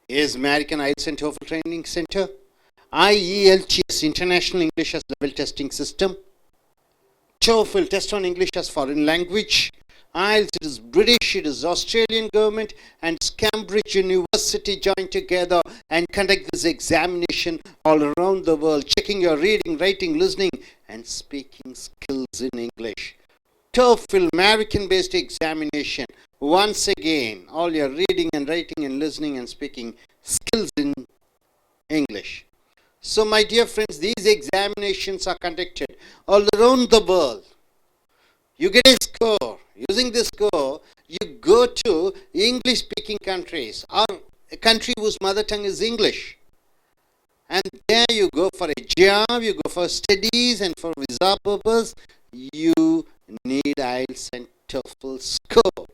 is American Ielts and TOEFL Training Center. Ielts International English as Level Testing System. TOEFL Test on English as Foreign Language. Ielts, it is British, it is Australian government and Cambridge University joined together and conduct this examination all around the world, checking your reading, writing, listening and speaking skills in English. TOEFL American-based examination. Once again, all your reading and writing and listening and speaking skills in English. So my dear friends, these examinations are conducted all around the world. You get a score. Using this score, you go to English-speaking countries or a country whose mother tongue is English. And there you go for a job, you go for studies and for visa purpose, you need IELTS and TOEFL score.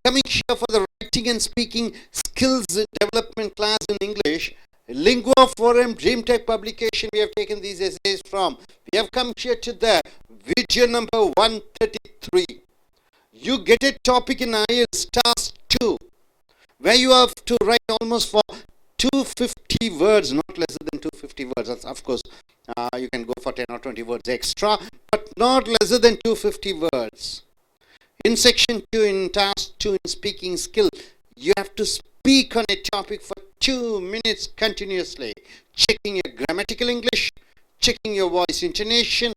Coming here for the writing and speaking skills development class in English, Lingua Forum Dream Tech publication, we have taken these essays from. We have come here to the video number 133. You get a topic in IELTS task 2, where you have to write almost for 250 words, not less than 250 words. Of course, you can go for 10 or 20 words extra, but not less than 250 words. In section 2, in task 2, in speaking skill, you have to speak on a topic for 2 minutes continuously, checking your grammatical English, checking your voice intonation,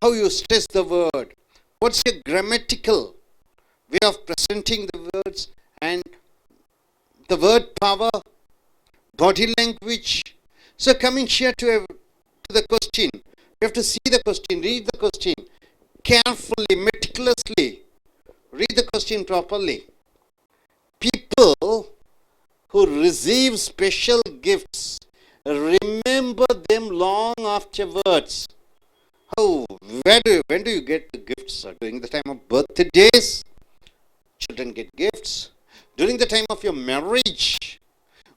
how you stress the word, what's your grammatical way of presenting the words, and the word power, body language. So coming here to the question, you have to see the question, read the question carefully, meticulously, read the question properly. People who receive special gifts remember them long afterwards. Oh, when do you get the gifts? During the time of birthdays, children get gifts. During the time of your marriage,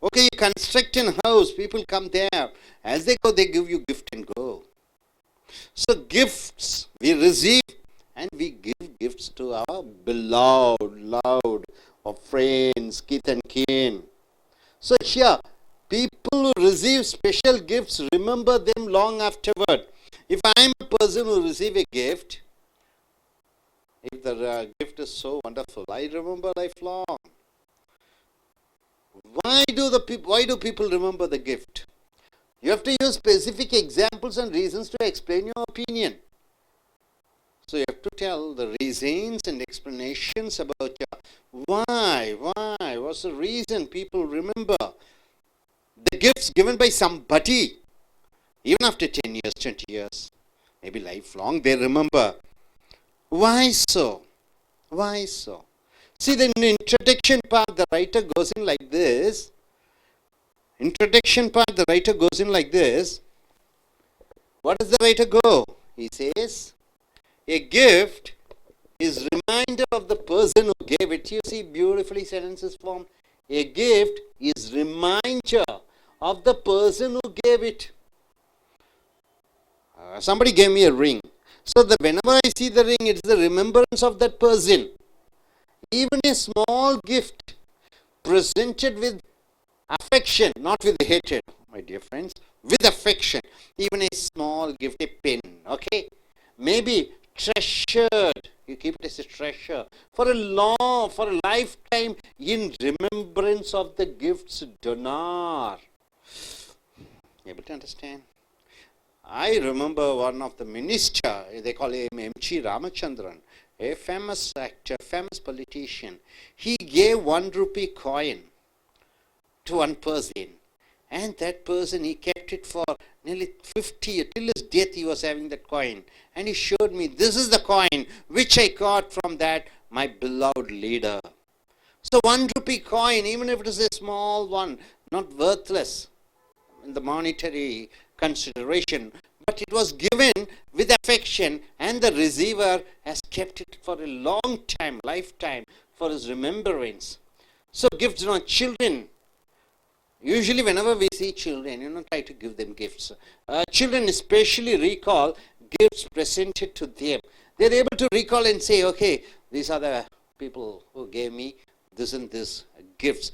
okay, you construct a house, people come there. As they go, they give you gift and go. So gifts we receive and we give gifts to our beloved, loved, or friends, kith and kin. So here, people who receive special gifts remember them long afterward. If I am a person who receive a gift, if the gift is so wonderful, I remember lifelong. Why do people remember the gift? You have to use specific examples and reasons to explain your opinion. So you have to tell the reasons and explanations about why, what's the reason people remember the gifts given by somebody, even after 10 years, 20 years, maybe lifelong, they remember. Why so? Why so? See, the introduction part, the writer goes in like this. Introduction part, the writer goes in like this. What does the writer go? He says, a gift is reminder of the person who gave it. You see, beautifully sentences formed. A gift is reminder of the person who gave it. Somebody gave me a ring. So that whenever I see the ring, it's the remembrance of that person. Even a small gift presented with affection, not with hatred, my dear friends, with affection. Even a small gift, a pen, okay? Maybe treasured, you keep it as a treasure for a lifetime in remembrance of the gift's donor. Able to understand? I remember one of the minister, they call him M.G. Ramachandran, a famous actor, famous politician. He gave 1 rupee coin to one person, and that person, he kept it for nearly 50 years. Till his death he was having that coin, and he showed me, this is the coin which I got from that my beloved leader. So 1 rupee coin, even if it is a small one, not worthless in the monetary consideration, but it was given with affection, and the receiver has kept it for a long time, lifetime, for his remembrance. So gifts, children, usually whenever we see children, try to give them gifts. Children especially recall gifts presented to them. They're able to recall and say, okay, these are the people who gave me this and this gifts.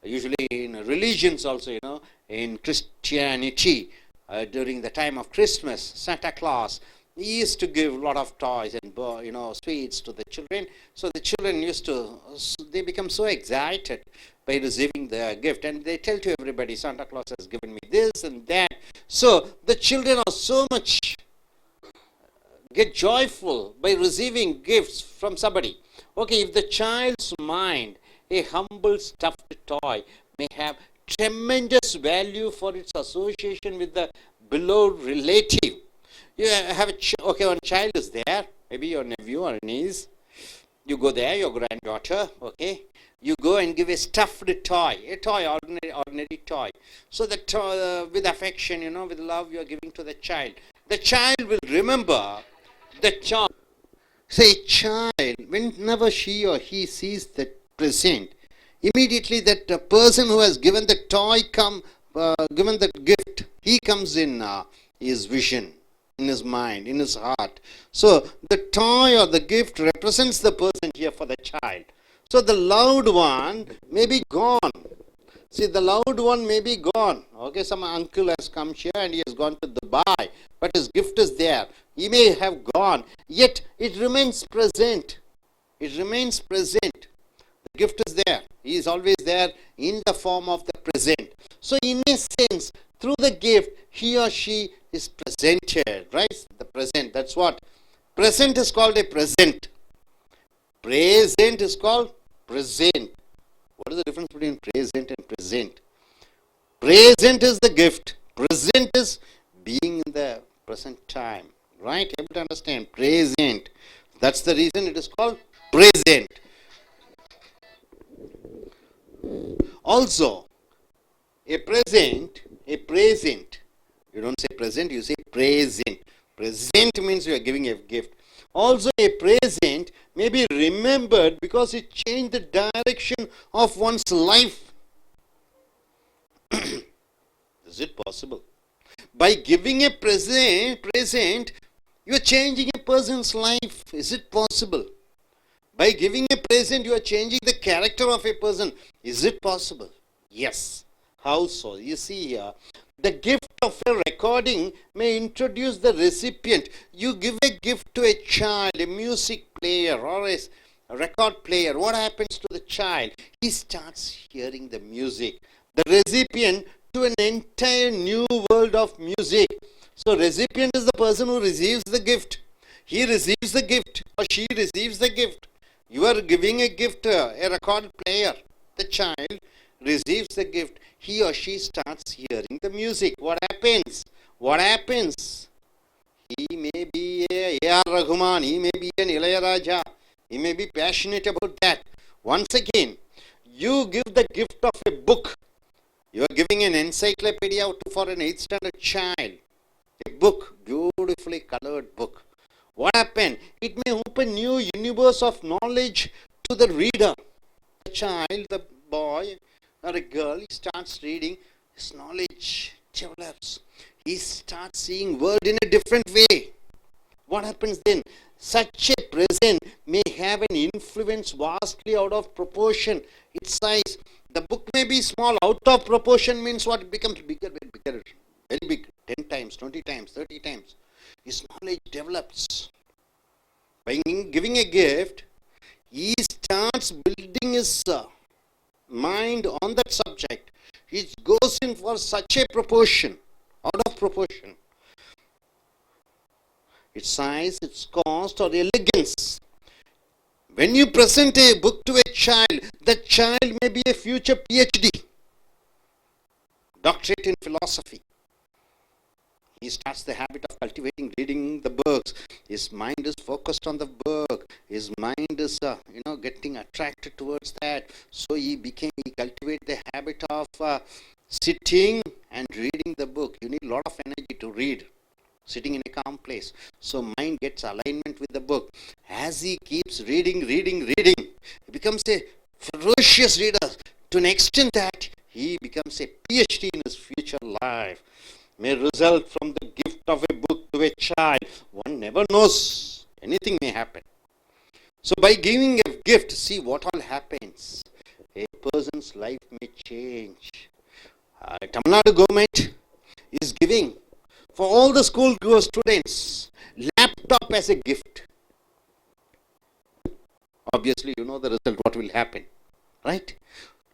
usually in religions also, in Christianity, during the time of Christmas, Santa Claus, he used to give a lot of toys and sweets to the children. So the children they become so excited by receiving the gift, and they tell to everybody, Santa Claus has given me this and that. So the children are so much get joyful by receiving gifts from somebody. Okay, if the child's mind, a humble stuffed toy, may have tremendous value for its association with the beloved relative. You have one child is there, maybe your nephew or niece. You go there, your granddaughter, okay. You go and give a stuffed toy, ordinary toy. So the toy, with affection, with love, you are giving to the child. The child will remember the child. Say, child, whenever she or he sees the present, immediately that person who has given the toy given the gift, he comes in his vision, in his mind, in his heart. So the toy or the gift represents the person here for the child. So the loved one may be gone. See, the loved one may be gone. Okay, some uncle has come here and he has gone to Dubai, but his gift is there. He may have gone, yet it remains present. It remains present. The gift is there. He is always there in the form of the present. So in a sense, through the gift, he or she is presented, right? The present, that's what. Present is called a present. Present is called present. What is the difference between present and present? Present is the gift. Present is being in the present time. Right? Able to understand? Present. That's the reason it is called present. Also, a present, you don't say present, you say present. Present means you are giving a gift. Also, a present may be remembered because it changed the direction of one's life. Is it possible? By giving a present, you are changing a person's life. Is it possible? By giving a present, you are changing the character of a person. Is it possible? Yes. How so? You see here, the gift of a recording may introduce the recipient. You give a gift to a child, a music player or a record player. What happens to the child? He starts hearing the music. The recipient to an entire new world of music. So recipient is the person who receives the gift. He receives the gift or she receives the gift. You are giving a gift, a record player. The child receives the gift. He or she starts hearing the music. What happens? What happens? He may be a A.R. Rahman. He may be an Ilayaraja. He may be passionate about that. Once again, you give the gift of a book. You are giving an encyclopedia for an 8th standard child. A book, beautifully colored book. What happened? It may open new universe of knowledge to the reader. The child, the boy or a girl, he starts reading, his knowledge develops. He starts seeing world in a different way. What happens then? Such a present may have an influence vastly out of proportion. Its size. The book may be small. Out of proportion means what? It becomes bigger, very big. 10 times, 20 times, 30 times. His knowledge develops. By giving a gift, he starts building his mind on that subject. It goes in for such a proportion, out of proportion. Its size, its cost or elegance. When you present a book to a child, that child may be a future PhD, doctorate in philosophy. He starts the habit of cultivating, reading the books. His mind is focused on the book. His mind is, getting attracted towards that. So he cultivated the habit of sitting and reading the book. You need a lot of energy to read, sitting in a calm place. So mind gets alignment with the book. As he keeps reading, he becomes a ferocious reader to an extent that he becomes a PhD in his future life. May result from the gift of a book to a child. One never knows. Anything may happen. So by giving a gift, see what all happens. a person's life may change. Tamil Nadu government is giving for all the school students laptop as a gift. Obviously, you know the result, what will happen, right?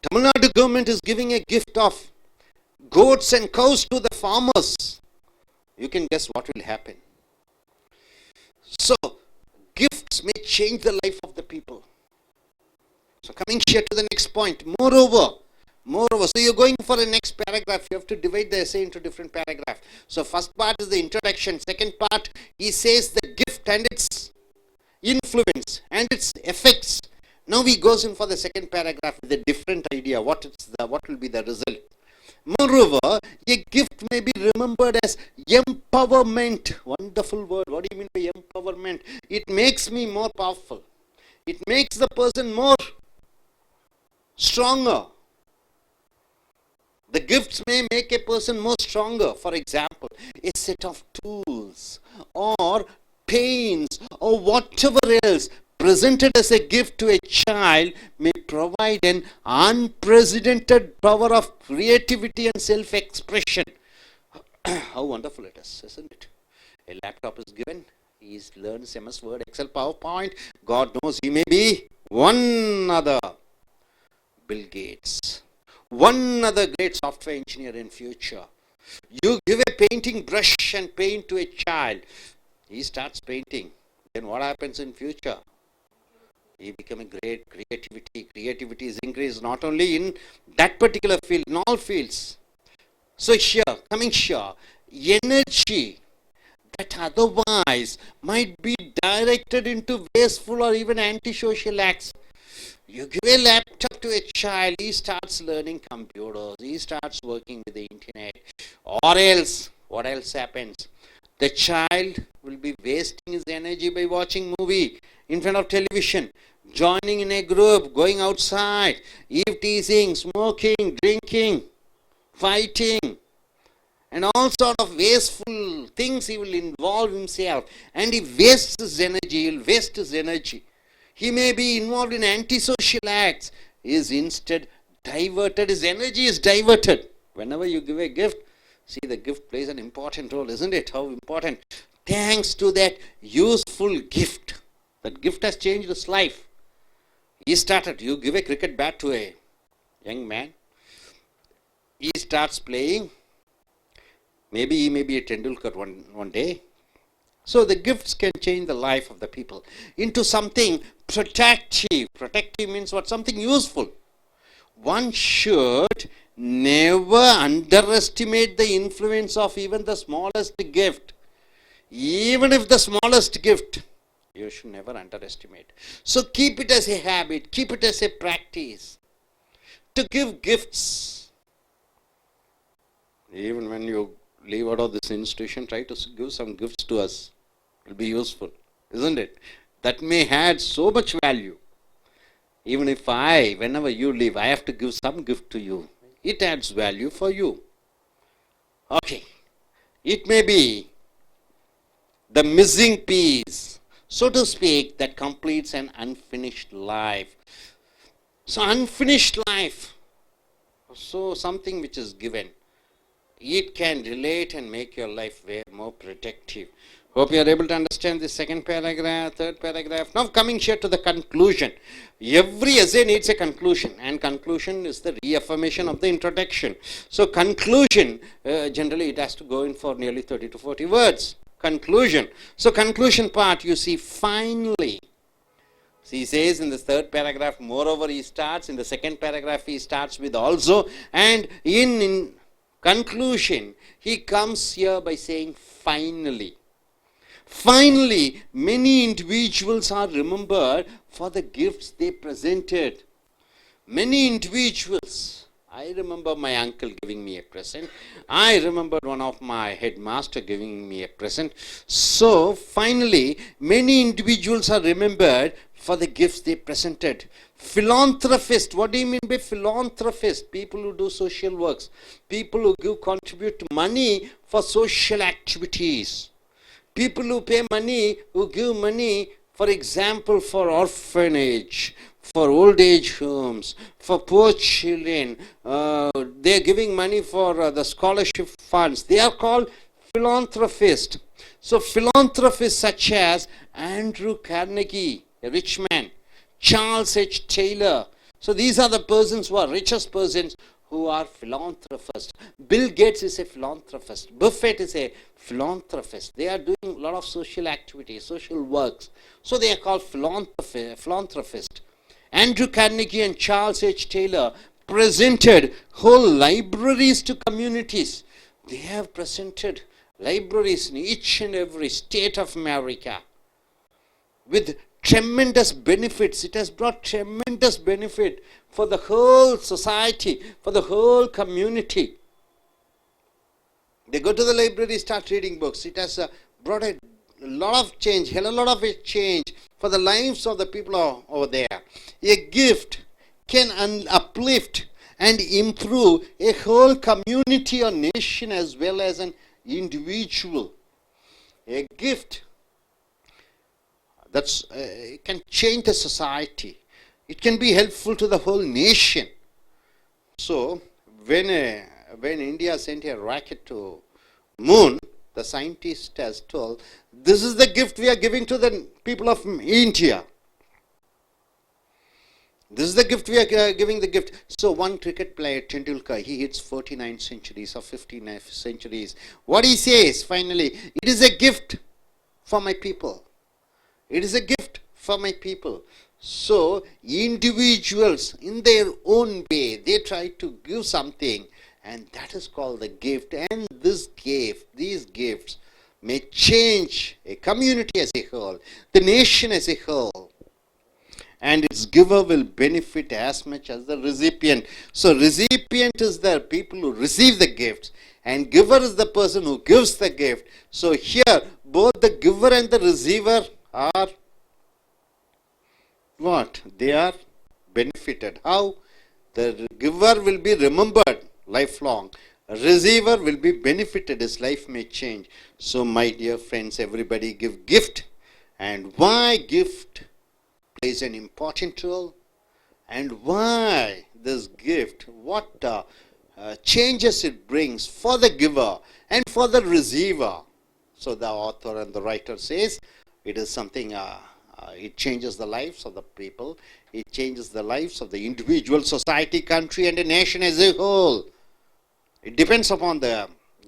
Tamil Nadu government is giving a gift of goats and cows to the farmers. You can guess what will happen. So, gifts may change the life of the people. So, coming here to the next point. Moreover, so you're going for the next paragraph. You have to divide the essay into different paragraphs. So, first part is the introduction. Second part, he says the gift and its influence and its effects. Now he goes in for the second paragraph with a different idea. What will be the result? Moreover, a gift may be remembered as empowerment. Wonderful word. What do you mean by empowerment? It makes me more powerful. It makes the person more stronger. The gifts may make a person more stronger. For example, a set of tools or pains or whatever else presented as a gift to a child may provide an unprecedented power of creativity and self-expression. How wonderful it is, isn't it? A laptop is given. He learns MS Word, Excel, PowerPoint. God knows he may be one other Bill Gates, one other great software engineer in future. You give a painting brush and paint to a child. He starts painting. Then what happens in future? He becomes a great creativity. Creativity is increased not only in that particular field, in all fields. So here, coming here, energy that otherwise might be directed into wasteful or even antisocial acts. You give a laptop to a child, he starts learning computers, he starts working with the internet. Or else, what else happens? The child will be wasting his energy by watching movie in front of television, joining in a group, going outside, eve teasing, smoking, drinking, fighting, and all sort of wasteful things he will involve himself. And he wastes his energy, he will waste his energy. He may be involved in antisocial acts. He is instead diverted, his energy is diverted. Whenever you give a gift, see, the gift plays an important role, isn't it? How important. Thanks to that useful gift, that gift has changed his life. He started, you give a cricket bat to a young man, he starts playing. Maybe he may be a Tendulkar one day. So the gifts can change the life of the people into something protective. Protective means what? Something useful. One should never underestimate the influence of even the smallest gift. Even if the smallest gift, you should never underestimate. So keep it as a habit, keep it as a practice to give gifts. Even when you leave out of this institution, try to give some gifts to us. It will be useful, isn't it? That may add so much value. Even if whenever you leave, I have to give some gift to you. It adds value for you. Okay. It may be the missing piece, so to speak, that completes an unfinished life. So unfinished life, so something which is given, it can relate and make your life way more protective. Hope you are able to understand the second paragraph, third paragraph. Now coming here to the conclusion. Every essay needs a conclusion, and conclusion is the reaffirmation of the introduction. So conclusion, generally it has to go in for nearly 30 to 40 words. Conclusion. So conclusion part, you see, finally. So he says in the third paragraph, moreover he starts. In the second paragraph he starts with also. And in conclusion, he comes here by saying finally. Finally, many individuals are remembered for the gifts they presented. Many individuals. I remember my uncle giving me a present. I remembered one of my headmaster giving me a present. So, finally, many individuals are remembered for the gifts they presented. Philanthropist. What do you mean by philanthropist? People who do social works. People who contribute money for social activities. People who pay money, who give money For example, for orphanage, for old age homes, for poor children, they are giving money for the scholarship funds. They are called philanthropists. So philanthropists such as Andrew Carnegie, a rich man, Charles H. Taylor. So these are the persons who are richest persons who are philanthropists. Bill Gates is a philanthropist. Buffett is a philanthropist. They are doing a lot of social activities, social works. So they are called philanthropists. Andrew Carnegie and Charles H. Taylor presented whole libraries to communities. They have presented libraries in each and every state of America with tremendous benefits. It has brought tremendous benefit for the whole society, for the whole community. They go to the library, start reading books. It has brought a lot of change, hell a lot of change for the lives of the people over there. A gift can uplift and improve a whole community or nation as well as an individual. A gift that's can change the society. It can be helpful to the whole nation. So when India sent a rocket to moon, the scientist has told, this is the gift we are giving to the people of India. This is the gift we are giving the gift. So one cricket player, Tendulkar, he hits 49 centuries or 59 centuries. What he says finally, it is a gift for my people. It is a gift for my people. So individuals in their own way, they try to give something, and that is called the gift. And these gifts may change a community as a whole, the nation as a whole. And its giver will benefit as much as the recipient. So recipient is the people who receive the gifts, and giver is the person who gives the gift. So here both the giver and the receiver are what? They are benefited. How? The giver will be remembered lifelong. A receiver will be benefited. His life may change. So my dear friends, everybody give gift. And why gift plays an important role? And why this gift? What changes it brings for the giver and for the receiver? So the author and the writer says it is something, it changes the lives of the people. It changes the lives of the individual, society, country, and a nation as a whole. It depends upon the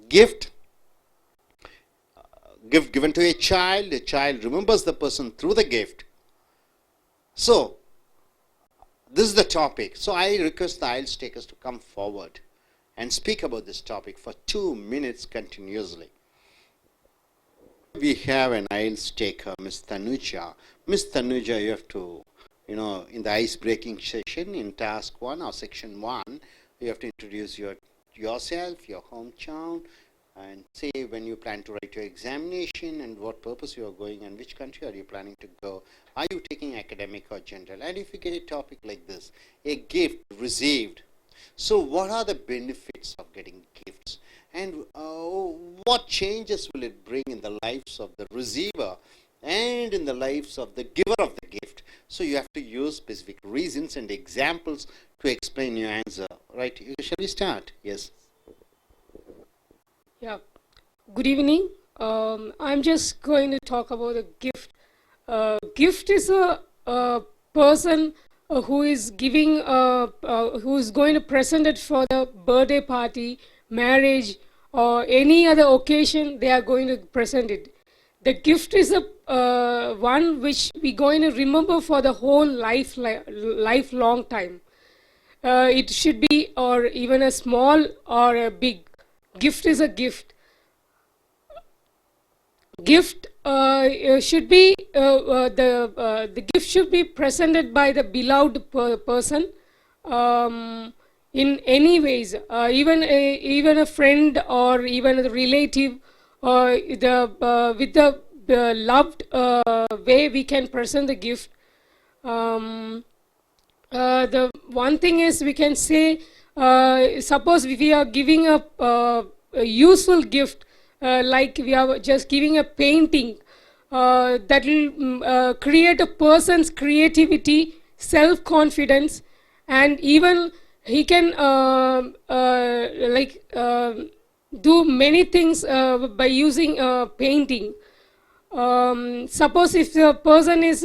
gift. Gift given to a child remembers the person through the gift. So, this is the topic. So, I request the Ielts takers to come forward and speak about this topic for 2 minutes continuously. We have an Ielts taker, Ms. Tanuja. Ms. Tanuja, you have to, in the ice-breaking session, in task 1 or section 1, you have to introduce yourself, your hometown, and say when you plan to write your examination and what purpose you are going and which country are you planning to go. Are you taking academic or general? And if you get a topic like this, a gift received. So what are the benefits of getting gifts? And what changes will it bring in the lives of the receiver and in the lives of the giver of the gift? So you have to use specific reasons and examples to explain your answer. Right? Shall we start? Yes. Yeah. Good evening. I'm just going to talk about a gift. Gift is a person who is giving, who is going to present it for the birthday party, marriage, or any other occasion. They are going to present it. The gift is a one which we're going to remember for the whole lifelong time. It should be, or even a small or a big. Gift is a gift. Gift should be the gift should be presented by the beloved person in any ways, even a friend or even a relative, or with the loved way we can present the gift. The one thing is we can say, suppose if we are giving a useful gift, like we are just giving a painting, that will create a person's creativity, self-confidence, and even he can do many things by using painting. Suppose if the person is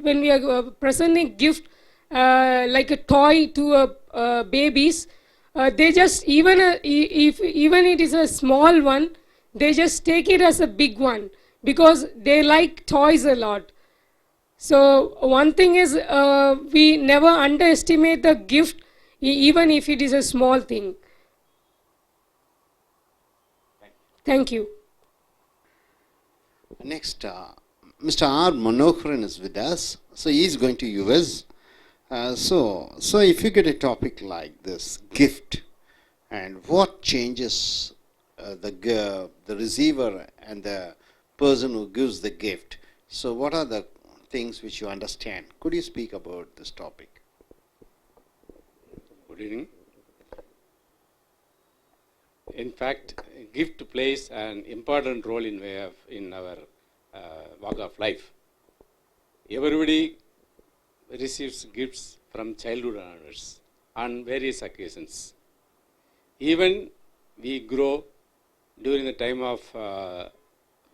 when we are presenting gift like a toy to babies, they just even it is a small one, they just take it as a big one because they like toys a lot. So one thing is we never underestimate the gift even if it is a small thing. Thank you. Next, Mr. R. Manoharan is with us. So he is going to US. So if you get a topic like this, gift, and what changes the receiver and the person who gives the gift. So what are the things which you understand? Could you speak about this topic? Good evening. In fact, gift plays an important role in our walk of life. Everybody receives gifts from childhood onwards on various occasions. Even we grow during the time of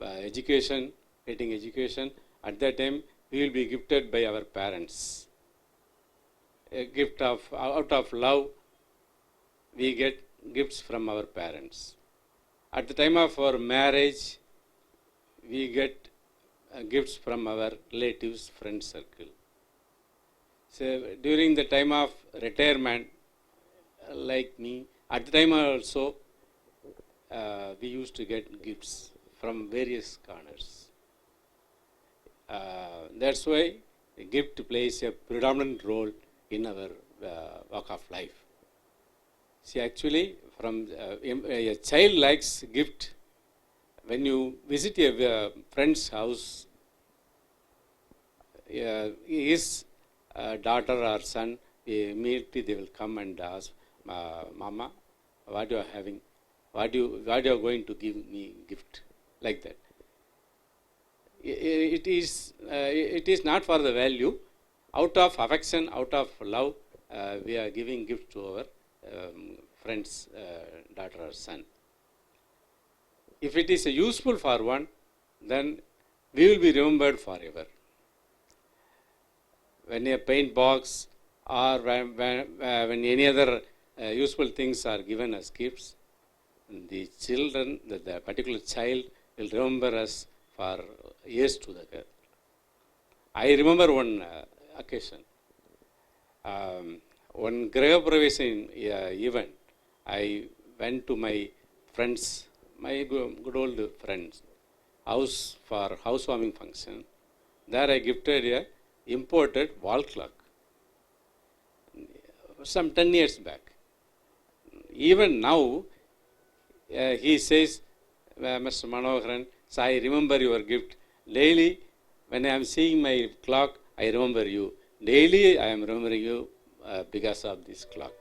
education, getting education, at that time we will be gifted by our parents. A gift out of love, we get gifts from our parents. At the time of our marriage, we get gifts from our relatives, friend circle. So during the time of retirement, like me, at the time also, we used to get gifts from various corners. That's why the gift plays a predominant role in our walk of life. See, actually, from a child likes gift. When you visit a friend's house, his daughter or son, immediately they will come and ask, Mama, what you are having? What you are going to give me gift? Like that. It is not for the value. Out of affection, out of love, we are giving gift to our friend's daughter or son. If it is useful for one, then we will be remembered forever. When a paint box or when any other useful things are given as gifts, the children, the particular child will remember us for years to the come. I remember one occasion. One Graha Pravesha event, I went to my friends, my good old friends' house for housewarming function. There I gifted a imported wall clock some 10 years back. Even now, he says, Mr. Manoharan, so I remember your gift. Daily, when I am seeing my clock, I remember you. Daily, I am remembering you because of this clock.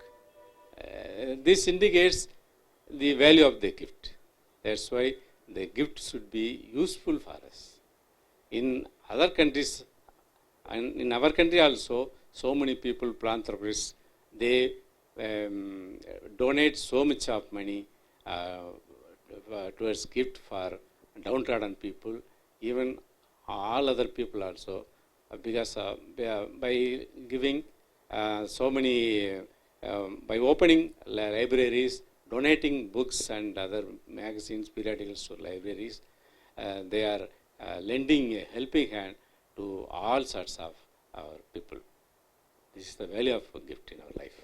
This indicates the value of the gift. That's why the gift should be useful for us. In other countries, and in our country also, so many people, philanthropists, they donate so much of money towards gift for downtrodden people, even all other people also, because by giving so many, by opening libraries, donating books and other magazines, periodicals to libraries, they are lending a helping hand to all sorts of our people. This is the value of a gift in our life.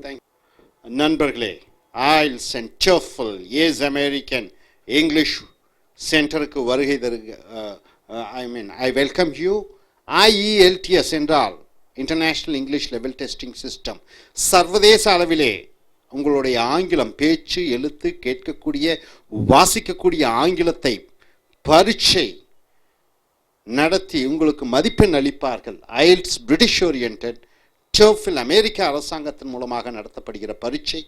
Thank you. நண்பர்களே, IELTS and TOEFL Yes American English சென்டருக்கு வருகை I welcome you. IELTS என்றால் International English Level Testing System. சர்வதேச அளவிலே உங்களுடைய ஆங்கிலம், பேச்சு, எழுத்து, கேட்கக்கூடிய, வாசிக்கக்கூடிய ஆங்கிலத்தை பரீட்சை நடத்தி உங்களுக்கு மதிப்பெண் அளிப்பார்கள். IELTS British oriented, TOEFL அமெரிக்க அரசாங்கத்தின் மூலமாக நடத்தப்படுகிற பரீட்சை,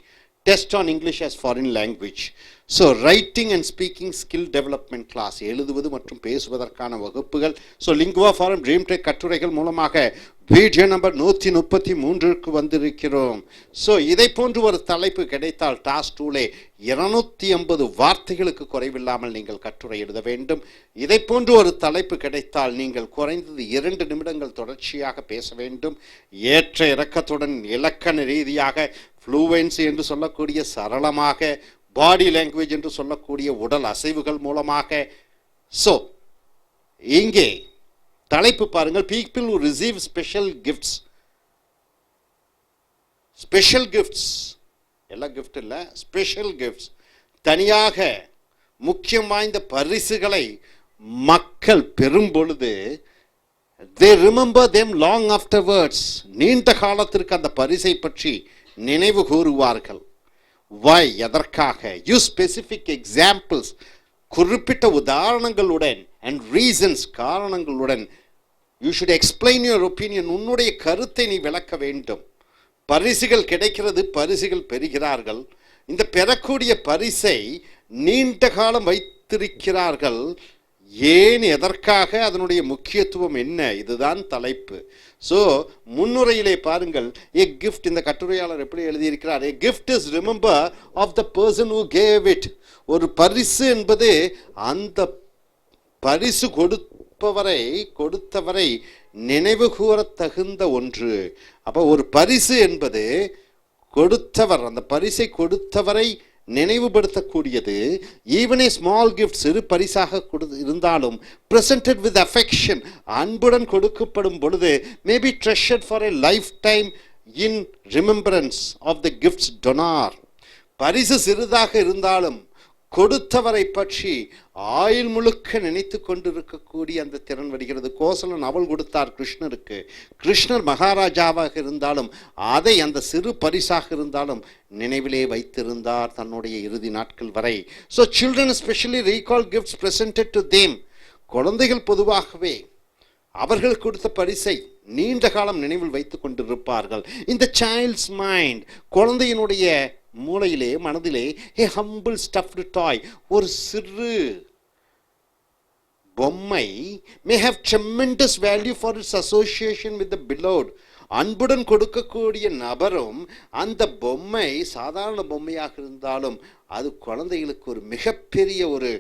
Test on English as Foreign Language. So writing and speaking skill development class, எழுதுவது மற்றும் பேசுவதற்கான வகுப்புகள். So lingua forum dream Tech கட்டுரைகள் மூலமாக வீடியோ நம்பர் 133க்கு வந்திருக்கிறோம். ஸோ இதை போன்று ஒரு தலைப்பு கிடைத்தால் டாஸ்க் 2லே 250 வார்த்தைகளுக்கு குறைவில்லாமல் நீங்கள் கட்டுரை எழுத வேண்டும். இதை போன்று ஒரு தலைப்பு கிடைத்தால் நீங்கள் குறைந்தது 2 நிமிடங்கள் தொடர்ச்சியாக பேச வேண்டும். ஏற்ற இறக்கத்துடன் இலக்கண ரீதியாக ஃப்ளூவன்சி என்று சொல்லக்கூடிய சரளமாக, பாடி லாங்குவேஜ் என்று சொல்லக்கூடிய உடல் அசைவுகள் மூலமாக. ஸோ இங்கே தலைப்பு பாருங்கள், people who receive special gifts. Special gifts எல்லா கிஃப்ட் இல்லை, ஸ்பெஷல் கிஃப்ட்ஸ், தனியாக முக்கியம் வாய்ந்த பரிசுகளை மக்கள் பெறும் பொழுது they remember them long afterwards. நீண்ட காலத்திற்கு அந்த பரிசை பற்றி நினைவு கூறுவார்கள். Why? எதற்காக? யூஸ் ஸ்பெசிஃபிக் எக்ஸாம்பிள்ஸ், குறிப்பிட்ட உதாரணங்களுடன், அண்ட் ரீசன்ஸ், காரணங்களுடன். You should explain your opinion, உன்னுடைய கருத்தை நீ விளக்க வேண்டும். பரிசுகள் கிடைக்கிறது, பரிசுகள் பெறுகிறார்கள். இந்த பெறக்கூடிய பரிசை நீண்ட காலம் வைத்திருக்கிறார்கள். ஏன், எதற்காக, அதனுடைய முக்கியத்துவம் என்ன? இதுதான் தலைப்பு. ஸோ முன்னுரையிலே பாருங்கள், எ கிஃப்ட், இந்த கட்டுரையாளர் எப்படி எழுதியிருக்கிறார், a gift is remember of the person who gave it. ஒரு பரிசு என்பது அந்த பரிசு கொடுத்தவரை நினைவு கூற தகுந்த ஒன்று. அப்போ ஒரு பரிசு என்பது கொடுத்தவர், அந்த பரிசை கொடுத்தவரை நினைவுபடுத்தக்கூடியது. ஈவன் ஏ ஸ்மால் கிஃப்ட், சிறு பரிசாக இருந்தாலும் presented with affection, அன்புடன் கொடுக்கப்படும் பொழுது may be treasured for a lifetime in remembrance of the gift's donor. பரிசு சிறிதாக இருந்தாலும் கொடுத்தவரை பற்றி ஆயுள் முழுக்க நினைத்து கொண்டிருக்கக்கூடிய அந்த திறன் வருகிறது. கோசலன் அவள் கொடுத்தார் கிருஷ்ணருக்கு. கிருஷ்ணர் மகாராஜாவாக இருந்தாலும் அதை அந்த சிறு பரிசாக இருந்தாலும் நினைவிலே வைத்திருந்தார் தன்னுடைய இறுதி நாட்கள் வரை. So children especially recall gifts presented to them. குழந்தைகள் பொதுவாகவே அவர்கள் கொடுத்த பரிசை நீண்ட காலம் நினைவில் வைத்து கொண்டிருப்பார்கள். இந்த சைல்ட்ஸ் மைண்ட், குழந்தையினுடைய மூளையிலே, மனதிலே, a humble stuffed toy, ஒரு சிறு பொம்மை may have tremendous value for its association with the beloved. அன்புடன் கொடுக்கக்கூடிய நபரும் அந்த பொம்மை சாதாரண பொம்மையாக இருந்தாலும் அது குழந்தைகளுக்கு ஒரு மிகப்பெரிய ஒரு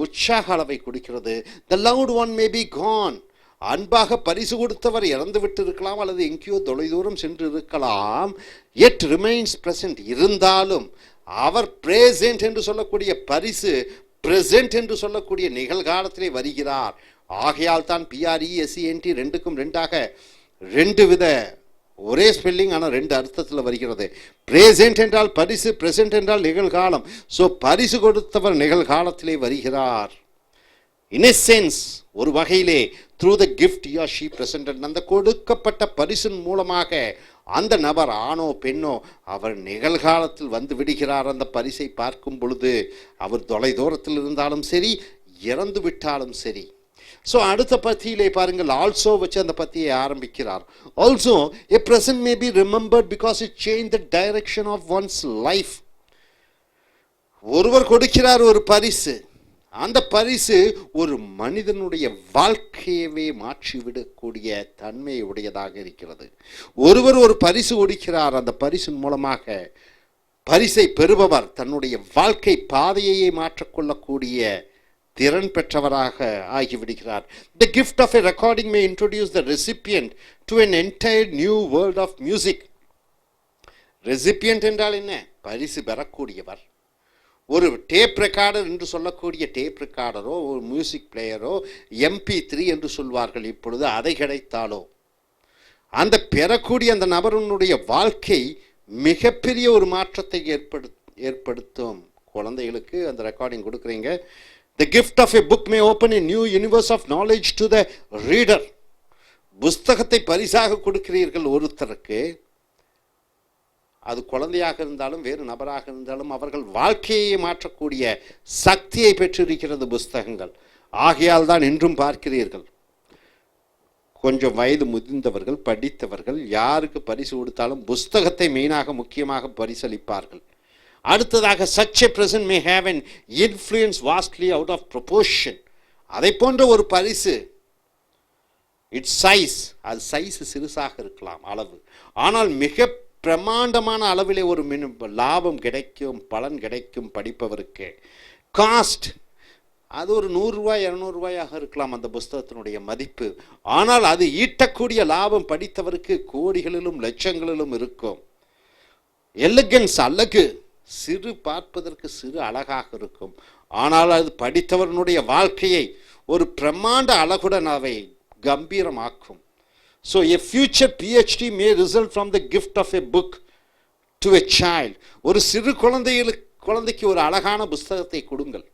உற்சாக அளவை கொடுக்கிறது. The loved one may be gone. அன்பாக பரிசு கொடுத்தவர் இறந்து விட்டு இருக்கலாம், அல்லது எங்கேயோ தொலைதூரம் சென்று இருக்கலாம். yet remains present. இருந்தாலும் அவர் present என்று சொல்லக்கூடிய பரிசு present என்று சொல்லக்கூடிய நிகழ்காலத்திலே வருகிறார். ஆகையால் தான் PRESENT ரெண்டுக்கும் ரெண்டாக ரெண்டு வித ஒரே ஸ்பெல்லிங், ஆனால் ரெண்டு அர்த்தத்தில் வருகிறது. present என்றால் பரிசு, present என்றால் நிகழ்காலம். ஸோ பரிசு கொடுத்தவர் நிகழ்காலத்திலே வருகிறார். in a sense, ஒரு வகையிலே through the gift he or she presented, அந்த கொடுக்கப்பட்ட பரிசின் மூலமாக அந்த நபர், ஆணோ பெண்ணோ, அவர் நிகழ்காலத்தில் வந்து விடுகிறார். அந்த பரிசை பார்க்கும் பொழுது அவர் தொலை தூரத்தில் இருந்தாலும் சரி, இறந்து விட்டாலும் சரி. ஸோ அடுத்த பத்தியிலே பாருங்கள், ஆல்சோ வச்சு அந்த பத்தியை ஆரம்பிக்கிறார். Also a present may be remembered because it changed the direction of one's life. ஒருவர் கொடுக்கிறார் ஒரு பரிசு, அந்த பரிசு ஒரு மனிதனுடைய வாழ்க்கையவே மாற்றிவிடக்கூடிய தன்மை உடையதாக இருக்கிறது. ஒருவர் ஒரு பரிசு கொடுக்கிறார், அந்த பரிசின் மூலமாக பரிசை பெறுபவர் தன்னுடைய வாழ்க்கை பாதையையே மாற்றிக்கொள்ளக்கூடிய திறன் பெற்றவராக ஆகிவிடுகிறார். The gift of a recording may introduce the recipient to an entire new world of music. recipient என்றால் என்ன? பரிசு பெறக்கூடியவர். ஒரு டேப் ரெக்கார்டர் என்று சொல்லக்கூடிய டேப் ரெக்கார்டரோ, ஒரு மியூசிக் பிளேயரோ, MP3 என்று சொல்வார்கள் இப்பொழுது, அதை கிடைத்தாலோ அந்த பெறக்கூடிய அந்த நபருடைய வாழ்க்கை மிகப்பெரிய ஒரு மாற்றத்தை ஏற்படுத்தும். குழந்தைகளுக்கு அந்த ரெக்கார்டிங் கொடுக்குறீங்க. The gift of a book may open a new universe of knowledge to the reader. புஸ்தகத்தை பரிசாக கொடுக்கிறீர்கள் ஒருத்தருக்கு, அது குழந்தையாக இருந்தாலும் வேறு நபராக இருந்தாலும் அவர்கள் வாழ்க்கையை மாற்றக்கூடிய சக்தியை பெற்றிருக்கிறது புஸ்தகங்கள். ஆகையால் தான் இன்றும் பார்க்கிறீர்கள், கொஞ்சம் வயது முதிர்ந்தவர்கள், படித்தவர்கள், யாருக்கு பரிசு கொடுத்தாலும் புஸ்தகத்தை மெயினாக முக்கியமாக பரிசளிப்பார்கள். அடுத்ததாக such a present may have an influence vastly out of proportion. அதை போன்ற ஒரு பரிசு, இட்ஸ் சைஸ், அது சைஸ் சிறுசாக இருக்கலாம் அளவு, ஆனால் மிக பிரமாண்டமான அளவிலே ஒரு லாபம் கிடைக்கும், பலன் கிடைக்கும் படிப்பவருக்கு. காஸ்ட், அது ஒரு 100 ரூபாய் 200 ரூபாயாக இருக்கலாம் அந்த புஸ்தகத்தினுடைய மதிப்பு, ஆனால் அது ஈட்டக்கூடிய லாபம் படித்தவருக்கு கோடிகளிலும் லட்சங்களிலும் இருக்கும். எலிகன்ஸ், அழகு, சிறு, பார்ப்பதற்கு சிறு அழகாக இருக்கும், ஆனால் அது படித்தவனுடைய வாழ்க்கையை ஒரு பிரமாண்ட அழகுடன் அவை கம்பீரமாக்கும். So a future PhD may result from the gift of a book to a child. ஒரு சிறு குழந்தைக்கு ஒரு அழகான புஸ்தகத்தை கொடுங்கள்,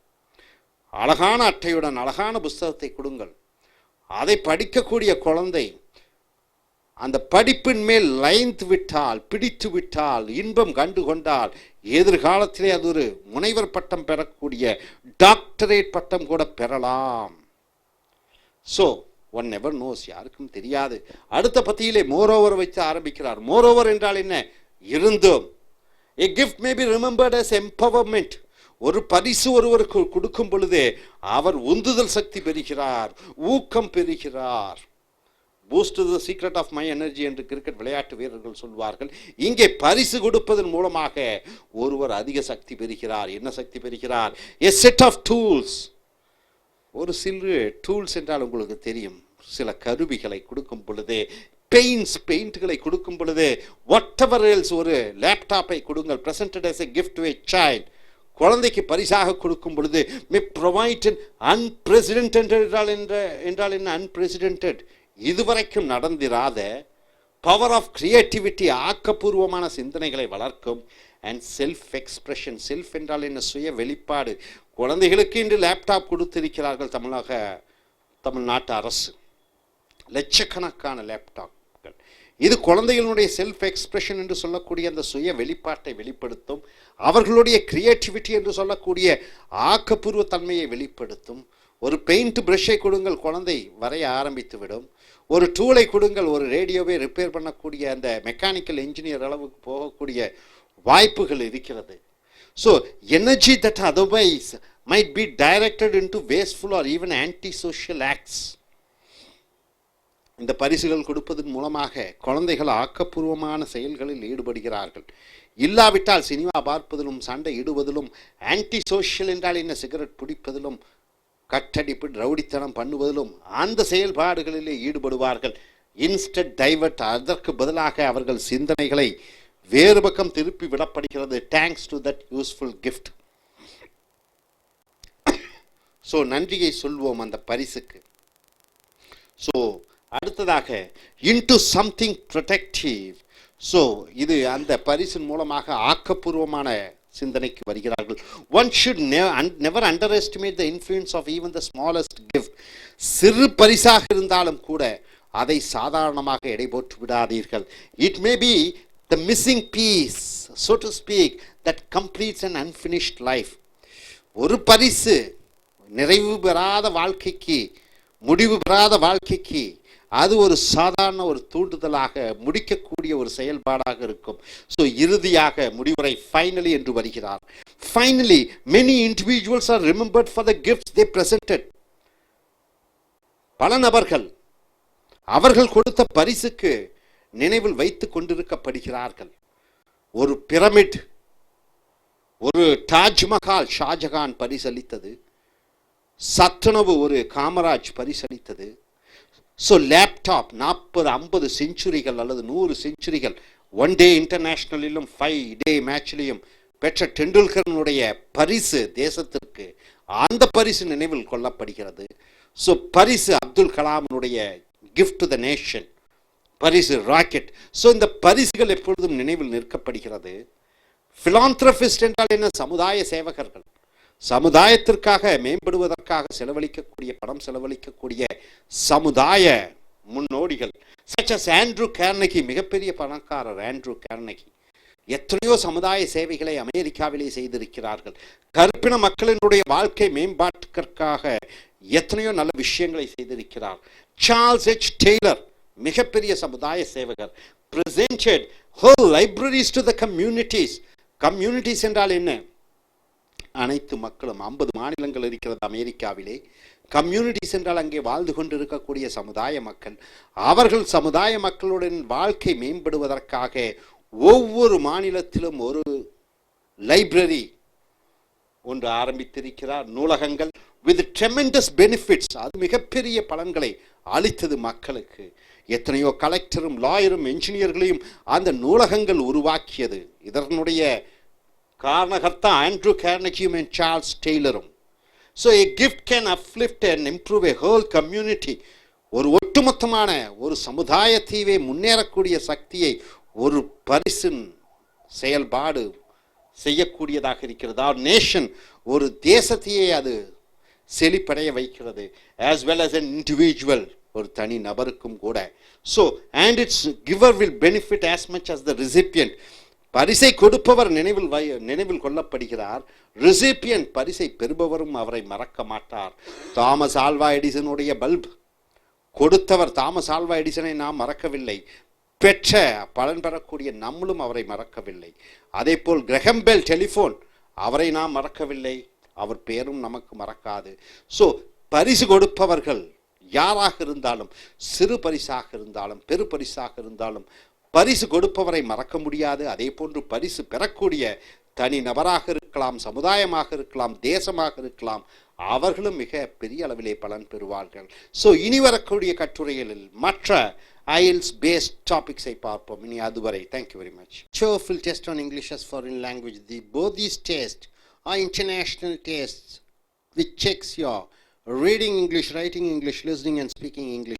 அழகான அட்டையுடன் அழகான புஸ்தகத்தை கொடுங்கள். அதை படிக்கக்கூடிய குழந்தை அந்த படிப்பின் மேல் லைந்து விட்டால், பிடித்து விட்டால், இன்பம் கண்டு கொண்டால், எதிர்காலத்திலே அது ஒரு முனைவர் பட்டம் பெறக்கூடிய டாக்டரேட் பட்டம் கூட பெறலாம். ஸோ ஒன் நெவர் நோஸ், யாருக்கும் தெரியாது. அடுத்த பத்தியிலே மோரோவர் வைத்து ஆரம்பிக்கிறார். மோரோவர் என்றால் என்ன? இருந்தும். A gift may be remembered as empowerment. ஒரு பரிசு ஒருவருக்கு கொடுக்கும் பொழுதே அவர் உந்துதல் சக்தி பெறுகிறார், ஊக்கம் பெறுகிறார். Boost the secret of my energy என்று கிரிக்கெட் விளையாட்டு வீரர்கள் சொல்வார்கள். இங்கே பரிசு கொடுப்பதன் மூலமாக ஒருவர் அதிக சக்தி பெறுகிறார். என்ன சக்தி பெறுகிறார்? A set of tools. ஒரு சிறு டூல்ஸ் என்றால் உங்களுக்கு தெரியும், சில கருவிகளை கொடுக்கும் பொழுது, பெயிண்ட்களை கொடுக்கும் பொழுது, வாட் எவர் எல்ஸ், ஒரு லேப்டாப்பை கொடுங்கள், presented as a gift to a child, குழந்தைக்கு பரிசாக கொடுக்கும் பொழுது, may provide an unprecedented என்றால் என்ன? அன்பிரசிடென்டட், இதுவரைக்கும் நடந்திராத பவர் ஆஃப் கிரியேட்டிவிட்டி, ஆக்கப்பூர்வமான சிந்தனைகளை வளர்க்கும். அண்ட் செல்ஃப் எக்ஸ்பிரஷன், செல்ஃப் என்றால் என்ன? சுய வெளிப்பாடு. குழந்தைகளுக்கு இன்று லேப்டாப் கொடுத்திருக்கிறார்கள் தமிழ்நாட்டு அரசு, லட்சக்கணக்கான லேப்டாப்கள். இது குழந்தைகளுடைய செல்ஃப் எக்ஸ்பிரஷன் என்று சொல்லக்கூடிய அந்த சுய வெளிப்பாட்டை வெளிப்படுத்தும், அவர்களுடைய கிரியேட்டிவிட்டி என்று சொல்லக்கூடிய ஆக்கப்பூர்வ தன்மையை வெளிப்படுத்தும். ஒரு பெயிண்ட் பிரஷை கொடுங்கள், குழந்தை வரைய ஆரம்பித்து விடும். ஒரு டூலை கொடுங்கள், ஒரு ரேடியோவை ரிப்பேர் பண்ணக்கூடிய அந்த மெக்கானிக்கல் இன்ஜினியர் அளவுக்கு போகக்கூடிய வாய்ப்புகள் இருக்கிறது. So energy that otherwise might be directed into wasteful or even anti-social acts. இந்த பரிசுகள் கொடுப்பதன் மூலமாக குழந்தைகள் ஆக்கப்பூர்வமான செயல்களில் ஈடுபடுகிறார்கள். இல்லாவிட்டால் சினிமா பார்ப்பதிலும், சண்டை இடுவதிலும், ஆன்டி சோஷியல் என்றால் என்ன? சிகரெட் பிடிப்பதிலும், கட்டடிப்பு, ரவுடித்தனம் பண்ணுவதிலும், அந்த செயல்பாடுகளிலே ஈடுபடுவார்கள். இன்ஸ்டன்ட் டைவர்ட், அதற்கு பதிலாக அவர்கள் சிந்தனைகளை வேறு பக்கம் திருப்பி விடப்படுகிறது. Thanks to that useful gift. So நன்றியை சொல்வோம் அந்த பரிசுக்கு. ஸோ அடுத்ததாக இன்டு சம்திங் ப்ரொடெக்டிவ். ஸோ இது அந்த பரிசின் மூலமாக ஆக்கப்பூர்வமான சிந்தனைக்கு வருகிறார்கள். One should never underestimate the influence of even the smallest gift. சிறு பரிசாக இருந்தாலும் கூட அதை சாதாரணமாக எடை போட்டு விடாதீர்கள். It may be the missing piece, so to speak, that completes an unfinished life. ஒரு பரிசு நிறைவு பெறாத வாழ்க்கைக்கு, முடிவு பெறாத வாழ்க்கைக்கு அது ஒரு சாதாரண ஒரு தூண்டுதலாக முடிக்கக்கூடிய ஒரு செயல்பாடாக இருக்கும். ஸோ இறுதியாக முடிவுரை ஃபைனலி என்று வருகிறார். Finally many individuals are remembered for the gifts they presented. பல நபர்கள் அவர்கள் கொடுத்த பரிசுக்கு நினைவில் வைத்துக் கொண்டிருக்கப்படுகிறார்கள். ஒரு பிரமிட், ஒரு தாஜ்மஹால் ஷாஜகான் பரிசளித்தது, சத்துணவு ஒரு காமராஜ் பரிசளித்தது. ஸோ லேப்டாப் 40-50 செஞ்சுரிகள் அல்லது 100 செஞ்சுரிகள், ஒன் டே இன்டர்நேஷனலிலும் 5 டே மேட்ச்லையும் பெற்ற டெண்டுல்கரனுடைய பரிசு தேசத்திற்கு, அந்த பரிசு நினைவில் கொள்ளப்படுகிறது. ஸோ பரிசு அப்துல் கலாமுடைய கிஃப்ட் டு த நேஷன், பரிசு ராக்கெட். ஸோ இந்த பரிசுகள் எப்பொழுதும் நினைவில் நிற்கப்படுகிறது. பிலாந்திரபிஸ்ட் என்றால் என்ன? சமுதாய சேவகர்கள், சமுதாயத்திற்காக மேம்படுவதற்காக செலவழிக்கக்கூடிய, பணம் செலவழிக்கக்கூடிய சமுதாய முன்னோடிகள். such as ஆண்ட்ரூ கார்னகி, மிகப்பெரிய பணக்காரர் ஆண்ட்ரூ கார்னகி. எத்தனையோ சமுதாய சேவைகளை அமெரிக்காவிலே செய்திருக்கிறார்கள். கருப்பின மக்களினுடைய வாழ்க்கை மேம்பாட்டுக்காக எத்தனையோ நல்ல விஷயங்களை செய்திருக்கிறார். சார்ல்ஸ் எச் டெய்லர், மிகப்பெரிய சமுதாய சேவகர், presented whole libraries to the communities. Communities என்றால் என்ன? அனைத்து மக்களும். 50 மாநிலங்கள் இருக்கிறது அமெரிக்காவிலே. கம்யூனிட்டிஸ் என்றால் அங்கே வாழ்ந்து கொண்டிருக்கக்கூடிய சமுதாய மக்கள். அவர்கள் சமுதாய மக்களுடன் வாழ்க்கை மேம்படுவதற்காக ஒவ்வொரு மாநிலத்திலும் ஒரு லைப்ரரி ஒன்று ஆரம்பித்திருக்கிறார். நூலகங்கள் வித் ட்ரெமெண்டஸ் பெனிஃபிட்ஸ். அது மிகப்பெரிய பலன்களை அளித்தது மக்களுக்கு. எத்தனையோ கலெக்டரும் லாயரும் என்ஜினியர்களையும் அந்த நூலகங்கள் உருவாக்கியது. இதனுடைய காரணகர்த்தா ஆண்ட்ரூ கார்னகியும் and சார்ல்ஸ் டெய்லரும். So a gift can uplift and improve a whole community. ஒரு ஒட்டுமொத்தமான ஒரு சமுதாயத்தீவை முன்னேறக்கூடிய சக்தியை ஒரு பரிசின் செயல்பாடு செய்யக்கூடியதாக இருக்கிறது. our nation, ஒரு தேசத்தையே அது செழிப்படைய வைக்கிறது. as well as an individual, ஒரு தனி நபருக்கும் கூட. so and its giver will benefit as much as the recipient. பரிசை கொடுப்பவர் நினைவில் கொள்ளப்படுகிறார். ரிசிபியன்ட், பரிசை பெறுபவரும் அவரை மறக்க மாட்டார். தாமஸ் ஆல்வா எடிசனுடைய பல்ப் கொடுத்தவர் தாமஸ் ஆல்வா எடிசனை நாம் மறக்கவில்லை. பெற்ற பலன் பெறக்கூடிய நம்மளும் அவரை மறக்கவில்லை. அதே போல் கிரஹம் பெல் டெலிஃபோன், அவரை நாம் மறக்கவில்லை, அவர் பேரும் நமக்கு மறக்காது. ஸோ பரிசு கொடுப்பவர்கள் யாராக இருந்தாலும், சிறு பரிசாக இருந்தாலும் பெரு பரிசாக இருந்தாலும், பரிசு கொடுப்பவரை மறக்க முடியாது. அதே போன்று பரிசு பெறக்கூடிய தனி நபராக இருக்கலாம், சமுதாயமாக இருக்கலாம், தேசமாக இருக்கலாம், அவர்களும் மிக பெரிய அளவிலே பலன் பெறுவார்கள். ஸோ இனி வரக்கூடிய கட்டுரைகளில் மற்ற IELTS based டாபிக்ஸை பார்ப்போம். இனி அதுவரை thank you very much. TOEFL test on English as foreign language. Both these tests are international tests which checks your reading English, writing English, listening and speaking English.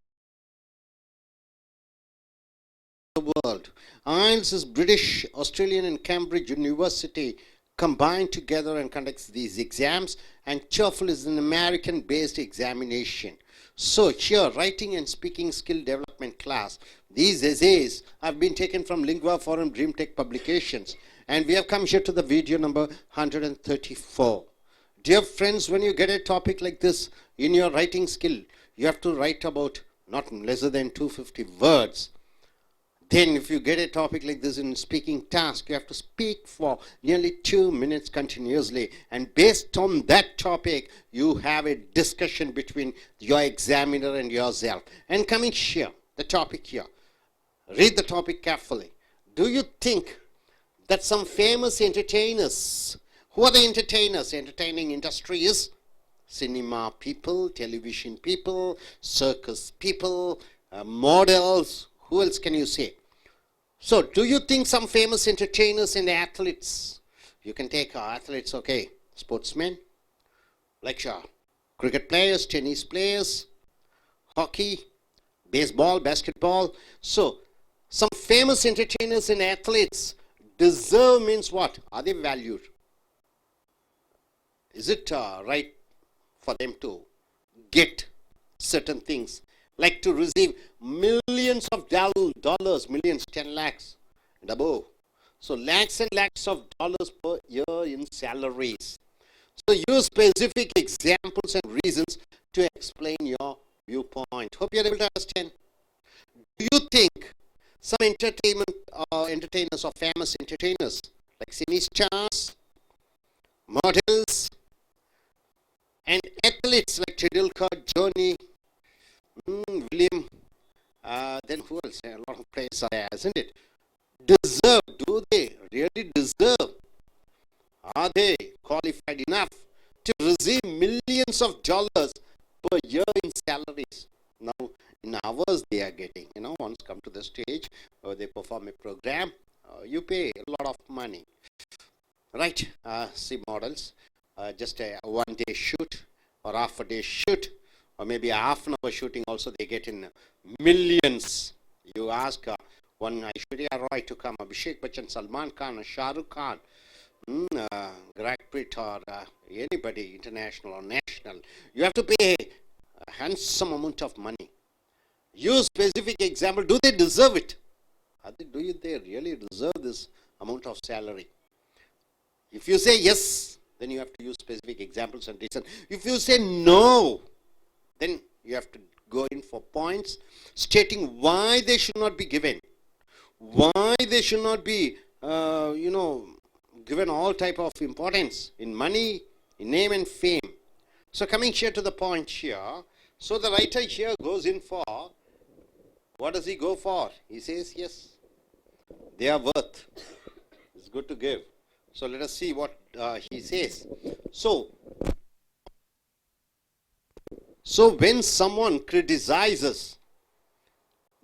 World. IELTS is British, Australian and Cambridge University combined together and conducts these exams, and TOEFL is an American based examination. So here, writing and speaking skill development class, these essays have been taken from Lingua Forum Dream Tech publications, and we have come here to the video number 134. Dear friends, when you get a topic like this in your writing skill, you have to write about not lesser than 250 words. Then if you get a topic like this in speaking task, you have to speak for nearly 2 minutes continuously. And based on that topic, you have a discussion between your examiner and yourself. And coming here, the topic here, read the topic carefully. Do you think that some famous entertainers, who are the entertainers? Entertaining industry is cinema people, television people, circus people, models. Who else can you say? So, do you think some famous entertainers and athletes, you can take athletes, okay, sportsmen, like cricket players, tennis players, hockey, baseball, basketball. So, some famous entertainers and athletes deserve means what? Are they valued? Is it right for them to get certain things? Like to receive millions of dollars, millions, 10 lakhs and above. So lakhs and lakhs of dollars per year in salaries. So use specific examples and reasons to explain your viewpoint. Hope you are able to understand. Do you think some entertainers or famous entertainers like cine stars, models and athletes like Chedilkar, Johnny, William, then who else? A lot of players are there, isn't it? Deserve, do they really deserve? Are they qualified enough to receive millions of dollars per year in salaries? Now, in hours they are getting, once come to the stage, or they perform a program, you pay a lot of money. Right? See models, just a one-day shoot or half-a-day shoot, or maybe a half an hour shooting also, they get in millions. You ask one Aishwarya Roy to come, Abhishek Bachchan, Salman Khan, Shah Rukh Khan, Greg Pitt or anybody, international or national, you have to pay a handsome amount of money. Use specific example. Do they deserve it? Do they really deserve this amount of salary? If you say yes, then you have to use specific examples and reason. If you say no, then you have to go in for points stating why they should not be given, why they should not be, given all type of importance in money, in name and fame. So coming here to the point here, so the writer here goes in for, what does he go for? He says, yes, they are worth. It's good to give. So let us see what he says. So when someone criticizes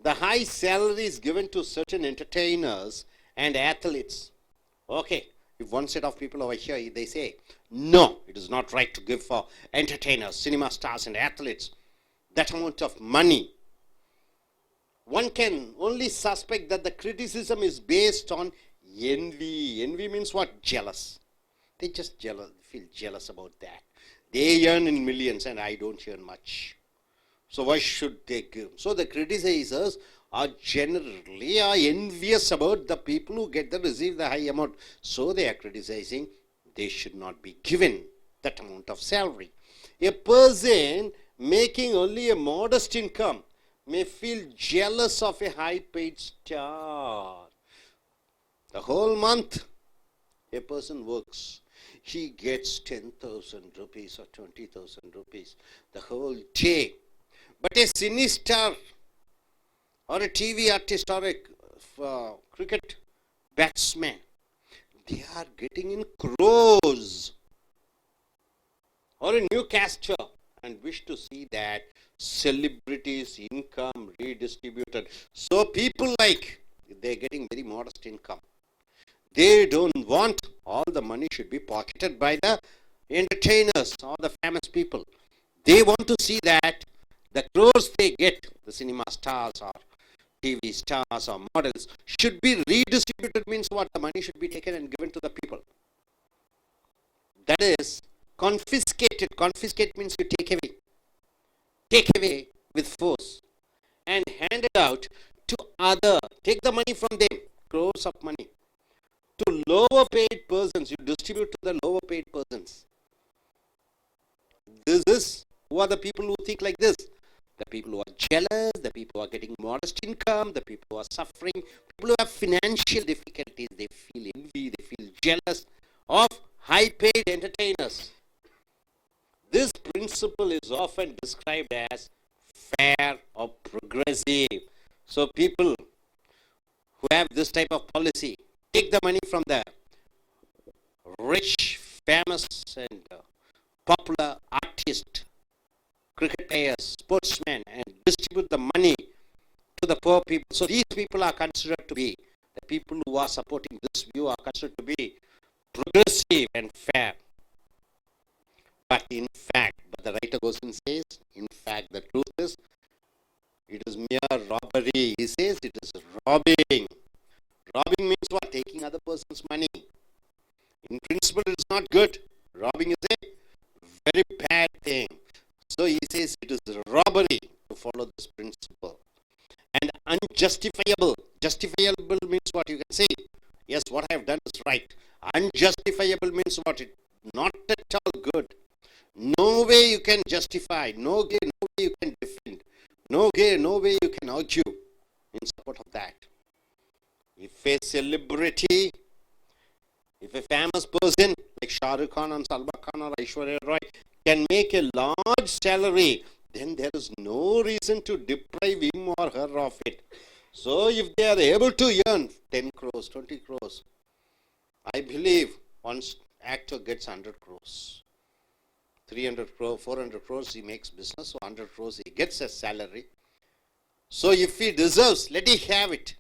the high salaries given to certain entertainers and athletes, okay, if one set of people over here, they say, no, it is not right to give for entertainers, cinema stars and athletes that amount of money, one can only suspect that the criticism is based on envy. Envy means what? Jealous. They just feel jealous about that. They earn in millions and I don't earn much. So why should they give? So the criticizers are generally envious about the people who receive the high amount. So they are criticizing they should not be given that amount of salary. A person making only a modest income may feel jealous of a high paid star. The whole month a person works, he gets 10,000 rupees or 20,000 rupees the whole day. But a cine star or a TV artist or a cricket batsman, they are getting in crores. Or a newscaster, and wish to see that celebrities' income redistributed. So people like, they're getting very modest income. They don't want all the money should be pocketed by the entertainers or the famous people. They want to see that the crores they get, the cinema stars or TV stars or models, should be redistributed. Means what? The money should be taken and given to the people. That is confiscated. Confiscate means you take away. Take away with force and hand it out to other. Take the money from them, crores of money, to lower paid persons. You distribute to the lower paid persons. Who are the people who think like this? The people who are jealous, the people who are getting modest income, the people who are suffering, people who have financial difficulties, they feel envy, they feel jealous of high paid entertainers. This principle is often described as fair or progressive. So people who have this type of policy take the money from the rich, famous and popular artists, cricket players, sportsmen, and distribute the money to the poor people. So these people are considered to be, the people who are supporting this view are considered to be progressive and fair. But in fact, the writer goes and says, in fact, the truth is, it is mere robbery. He says it is robbing. Robbing means what? Taking other person's money. In principle, it is not good. Robbing is a very bad thing. So he says it is robbery to follow this principle. And unjustifiable. Justifiable means what? You can say, yes, what I have done is right. Unjustifiable means what? It not at all good. No way you can justify. No way you can defend. No way you can argue in support of that. If a celebrity, if a famous person like Shah Rukh Khan or Salman Khan or Aishwarya Roy can make a large salary, then there is no reason to deprive him or her of it. So if they are able to earn 10 crores, 20 crores, I believe one actor gets 100 crores. 300 crores, 400 crores he makes business, so 100 crores he gets a salary. So if he deserves, let him have it.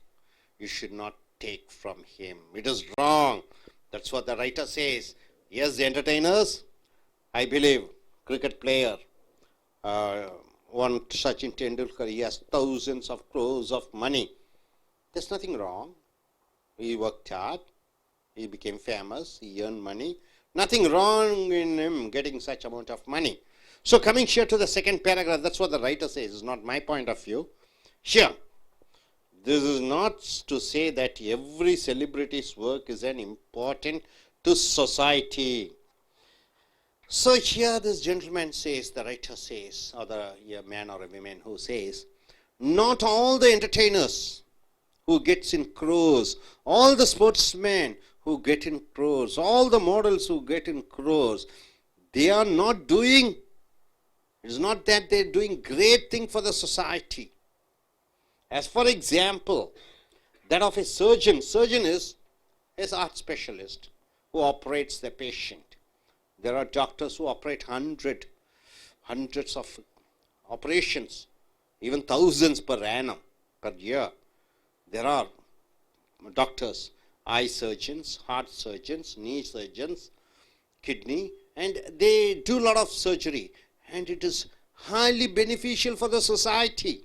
You should not take from him. It is wrong. That's what the writer says. Yes, the entertainers, I believe, cricket player, one Sachin Tendulkar, he has thousands of crores of money. There's nothing wrong. He worked hard. He became famous. He earned money. Nothing wrong in him getting such amount of money. So coming here to the second paragraph, that's what the writer says. It's not my point of view. Here, this is not to say that every celebrity's work is an important to society. So here this gentleman says, the writer says, or the man or a woman who says, not all the entertainers who gets in crores, all the sportsmen who get in crores, all the models who get in crores, they are not doing, it's not that they're doing great thing for the society. As for example, that of a surgeon. Surgeon is art specialist who operates the patient. There are doctors who operate hundreds of operations, even thousands per annum, per year. There are doctors, eye surgeons, heart surgeons, knee surgeons, kidney, and they do a lot of surgery, and it is highly beneficial for the society.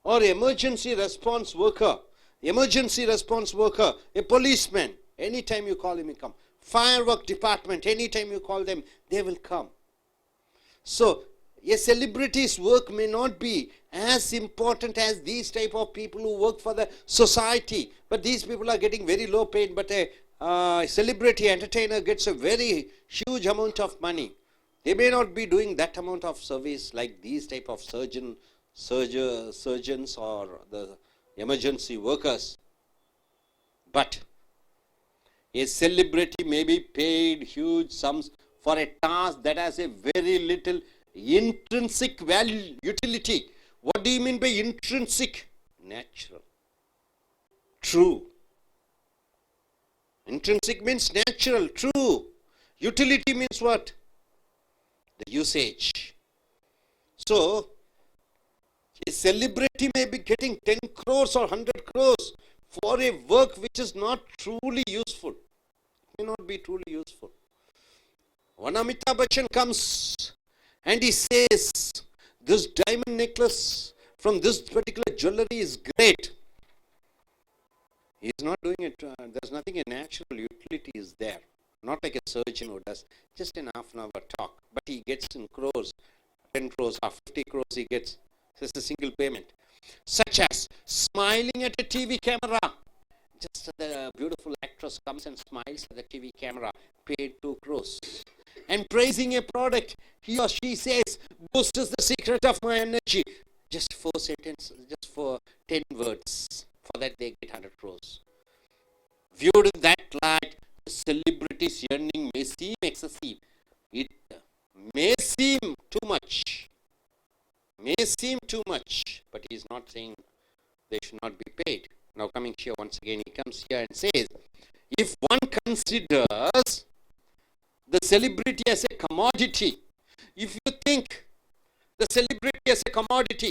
Or emergency response worker, a policeman, anytime you call him, he come. Firework department, anytime you call them, they will come. So, a celebrity's work may not be as important as these type of people who work for the society. But these people are getting very low paid, but a celebrity entertainer gets a very huge amount of money. They may not be doing that amount of service like these type of surgeons or the emergency workers. But a celebrity may be paid huge sums for a task that has a very little intrinsic value, utility. What do you mean by intrinsic? Natural. True. Intrinsic means natural, true. Utility means what? The usage. So, a celebrity may be getting 10 crores or 100 crores for a work which is not truly useful. It may not be truly useful. One Amitabh Bachchan comes and he says, this diamond necklace from this particular jewelry is great. He is not doing it, there's nothing, a natural utility is there. Not like a surgeon who does just an half an hour talk. But he gets in crores, 10 crores or 50 crores he gets. Just a single payment. Such as smiling at a TV camera. Just the beautiful actress comes and smiles at the TV camera, paid 2 crores. And praising a product, he or she says, Boost is the secret of my energy. Just 4 sentences, just for 10 words. For that they get 100 crores. Viewed in that light, the celebrity's earning may seem excessive. It may seem too much. May seem too much, but he is not saying they should not be paid. Now coming here once again, he comes here and says, if one considers the celebrity as a commodity, if you think the celebrity as a commodity,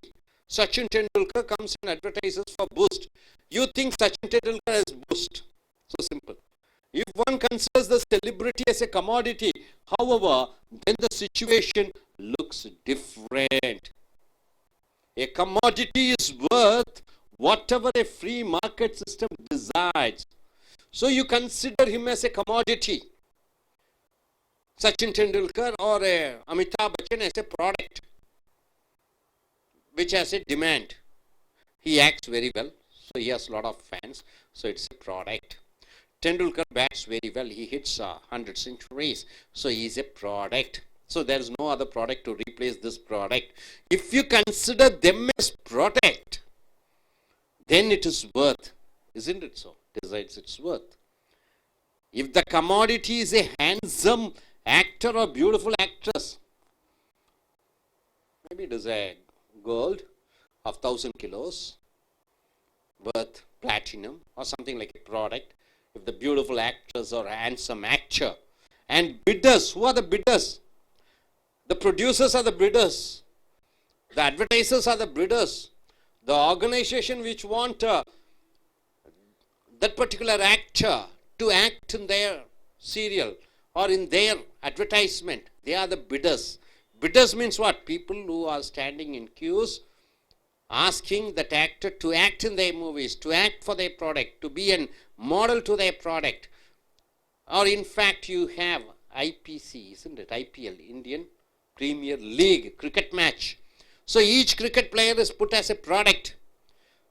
Sachin Tendulkar comes and advertises for Boost. You think Sachin Tendulkar has Boost. So simple. If one considers the celebrity as a commodity, however, then the situation looks different. A commodity is worth whatever a free market system decides. So you consider him as a commodity. Sachin Tendulkar or Amitabh Bachchan as a product which has a demand. He acts very well, so he has a lot of fans, so it's a product. Tendulkar bats very well, he hits 100 centuries, so he is a product. So there is no other product to replace this product. If you consider them as product, then it is worth, isn't it so? Decides its worth. If the commodity is a handsome actor or beautiful actress, maybe it is a gold of 1,000 kilos, worth platinum or something like a product. If the beautiful actress or handsome actor, and bidders, who are the bidders? The producers are the bidders. The advertisers are the bidders. The organization which want that particular actor to act in their serial or in their advertisement, they are the bidders. Bidders means what? People who are standing in queues asking that actor to act in their movies, to act for their product, to be a model to their product. Or in fact you have IPC, isn't it? IPL, Indian Premier League cricket match. So each cricket player is put as a product.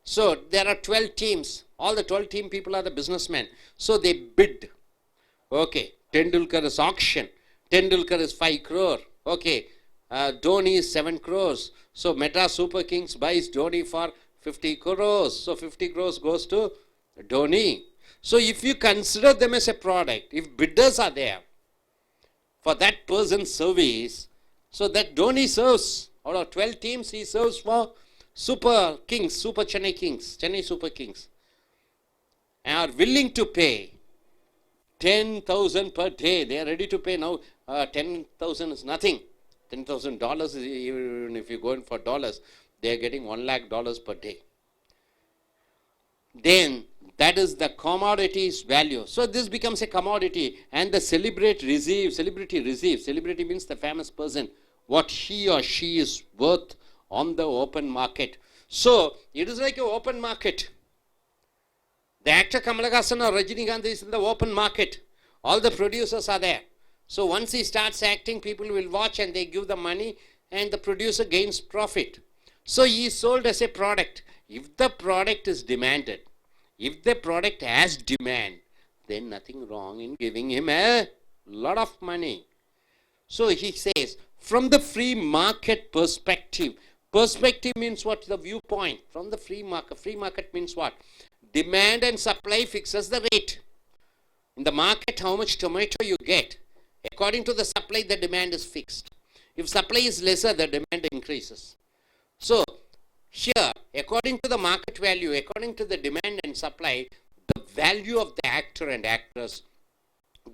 So there are 12 teams. All the 12 team people are the businessmen. So they bid. Okay, Tendulkar is auction. Tendulkar is 5 crore. Okay, Dhoni is 7 crores. So Madras Super Kings buys Dhoni for 50 crores. So 50 crores goes to Dhoni. So if you consider them as a product, if bidders are there for that person's service, so that Dhoni serves, out of 12 teams, he serves for Super Kings, Super Chennai Kings, Chennai Super Kings, and are willing to pay 10,000 per day. They are ready to pay now. 10,000 is nothing. $10,000 is, even if you go in for dollars, they are getting $1 lakh per day. Then that is the commodity's value. So this becomes a commodity, and the celebrity receives. Celebrity means the famous person, what he or she is worth on the open market. So it is like an open market. The actor Kamal Haasan or Rajinikanth is in the open market. All the producers are there. So once he starts acting, people will watch and they give the money, and the producer gains profit. So he is sold as a product. If the product is demanded, if the product has demand, then nothing wrong in giving him a lot of money. So he says, from the free market perspective means what? The viewpoint. From the free market means what? Demand and supply fixes the rate. In the market, how much tomato you get, according to the supply, the demand is fixed. If supply is lesser, the demand increases. So here, according to the market value, according to the demand and supply, the value of the actor and actress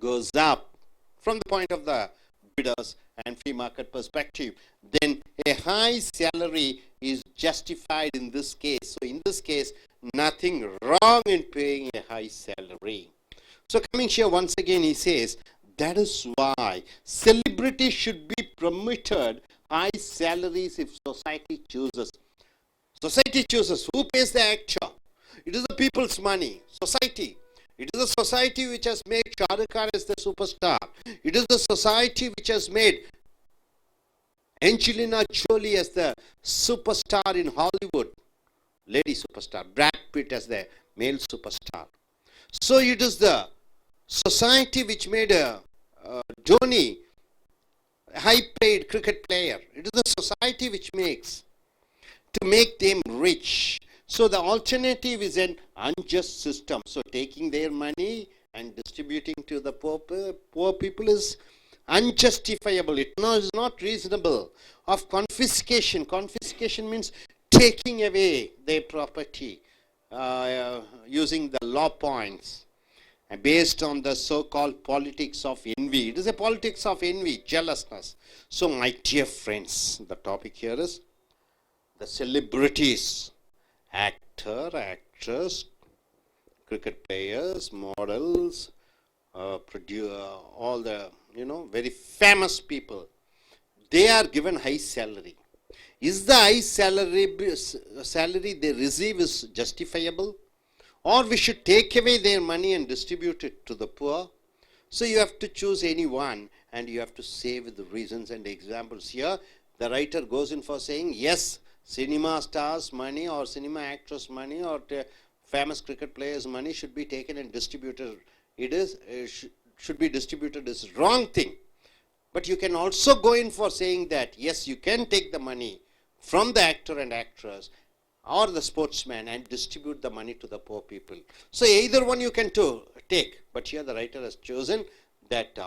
goes up from the point of the bidders and free market perspective. Then a high salary is justified in this case. So in this case, nothing wrong in paying a high salary. So coming here once again, he says, that is why celebrity should be permitted high salaries if society chooses. Society chooses. Who pays the actor? It is the people's money. Society. It is the society which has made Shah Rukh Khan as the superstar. It is the society which has made Angelina Jolie as the superstar in Hollywood. Lady superstar. Brad Pitt as the male superstar. So it is the society which made Dhoni a high-paid cricket player. It is the society which makes to make them rich. So the alternative is an unjust system. So taking their money and distributing to the poor people is unjustifiable. It is not reasonable. Of confiscation. Confiscation means taking away their property using the law points based on the so-called politics of envy. It is a politics of envy, jealousness. So my dear friends, the topic here is the celebrities, actor, actress, cricket players, models, all the, very famous people. They are given high salary. Is the high salary they receive is justifiable? Or we should take away their money and distribute it to the poor? So you have to choose any one, and you have to say with the reasons and examples. Here, the writer goes in for saying, yes, cinema stars' money or cinema actors' money or famous cricket players' money should be taken and distributed. It is should be distributed is wrong thing. But you can also go in for saying that, yes, you can take the money from the actor and actress or the sportsman and distribute the money to the poor people. So either one you can take. But here the writer has chosen that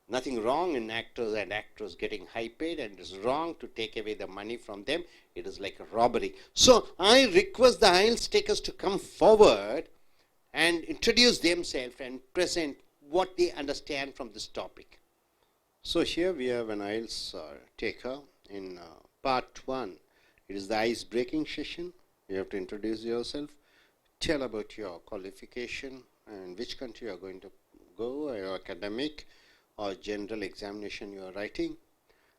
nothing wrong in actors and actors getting high paid, and it is wrong to take away the money from them. It is like a robbery. So I request the IELTS takers to come forward and introduce themselves and present what they understand from this topic. So here we have an IELTS taker in part 1. It is the ice breaking session. You have to introduce yourself, tell about your qualification and which country you are going to go, your academic or general examination you are writing.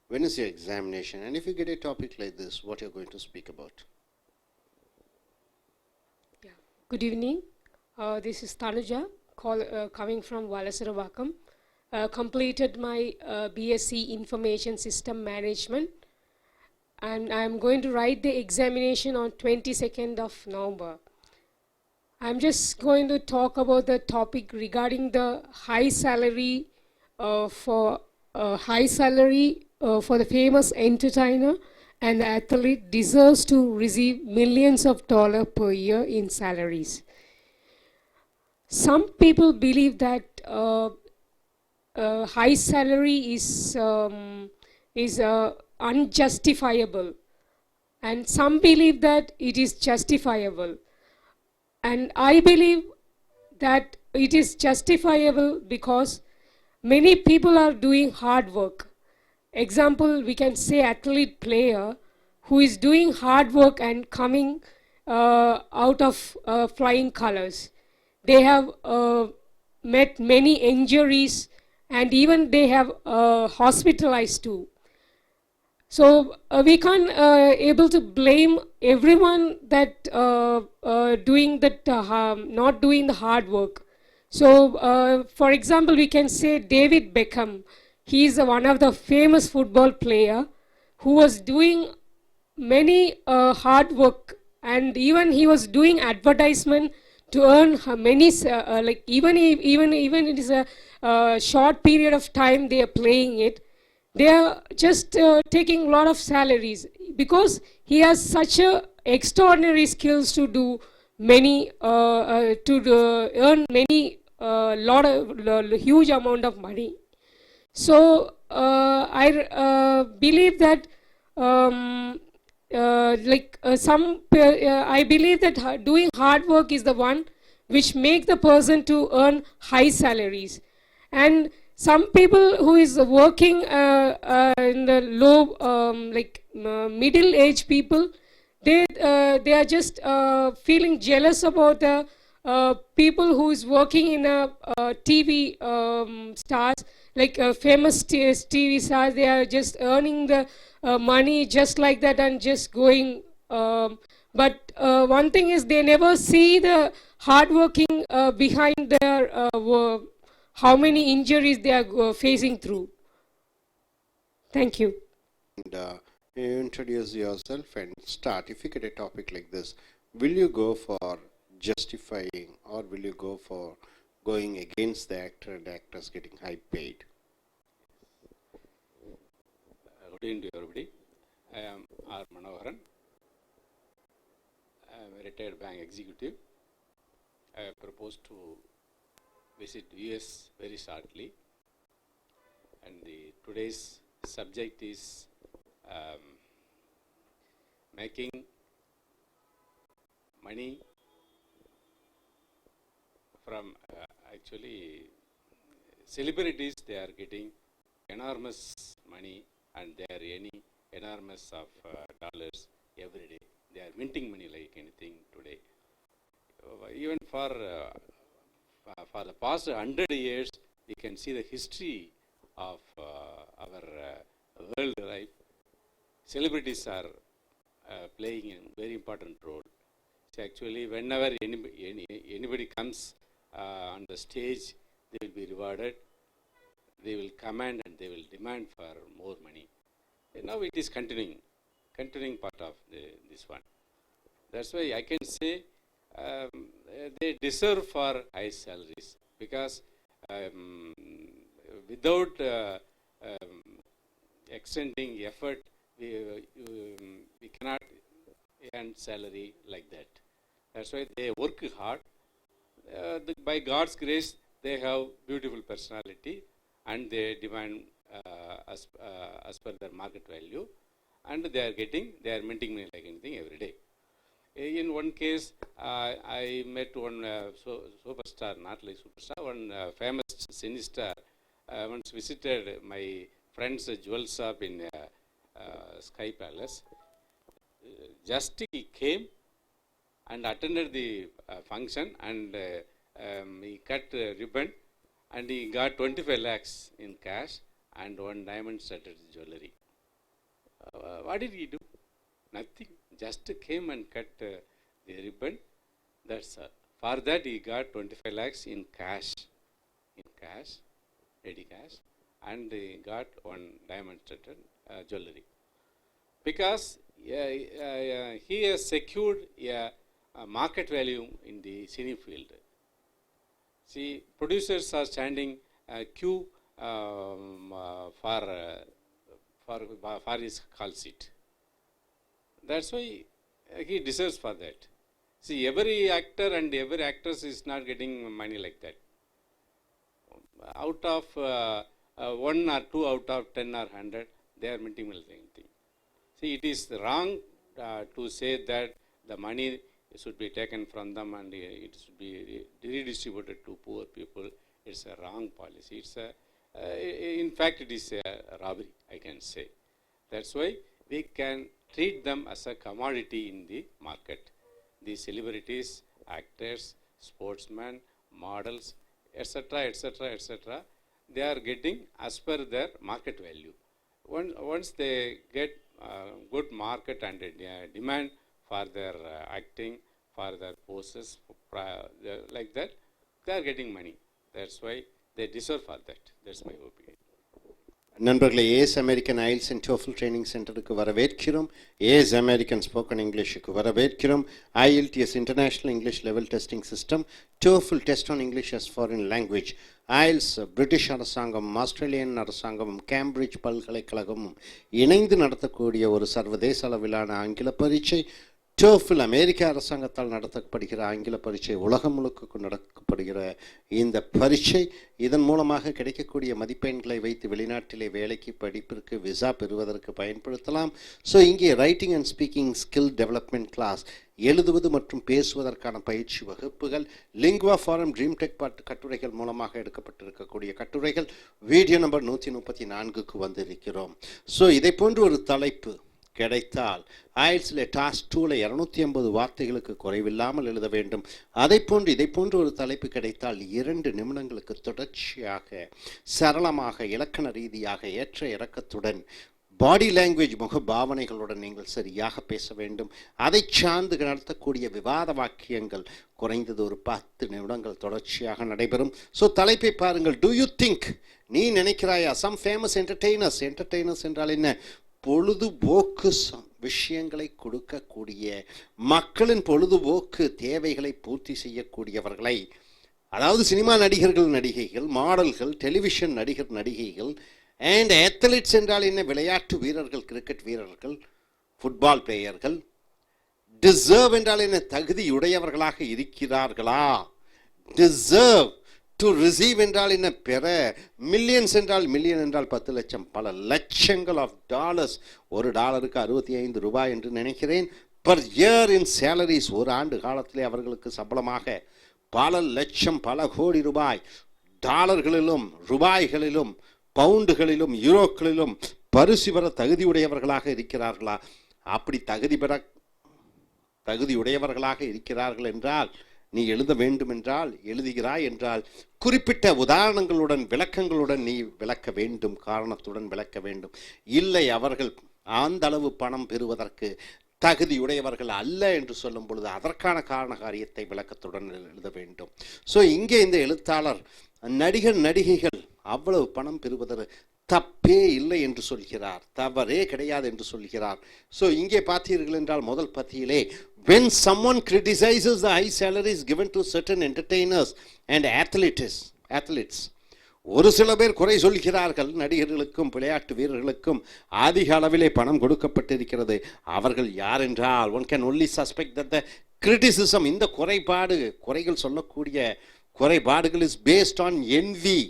When is your examination? And if you get a topic like this, what you are going to speak about? Yeah. Good evening. This is Tanuja, coming from Valasaravakkam. Completed my BSc Information System Management, and I am going to write the examination on 22nd of November. I'm just going to talk about the topic regarding the high salary for the famous entertainer and the athlete deserves to receive millions of dollars per year in salaries. Some people believe that high salary is unjustifiable, and some believe that it is justifiable. And I believe that it is justifiable because many people are doing hard work. Example, we can say athlete player who is doing hard work and coming out of flying colors. They have met many injuries, and even they have hospitalized too. So we can't able to blame everyone that doing that not doing the hard work. So for example, we can say David Beckham. He is one of the famous football player who was doing many hard work, and even he was doing advertisement to earn many like even it is a short period of time they are playing it, they are just taking a lot of salaries because he has such a extraordinary skills to do many earn many lot of huge amount of money. So I believe that I believe that doing hard work is the one which make the person to earn high salaries. And some people who is working in the low middle age people, they are just feeling jealous about the people who is working in a TV stars, like famous TV stars. They are just earning the money just like that and just going. But one thing is they never see the hard working behind their how many injuries they are facing through. Thank you. And you introduce yourself and start. If you get a topic like this, will you go for justifying or will you go for going against the actor and actors getting high paid? Good evening to everybody. I am R. Manoharan. I am a retired bank executive. I propose to visit US very shortly, and today's subject is making money from actually celebrities. They are getting enormous money and they are earning enormous of dollars every day. They are minting money like anything today. Even for the past 100 years, we can see the history of our world life. Celebrities are playing a very important role. So actually, whenever anybody comes on the stage, they will be rewarded. They will command and they will demand for more money. And now it is continuing part of this one. That's why I can say they deserve for high salaries, because without extending effort, we cannot earn salary like that. That's why they work hard. By God's grace, they have beautiful personality and they demand as per their market value, and they are minting money like anything every day. In one case, I met one superstar, not like superstar, one famous cine star once visited my friend's jewel shop in Sky Palace. Just he came and attended the function, and he cut ribbon, and he got 25 lakhs in cash and one diamond-studded jewelry. What did he do? Nothing. Just came and cut the ribbon. That's all. For that he got 25 lakhs in cash, ready cash, and he got one diamond-studded jewelry. Because he has secured a market value in the cine field. See, producers are standing queue for his call sheet. That's why he deserves for that. See, every actor and every actress is not getting money like that. Out of 1 or 2 out of 10 or 100, they are minting anything. See, it is wrong to say that the money should be taken from them and it should be redistributed to poor people. It's a wrong policy. In fact, it is a robbery, I can say. That's why we can treat them as a commodity in the market. The celebrities, actors, sportsmen, models, etc., etc., etc., they are getting as per their market value. Once they get good market and demand for their acting, for their poses, like that, they are getting money. That's why they deserve for that. That's my opinion. நண்பர்களே, AS American IELTS and TOEFL training சென்டருக்கு வரவேற்கிறோம். AS American spoken இங்கிலீஷுக்கு வரவேற்கிறோம். IELTS international English level testing system, TOEFL test on English as foreign language, IELTS British அரசாங்கமும் Australian அரசாங்கமும் Cambridge பல்கலைக்கழகமும் இணைந்து நடத்தக்கூடிய ஒரு சர்வதேச அளவிலான ஆங்கில பரீட்சை, டோஃபில் அமெரிக்க அரசாங்கத்தால் நடத்தப்படுகிற ஆங்கில பரீட்சை, உலகம் முழுக்க நடக்கப்படுகிற இந்த பரீட்சை, இதன் மூலமாக கிடைக்கக்கூடிய மதிப்பெண்களை வைத்து வெளிநாட்டிலே வேலைக்கு படிப்பிற்கு விசா பெறுவதற்கு பயன்படுத்தலாம். ஸோ இங்கே writing and speaking skill development class, எழுதுவது மற்றும் பேசுவதற்கான பயிற்சி வகுப்புகள், லிங்குவா ஃபாரம் ட்ரீம் டெக் கட்டுரைகள் மூலமாக எடுக்கப்பட்டிருக்கக்கூடிய கட்டுரைகள், வீடியோ நம்பர் 134க்கு வந்திருக்கிறோம். ஸோ இதை போன்ற ஒரு தலைப்பு கிடைத்தால் ஐஎல்ட்ஸில் டாஸ்க் 2ல் 250 வார்த்தைகளுக்கு குறைவில்லாமல் எழுத வேண்டும். இதை போன்று ஒரு தலைப்பு கிடைத்தால் 2 நிமிடங்களுக்கு தொடர்ச்சியாக சரளமாக இலக்கண ரீதியாக ஏற்ற இறக்கத்துடன் பாடி லாங்குவேஜ் முக பாவனைகளுடன் நீங்கள் சரியாக பேச வேண்டும். அதை சார்ந்து நடத்தக்கூடிய விவாத வாக்கியங்கள் குறைந்தது ஒரு 10 நிமிடங்கள் தொடர்ச்சியாக நடைபெறும். ஸோ தலைப்பை பாருங்கள். டூ யூ திங்க், நீ நினைக்கிறாயா, சம் ஃபேமஸ் என்டர்டெய்னர்ஸ் என்றால் என்ன? பொழுதுபோக்கு விஷயங்களை கொடுக்கக்கூடிய, மக்களின் பொழுதுபோக்கு தேவைகளை பூர்த்தி செய்யக்கூடியவர்களை, அதாவது சினிமா நடிகர்கள் நடிகைகள், மாடல்கள், டெலிவிஷன் நடிகர் நடிகைகள், அண்ட் அத்லெட்ஸ் என்றால் என்ன? விளையாட்டு வீரர்கள், கிரிக்கெட் வீரர்கள், ஃபுட்பால் பிளேயர்கள். டிசர்வ் என்றால் என்ன? தகுதியுடையவர்களாக இருக்கிறார்களா? டிசர்வ் டு ரிசீவ் என்றால் என்ன? பெற. மில்லியன்ஸ் என்றால், மில்லியன் என்றால் 10 லட்சம், பல லட்சங்கள் ஆஃப் டாலர்ஸ். $1 $65 என்று நினைக்கிறேன். பர் இயர் இன் சேலரிஸ், ஒரு ஆண்டு காலத்திலே அவர்களுக்கு சம்பளமாக பல லட்சம், பல கோடி ரூபாய் டாலர்களிலும் ரூபாய்களிலும் பவுண்டுகளிலும் யூரோக்களிலும் பரிசு பெற தகுதியுடையவர்களாக இருக்கிறார்களா? அப்படி தகுதியுடையவர்களாக இருக்கிறார்கள் என்றால், நீ எழுத வேண்டும் என்றால், எழுதுகிறாய் என்றால், குறிப்பிட்ட உதாரணங்களுடன் விளக்கங்களுடன் நீ விளக்க வேண்டும், காரணத்துடன் விளக்க வேண்டும். இல்லை, அவர்கள் அந்த அளவு பணம் பெறுவதற்கு தகுதியுடையவர்கள் அல்ல என்று சொல்லும் பொழுது அதற்கான காரண காரியத்தை விளக்கத்துடன் எழுத வேண்டும். ஸோ இங்கே இந்த எழுத்தாளர் நடிகர் நடிகைகள் அவ்வளவு பணம் பெறுவதற்கு தப்பே இல்லை என்று சொல்கிறார், தவறே கிடையாது என்று சொல்கிறார். ஸோ இங்கே பார்த்தீர்கள் என்றால் முதல் பத்தியிலே, when someone criticizes the high salaries given to certain entertainers and athletes, ஒரு சில பேர் குறை சொல்கிறார்கள், நடிகர்களுக்கும் விளையாட்டு வீரர்களுக்கும் அதிக அளவிலே பணம் கொடுக்கப்பட்டிருக்கிறது. அவர்கள் யார் என்றால், one can only suspect that the criticism, இந்த குறைகள் சொல்லக்கூடிய குறைபாடுகள் is based on envy,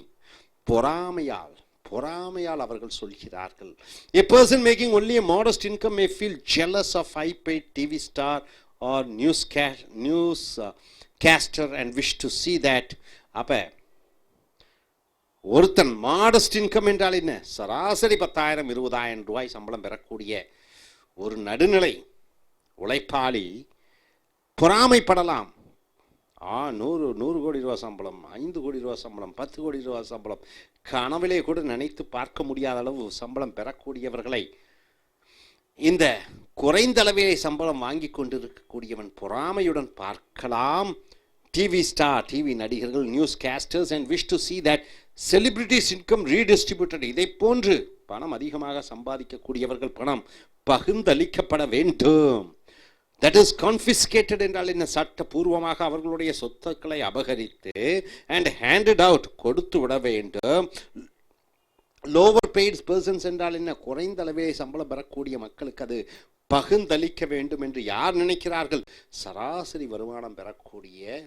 பொறாமையால் அவர்கள் சொல்கிறார்கள். A person making only a modest income may feel jealous of high-paid TV star or newscaster and wish to see that. அப்ப ஒருத்தன் modest income என்றால் என்ன? சராசரி 10,000 20,000 ரூபாய் சம்பளம் பெறக்கூடிய ஒரு நடுநிலை உழைப்பாளி பொறாமைப்படலாம். 100 கோடி ரூபா சம்பளம், 5 கோடி ரூபா சம்பளம், 10 கோடி ரூபா சம்பளம், கனவிலே கூட நினைத்து பார்க்க முடியாத அளவு சம்பளம் பெறக்கூடியவர்களை இந்த குறைந்த அளவிலே சம்பளம் வாங்கி கொண்டிருக்கக்கூடியவன் பொறாமையுடன் பார்க்கலாம். டிவி நடிகர்கள், news casters and wish to see that celebrities income redistributed. இதை போன்று பணம் அதிகமாக சம்பாதிக்கக்கூடியவர்கள் பணம் பகிர்ந்தளிக்கப்பட வேண்டும். That is confiscated என்றால் என்ன? சட்டபூர்வமாக அவர்களுடைய சொத்துக்களை அபகரித்து and handed out, கொடுத்து விட வேண்டும். lower paid persons என்றால் என்ன? குறைந்த அளவே சம்பளம் பெறக்கூடிய மக்களுக்கு அது பகிர்ந்தளிக்க வேண்டும் என்று யார் நினைக்கிறார்கள்? சராசரி வருமானம் பெறக்கூடிய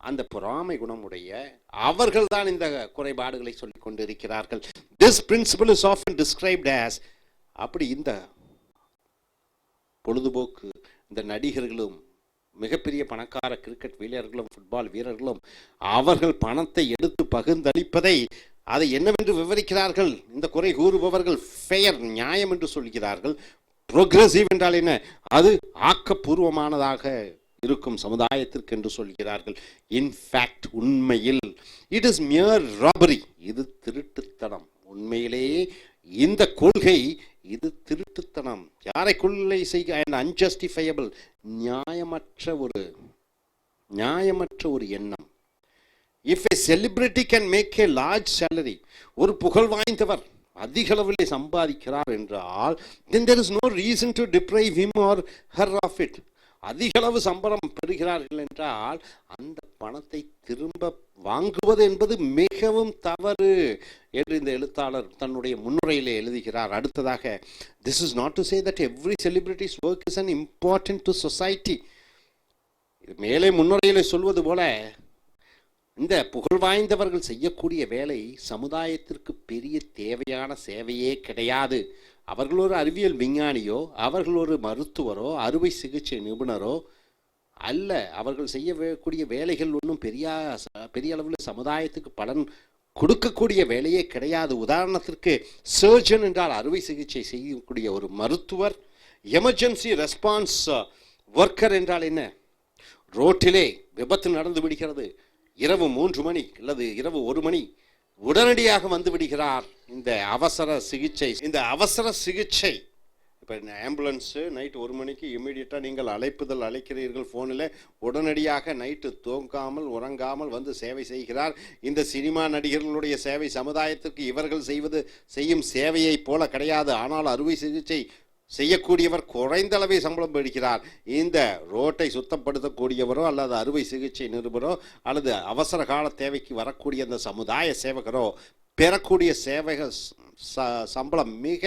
அந்த பொறாமை குணமுடைய அவர்கள் தான் இந்த குறைபாடுகளை சொல்லிக் கொண்டிருக்கிறார்கள். This principle is often described as, அப்படி இந்த பொழுதுபோக்கு இந்த நடிகர்களும் மிகப்பெரிய பணக்கார கிரிக்கெட் வீரர்களும் ஃபுட்பால் வீரர்களும் அவர்கள் பணத்தை எடுத்து பகிர்ந்தளிப்பதை அதை என்னவென்று விவரிக்கிறார்கள்? இந்த குறை கூறுபவர்கள் ஃபெயர், நியாயம் என்று சொல்கிறார்கள். ப்ரோக்ரெசிவ் என்றால் என்ன? அது ஆக்கப்பூர்வமானதாக இருக்கும் சமுதாயத்திற்கு என்று சொல்கிறார்கள். இன்ஃபேக்ட் உண்மையில் இட் இஸ் மியர் ராபரி, இது திருட்டுத்தனம். உண்மையிலேயே இந்த கொள்கை இது திருட்டுத்தனம். யாரை கொள்ளை செய்ய அன்ஜஸ்டிஃபையபிள், நியாயமற்ற ஒரு எண்ணம். If a celebrity can make a large salary, ஒரு புகழ் வாய்ந்தவர் அதிக அளவில் சம்பாதிக்கிறார் என்றால் then there is no reason to deprive him or her of it. அதிக அளவு சம்பளம் பெறுகிறார்கள் என்றால் அந்த பணத்தை திரும்ப வாங்குவது என்பது மிகவும் தவறு என்று இந்த எழுத்தாளர் தன்னுடைய முன்னுரையிலே எழுதுகிறார். அடுத்ததாக, this is not to say that every celebrity's work is an important to society. மேலே முன்னுரையிலே சொல்வது போல இந்த புகழ் வாய்ந்தவர்கள் செய்யக்கூடிய வேலை சமுதாயத்திற்கு பெரிய தேவையான சேவையே கிடையாது. அவர்கள் ஒரு அறிவியல் விஞ்ஞானியோ, அவர்கள் ஒரு மருத்துவரோ, அறுவை சிகிச்சை நிபுணரோ அல்ல. அவர்கள் செய்யக்கூடிய வேலைகள் ஒன்றும் பெரிய அளவில் சமுதாயத்துக்கு பலன் கொடுக்கக்கூடிய வேலையே கிடையாது. உதாரணத்திற்கு, சர்ஜன் என்றால் அறுவை சிகிச்சை செய்யக்கூடிய ஒரு மருத்துவர். எமர்ஜென்சி ரெஸ்பான்ஸ் ஒர்க்கர் என்றால் என்ன? ரோட்டிலே விபத்து நடந்து விடுகிறது, இரவு 3 மணி அல்லது இரவு 1 மணி, உடனடியாக வந்து விடுகிறார் இந்த அவசர சிகிச்சை. இப்போ ஆம்புலன்ஸு நைட்டு 1 மணிக்கு இமீடியட்டாக நீங்கள் அழைக்கிறீர்கள் ஃபோனில், உடனடியாக நைட்டு தூங்காமல் உறங்காமல் வந்து சேவை செய்கிறார். இந்த சினிமா நடிகர்களுடைய சேவை சமுதாயத்திற்கு இவர்கள் செய்யும் சேவையை போல கிடையாது. ஆனால் அறுவை சிகிச்சை செய்யக்கூடியவர் குறைந்த அளவே சம்பளம் பெறுகிறார். இந்த ரோட்டை சுத்தப்படுத்தக்கூடியவரோ அல்லது அறுவை சிகிச்சை நிருபரோ அல்லது அவசர கால தேவைக்கு வரக்கூடிய அந்த சமுதாய சேவகரோ பெறக்கூடிய சேவைகள் சம்பளம் மிக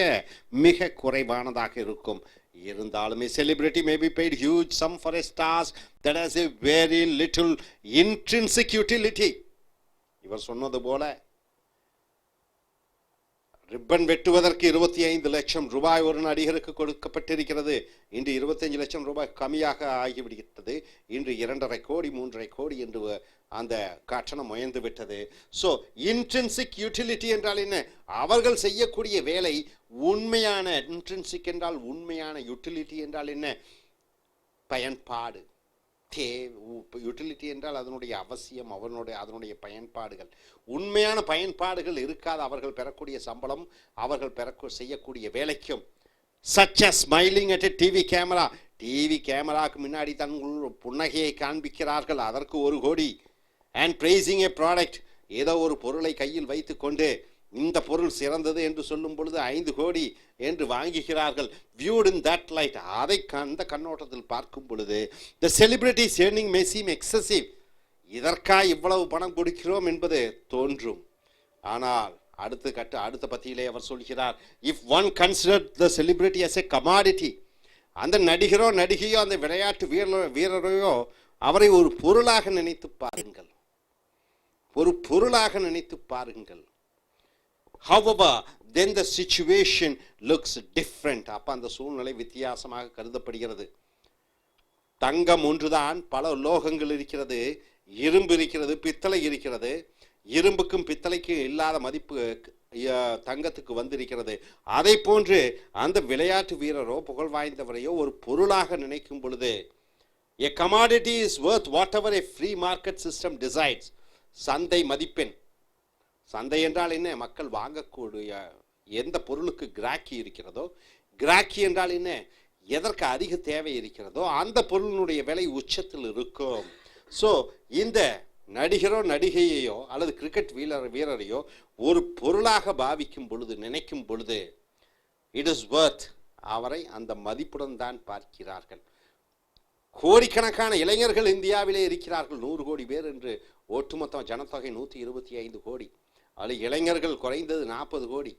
மிக குறைவானதாக இருக்கும். இருந்தாலுமே celebrity may be paid huge sum for a task that has a very little intrinsic utility. இவர் சொன்னது போல ரிப்பன் வெட்டுவதற்கு 25 லட்சம் ரூபாய் ஒரு நடிகருக்கு கொடுக்கப்பட்டிருக்கிறது. இன்று 25 லட்சம் ரூபாய் கம்மியாக ஆகிவிடுகிறது. இன்று 2.5 கோடி 3.5 கோடி என்று அந்த கட்டணம் உயர்ந்து விட்டது. ஸோ இன்ட்ரின்சிக் யூட்டிலிட்டி என்றால் என்ன? அவர்கள் செய்யக்கூடிய வேலை உண்மையான, இன்ட்ரின்சிக் என்றால் உண்மையான, யூட்டிலிட்டி என்றால் என்ன? பயன்பாடு. யூட்டிலிட்டி என்றால் அதனுடைய அவசியம், அதனுடைய பயன்பாடுகள். உண்மையான பயன்பாடுகள் இருக்காது அவர்கள் பெறக்கூடிய சம்பளம், அவர்கள் செய்யக்கூடிய வேலைக்கும். such as smiling at a TV கேமராக்கு முன்னாடி தங்கள் புன்னகையை காண்பிக்கிறார்கள், அதற்கு 1 கோடி. and praising a product, ஏதோ ஒரு பொருளை கையில் வைத்து கொண்டு இந்த பொருள் சிறந்தது என்று சொல்லும் பொழுது 5 கோடி என்று வாங்குகிறார்கள். viewed in that light, அதை அந்த கண்ணோட்டத்தில் பார்க்கும் பொழுது the celebrities earning may seem excessive. இதற்காக இவ்வளவு பணம் கொடுக்கிறோம் என்பது தோன்றும். ஆனால் அடுத்த பத்தியிலே அவர் சொல்கிறார், if one considered the celebrity as a commodity, அந்த நடிகரோ நடிகையோ அந்த விளையாட்டு வீரரையோ அவரை ஒரு பொருளாக நினைத்து பாருங்கள். However, then the situation looks different. அப்ப அந்த சூழ்நிலை வித்தியாசமாக கருதப்படுகிறது. தங்கம் ஒன்றுதான், பல லோகங்கள் இருக்கிறது, இரும்பு இருக்கிறது, பித்தளை இருக்கிறது. இரும்புக்கும் பித்தளைக்கும் இல்லாத மதிப்பு தங்கத்துக்கு வந்திருக்கிறது. அதை போன்று அந்த விளையாட்டு வீரரோ புகழ் வாய்ந்தவரையோ ஒரு பொருளாக நினைக்கும் பொழுது, a commodity is worth whatever a free market system decides. சந்தை மதிப்பெண். சந்தை என்றால் என்ன? மக்கள் வாங்கக்கூடிய எந்த பொருளுக்கு கிராக்கி இருக்கிறதோ, கிராக்கி என்றால் என்ன? எதற்கு அதிக தேவை இருக்கிறதோ அந்த பொருளினுடைய விலை உச்சத்தில் இருக்கும். ஸோ இந்த நடிகரோ நடிகையையோ அல்லது கிரிக்கெட் வீரரையோ ஒரு பொருளாக பாவிக்கும் பொழுது, நினைக்கும் பொழுது, இட் இஸ் வர்த், அவரை அந்த மதிப்புடன் தான் பார்க்கிறார்கள். கோடிக்கணக்கான இளைஞர்கள் இந்தியாவிலே இருக்கிறார்கள், 100 கோடி பேர் என்று ஒட்டுமொத்த ஜனத்தொகை 125 கோடி. அதில் இளைஞர்கள் குறைந்தது 40 கோடி.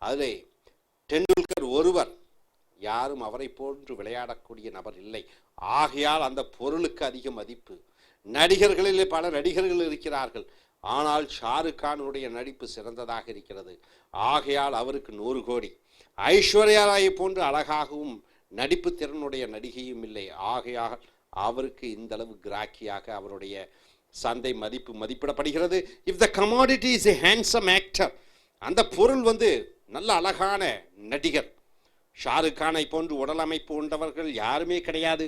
அதில் டெண்டுல்கர் ஒருவர் யாரும் அவரை போன்று விளையாடக்கூடிய நபர் இல்லை. ஆகையால் அந்த பொருளுக்கு அதிக மதிப்பு. நடிகர்களிலே பல நடிகர்கள் இருக்கிறார்கள், ஆனால் ஷாருக் கானுடைய நடிப்பு சிறந்ததாக இருக்கிறது. ஆகையால் அவருக்கு 100 கோடி. ஐஸ்வர்யா ராயை போன்று அழகாகவும் நடிப்பு திறனுடைய நடிகையும் இல்லை. ஆகையால் அவருக்கு இந்த அளவு கிராக்கியாக அவருடைய சந்தை மதிப்பிடப்படுகிறது. If the commodity is a handsome actor, அந்த பொருள் நல்ல அழகான நடிகர். ஷாருக் கானை போன்று உடல் அமைப்பு கொண்டவர்கள் யாருமே கிடையாது.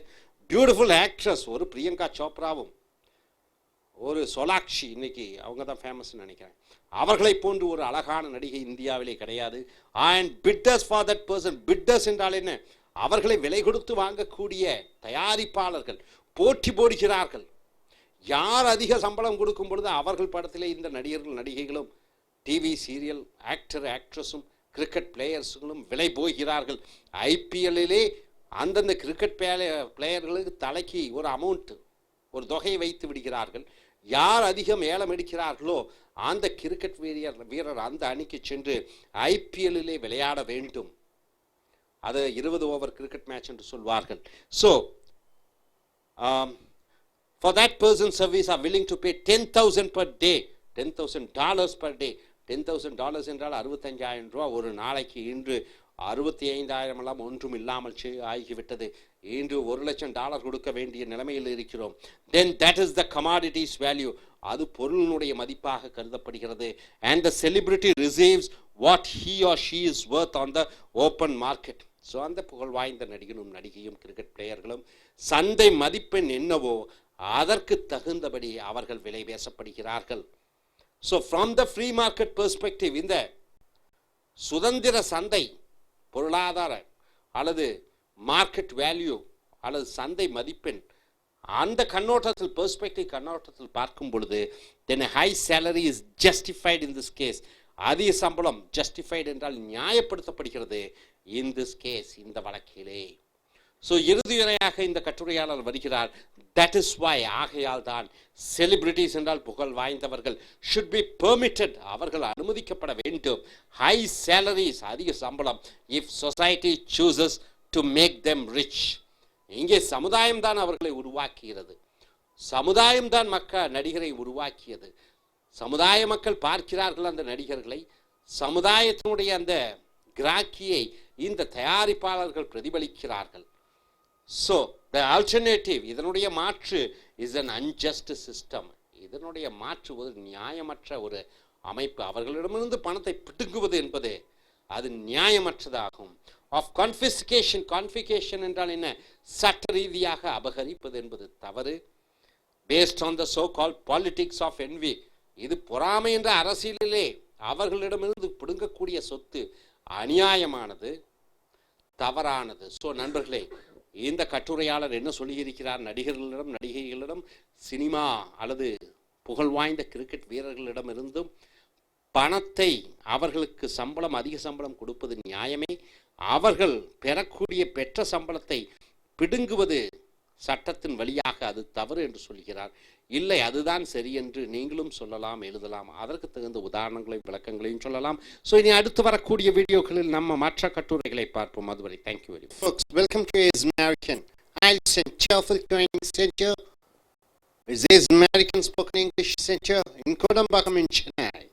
பியூட்டிஃபுல் ஆக்ட்ரஸ் ஒரு பிரியங்கா சோப்ராவும் ஒரு சோலாக்ஷி, இன்னைக்கு அவங்க தான் ஃபேமஸ்ன்னு நினைக்கிறேன், அவர்களை போன்று ஒரு அழகான நடிகை இந்தியாவிலே கிடையாது. And bitters for that person. Bitters என்றால் என்ன? அவர்களை விலை கொடுத்து வாங்கக்கூடிய தயாரிப்பாளர்கள் போட்டி போடுகிறார்கள். யார் அதிக சம்பளம் கொடுக்கும் பொழுது அவர்கள் படத்திலே இந்த நடிகர்கள் நடிகைகளும் டிவி சீரியல் ஆக்டர் ஆக்ட்ரஸும் கிரிக்கெட் பிளேயர்ஸுகளும் விலை போகிறார்கள். ஐபிஎல்லிலே அந்தந்த கிரிக்கெட் பிளேயர்களுக்கு தலைக்கு ஒரு அமௌண்ட், ஒரு தொகையை வைத்து விடுகிறார்கள். யார் அதிகம் ஏலம் எடுக்கிறார்களோ அந்த கிரிக்கெட் வீரர் அந்த அணிக்கு சென்று ஐபிஎல்லிலே விளையாட வேண்டும். அது 20 ஓவர் கிரிக்கெட் மேட்ச் என்று சொல்வார்கள். So for that person's service are willing to pay $10,000 per day, $10,000 per day. $10,000 என்றால் 65,000 ரூபா ஒரு நாளைக்கு. இன்று 65,000 எல்லாம் ஒன்றும் இல்லாமல் ஆகிவிட்டது. இன்று $1,00,000 கொடுக்க வேண்டிய நிலைமையில் இருக்கிறோம். Then that is the commodity's value. அது பொருளினுடைய மதிப்பாக கருதப்படுகிறது. And the celebrity receives what he or she is worth on the open market. So அந்த புகழ் வாய்ந்த நடிகனும் நடிகையும் கிரிக்கெட் பிளேயர்களும் சந்தை மதிப்பெண் என்னவோ அதற்கு தகுந்தபடி அவர்கள் விலை பேசப்படுகிறார்கள். So from the free market perspective, இந்த சுதந்திர சந்தை பொருளாதார அல்லது மார்க்கெட் வேல்யூ அல்லது சந்தை மதிப்பெண் அந்த கண்ணோட்டத்தில் பெர்ஸ்பெக்டிவ் கண்ணோட்டத்தில் பார்க்கும் பொழுது then high salary is justified in this case. அதிக சம்பளம் ஜஸ்டிஃபைடு என்றால் நியாயப்படுத்தப்படுகிறது இன் திஸ் கேஸ், இந்த வழக்கிலே. ஸோ இறுதியாக இந்த கட்டுரையாளர் வருகிறார். தட் இஸ் வை, ஆகையால் தான் செலிபிரிட்டிஸ் என்றால் புகழ் வாய்ந்தவர்கள் should be permitted, அவர்கள் அனுமதிக்கப்பட வேண்டும். ஹை சேலரிஸ், அதிக சம்பளம், if society chooses to make them rich. இங்கே சமுதாயம் தான் அவர்களை உருவாக்குகிறது. சமுதாயம் தான் நடிகரை உருவாக்கியது. சமுதாய மக்கள் பார்க்கிறார்கள் அந்த நடிகர்களை. சமுதாயத்தினுடைய அந்த கிராக்கியை இந்த தயாரிப்பாளர்கள் பிரதிபலிக்கிறார்கள். ஸோ த ஆல்டர்னேட்டிவ், இதனுடைய மாற்று இஸ் அன் அன்ஜஸ்ட் சிஸ்டம். இதனுடைய மாற்று ஒரு நியாயமற்ற ஒரு அமைப்பு. அவர்களிடமிருந்து பணத்தை பிடுங்குவது என்பது அது நியாயமற்றதாகும். ஆஃப் கான்ஃபிஸ்கேஷன், கான்ஃபிகேஷன் என்றால் என்ன? சட்ட ரீதியாக அபகரிப்பது என்பது தவறு. Based on the so called politics of envy, இது பொறாமை என்ற அரசியலிலே அவர்களிடமிருந்து பிடுங்கக்கூடிய சொத்து அநியாயமானது, தவறானது. ஸோ நண்பர்களே, இந்த கட்டுரையாளர் என்ன சொல்லியிருக்கிறார்? நடிகர்களிடம் நடிகைகளிடம் சினிமா அல்லது புகழ் வாய்ந்த கிரிக்கெட் வீரர்களிடமிருந்தும் பணத்தை, அவர்களுக்கு சம்பளம், அதிக சம்பளம் கொடுப்பது நியாயமே. அவர்கள் பெற்ற சம்பளத்தை பிடுங்குவது சட்டத்தின் வழியாக அது தவறு என்று சொல்கிறார். இல்லை, அதுதான் சரி என்று நீங்களும் சொல்லலாம், எழுதலாம். அதற்கு தகுந்த உதாரணங்களையும் விளக்கங்களையும் சொல்லலாம். ஸோ இனி அடுத்து வரக்கூடிய வீடியோக்களில் நம்ம மற்ற கட்டுரைகளை பார்ப்போம். அதுவரை thank you very much. Folks, welcome to Is American Ielts and TOEFL Training Center. Is American Spoken English Center in Kodambakam in Chennai.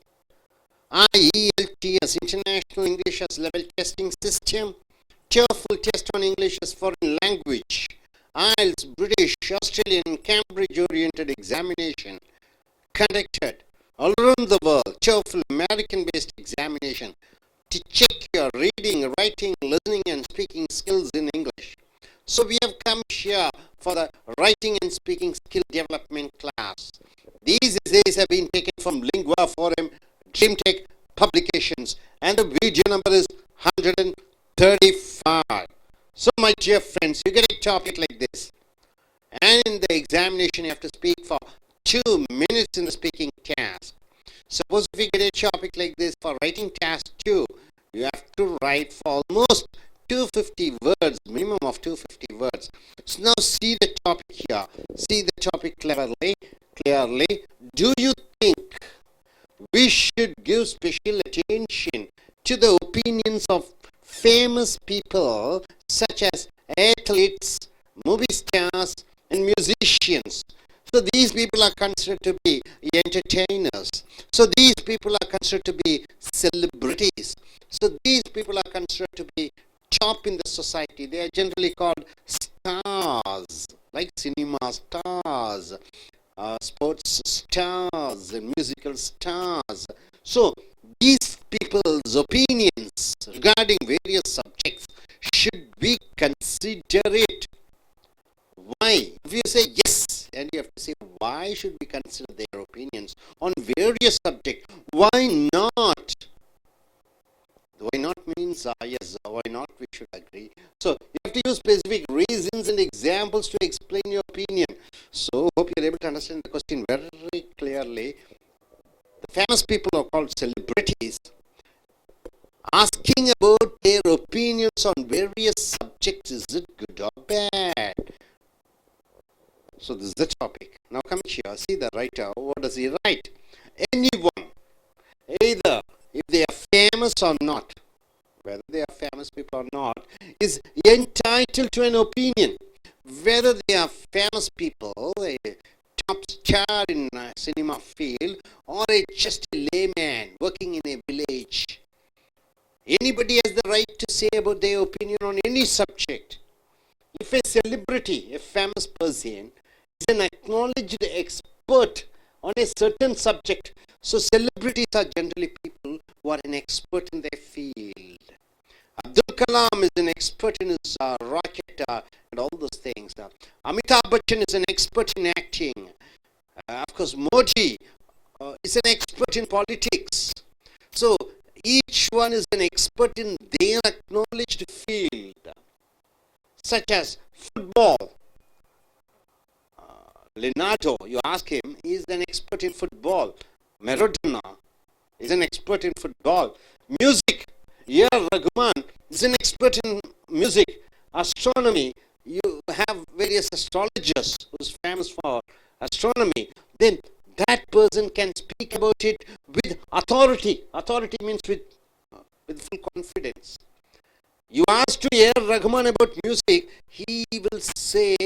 Ielts International English as Level Testing System. TOEFL Test on English as Foreign Language. IELTS British, Australian, Cambridge-oriented examination conducted all around the world. TOEFL American-based examination to check your reading, writing, listening and speaking skills in English. So we have come here for the writing and speaking skill development class. These essays have been taken from Lingua Forum, DreamTech Publications, and the video number is 135. So my dear friends, you get a topic like this, and in the examination you have to speak for 2 minutes in the speaking task. Suppose if you get a topic like this for writing task 2, you have to write for almost 250 words, minimum of 250 words. So now see the topic here, see the topic clearly. Do you think we should give special attention to the opinions of famous people such as athletes, movie stars, and musicians. So these people are considered to be entertainers. So these people are considered to be celebrities. So these people are considered to be top in the society. They are generally called stars, like cinema stars, sports stars, and musical stars. So these people's opinions regarding various subjects should we consider it? Why? If you say yes, and you have to say why should we consider their opinions on various subjects? Why not? Why not means yes, why not we should agree. So you have to use specific reasons and examples to explain your opinion. So hope you're able to understand the question very clearly. The famous people are called celebrities. Asking about their opinions on various subjects, is it good or bad? So this is the topic. Now come here, see the writer, what does he write? Anyone, either if they are famous or not, whether they are famous people or not, is entitled to an opinion. Whether they are famous people, a top star in a cinema field, or just a layman working in a village. Anybody has the right to say about their opinion on any subject. If a celebrity, a famous person, is an acknowledged expert on a certain subject, so celebrities are generally people who are an expert in their field. Abdul Kalam is an expert in his rocket and all those things. Amitabh Bachchan is an expert in acting. Of course, Modi is an expert in politics. So each one is an expert in their acknowledged field, such as football. Leonardo, you ask him, he is an expert in football. Maradona is an expert in football. Music, Rahman is an expert in music. Astronomy, you have various astrologers who's famous for astronomy. Then that person can speak about it with authority. Authority means with full confidence. You ask to Rahman about music, he will say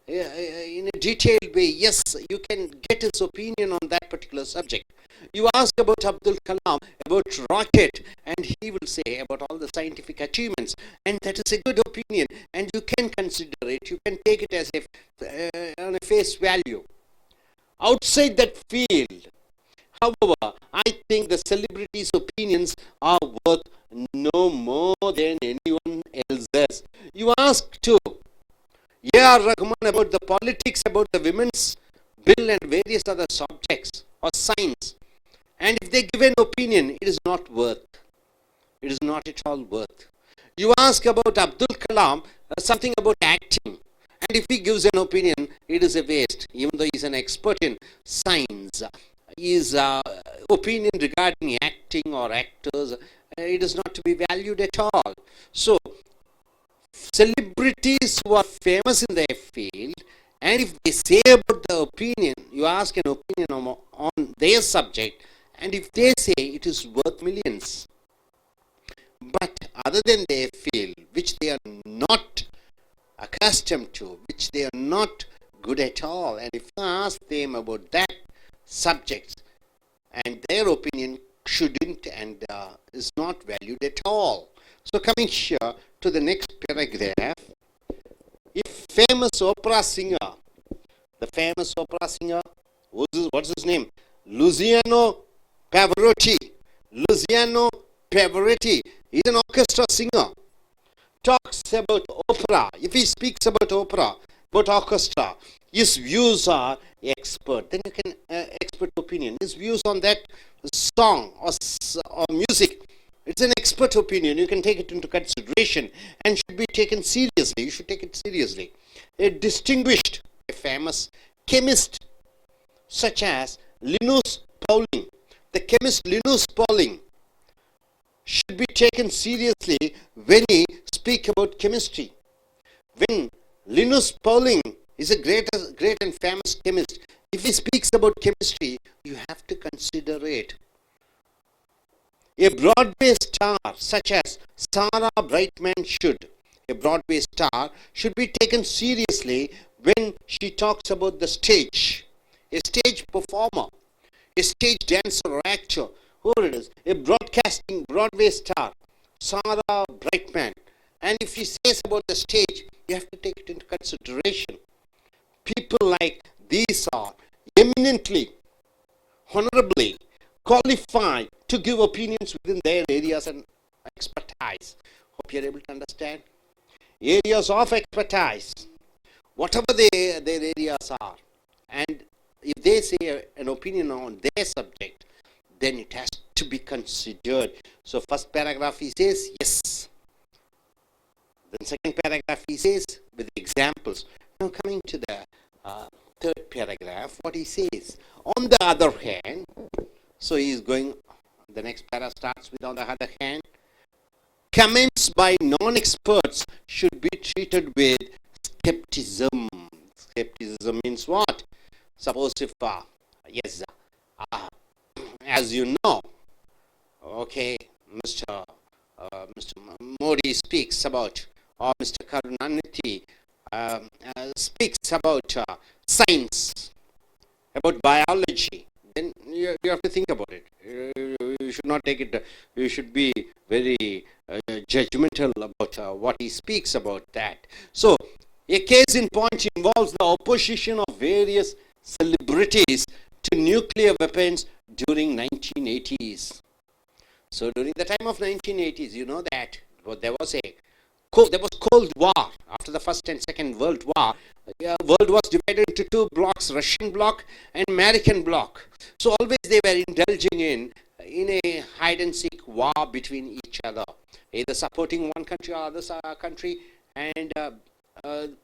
in a detailed way, yes, you can get his opinion on that particular subject. You ask about Abdul Kalam, about rocket, and he will say about all the scientific achievements, and that is a good opinion, and you can consider it, you can take it as on a face value. Outside that field, however, I think the celebrities' opinions are worth no more than anyone else's. You ask to Rahman about the politics, about the women's bill and various other subjects or science, and if they give an opinion, it is not worth. It is not at all worth. You ask about Abdul Kalam, something about acting, and if he gives an opinion, it is a waste, even though he is an expert in science. His opinion regarding acting or actors, it is not to be valued at all. So, celebrities who are famous in their field, and if they say about the opinion, you ask an opinion on their subject, and if they say it is worth millions, but other than their field, which they are not accustomed to, which they are not good at all, and if you ask them about that subject, and their opinion shouldn't and is not valued at all. So coming here to the next paragraph, if famous opera singer, the famous opera singer, what's his name? Luciano Pavarotti. Luciano Pavarotti is an orchestra singer. Talks about opera. If he speaks about opera, about orchestra, his views are expert. Then you can expert opinion. His views on that song or music, it's an expert opinion. You can take it into consideration and should be taken seriously. You should take it seriously. A distinguished, a famous chemist such as Linus Pauling. The chemist Linus Pauling should be taken seriously when he speaks about chemistry. When Linus Pauling is a great and famous chemist, if he speaks about chemistry, you have to consider it. A Broadway star such as Sarah Brightman should. a Broadway star, should be taken seriously when she talks about the stage. A stage performer, a stage dancer or actor, whoever it is, a broadcasting Broadway star, Sarah Brightman. And if she says about the stage, you have to take it into consideration. People like these are eminently, honorably qualified to give opinions within their areas and expertise. Hope you're able to understand. Areas of expertise, whatever their areas are, and if they say an opinion on their subject, then it has to be considered. So first paragraph he says yes. Then second paragraph he says with examples. Now coming to the third paragraph, what he says. On the other hand, so he is going, the next paragraph starts with on the other hand, comments by non-experts should be treated with skepticism. Skepticism means what? Suppose if, yes, as you know, okay, Mr. Modi speaks about, or Mr. Karunanidhi speaks about science, about biology, then you have to think about it. You should not take it, you should be very judgmental about what he speaks about that. So, a case in point involves the opposition of various celebrities to nuclear weapons during 1980s. So during the time of 1980s, you know that there was Cold War. After the First and Second World War, world was divided into two blocks, Russian bloc and American bloc. So always they were indulging in a hide and seek war between each other, either supporting one country or other country, and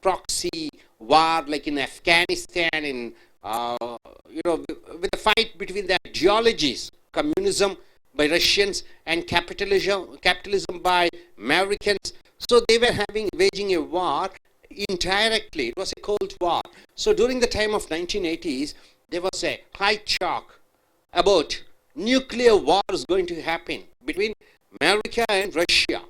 proxy war like in Afghanistan, in with the fight between the ideologies, communism by Russians and capitalism by Americans. So they were waging a war indirectly. It was a Cold War. So during the time of 1980s, there was a high talk about nuclear war is going to happen between America and Russia.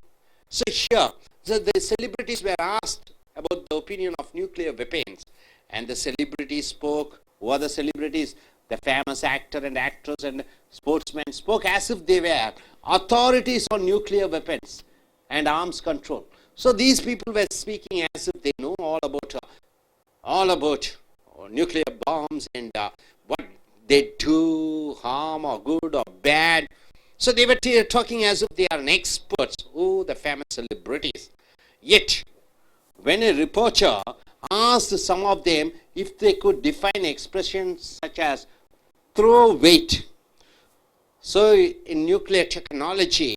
So here, the celebrities were asked about the opinion of nuclear weapons, and the celebrities spoke. Who are the celebrities? The famous actor and actress and sportsmen spoke as if they were authorities on nuclear weapons and arms control. So these people were speaking as if they know all about nuclear bombs and what they do, harm or good or bad. So they were talking as if they are experts. Oh, the famous celebrities. Yet, when a reporter asked some of them if they could define expressions such as throw weight. So in nuclear technology,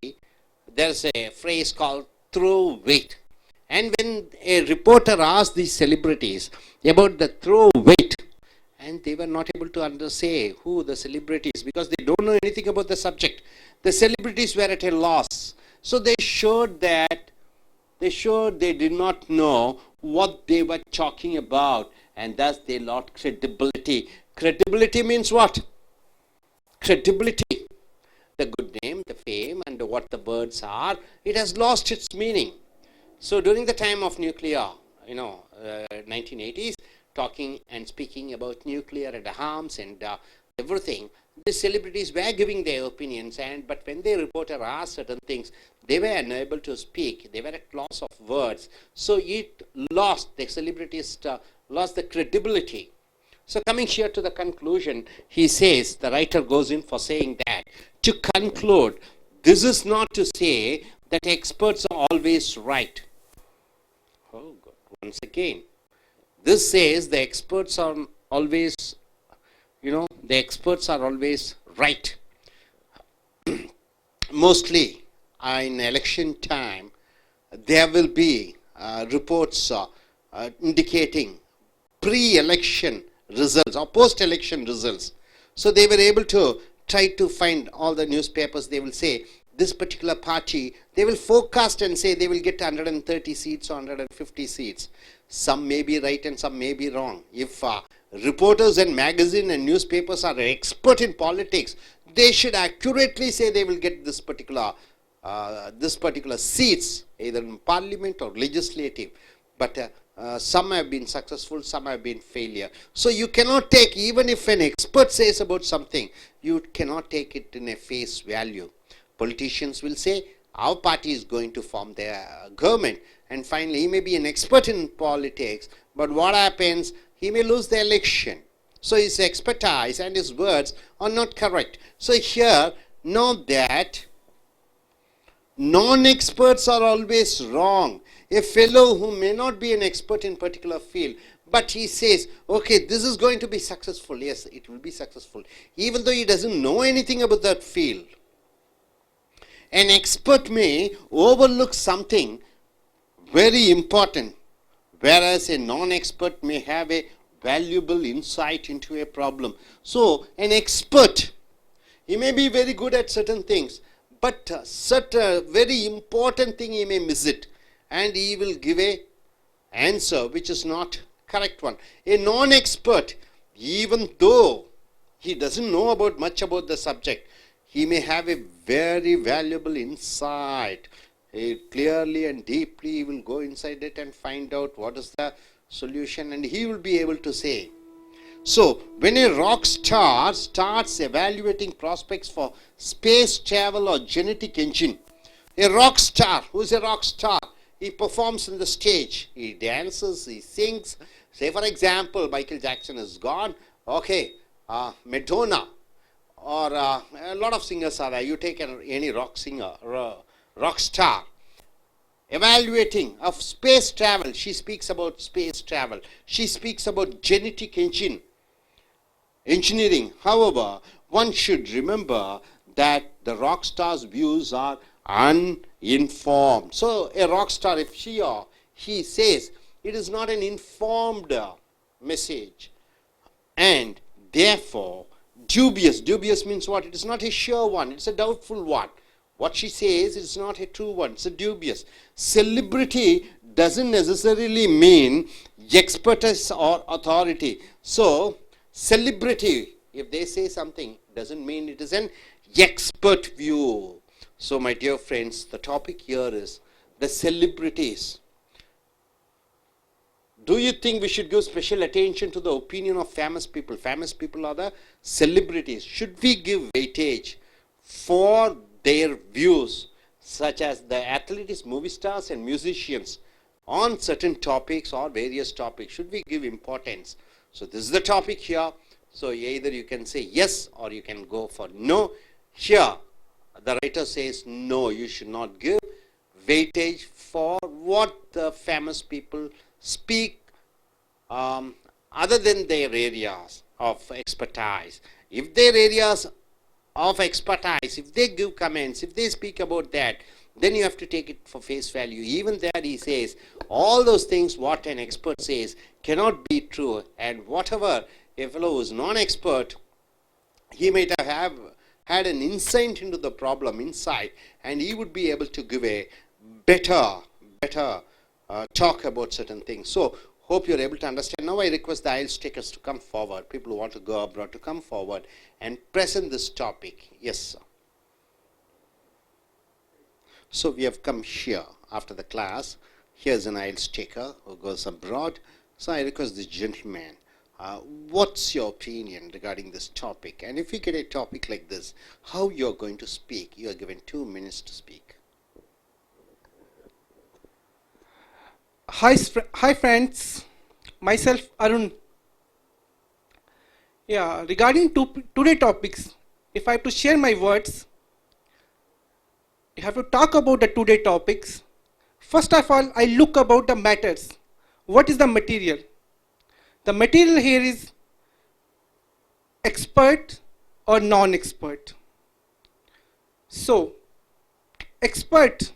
there's a phrase called throw weight. And when a reporter asked these celebrities about the throw weight, and they were not able to say who the celebrities, because they don't know anything about the subject. The celebrities were at a loss. So they showed they did not know what they were talking about, and thus they lost credibility. Credibility means what? Credibility. The good name, the fame, and what the words are, it has lost its meaning. So during the time of nuclear, 1980s, talking and speaking about nuclear and arms and everything, the celebrities were giving their opinions, but when the reporter asked certain things, they were unable to speak. They were at loss of words. So it lost, the celebrities lost the credibility. So coming here to the conclusion, he says, the writer goes in for saying that, to conclude, this is not to say that experts are always right. Oh God, once again, this says the experts are always, the experts are always right. Mostly in election time, there will be reports indicating pre-election results or post-election results. So they were able to try to find all the newspapers. They will say this particular party, they will forecast and say they will get 130 seats or 150 seats. Some may be right and some may be wrong. If reporters and magazine and newspapers are expert in politics, they should accurately say they will get this particular this particular seats, either in parliament or legislative, but some have been successful, some have been failure. So you cannot take, even if an expert says about something, you cannot take it in a face value. Politicians will say, our party is going to form their government, and finally he may be an expert in politics, but what happens, he may lose the election. So his expertise and his words are not correct. So here, know that non-experts are always wrong. A fellow who may not be an expert in particular field, but he says, okay, this is going to be successful. Yes, it will be successful, even though he doesn't know anything about that field. An expert may overlook something very important, whereas a non-expert may have a valuable insight into a problem. So an expert, he may be very good at certain things, but such a very important thing he may miss it, and he will give a answer which is not correct one. A non-expert, even though he doesn't know about much about the subject, he may have a very valuable insight. Clearly and deeply he will go inside it and find out what is the solution, and he will be able to say. So when a rock star starts evaluating prospects for space travel or genetic engine, a rock star, who is a rock star? He performs on the stage, he dances, he sings. Say for example, Michael Jackson is gone, okay, Madonna, or a lot of singers are there. You take any rock singer, rock star, evaluating of space travel. She speaks about space travel. She speaks about genetic engineering. However, one should remember that the rock star's views are uninformed. So a rock star, if she or he says, it is not an informed message, and therefore dubious. Dubious means what? It is not a sure one, it's a doubtful one. What she says is not a true one, it's a dubious. Celebrity doesn't necessarily mean expertise or authority. So celebrity, if they say something, doesn't mean it is an expert view. So my dear friends, the topic here is the celebrities. Do you think we should give special attention to the opinion of famous people? Famous people are the celebrities. Should we give weightage for their views, such as the athletes, movie stars and musicians, on certain topics or various topics? Should we give importance? So this is the topic here. So either you can say yes or you can go for no. Here the writer says no, you should not give weightage for what the famous people speak other than their areas of expertise. If their areas of expertise, if they give comments, if they speak about that, then you have to take it for face value. Even there he says all those things what an expert says cannot be true, and whatever a fellow who is non-expert, he might have had an insight into the problem inside, and he would be able to give a better talk about certain things. So hope you're able to understand. Now I request the Ielts takers to come forward, people who want to go abroad to come forward and present this topic. Yes, sir. So we have come here after the class. Here's an Ielts taker who goes abroad. So I request this gentleman, what's your opinion regarding this topic? And if you get a topic like this, how you're going to speak? You are given 2 minutes to speak. Hi friends, myself Arun. Yeah, regarding today topics, if I have to share my words, I have to talk about the today topics. First of all, I look about the matters. What is the material? The material here is expert or non-expert. So, expert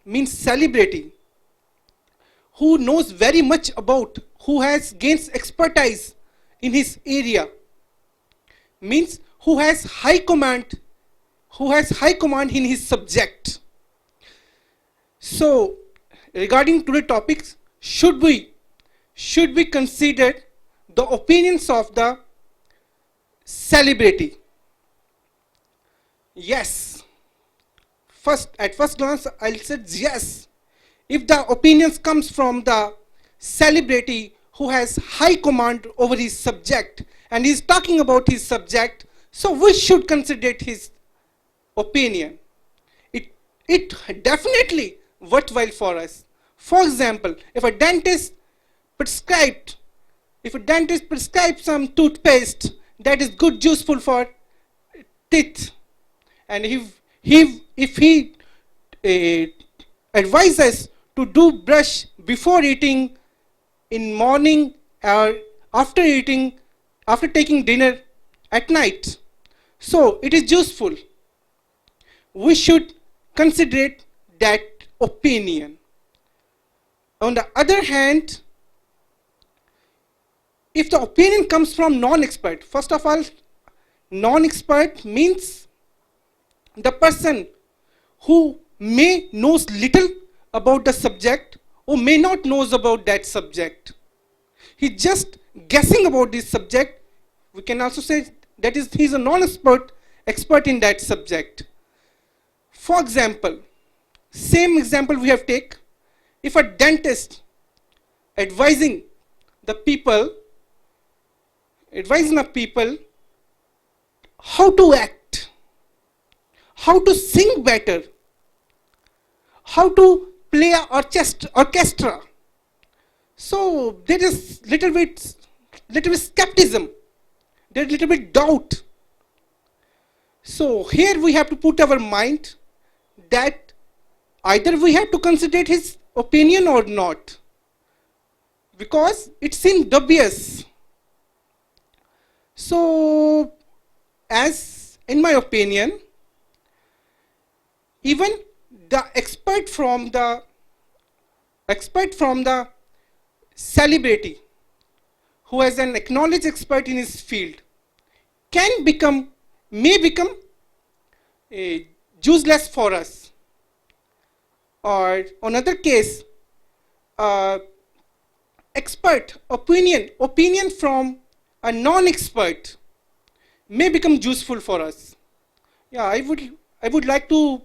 means celebrity, who knows very much about, who has gained expertise in his area, means who has high command in his subject. So regarding today's topics, should we consider the opinions of the celebrity? Yes. at first glance, I'll say yes. If the opinions comes from the celebrity who has high command over his subject and he's talking about his subject, so we should consider his opinion. It definitely worthwhile for us. For example, if a dentist prescribed some toothpaste that is good, useful for teeth, and if he advises to do brush before eating in morning or after taking dinner at night, so it is useful, we should consider that opinion. On the other hand, if the opinion comes from non-expert, first of all, non-expert means the person who may knows little about the subject or may not knows about that subject. He's just guessing about this subject. We can also say that he's a non-expert in that subject. For example, same example we have take. If a dentist advising the people how to act, how to sing better, how to play orchestra, so there is little bit skepticism, there is little bit doubt. So here we have to put our mind that either we have to consider his opinion or not, because it seems dubious. So, as in my opinion, even the expert from the celebrity who is an acknowledged expert in his field may become useless for us. Or another case, opinion from a non-expert may become useful for us. Yeah, I would like to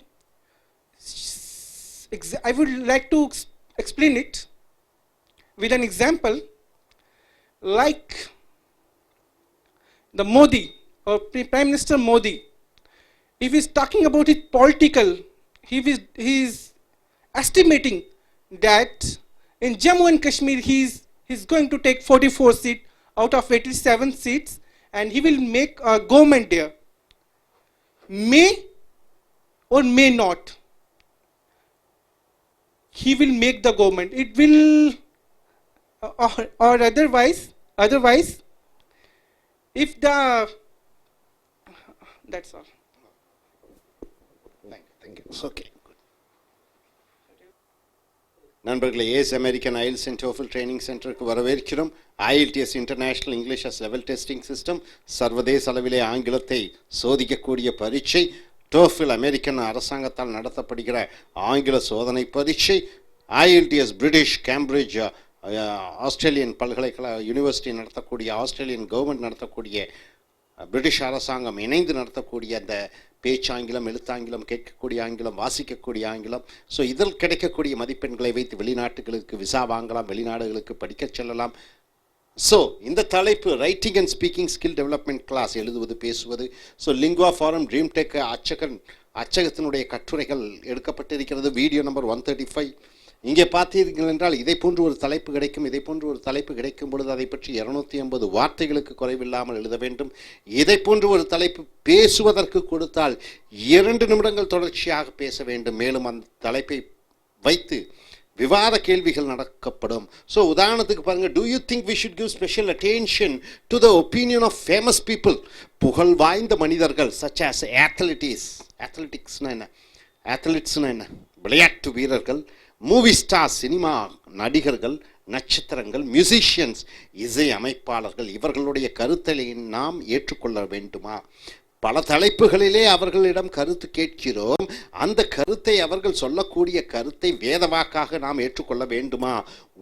explain it with an example, like the Modi or Prime Minister Modi. If he's talking about it political, he is estimating that in Jammu and Kashmir he's going to take 44 seats out of 87 seats, and he will make a government there. May or may not, he will make the government. It will, or otherwise, if the, that's all. Thank you. Okay. நண்பர்களே, Ace American IELTS and TOEFL training சென்டருக்கு வரவேற்கிறோம். IELTS international English as level testing system, சர்வதேச அளவிலே ஆங்கிலத்தை சோதிக்கக்கூடிய பரீட்சை, TOEFL American அரசாங்கத்தால் நடத்தப்படுகிற ஆங்கில சோதனை பரீட்சை, IELTS பிரிட்டிஷ் கேம்பிரிட்ஜ் ஆஸ்திரேலியன் பல்கலைக்கழக யூனிவர்சிட்டி நடத்தக்கூடிய, ஆஸ்திரேலியன் கவர்மெண்ட் நடத்தக்கூடிய, பிரிட்டிஷ் அரசாங்கம் இணைந்து நடத்தக்கூடிய அந்த பேச்சாங்கிலம், எழுத்தாங்கிலம், கேட்கக்கூடிய ஆங்கிலம், வாசிக்கக்கூடிய ஆங்கிலம். ஸோ இதில் கிடைக்கக்கூடிய மதிப்பெண்களை வைத்து வெளிநாட்டுகளுக்கு விசா வாங்கலாம், வெளிநாடுகளுக்கு படிக்கச் செல்லலாம். ஸோ இந்த தலைப்பு writing and speaking skill development class, எழுதுவது, பேசுவது. So lingua forum, dream tech அச்சகத்தினுடைய கட்டுரைகள் எடுக்கப்பட்டிருக்கிறது. Video number 135. இங்கே பார்த்தீர்கள் என்றால் இதை போன்று ஒரு தலைப்பு கிடைக்கும். இதை போன்று ஒரு தலைப்பு கிடைக்கும் பொழுது அதை பற்றி 250 வார்த்தைகளுக்கு குறைவில்லாமல் எழுத வேண்டும். இதை போன்று ஒரு தலைப்பு பேசுவதற்கு கொடுத்தால் 2 நிமிடங்கள் தொடர்ச்சியாக பேச வேண்டும். மேலும் அந்த தலைப்பை வைத்து விவாத கேள்விகள் நடக்கப்படும். ஸோ உதாரணத்துக்கு பாருங்கள், do you think we should give special attention to the opinion of famous people, புகழ் வாய்ந்த மனிதர்கள், சச் ஆஸ் அத்லெட்டிக்ஸ்னா என்ன, அத்லெட்ஸ்னா என்ன, விளையாட்டு வீரர்கள், மூவி ஸ்டார்ஸ், சினிமா நடிகர்கள், நட்சத்திரங்கள், மியூசிஷியன்ஸ், இசை அமைப்பாளர்கள், இவர்களுடைய கருத்தை நாம் ஏற்றுக்கொள்ள வேண்டுமா? பல தலைப்புகளிலே அவர்களிடம் கருத்து கேட்கிறோம். அந்த கருத்தை, அவர்கள் சொல்லக்கூடிய கருத்தை வேதவாக்காக நாம் ஏற்றுக்கொள்ள வேண்டுமா?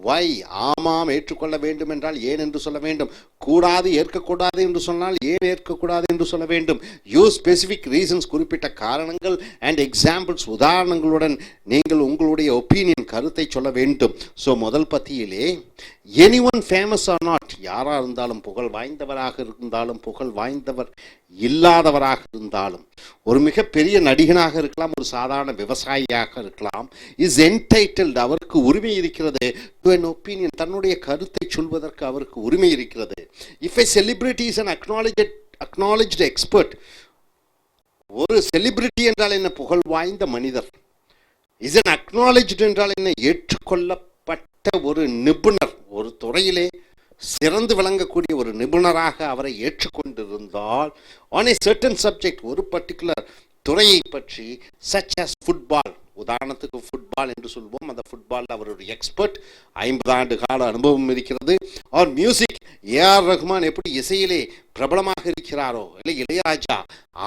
வை, ஆமாம் ஏற்றுக்கொள்ள வேண்டும் என்றால் ஏன் என்று சொல்ல வேண்டும். கூடாது, ஏற்கக்கூடாது என்று சொன்னால் ஏன் ஏற்கக்கூடாது என்று சொல்ல வேண்டும். யூஸ் ஸ்பெசிஃபிக் ரீசன்ஸ், குறிப்பிட்ட காரணங்கள் அண்ட் எக்ஸாம்பிள்ஸ், உதாரணங்களுடன் நீங்கள் உங்களுடைய ஒப்பீனியன், கருத்தை சொல்ல வேண்டும். ஸோ முதல் பத்தியிலே எனிஒன் ஃபேமஸ் ஆர் நாட், யாராக இருந்தாலும், புகழ் வாய்ந்தவராக இருந்தாலும் புகழ் வாய்ந்தவர் இல்லாதவராக இருந்தாலும், ஒரு மிகப்பெரிய நடிகனாக இருக்கலாம், ஒரு சாதாரண விவசாயியாக இருக்கலாம், இஸ் என்டைட்டில்ட், அவருக்கு உரிமை இருக்கிறது, டு an ஒப்பீனியன், தன்னுடைய கருத்தை சொல்வதற்கு அவருக்கு உரிமை இருக்கிறது. If a celebrity is an acknowledged expert, ஒரு செலிபிரிட்டி என்றால் என்ன, புகழ் வாய்ந்த மனிதர், இஸ் an acknowledged என்றால் என்ன, ஏற்றுக்கொள்ளப்பட்ட ஒரு நிபுணர், ஒரு துறையிலே சிறந்து விளங்கக்கூடிய ஒரு நிபுணராக அவரை ஏற்றுக்கொண்டிருந்தால், on a certain subject, ஒரு பர்டிகுலர் துறையை பற்றி, such as ஃபுட்பால், உதாரணத்துக்கு ஃபுட்பால் என்று சொல்வோம், அந்த ஃபுட்பாலில் அவர் ஒரு எக்ஸ்பர்ட், 50 ஆண்டு கால அனுபவம் இருக்கிறது. ஆர் மியூசிக், ஏஆர் ரஹ்மான் எப்படி இசையிலே பிரபலமாக இருக்கிறாரோ, இல்லை இளையராஜா,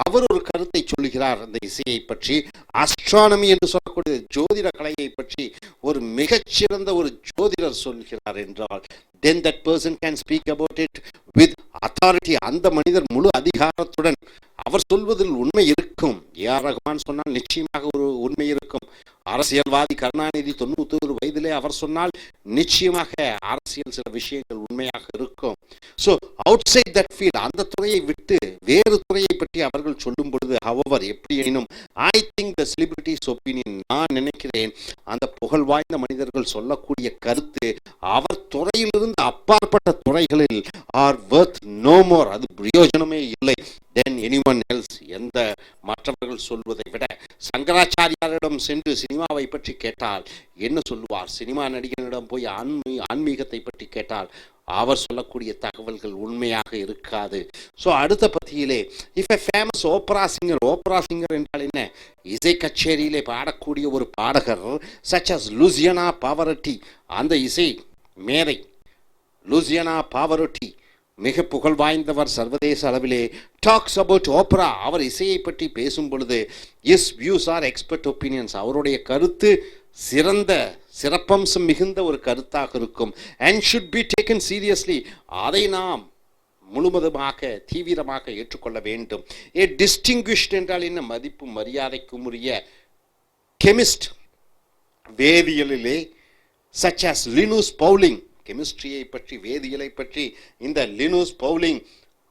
அவர் ஒரு கருத்தை சொல்லுகிறார் அந்த இசையை பற்றி. ஆஸ்ட்ரானமி என்று சொல்லக்கூடிய ஜோதிட கலையை பற்றி ஒரு மிகச்சிறந்த ஒரு ஜோதிடர் சொல்கிறார் என்றால், then that person can speak about it with authority, அந்த மனிதர் முழு அதிகாரத்துடன் அவர் சொல்வதில் உண்மை இருக்கும். ஏஆர் ரஹ்மான் சொன்னால் நிச்சயமாக ஒரு உண்மை இருக்கும். அரசியல்வாதி கருணாநிதி 91 வயதிலே அவர் சொன்னால் நிச்சயமாக அரசியல் சில விஷயங்கள் உண்மையாக இருக்கும். So outside that field, அந்த துறையை விட்டு வேறு துறையை பற்றி அவர்கள் சொல்லும் பொழுது, ஹவவர், எப்படி எனினும், I think the celebrities opinion, நான் நினைக்கிறேன் அந்த புகழ் வாய்ந்த மனிதர்கள் சொல்லக்கூடிய கருத்து அவர் துறையிலிருந்து அப்பாற்பட்ட துறைகளில் ஆர் வர்த் நோ மோர், அது பிரயோஜனமே இல்லை, தென் எனிஒன் எல்ஸ், எந்த மற்றவர்கள் சொல்வதை விட. சங்கராச்சாரியாரிடம் சென்று சினிமாவை பற்றி கேட்டால் என்ன சொல்லுவார்? சினிமா நடிகனிடம் போய் ஆன்மீகத்தை பற்றி கேட்டால் அவர் சொல்லக்கூடிய தகவல்கள் உண்மையாக இருக்காது. ஸோ அடுத்த பத்தியிலே, if a famous opera singer, opera singer என்றால் என்ன? இசை கச்சேரியிலே பாடக்கூடிய ஒரு பாடகர், சச் அஸ் லூசியானா பாவரட்டி, அந்த இசை மேதை லூசியானா பாவரட்டி மிக புகழ் வாய்ந்தவர் சர்வதேச அளவிலே, டாக்ஸ் அபவுட் ஓப்பரா, அவர் இசையை பற்றி பேசும் பொழுது, his views are expert opinions, அவருடைய கருத்து சிறப்பம்சம் மிகுந்த ஒரு கருத்தாக இருக்கும். And should be taken seriously, அதை நாம் முழுவதுமாக தீவிரமாக ஏற்றுக்கொள்ள வேண்டும். ஏ டிஸ்டிங்விஷ்ட் என்றால் என்ன? மதிப்பு மரியாதைக்கும் உரிய கெமிஸ்ட், வேதியியலிலே, சச் அஸ் லினூஸ் பவுலிங், கெமிஸ்ட்ரியை பற்றி, வேதியியலை பற்றி இந்த லினூஸ் பவுலிங்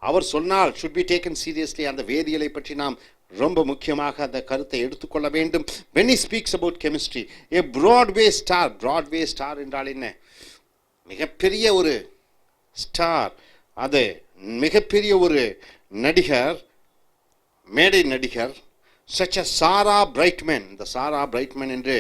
அவர் சொன்னால் ஷுட் பி டேக்கன் சீரியஸ்லி, அந்த வேதியியலை பற்றி நாம் ரொம்ப முக்கியமாக அந்த கருத்தை எடுத்துக்கொள்ள வேண்டும். when he speaks about chemistry, a broadway star, broadway star என்றால் என்ன? மிகப்பெரிய ஒரு ஸ்டார், அது மிகப்பெரிய ஒரு நடிகர், மேடை நடிகர், such as சாரா பிரைட்மேன், இந்த சாரா பிரைட்மேன் என்று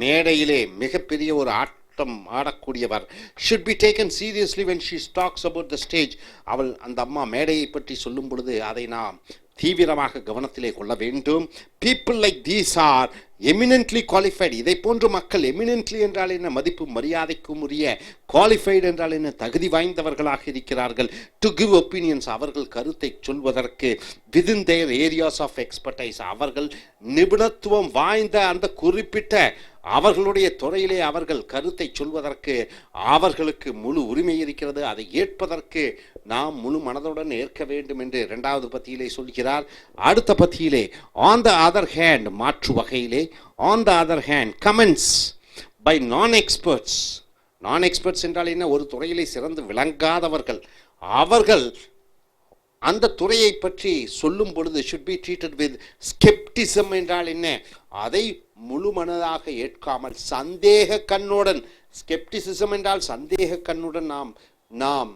மேடையிலே மிகப்பெரிய ஒரு ஆட்டம் ஆடக்கூடியவர், should be taken seriously when she talks about the stage, அவள் அந்த அம்மா மேடையை பற்றி சொல்லும் பொழுது அதை நாம் தீவிரமாக கவனத்திலே கொள்ள வேண்டும். people like these are eminently qualified, இதை போன்ற மக்கள், eminently என்றால் என்ன? மதிப்பு மரியாதைக்கும் உரிய, qualified என்றால் என்ன? தகுதி வாய்ந்தவர்களாக இருக்கிறார்கள். to give opinions, அவர்கள் கருத்தை சொல்வதற்கு, within their areas of expertise, அவர்கள் நிபுணத்துவம் வாய்ந்த அந்த குறிப்பிட்ட அவர்களுடைய துறையிலே அவர்கள் கருத்தை சொல்வதற்கு அவர்களுக்கு முழு உரிமை இருக்கிறது. அதை ஏற்பதற்கு நாம் முழு மனதுடன் ஏற்க வேண்டும் என்று இரண்டாவது பத்தியிலே சொல்கிறார். அடுத்த பத்தியிலே, ஆன் த அதர் ஹேண்ட், மாற்று வகையிலே, on the other hand, comments by non experts. Non experts என்றால் என்ன? ஒரு துறையிலே சிறந்து விளங்காதவர்கள், அவர்கள் அந்த துறையை பற்றி சொல்லும் பொழுது should be treated with skepticism என்றால் என்ன? அதை முழு மனதாக ஏற்காமல் சந்தேக கண்ணுடன், skepticism என்றால் சந்தேக கண்ணுடன் நாம்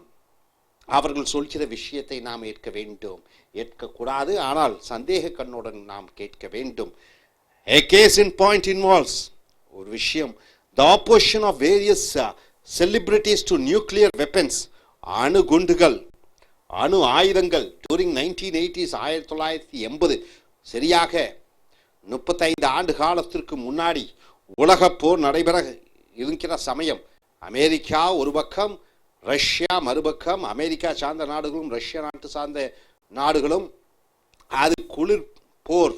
அவர்கள் சொல்கிற விஷயத்தை நாம் ஏற்க வேண்டும். ஏற்கக்கூடாது, ஆனால் சந்தேக கண்ணுடன் நாம் கேட்க வேண்டும். A case in point involves, ஒரு விஷயம், the opposition of various celebrities to nuclear weapons, அணு குண்டுகள், அணு ஆயுதங்கள் during 1980s, 1980, சரியாக 35 ஆண்டு காலத்திற்கு முன்னாடி உலக போர் நடைபெற இருக்கிற சமயம், அமெரிக்கா ஒரு பக்கம், ரஷ்யா மறுபக்கம், அமெரிக்கா சார்ந்த நாடுகளும் ரஷ்யா நாட்டு சார்ந்த நாடுகளும், அது குளிர் போர்,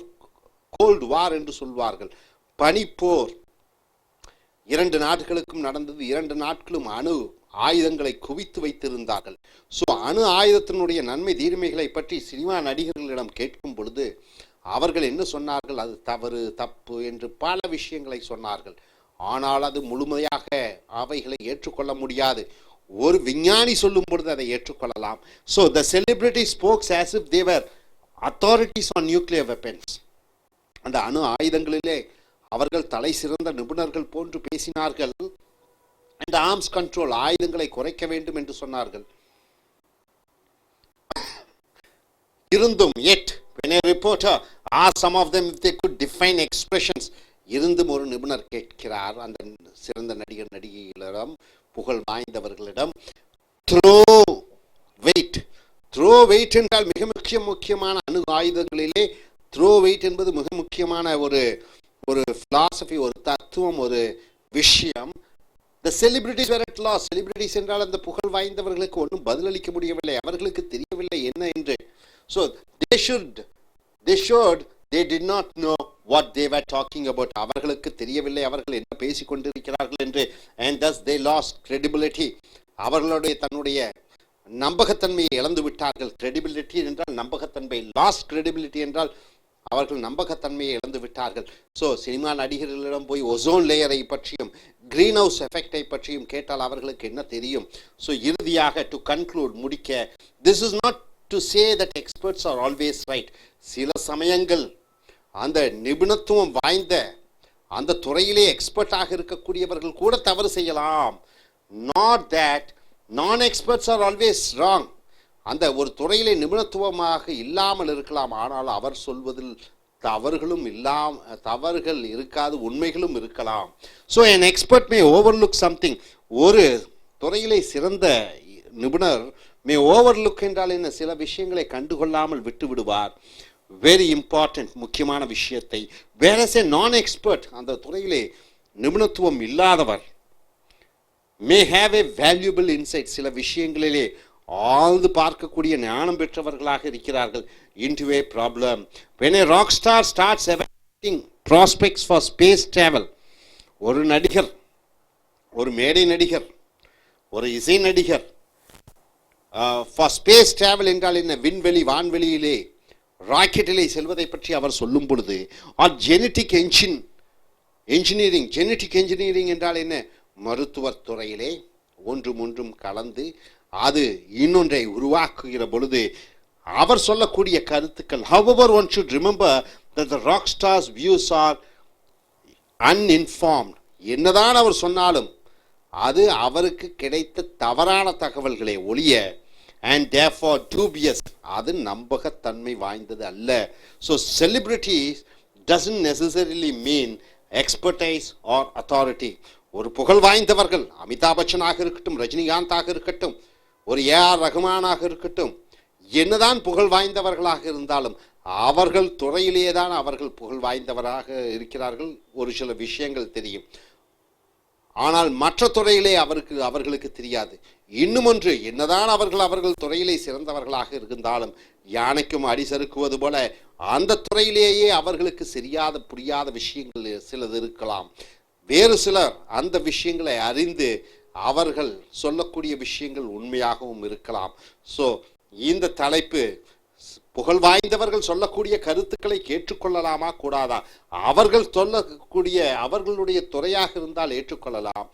கோல்டு வார் என்று சொல்வார்கள், பனிப்போர் 2 நாடுகளுக்கும் நடந்தது. 2 நாட்களும் அணு ஆயுதங்களை குவித்து வைத்திருந்தார்கள். ஸோ அணு ஆயுதத்தினுடைய நன்மை தீமைகளை பற்றி சினிமா நடிகர்களிடம் கேட்கும் பொழுது அவர்கள் என்ன சொன்னார்கள்? அது தவறு, தப்பு என்று பல விஷயங்களை சொன்னார்கள். ஆனால் அது முழுமையாக அவைகளை ஏற்றுக்கொள்ள முடியாது. ஒரு விஞ்ஞானி சொல்லும் பொழுது அதை ஏற்றுக்கொள்ளலாம். So the celebrity spokes as if they were authorities on nuclear weapons. அந்த அணு ஆயுதங்களிலே அவர்கள் தலை சிறந்த நிபுணர்கள் போன்று பேசினார்கள். அந்த ஆர்ம்ஸ் கண்ட்ரோல், ஆயுதங்களை குறைக்க வேண்டும் என்று சொன்னார்கள். இருந்தும் yet when a reporter asked some of them if they could define expressions, இருந்தும் ஒரு நிபுணர் கேட்கிறார் அந்த சிறந்த நடிகர் நடிகைகளிடம், புகழ் வாய்ந்தவர்களிடம், த்ரோ வெயிட் என்றால் மிக முக்கியமான அணு ஆயுதங்களிலே த்ரோ வெயிட் என்பது மிக முக்கியமான ஒரு philosophy, ஒரு தத்துவம், ஒரு விஷயம். The celebrities were at loss. Celebrities என்றால் அந்த புகழ் வாய்ந்தவர்களுக்கு ஒன்றும் பதிலளிக்க முடியவில்லை, அவர்களுக்கு தெரியவில்லை என்ன என்று. So they did not know what they were talking about. அவர்களுக்கு தெரியவில்லை அவர்கள் என்ன பேசிக் கொண்டிருக்கிறார்கள் என்று. And thus they lost credibility. அவர்களுடைய தன்னுடைய நம்பகத்தன்மையை இழந்து விட்டார்கள். credibility என்றால் நம்பகத்தன்மை, lost credibility என்றால் அவர்கள் நம்பகத்தன்மையை இழந்து விட்டார்கள். ஸோ சினிமா நடிகர்களிடம் போய் ஓசோன் லேயரை பற்றியும் கிரீன் ஹவுஸ் எஃபெக்டை பற்றியும் கேட்டால் அவர்களுக்கு என்ன தெரியும்? ஸோ இறுதியாக டு கன்க்ளூட், முடிக்க, this is not to say that experts are always right. சில சமயங்கள் அந்த நிபுணத்துவம் வாய்ந்த அந்த துறையிலே எக்ஸ்பர்ட்டாக இருக்கக்கூடியவர்கள் கூட தவறு செய்யலாம். நாட் தட் நான் எக்ஸ்பர்ட்ஸ் ஆர் ஆல்வேஸ் ராங். அந்த ஒரு துறையிலே நிபுணத்துவமாக இல்லாமல் இருக்கலாம், ஆனால் அவர் சொல்வதில் தவறுகள் இருக்காது, உண்மைகளும் இருக்கலாம். So an expert may overlook something. ஒரு துறையிலே சிறந்த நிபுணர் மே ஓவர்லுக் என்றால் என்ன, சில விஷயங்களை கண்டுகொள்ளாமல் விட்டு விடுவார். வெரி இம்பார்ட்டன்ட், முக்கியமான விஷயத்தை. whereas a நான் எக்ஸ்பர்ட், அந்த துறையிலே நிபுணத்துவம் இல்லாதவர், may have a valuable insight, சில விஷயங்களிலே ஆழ்ந்து பார்க்கக்கூடிய ஞானம் பெற்றவர்களாக இருக்கிறார்கள். into a problem. when a rock star starts evaluating prospects for space travel, ஒரு நடிகர், ஒரு மேடை நடிகர், ஒரு இசை நடிகர் ஃபார் ஸ்பேஸ் டிராவல் என்றால் என்ன, விண்வெளி, வான்வெளியிலே ராக்கெட்டிலே செல்வதை பற்றி அவர் சொல்லும் பொழுது, ஆர் ஜெனட்டிக் என்ஜினியரிங் என்றால் என்ன, மருத்துவத் துறையிலே ஒன்றும் கலந்து அது இன்னொன்றை உருவாக்குகிற பொழுது அவர் சொல்லக்கூடிய கருத்துக்கள். however one should remember that the rock stars views are uninformed. என்னதான் அவர் சொன்னாலும் அது அவருக்கு கிடைத்த தவறான தகவல்களை ஒழிய, and therefore dubious, அது நம்பகத்தன்மை வாய்ந்தது அல்ல. so celebrity doesn't necessarily mean expertise or authority. ஒரு புகழ் வாய்ந்தவர்கள், அமிதாப் பச்சனாக இருக்கட்டும், ரஜினிகாந்தாக இருக்கட்டும், ஒரு ஏஆர் ரஹ்மானாக இருக்கட்டும், என்னதான் புகழ் வாய்ந்தவர்களாக இருந்தாலும் அவர்கள் துறையிலேயே தான் அவர்கள் புகழ் வாய்ந்தவராக இருக்கிறார்கள். ஒரு சில விஷயங்கள் தெரியும், ஆனால் மற்ற துறையிலே அவர்களுக்கு தெரியாது. இன்னும் ஒன்று, என்னதான் அவர்கள் துறையிலே சிறந்தவர்களாக இருந்தாலும் யானைக்கும் அடி சறுக்குவது போல அந்த துறையிலேயே அவர்களுக்கு புரியாத விஷயங்கள் சிலது இருக்கலாம். வேறு சிலர் அந்த விஷயங்களை அறிந்து அவர்கள் சொல்லக்கூடிய விஷயங்கள் உண்மையாகவும் இருக்கலாம். ஸோ இந்த தலைப்பு, புகழ் வாய்ந்தவர்கள் சொல்லக்கூடிய கருத்துக்களை கேட்டுக்கொள்ளலாமா கூடாதா? அவர்கள் சொல்லக்கூடிய அவர்களுடைய துறையாக இருந்தால் ஏற்றுக்கொள்ளலாம்.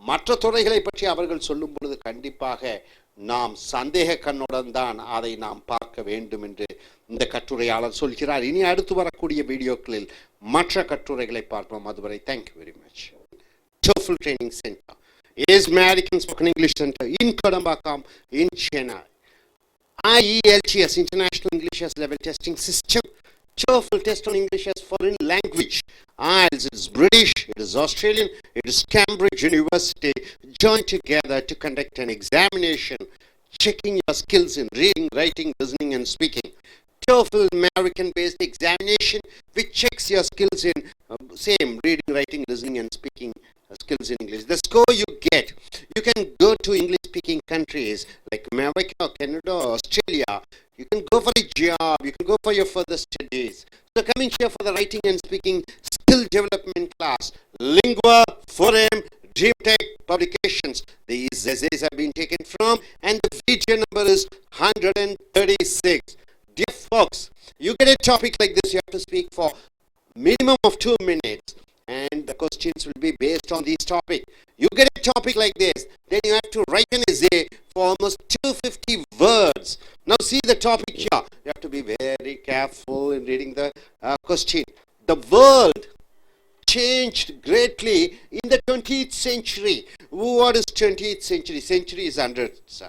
மற்ற துறைகளை பற்றி அவர்கள் சொல்லும் பொழுது கண்டிப்பாக நாம் சந்தேக கண்ணுடன் தான் அதை நாம் பார்க்க வேண்டும் என்று இந்த கட்டுரையாளர் சொல்கிறார். இனி அடுத்து வரக்கூடிய வீடியோக்களில் மற்ற கட்டுரைகளை பார்ப்போம். அதுவரை thank you very much. TOEFL Training Center is American Spoken English Center in Kodambakam in Chennai. Ielts International English as Level Testing System. TOEFL Test on English as Foreign Language. IELTS, it is British, it is Australian, it is Cambridge University joined together to conduct an examination checking your skills in reading, writing, listening and speaking. TOEFL American-based examination which checks your skills in same reading, writing, listening and speaking skills in English. The score you get, you can go to English-speaking countries like America, Canada, Australia. You can go for a job, you can go for your further studies. So coming here for the writing and speaking skill development class, Lingua Forum Dreamtech Publications. These essays have been taken from, and the video number is 136. Dear folks, you get a topic like this, you have to speak for minimum of 2 minutes, and the questions will be based on this topic. You get a topic like this, then you have to write an essay for almost 250 words. Now see the topic here. You have to be very careful in reading the question. The world changed greatly in the 20th century. What is 20th century? Century is hundreds.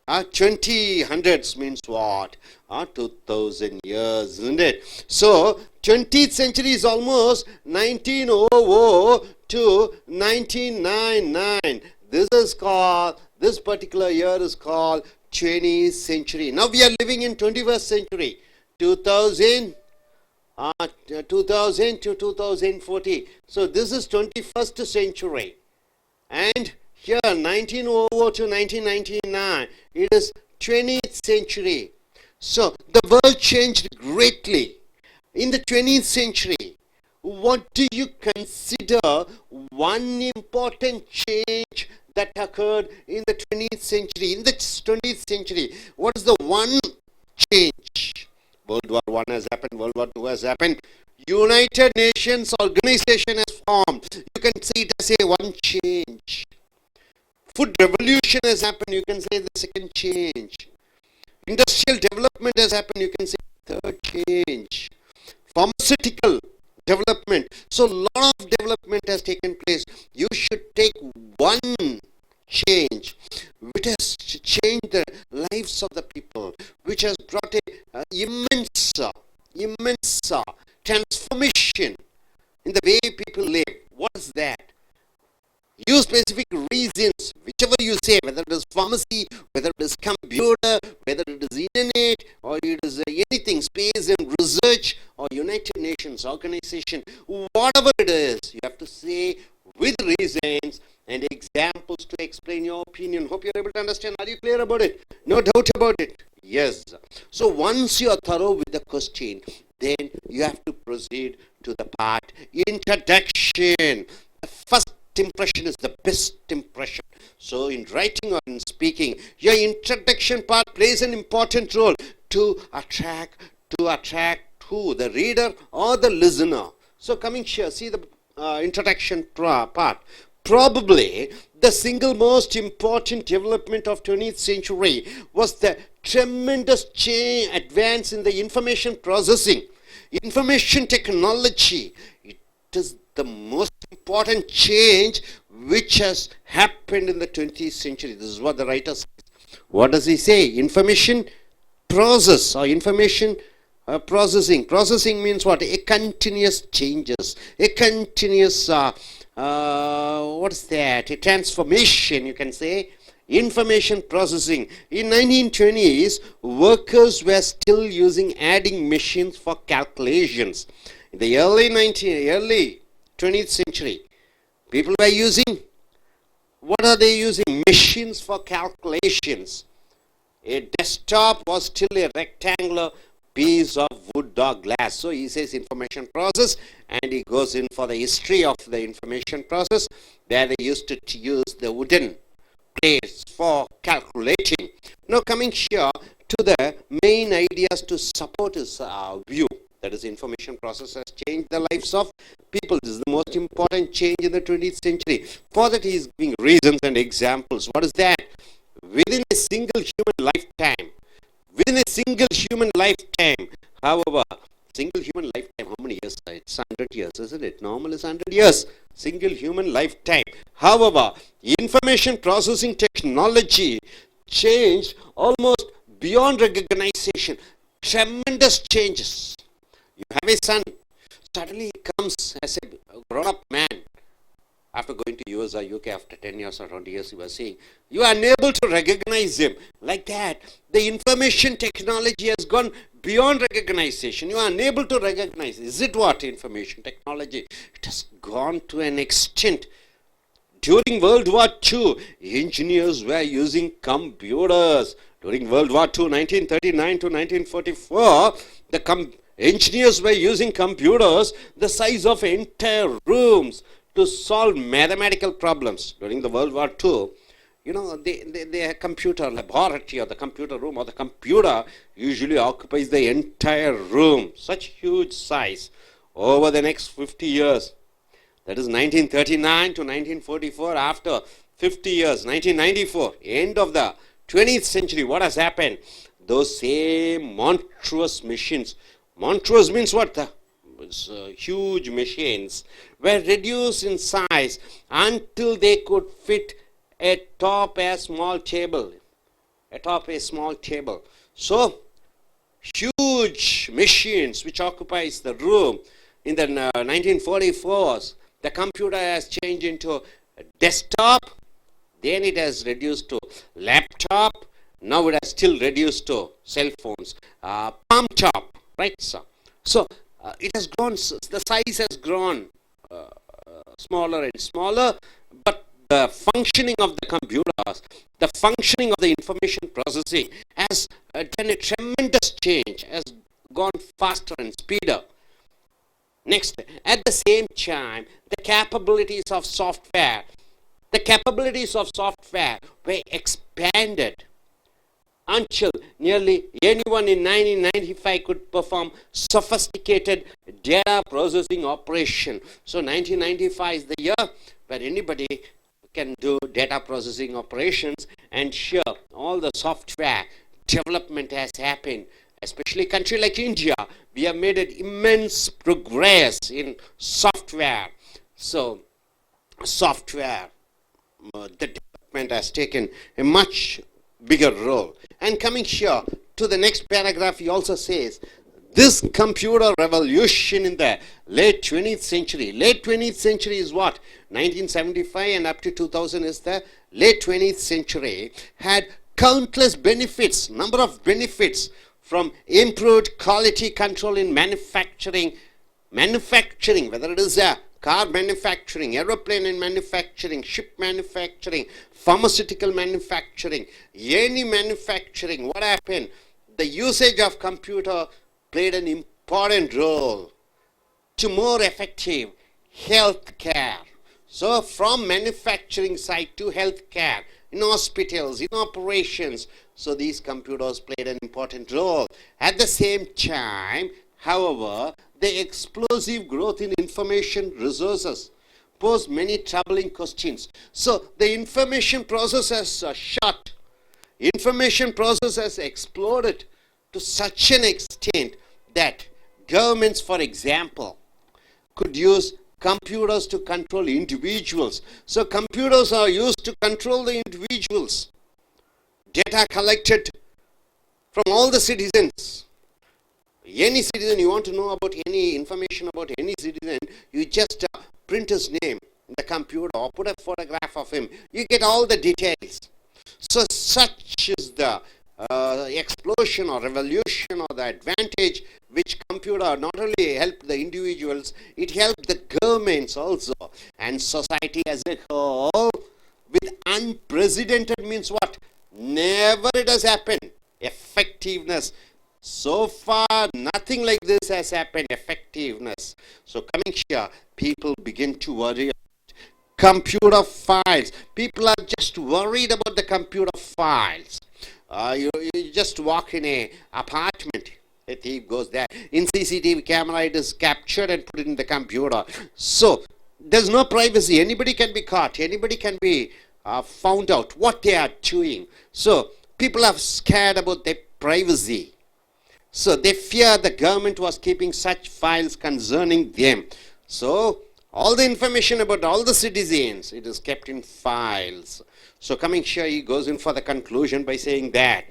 20 hundreds means what? 2000 years, isn't it? So 20th century is almost 1900 to 1999. This particular year is called 20th century. Now we are living in 21st century. 2000 to 2040. So this is 21st century. And here 1900 to 1999. It is 20th century. So the world changed greatly. In the 20th century, what do you consider one important change that occurred in the 20th century? In the 20th century, what is the one change? World War I has happened, World War II has happened. United Nations Organization has formed. You can say it as a one change. Food revolution has happened. You can say the second change. Industrial development has happened. You can say third change. Pharmaceutical development. So a lot of development has taken place. You should take one change which has changed the lives of the people, which has brought a immense transformation in the way people live. What is that? Use specific reasons, whichever you say, whether it is pharmacy, whether it is computer, whether it is internet, or it is anything, space and research, or United Nations Organization, whatever it is, you have to say with reasons and examples to explain your opinion. Hope you're able to understand. Are you clear about it? No doubt about it. Yes. So once you are thorough with the question, then you have to proceed to the part introduction. The first impression is the best impression. So in writing or in speaking, your introduction part plays an important role to attract who? The reader or the listener. So coming here, see the introduction part. Probably the single most important development of 20th century was the tremendous advance in the information processing. Information technology. It is the most important change which has happened in the 20th century. This is what the writer says. What does he say? Information process or information processing. Processing means what? A continuous changes. A continuous, what is that? A transformation, you can say. Information processing. In 1920s, workers were still using adding machines for calculations. In the early 20th century, people were using, what are they using? Machines for calculations. A desktop was still a rectangular piece of wood or glass. So he says information process, and he goes in for the history of the information process, where they used to use the wooden plates for calculating. Now coming here to the main ideas to support his view. That is, information process has changed the lives of people. This is the most important change in the 20th century. For that he is giving reasons and examples. What is that? Within a single human lifetime, however, single human lifetime, how many years? It's 100 years, isn't it? Normal is 100 years. Single human lifetime. However, information processing technology changed almost beyond recognition. Tremendous changes. You have a son, suddenly he comes as a grown-up man. After going to US or UK after 10 years or 20 years, he was saying, you are unable to recognize him. Like that, the information technology has gone beyond recognition. You are unable to recognize. Is it what? Information technology. It has gone to an extent. During World War II, engineers were using computers. During World War II, 1939 to 1944, engineers were using computers the size of entire rooms to solve mathematical problems during the World War II. You know, the computer laboratory or the computer room or the computer usually occupies the entire room, such huge size. Over the next 50 years, that is 1939 to 1944, after 50 years, 1994, end of the 20th century, what has happened? Those same monstrous machines, monstrous means what? Huge machines were reduced in size until they could fit atop a small table. So, huge machines which occupies the room. In the 1944s, the computer has changed into a desktop, then it has reduced to laptop, now it has still reduced to cell phones, palm top, right, sir? So, it has grown, the size has grown smaller and smaller, but the functioning of the computers, the functioning of the information processing has done a tremendous change, has gone faster and speeder. Next, at the same time, the capabilities of software were expanded until nearly anyone in 1995 could perform sophisticated data processing operation. So 1995 is the year where anybody can do data processing operations, and here all the software development has happened. Especially a country like India, we have made an immense progress in software. So software, the development has taken a much bigger role. And coming here to the next paragraph, he also says, this computer revolution in the late 20th century. Late 20th century is what? 1975 and up to 2000 is the late 20th century. Had countless benefits, number of benefits, from improved quality control in manufacturing, whether it is a car manufacturing, aeroplane in manufacturing, ship manufacturing, pharmaceutical manufacturing, any manufacturing. What happened? The usage of computer played an important role to more effective health care. So from manufacturing side to health care, in hospitals, in operations, so these computers played an important role. At the same time, however, the explosive growth in information resources posed many troubling questions. So the information process has shot. Information process has exploded to such an extent that governments, for example, could use computers to control individuals. So computers are used to control the individuals. Data collected from all the citizens. Any citizen, you want to know about any information about any citizen, you just print his name in the computer or put a photograph of him. You get all the details. So such is the explosion or revolution or the advantage which computer not only helped the individuals, it helped the governments also and society as a whole with unprecedented means what? Never it has happened. Effectiveness. So far, nothing like this has happened. Effectiveness. So coming here, people begin to worry about computer files. People are just worried about the computer files. You just walk in a apartment, a thief goes there. In CCTV camera, it is captured and put in the computer. So there's no privacy. Anybody can be caught. Anybody can be found out what they are doing. So people are scared about their privacy. So they fear the government was keeping such files concerning them. So all the information about all the citizens, it is kept in files. So coming here, he goes in for the conclusion by saying that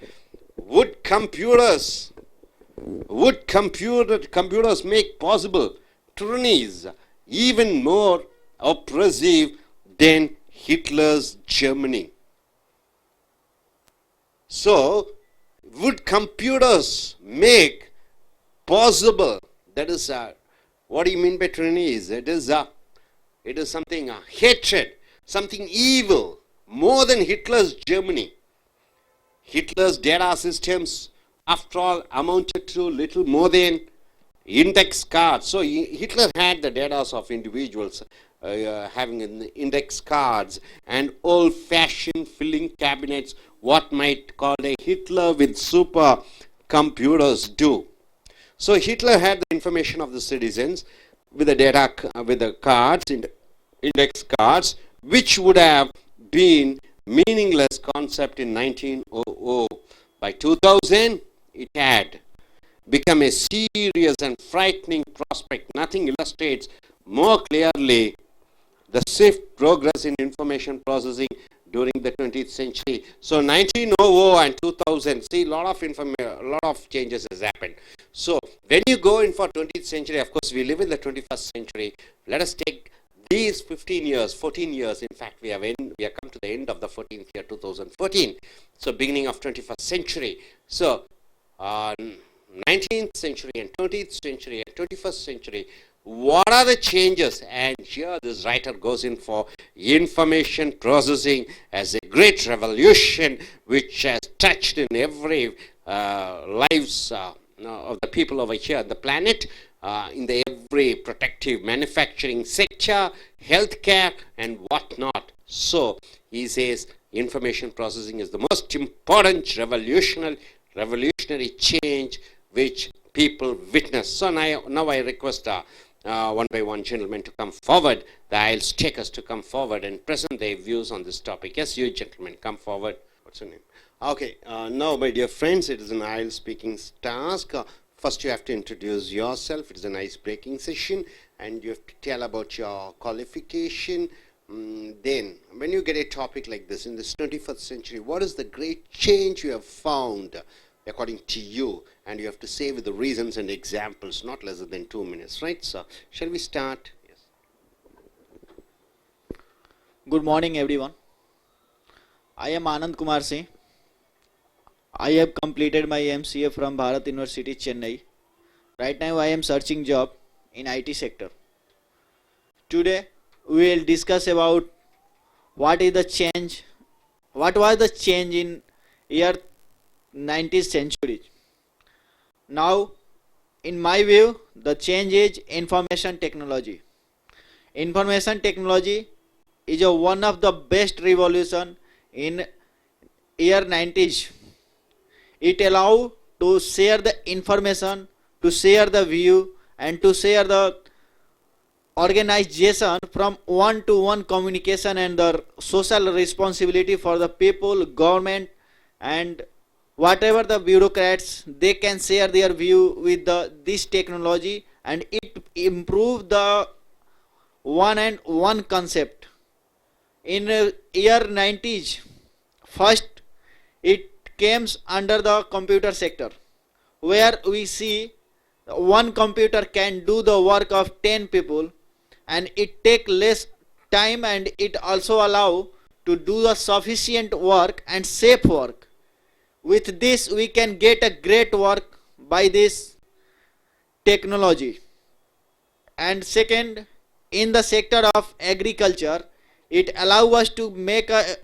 would computers make possible tyrannies even more oppressive than Hitler's Germany? So would computers make possible, that is what do you mean by tyrannies? It is something hatred, something evil, more than Hitler's Germany. Hitler's data systems, after all, amounted to little more than index cards. So Hitler had the data of individuals. having index cards and old-fashioned filling cabinets, what might call a Hitler with super computers do. So Hitler had the information of the citizens with the data, with the cards, index cards, which would have been meaningless concept in 1900. By 2000, it had become a serious and frightening prospect. Nothing illustrates more clearly the swift progress in information processing during the 20th century. So 1900 and 2000, see, a lot of changes has happened. So when you go in for 20th century, of course, we live in the 21st century. Let us take these 15 years, 14 years, in fact, we have come to the end of the 14th year, 2014. So beginning of 21st century. So 19th century and 20th century and 21st century, what are the changes? And here this writer goes in for information processing as a great revolution which has touched in every lives of the people over here on the planet, in the every protective manufacturing sector, healthcare and whatnot. So he says information processing is the most important revolutionary change which people witness. So now I request one by one gentlemen to come forward. The Ielts takers to come forward and present their views on this topic. Yes, you gentlemen, come forward. What's your name? Okay, now my dear friends, it is an Ielts speaking task. First you have to introduce yourself. It is an ice-breaking session and you have to tell about your qualification. Then when you get a topic like this in this 21st century, what is the great change you have found according to you? And you have to say with the reasons and examples, not less than 2 minutes, right? So shall we start? Yes. Good morning everyone. I am Anand Kumar Singh. I have completed my MCA from Bharat University, Chennai. Right now I am searching job in IT sector. Today we will discuss about what was the change in year 19th century. Now in my view the change is information technology. Information technology is one of the best revolution in year 90s. It allows to share the information, to share the view and to share the organization from one-to-one communication and the social responsibility for the people, government and whatever the bureaucrats, they can share their view with this technology and it improve the one concept. In year 90s, first it came under the computer sector where we see one computer can do the work of 10 people and it take less time and it also allow to do the sufficient work and safe work. With this we can get a great work by this technology. And second, in the sector of agriculture, it allow us to make a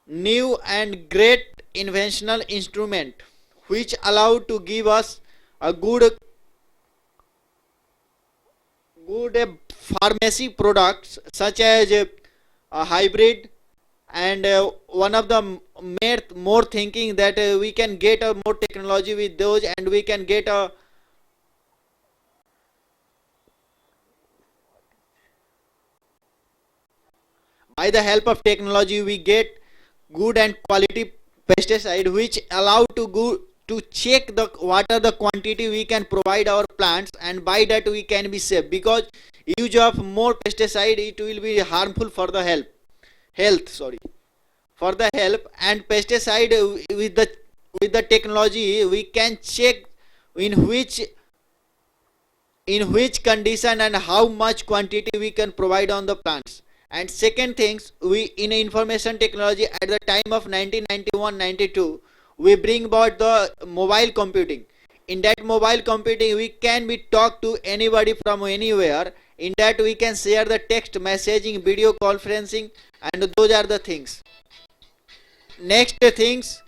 new and great inventional instrument which allow to give us a good pharmacy products such as a hybrid and one of the more thinking that we can get a more technology with those and we can get a by the help of technology we get good and quality pesticide which allow to check what are the quantity we can provide our plants and by that we can be safe, because use of more pesticide it will be harmful for the health and pesticide with the technology we can check in which condition and how much quantity we can provide on the plants. And second things, we in information technology at the time of 1991-92 we bring about the mobile computing. In that mobile computing we can be talk to anybody from anywhere. In that we can share the text messaging, video conferencing and those are the things. Next things,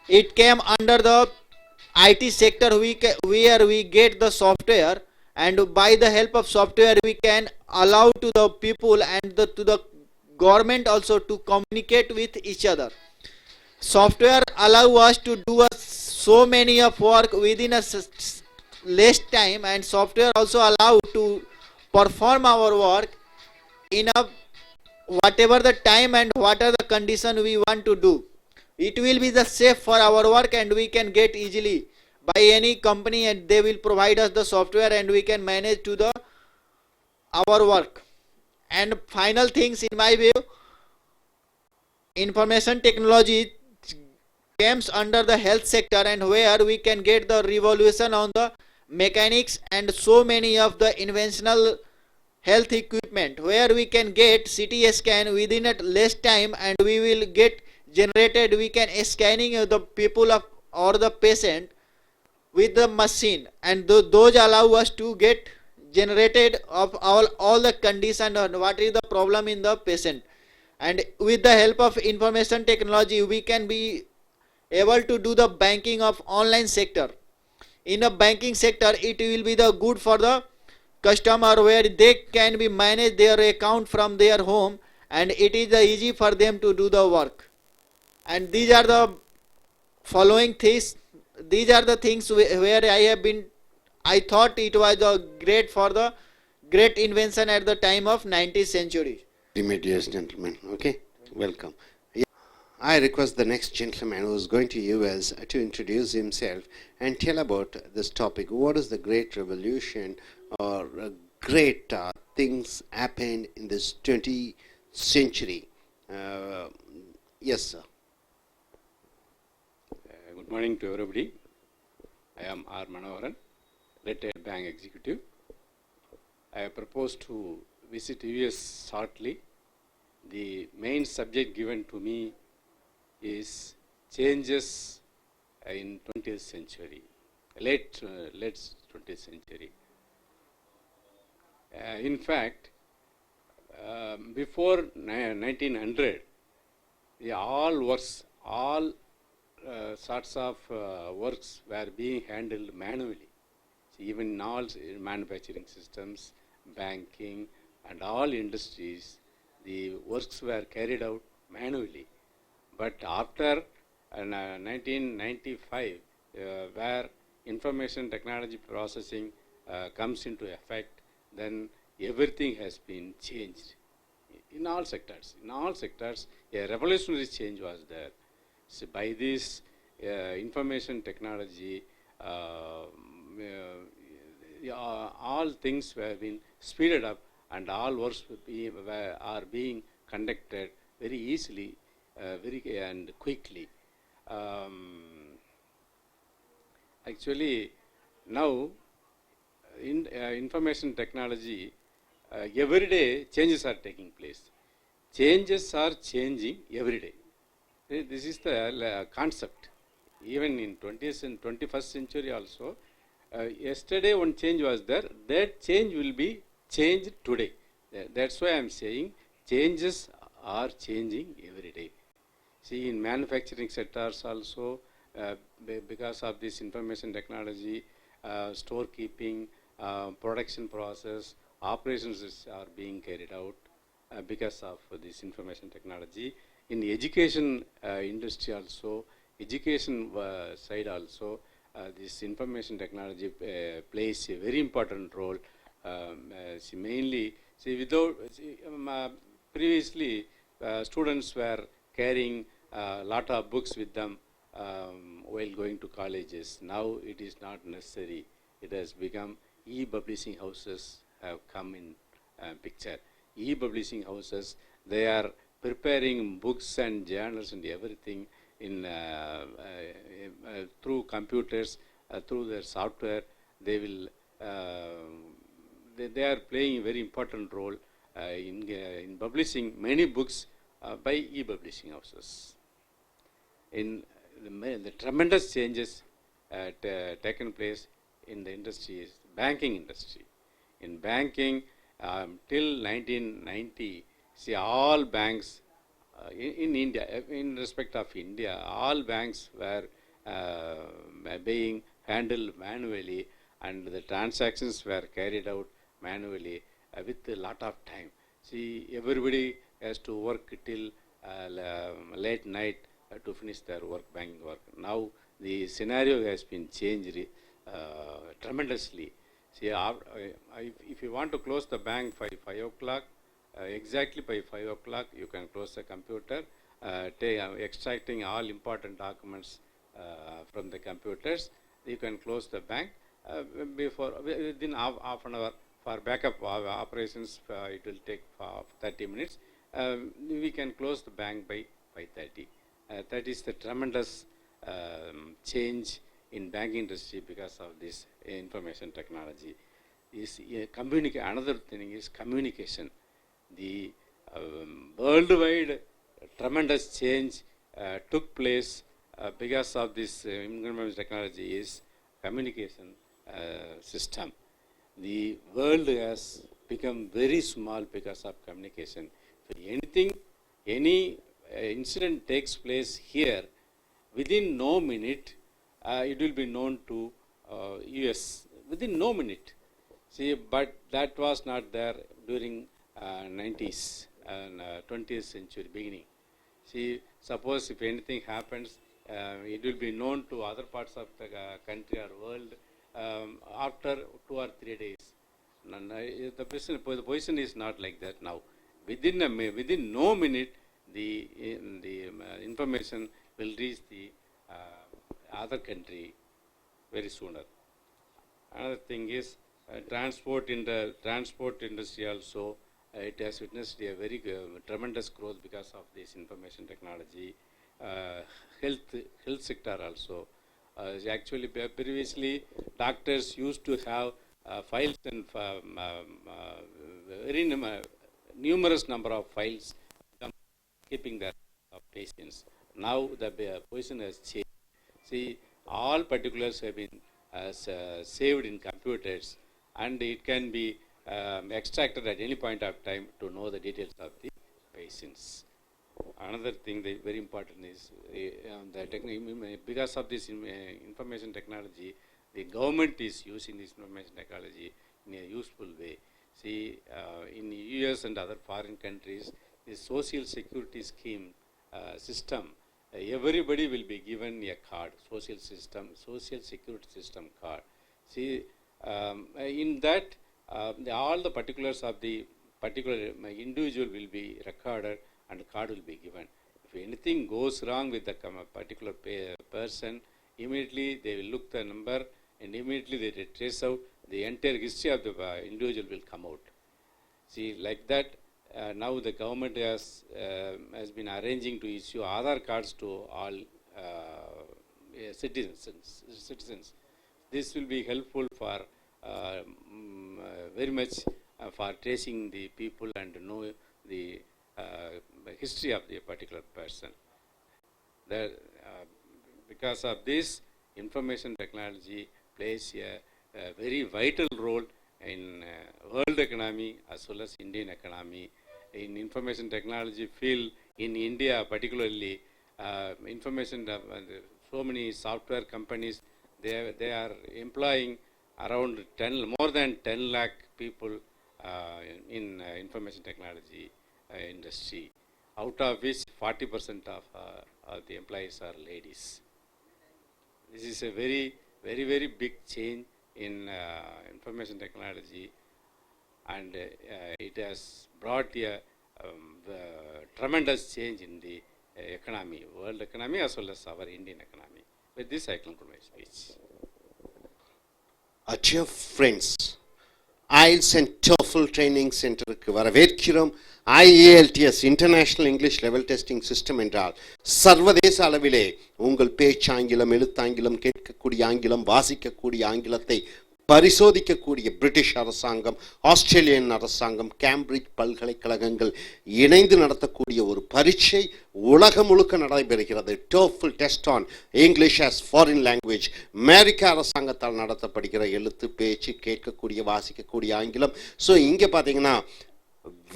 it came under the IT sector where we get the software and by the help of software we can allow to the people and to the government also to communicate with each other. Software allow us to do so many of work within a less time, and software also allow to perform our work in a whatever the time and what are the condition we want to do. It will be the safe for our work, and we can get easily by any company, and they will provide us the software and we can manage to the our work. And final things in my view, information technology comes under the health sector, and where we can get the revolution on the mechanics and so many of the inventional health equipment, where we can get CT scan within a less time, and we will get generated, we can scanning the people of or the patient with the machine, and those allow us to get generated of all the condition and what is the problem in the patient. And with the help of information technology we can be able to do the banking of online sector. In a banking sector it will be the good for the customer, where they can be manage their account from their home, and it is easy for them to do the work. And these are the following things, these are the things where I thought it was a great invention at the time of 19th century. Dear gentlemen, okay, welcome. Yeah. I request the next gentleman who is going to US to introduce himself and tell about this topic. What is the great revolution or great things happened in this 20th century? Yes, sir. Good morning to everybody. I am R. Manoharan, retired bank executive. I propose to visit US shortly. The main subject given to me is changes in 20th century, late 20th century. In fact, before 1900, all sorts of works were being handled manually. So even in all manufacturing systems, banking, and all industries, the works were carried out manually. But after 1995, where information technology processing comes into effect, then everything has been changed in all sectors. In all sectors, a revolutionary change was there. So by this information technology, all things were being speeded up, and all works are being conducted very easily, and quickly. Actually, now in information technology, every day changes are taking place. Changes are changing every day. This is the concept. Even in 20th and 21st century also, yesterday one change was there, that change will be changed today. That's why I am saying changes are changing every day. See, in manufacturing sectors also, because of this information technology, storekeeping, production process, operations are being carried out because of this information technology. In the education industry also, education side also, this information technology plays a very important role. Mainly, previously students were carrying a lot of books with them while going to colleges. Now it is not necessary. It has become e-publishing houses have come in picture. E-publishing houses, they are preparing books and journals and everything in through computers, through their software. They will they are playing a very important role in publishing many books by e-publishing houses. In the tremendous changes taken place in the industry is banking industry. In banking, till 1990, see, all banks in India, in respect of India, all banks were being handled manually, and the transactions were carried out manually with a lot of time. See, everybody has to work till late night to finish their work, banking work. Now the scenario has been changed tremendously. See, if you want to close the bank by 5 o'clock, exactly by 5 o'clock, you can close the computer, extracting all important documents from the computers. You can close the bank within half an hour. For backup operations, it will take 30 minutes. We can close the bank by 30. That is the tremendous change in banking industry because of this information technology. Another thing is communication. The worldwide tremendous change took place because of this information technology is communication system. The world has become very small because of communication. If any incident takes place here, within no minute, it will be known to US. Within no minute. See, but that was not there during 90s and 20th century beginning. See, suppose if anything happens, it will be known to other parts of the country or world after 2 or 3 days. The position is not like that now. Within no minute, the information will reach the other country very sooner. Another thing is transport industry also. It has witnessed a very tremendous growth because of this information technology. Health sector also. Actually, previously doctors used to have files and very numerous number of files keeping their patients. Now the position has changed. See, all particulars have been saved in computers, and it can be extracted at any point of time to know the details of the patients. Another thing that very important is because of this information technology, the government is using this information technology in a useful way. See, in US and other foreign countries, the social security scheme system, everybody will be given a card, social security system card. See, in that, all the particulars of the particular individual will be recorded and the card will be given. If anything goes wrong with the particular person, immediately they will look the number and immediately they will trace out the entire history of the individual will come out. See, like that, now the government has been arranging to issue Aadhaar cards to all citizens. This will be helpful for very much for tracing the people and know the history of the particular person. Because of this, information technology plays a very vital role in world economy as well as Indian economy. In information technology field in India particularly, so many software companies, they are employing around more than 10 lakh people in information technology industry, out of which 40% of the employees are ladies. This is a very, very, very big change in information technology, and it has brought a tremendous change in the economy, world economy as well as our Indian economy. With this, I conclude my speech. Dear friends, IELTS and TOEFL training centerக்கு வரவேற்கிறோம். IELTS international English level testing system என்றால் சர்வதேச அளவிலே உங்கள் பேச்சாங்கிலம், எழுத்தாங்கிலம், கேட்கக்கூடிய ஆங்கிலம், வாசிக்கக்கூடிய ஆங்கிலத்தை பரிசோதிக்கக்கூடிய பிரிட்டிஷ் அரசாங்கம், ஆஸ்திரேலியன் அரசாங்கம், கேம்பிரிட்ஜ் பல்கலைக்கழகங்கள் இணைந்து நடத்தக்கூடிய ஒரு பரீட்சை உலகம் முழுக்க நடைபெறுகிறது. TOEFL test on English as foreign language. அமெரிக்க அரசாங்கத்தால் நடத்தப்படுகிற எழுத்து, பேச்சு, கேட்கக்கூடிய, வாசிக்கக்கூடிய ஆங்கிலம். ஸோ இங்கே பார்த்தீங்கன்னா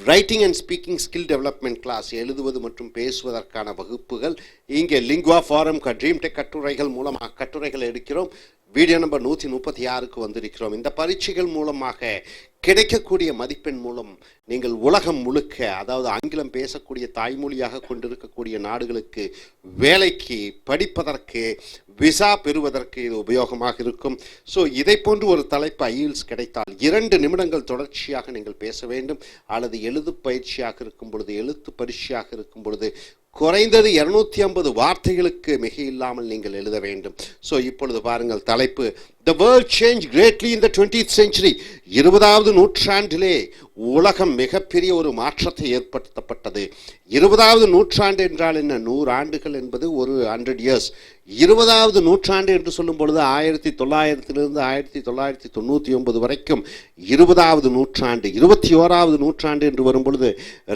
writing and speaking skill development class, எழுதுவது மற்றும் பேசுவதற்கான வகுப்புகள். இங்கே லிங்குவா ஃபாரம் ட்ரீம் டெக் கட்டுரைகள் மூலமாக கட்டுரைகள் எடுக்கிறோம். வீடியோ நம்பர் 136க்கு வந்திருக்கிறோம். இந்த பரீட்சைகள் மூலமாக கிடைக்கக்கூடிய மதிப்பெண் மூலம் நீங்கள் உலகம் முழுக்க, அதாவது ஆங்கிலம் பேசக்கூடிய தாய்மொழியாக கொண்டிருக்கக்கூடிய நாடுகளுக்கு வேலைக்கு, படிப்பதற்கு, விசா பெறுவதற்கு இது உபயோகமாக இருக்கும். ஸோ இதை போன்று ஒரு தலைப்பு ஐஎல்ஸ் கிடைத்தால் 2 நிமிடங்கள் தொடர்ச்சியாக நீங்கள் பேச வேண்டும். அல்லது எழுத்து பயிற்சியாக இருக்கும் பொழுது, எழுத்து பரீட்சையாக இருக்கும் பொழுது குறைந்தது 250 வார்த்தைகளுக்கு மிக இல்லாமல் நீங்கள் எழுத வேண்டும். ஸோ இப்பொழுது பாருங்கள் தலைப்பு, The world changed greatly in the 20th century. 20வது நூற்றாண்டிலே உலகம் மிகப்பெரிய ஒரு மாற்றத்தை ஏற்படுத்தப்பட்டது. 20வது நூற்றாண்டு என்றால் என்ன? 100 ஆண்டுகள் என்பது ஒரு 100 years. 20வது நூற்றாண்டு என்று சொல்லும் பொழுது 1900 1999 வரைக்கும் 20வது நூற்றாண்டு. 21வது நூற்றாண்டு என்று வரும் பொழுது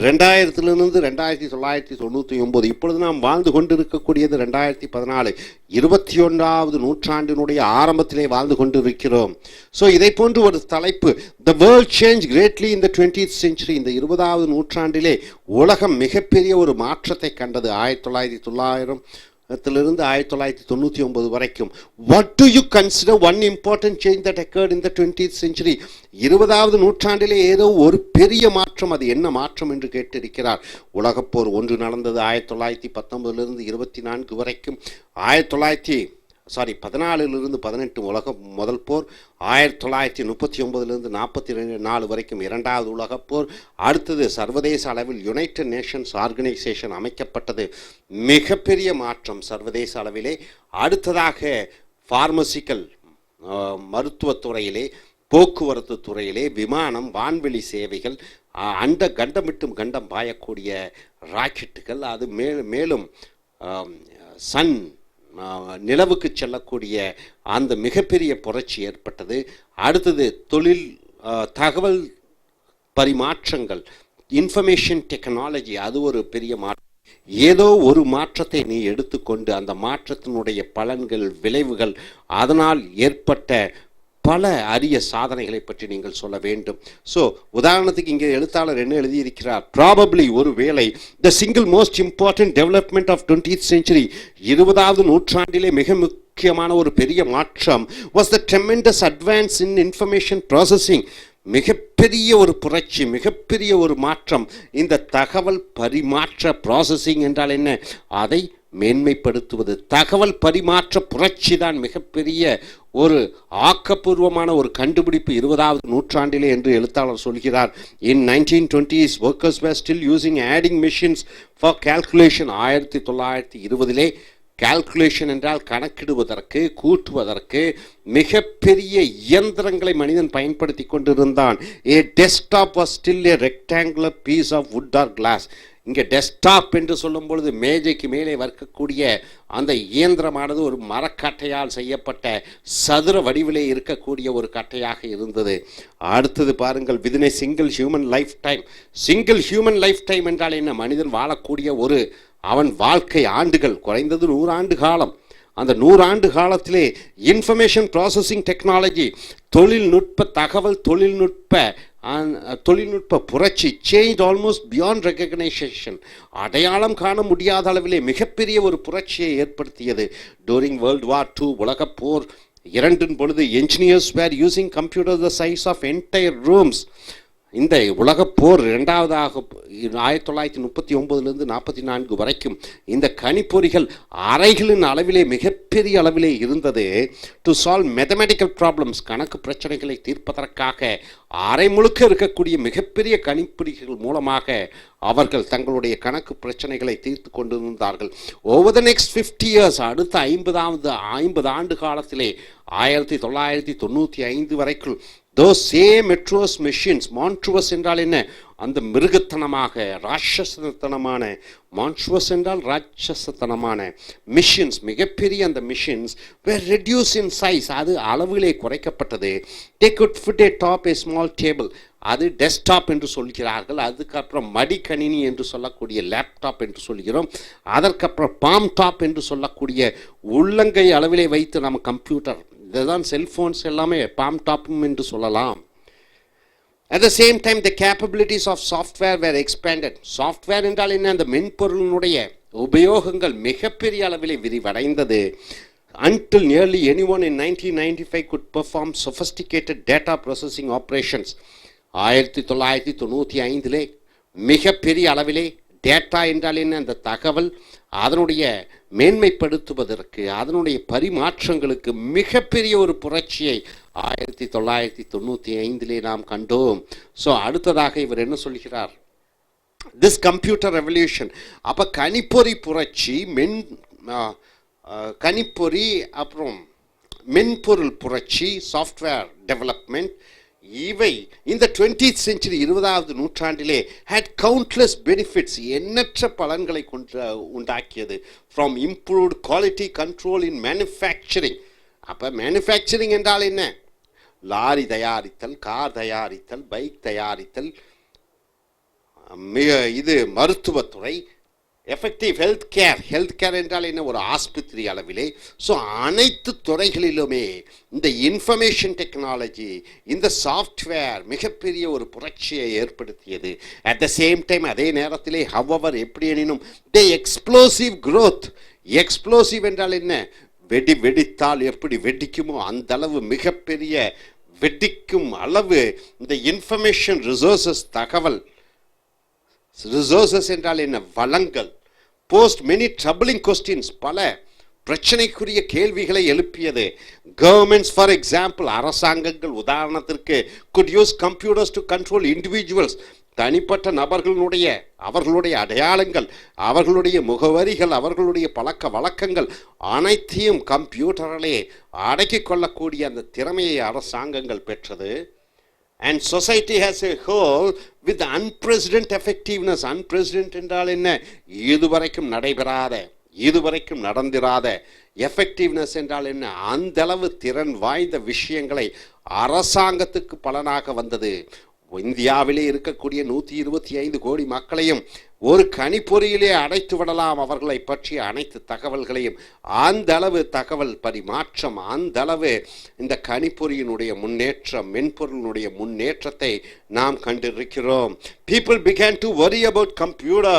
2000 1999. இப்பொழுது நாம் வாழ்ந்து கொண்டிருக்கக்கூடியது 2014. 21வது நூற்றாண்டினுடைய ஆரம்பத்திலே வாழ்ந்து கொண்டிருக்கிறோம். ஸோ இதை போன்று ஒரு தலைப்பு, The world changed greatly in the 20th century. இந்த 20வது நூற்றாண்டிலே உலகம் மிகப்பெரிய ஒரு மாற்றத்தை கண்டது. 1900 1999 வரைக்கும். What do you consider one important change that occurred in the 20th century? 20வது நூற்றாண்டிலே ஏதோ ஒரு பெரிய மாற்றம், அது என்ன மாற்றம் என்று கேட்டிருக்கிறார். உலகப்போர் ஒன்று நடந்தது 1919 24 வரைக்கும். 14 18 உலக முதல் போர். 1939 44 வரைக்கும் 2வது உலகப்போர். அடுத்தது சர்வதேச அளவில் யுனைடெட் நேஷன்ஸ் ஆர்கனைசேஷன் அமைக்கப்பட்டது. மிகப்பெரிய மாற்றம் சர்வதேச அளவிலே. அடுத்ததாக பார்மசிக்கல், மருத்துவத்துறையிலே, போக்குவரத்து துறையிலே, விமானம், வான்வெளி சேவைகள், கண்டம் விட்டும் கண்டம் பாயக்கூடிய ராக்கெட்டுகள், அது மேலும் சன் நிலவுக்கு செல்லக்கூடிய அந்த மிகப்பெரிய புரட்சி ஏற்பட்டது. அடுத்தது தொழில், தகவல் பரிமாற்றங்கள், இன்ஃபர்மேஷன் டெக்னாலஜி, அது ஒரு பெரிய மாற்றம். ஏதோ ஒரு மாற்றத்தை நீ எடுத்துக்கொண்டு அந்த மாற்றத்தினுடைய பலன்கள், விளைவுகள், அதனால் ஏற்பட்ட பல அரிய சாதனைகளை பற்றி நீங்கள் சொல்ல வேண்டும். ஸோ உதாரணத்துக்கு இங்கே எழுத்தாளர் என்ன எழுதியிருக்கிறார்? ப்ராபப்ளி, ஒரு வேளை, the single most important development of 20th century, 20வது நூற்றாண்டிலே மிக முக்கியமான ஒரு பெரிய மாற்றம் was the tremendous advance in information processing. மிகப்பெரிய ஒரு புரட்சி, மிகப்பெரிய ஒரு மாற்றம். இந்த தகவல் பரிமாற்ற ப்ராசஸிங் என்றால் என்ன? அதை மேன்மைப்படுத்துவது. தகவல் பரிமாற்ற புரட்சி தான் மிகப்பெரிய ஒரு ஆக்கப்பூர்வமான ஒரு கண்டுபிடிப்பு 20வது நூற்றாண்டிலே என்று எழுத்தாளர் சொல்கிறார். In 1920s workers were still using adding machines for calculation. 1920 calculation என்றால் கணக்கிடுவதற்கு, கூட்டுவதற்கு மிகப்பெரிய இயந்திரங்களை மனிதன் பயன்படுத்தி கொண்டிருந்தான். A desktop was still a rectangular piece of wood or glass. இங்கே டெஸ்க்டாப் என்று சொல்லும் பொழுது மேஜைக்கு மேலே வைக்கக்கூடிய அந்த இயந்திரமானது ஒரு மரக்கட்டையால் செய்யப்பட்ட சதுர வடிவிலே இருக்கக்கூடிய ஒரு கட்டையாக இருந்தது. அடுத்தது பாருங்கள், விதின் ஏ single human life time. Single human life time என்றால் என்ன? மனிதன் வாழக்கூடிய அவன் வாழ்க்கை ஆண்டுகள் குறைந்தது 100 ஆண்டு காலம். அந்த 100 ஆண்டு காலத்திலே இன்ஃபர்மேஷன் ப்ராசஸிங் டெக்னாலஜி, தகவல் தொழில்நுட்ப புரட்சி, சேஞ்ச் ஆல்மோஸ்ட் பியாண்ட் ரெகக்னைசேஷன், அடையாளம் காண முடியாத அளவிலே மிகப்பெரிய ஒரு புரட்சியை ஏற்படுத்தியது. டூரிங் வேர்ல்ட் வார் 2, உலகப்போர் 2 பொழுது engineers were using computer the size of entire rooms. இந்த உலகப்போர் 2வதாக 1939 44 வரைக்கும் இந்த கணிப்பொறிகள் அறைகளின் அளவிலே மிகப்பெரிய அளவிலே இருந்தது. டு சால்வ் மேத்தமெட்டிக்கல் ப்ராப்ளம்ஸ், கணக்கு பிரச்சனைகளை தீர்ப்பதற்காக அறை முழுக்க இருக்கக்கூடிய மிகப்பெரிய கணிப்பொறிகள் மூலமாக அவர்கள் தங்களுடைய கணக்கு பிரச்சனைகளை தீர்த்து கொண்டிருந்தார்கள். ஓவர் த நெக்ஸ்ட் 50 years, அடுத்த 50 ஆண்டு காலத்திலே 1995 வரைக்கும் those same metros machines, monstrous என்றால் என்ன? அந்த மிருகத்தனமாக, ராட்சசத்தனமான, monstrous என்றால் ராட்சசத்தனமான மிஷின்ஸ், மிகப்பெரிய அந்த machines were reduced in size, அது அளவிலே குறைக்கப்பட்டது. they could fit a top a small table, அது டெஸ்க்டாப் என்று சொல்கிறார்கள். அதுக்கப்புறம் மடிக்கணினி என்று சொல்லக்கூடிய லேப்டாப் என்று சொல்கிறோம். அதற்கப்புறம் பாம் டாப் என்று சொல்லக்கூடிய உள்ளங்கை அளவிலே வைத்து நம்ம கம்ப்யூட்டர், இதுதான் செல்ஃபோன்ஸ் எல்லாமே பாம் டாப்பும் என்று சொல்லலாம். At the same time, the capabilities of software were expanded. Software என்றால் என்ன? அந்த மென்பொருளினுடைய உபயோகங்கள் மிகப்பெரிய அளவிலே விரிவடைந்தது. Until nearly anyone in 1995 could perform sophisticated data processing operations. 1995 மிகப்பெரிய அளவிலே டேட்டா என்றால் என்ன? அந்த தகவல் அதனுடைய மேன்மைப்படுத்துவதற்கு, அதனுடைய பரிமாற்றங்களுக்கு மிகப்பெரிய ஒரு புரட்சியை 1995 நாம் கண்டோம். ஸோ அடுத்ததாக இவர் என்ன சொல்கிறார்? This computer revolution. அப்போ கணிப்பொறி புரட்சி, கணிப்பொறி, அப்புறம் மென்பொருள் புரட்சி, சாஃப்ட்வேர் டெவலப்மெண்ட், இவை இந்த 20th century 20வது நூற்றாண்டிலே had countless benefits, எண்ணற்ற பலன்களை உண்டாக்கியது. From improved quality control in manufacturing. அப்போ மேனுஃபேக்சரிங் என்றால் என்ன? லாரி தயாரித்தல், கார் தயாரித்தல், பைக் தயாரித்தல், இது மருத்துவத்துறை, எஃபெக்டிவ் ஹெல்த் கேர் என்றால் என்ன? ஒரு ஆஸ்பத்திரி அளவிலே. ஸோ அனைத்து துறைகளிலுமே இந்த இன்ஃபர்மேஷன் டெக்னாலஜி, இந்த சாஃப்ட்வேர் மிகப்பெரிய ஒரு புரட்சியை ஏற்படுத்தியது. அட் த சேம் டைம் அதே நேரத்திலே ஹவவர் எப்படி எனினும் த எக்ஸ்ப்ளோசிவ் growth. எக்ஸ்ப்ளோசிவ் என்றால் என்ன? வெடித்தால் எப்படி வெடிக்குமோ அந்த அளவு மிகப்பெரிய வெடிக்கும் அளவு இந்த இன்ஃபர்மேஷன் ரிசோர்சஸ், தகவல் ரிசோர்சஸ் என்றால் என்ன? வளங்கள். போஸ்ட் மெனி ட்ரபிளிங் கொஸ்டின்ஸ், பல பிரச்சனைக்குரிய கேள்விகளை எழுப்பியது. கவர்மெண்ட்ஸ் ஃபார் எக்ஸாம்பிள், அரசாங்கங்கள் உதாரணத்திற்கு could use computers to control individuals. தனிப்பட்ட நபர்களுடைய அவர்களுடைய அடையாளங்கள், அவர்களுடைய முகவரிகள், அவர்களுடைய பழக்க வழக்கங்கள் அனைத்தையும் கம்ப்யூட்டரிலே அடக்கிக் கொள்ளக்கூடிய அந்த திறமையை அரசாங்கங்கள் பெற்றது. And society has a whole with unprecedented effectiveness. Unprecedented என்றால் என்ன? இதுவரைக்கும் நடைபெறாத, இதுவரைக்கும் நடந்திராத. எஃபெக்டிவ்னஸ் என்றால் என்ன? அந்த அளவு திறன் வாய்ந்த விஷயங்களை அரசாங்கத்துக்கு பலனாக வந்தது. இந்தியாவிலே இருக்கக்கூடிய 125 கோடி மக்களையும் ஒரு கணிப்பொறியிலே அடைத்து விடலாம், அவர்களை பற்றிய அனைத்து தகவல்களையும். அந்த அளவு தகவல் பரிமாற்றம், அந்த அளவு இந்த கணிப்பொறியினுடைய முன்னேற்றம், மென்பொருளினுடைய முன்னேற்றத்தை நாம் கண்டிருக்கிறோம். People began to worry about computer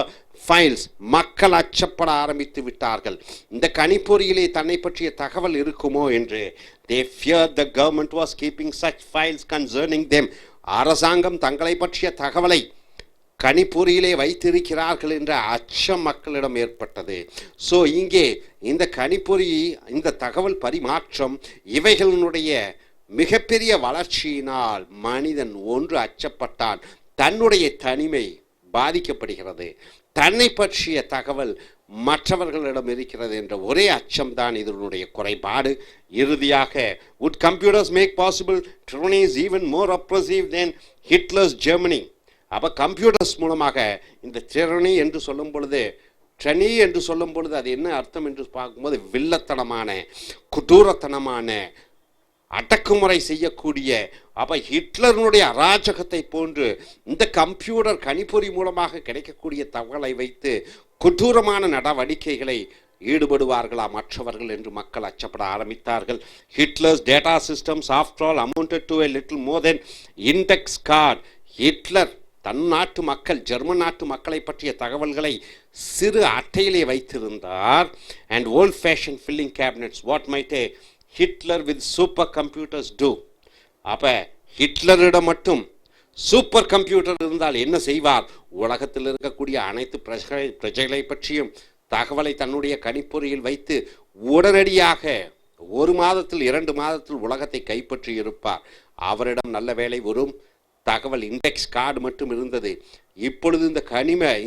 files. மக்கள் அச்சப்பட ஆரம்பித்து விட்டார்கள். இந்த கணிப்பொறியிலே தன்னை பற்றிய தகவல் இருக்குமோ என்று. They feared the government was keeping such files concerning them. அரசாங்கம் தங்களை பற்றிய தகவலை கணிப்பொறியிலே வைத்திருக்கிறார்கள் என்ற அச்சம் மக்களிடம் ஏற்பட்டது. ஸோ இங்கே இந்த கணிப்பொறி, இந்த தகவல் பரிமாற்றம், இவைகளினுடைய மிகப்பெரிய வளர்ச்சியினால் மனிதன் ஒன்று அச்சப்பட்டான். தன்னுடைய தனிமை பாதிக்கப்படுகிறது, தன்னை பற்றிய தகவல் மற்றவர்களிடம் இருக்கிறது என்ற ஒரே அச்சம்தான் இதனுடைய குறைபாடு. இறுதியாக would computers make possible tyrannies even more oppressive than Hitler's Germany. அப்போ கம்ப்யூட்டர்ஸ் மூலமாக இந்த tyranny என்று சொல்லும் பொழுது, ட்ரனி என்று சொல்லும் பொழுது அது என்ன அர்த்தம் என்று பார்க்கும்போது, வில்லத்தனமான, கொடூரத்தனமான, அடக்குமுறை செய்யக்கூடிய. அப்போ ஹிட்லருடைய அராஜகத்தை போன்று இந்த கம்ப்யூட்டர் கணிப்பொறி மூலமாக கிடைக்கக்கூடிய தகவலை வைத்து கொடூரமான நடவடிக்கைகளை ஈடுபடுவார்களா மற்றவர்கள் என்று மக்கள் அச்சப்பட ஆரம்பித்தார்கள். Hitler's data systems after all amounted to a little more then index card. Hitler தன் நாட்டு மக்கள், ஜெர்மன் நாட்டு மக்களை பற்றிய தகவல்களை சிறு அட்டையிலே வைத்திருந்தார். And old fashion filling cabinets. What might a Hitler with super computers do? அப்போ ஹிட்லரிடம் மட்டும் சூப்பர் கம்ப்யூட்டர் இருந்தால் என்ன செய்வார்? உலகத்தில் இருக்கக்கூடிய அனைத்து பிரஜைகளை பற்றியும் தகவலை தன்னுடைய கணிப்பொறியில் வைத்து உடனடியாக 1 மாதத்தில் 2 மாதத்தில் உலகத்தை கைப்பற்றி இருப்பார். அவரிடம் நல்ல வேளை ஒரு தகவல் இண்டெக்ஸ் கார்டு மட்டும் இருந்தது. இப்பொழுது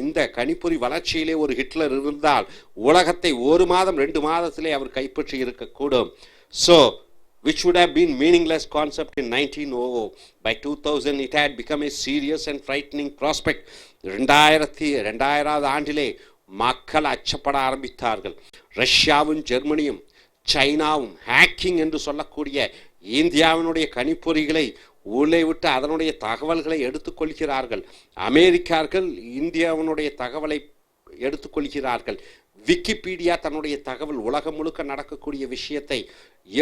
இந்த கணிப்பொறி வளர்ச்சியிலே ஒரு ஹிட்லர் இருந்தால் உலகத்தை 1 மாதம் 2 மாதத்திலே அவர் கைப்பற்றி இருக்கக்கூடும். So which would have been meaningless concept in 1900. By 2000 it had become a serious and frightening prospect. 2000 ஆண்டிலே மக்கள் அச்சப்பட ஆரம்பித்தார்கள். ரஷ்யாவும் ஜெர்மனியும் சைனாவும் ஹேக்கிங் என்று சொல்லக்கூடிய இந்தியாவினுடைய கணிப்பொறிகளை உள்ளே விட்டு அதனுடைய தகவல்களை எடுத்துக்கொள்கிறார்கள். அமெரிக்கர்கள் இந்தியாவினுடைய தகவலை எடுத்துக்கொள்கிறார்கள். விக்கிபீடியா தன்னுடைய தகவல் உலகம் முழுக்க நடக்கக்கூடிய விஷயத்தை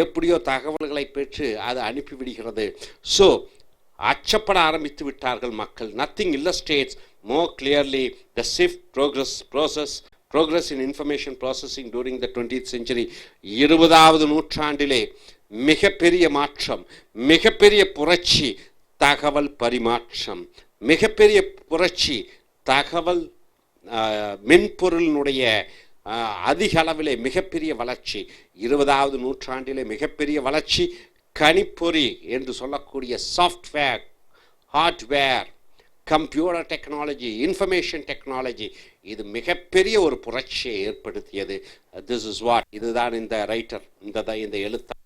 எப்படியோ தகவல்களை பெற்று அது அனுப்பிவிடுகிறது. ஸோ அச்சப்பட ஆரம்பித்து விட்டார்கள் மக்கள். Nothing illustrates more clearly the swift progress in information processing during the 20th century. 20வது நூற்றாண்டிலே மிகப்பெரிய மாற்றம், மிகப்பெரிய புரட்சி தகவல் பரிமாற்றம், மிகப்பெரிய புரட்சி தகவல் மென்பொருளினுடைய அதிக அளவிலே மிகப்பெரிய வளர்ச்சி. 20வது நூற்றாண்டிலே மிகப்பெரிய வளர்ச்சி கணிப்பொறி என்று சொல்லக்கூடிய software, hardware, computer technology, information technology, இது மிகப்பெரிய ஒரு புரட்சியை ஏற்படுத்தியது. திஸ் இஸ் வாட், இதுதான் இந்த ரைட்டர், இந்த எழுத்தாளர்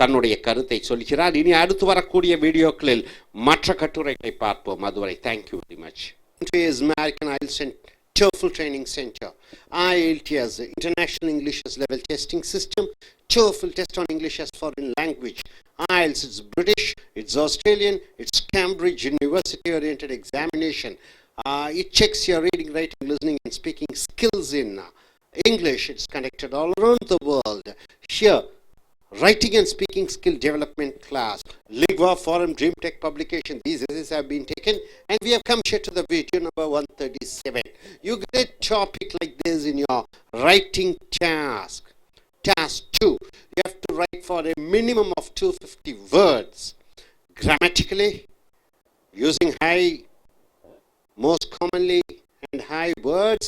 தன்னுடைய கருத்தை சொல்கிறார். இனி அடுத்து வரக்கூடிய வீடியோக்களில் மற்ற கட்டுரைகளை பார்ப்போம். அதுவரை thank you very much. American IELTS and TOEFL Training Center. IELTS, International English as Level Testing System. TOEFL, Test on English as Foreign Language. IELTS, it's British, it's Australian, it's Cambridge University-oriented examination. It checks your reading, writing, listening, and speaking skills in English. It's conducted all around the world. Here, writing and speaking skill development class, Lingua Forum Dream Tech publication. These essays have been taken, and we have come here to the video number 137. You get a topic like this in your writing task. Task 2, you have to write for a minimum of 250 words. Grammatically, using high, most commonly and high words,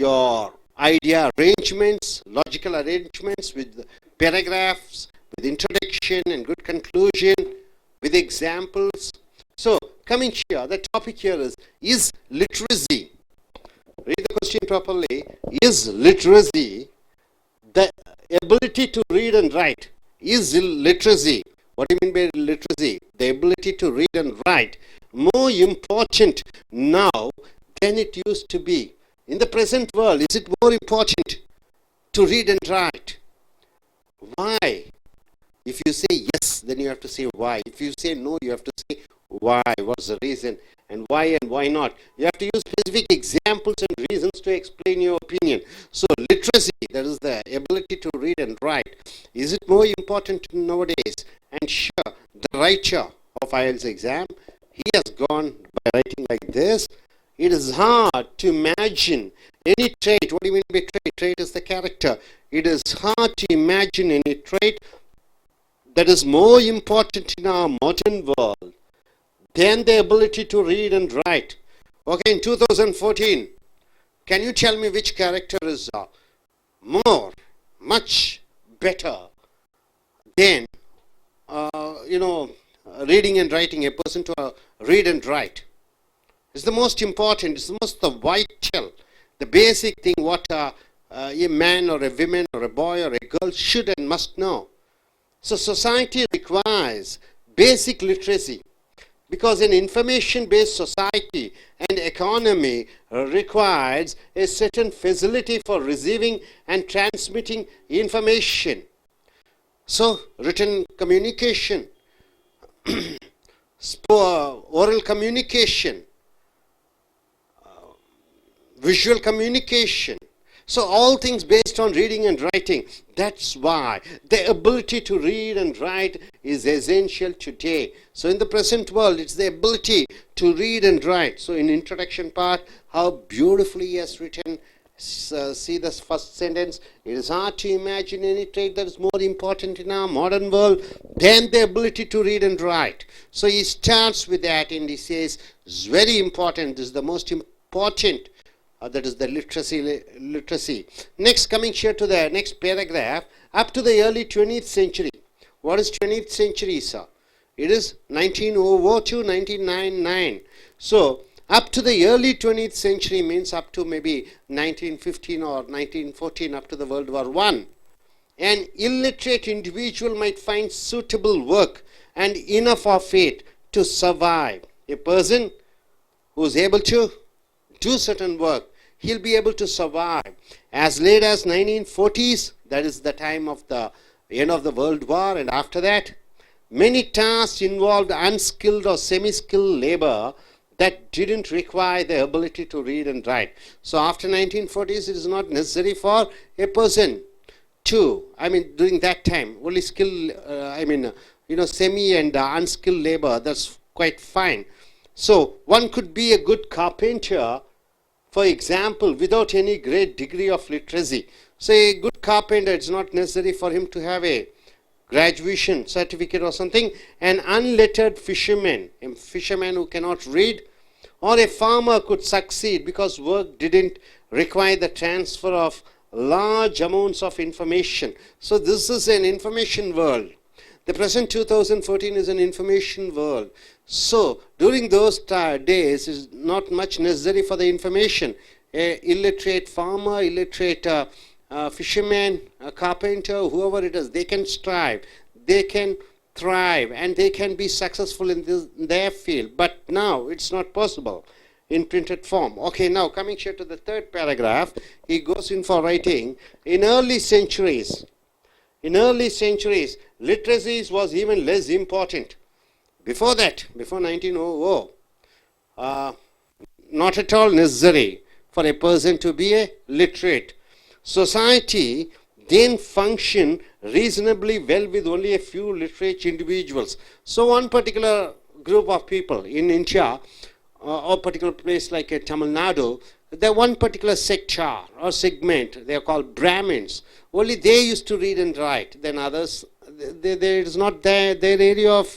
your idea arrangements, logical arrangements with paragraphs, with introduction and good conclusion, with examples. So, coming here, the topic here is literacy. Read the question properly. Is literacy the ability to read and write? Is literacy, what do you mean by literacy? The ability to read and write more important now than it used to be? In the present world, is it more important to read and write? Why? If you say yes, then you have to say why. If you say no, you have to say why. What's the reason? And why not? You have to use specific examples and reasons to explain your opinion. So literacy, that is the ability to read and write, is it more important nowadays? And sure, the writer of IELTS exam, he has gone by writing like this. It is hard to imagine any trait. What do you mean by trait? Trait is the character. It is hard to imagine any trait that is more important in our modern world than the ability to read and write. Okay, in 2014, can you tell me which character is much better than, reading and writing, a person to read and write? It's the most important, it's the most vital, the basic thing what a man or a woman or a boy or a girl should and must know. So society requires basic literacy, because an information-based society and economy requires a certain facility for receiving and transmitting information. So written communication, oral communication, visual communication. So all things based on reading and writing. That's why the ability to read and write is essential today. So in the present world, it's the ability to read and write. So in introduction part, how beautifully he has written. See this first sentence. It is hard to imagine any trait that is more important in our modern world than the ability to read and write. So he starts with that and he says, it's very important. This is the most important. That is the literacy. Next, coming here to the next paragraph, up to the early 20th century. What is 20th century, sir? It is 1900 to 1999. So, up to the early 20th century means up to maybe 1915 or 1914, up to the World War I. An illiterate individual might find suitable work and enough of it to survive. A person who is able to do certain work, he'll be able to survive. As late as 1940s, that is the time of the end of the World War, and after that, many tasks involved unskilled or semi-skilled labor that didn't require the ability to read and write. So after 1940s, it is not necessary for a person to, during that time, only skill, semi and unskilled labor, that's quite fine. So one could be a good carpenter, for example, without any great degree of literacy. So a good carpenter, it's not necessary for him to have a graduation certificate or something. An unlettered fisherman, a fisherman who cannot read, or a farmer could succeed because work didn't require the transfer of large amounts of information. So this is an information world. The present 2014 is an information world. So during those days, is not much necessary for the information. A illiterate farmer, illiterate fisherman, a carpenter, whoever it is, they can strive, they can thrive, and they can be successful in their field. But now it's not possible in printed form. Okay, now coming here to the third paragraph, he goes in for writing, in early centuries, literacy was even less important. Before that, before 1900, not at all necessary for a person to be a literate. Society then functioned reasonably well with only a few literate individuals. So one particular group of people in India, or particular place like Tamil Nadu, there one particular sector or segment, they are called Brahmins. Only they used to read and write. Then others, there is not their area of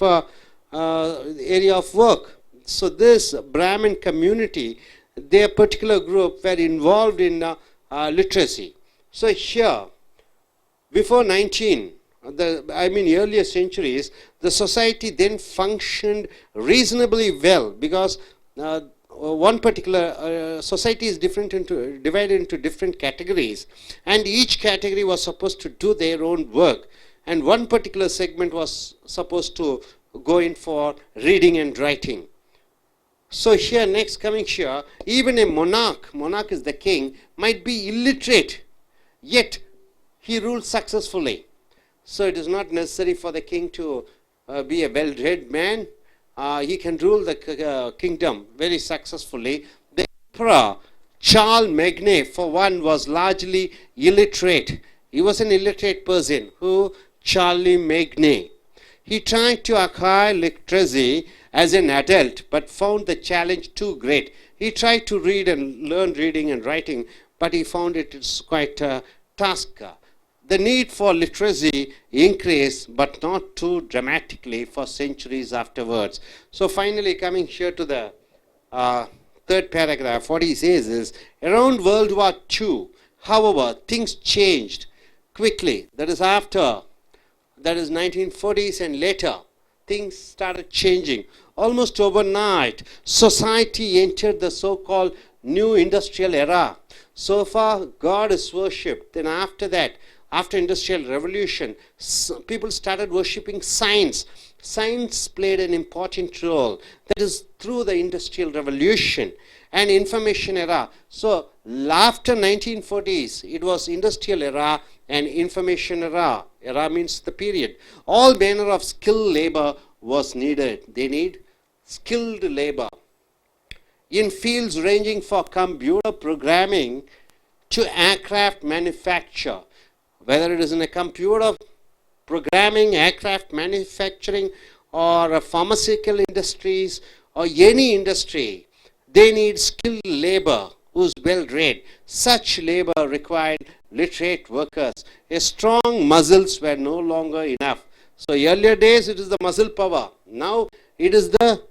work. So this Brahmin community, their particular group were involved in literacy. So here, before earlier centuries, the society then functioned reasonably well because one particular society is divided into different categories, and each category was supposed to do their own work, and one particular segment was supposed to go in for reading and writing. So here, next coming here, even a monarch is the king, might be illiterate, yet he rules successfully. So it is not necessary for the king to be a well-read man. He can rule the kingdom very successfully. The emperor Charles Magne, for one, was largely illiterate. He was an illiterate person. Charlie Magne. He tried to acquire literacy as an adult, but found the challenge too great. He tried to read and learn reading and writing, but he found it is quite a task. The need for literacy increased, but not too dramatically for centuries afterwards. So finally, coming here to the third paragraph, what he says is, around World War II, however, things changed quickly. That is 1940s and later, things started changing. Almost overnight, society entered the so-called new industrial era. So far, God is worshipped. Then after that, after industrial revolution, people started worshipping science. Science played an important role. That is through the industrial revolution and information era. So after 1940s, it was industrial era and information era. Era means the period. All manner of skilled labor was needed. They need skilled labor in fields ranging from computer programming to aircraft manufacture. Whether it is in a computer programming, aircraft manufacturing, or pharmaceutical industries, or any industry, they need skilled labor who's well read. Such labor required literate workers. A strong muscles were no longer enough. So earlier days it is the muscle power. Now it is the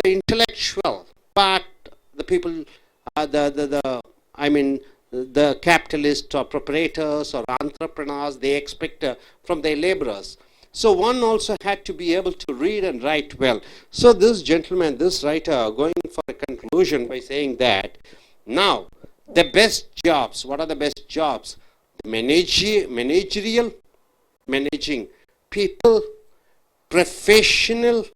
intellectual part. The people, the capitalists or proprietors or entrepreneurs, they expect from their laborers. So one also had to be able to read and write well. So this gentleman, this writer, going for a conclusion by saying that now the best jobs, what are the best jobs? The managerial, managing people, professional,